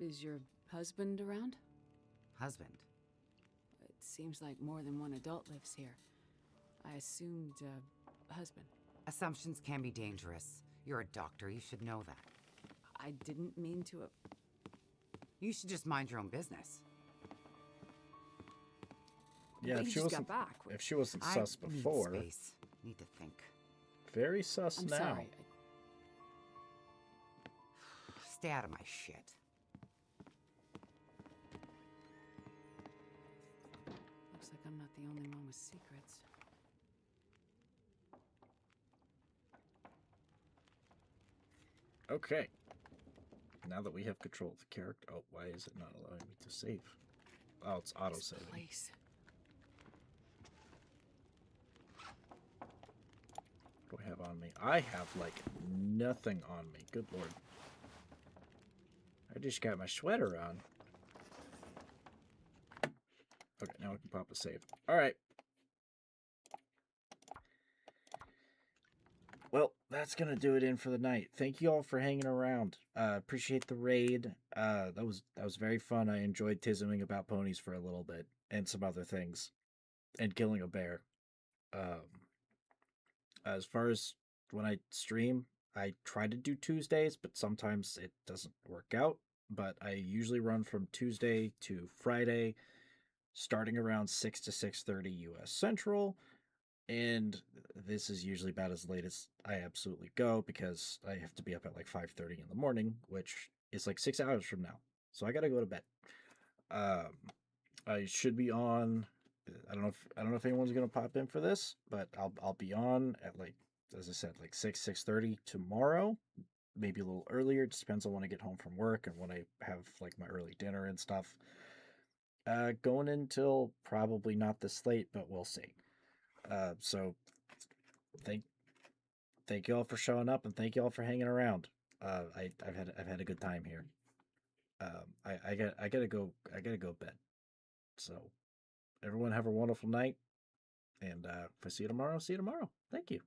is your husband around? Husband? It seems like more than one adult lives here. I assumed, husband. Assumptions can be dangerous. You're a doctor, you should know that. I didn't mean to. You should just mind your own business. Yeah, But if you she just wasn't, got back. if she wasn't sus I before, need space. Need to think. very sus I'm now. sorry. Stay out of my shit. Looks like I'm not the only one with secrets. Okay. Now that we have control of the character, oh, why is it not allowing me to save? Oh, it's auto This saving. place. What do I have on me? I have like nothing on me. Good lord. I just got my sweater on. Okay, now I can pop a save. All right. Well, that's gonna do it in for the night. Thank you all for hanging around. Appreciate the raid. That was very fun. I enjoyed tisming about ponies for a little bit and some other things, and killing a bear. As far as when I stream, I try to do Tuesdays, but sometimes it doesn't work out. But I usually run from Tuesday to Friday, starting around 6 to 6:30 U.S. Central. And this is usually about as late as I absolutely go because I have to be up at like 5:30 in the morning, which is like 6 hours from now. So I gotta go to bed. I should be on. I don't know if anyone's gonna pop in for this, but I'll be on at like, as I said, like 6:30 tomorrow. Maybe a little earlier. It just depends on when I get home from work and when I have like my early dinner and stuff. Going until probably not this late, but we'll see. So thank you all for showing up and thank you all for hanging around. I've had a good time here. I gotta go bed. So everyone have a wonderful night, and if I see you tomorrow, Thank you.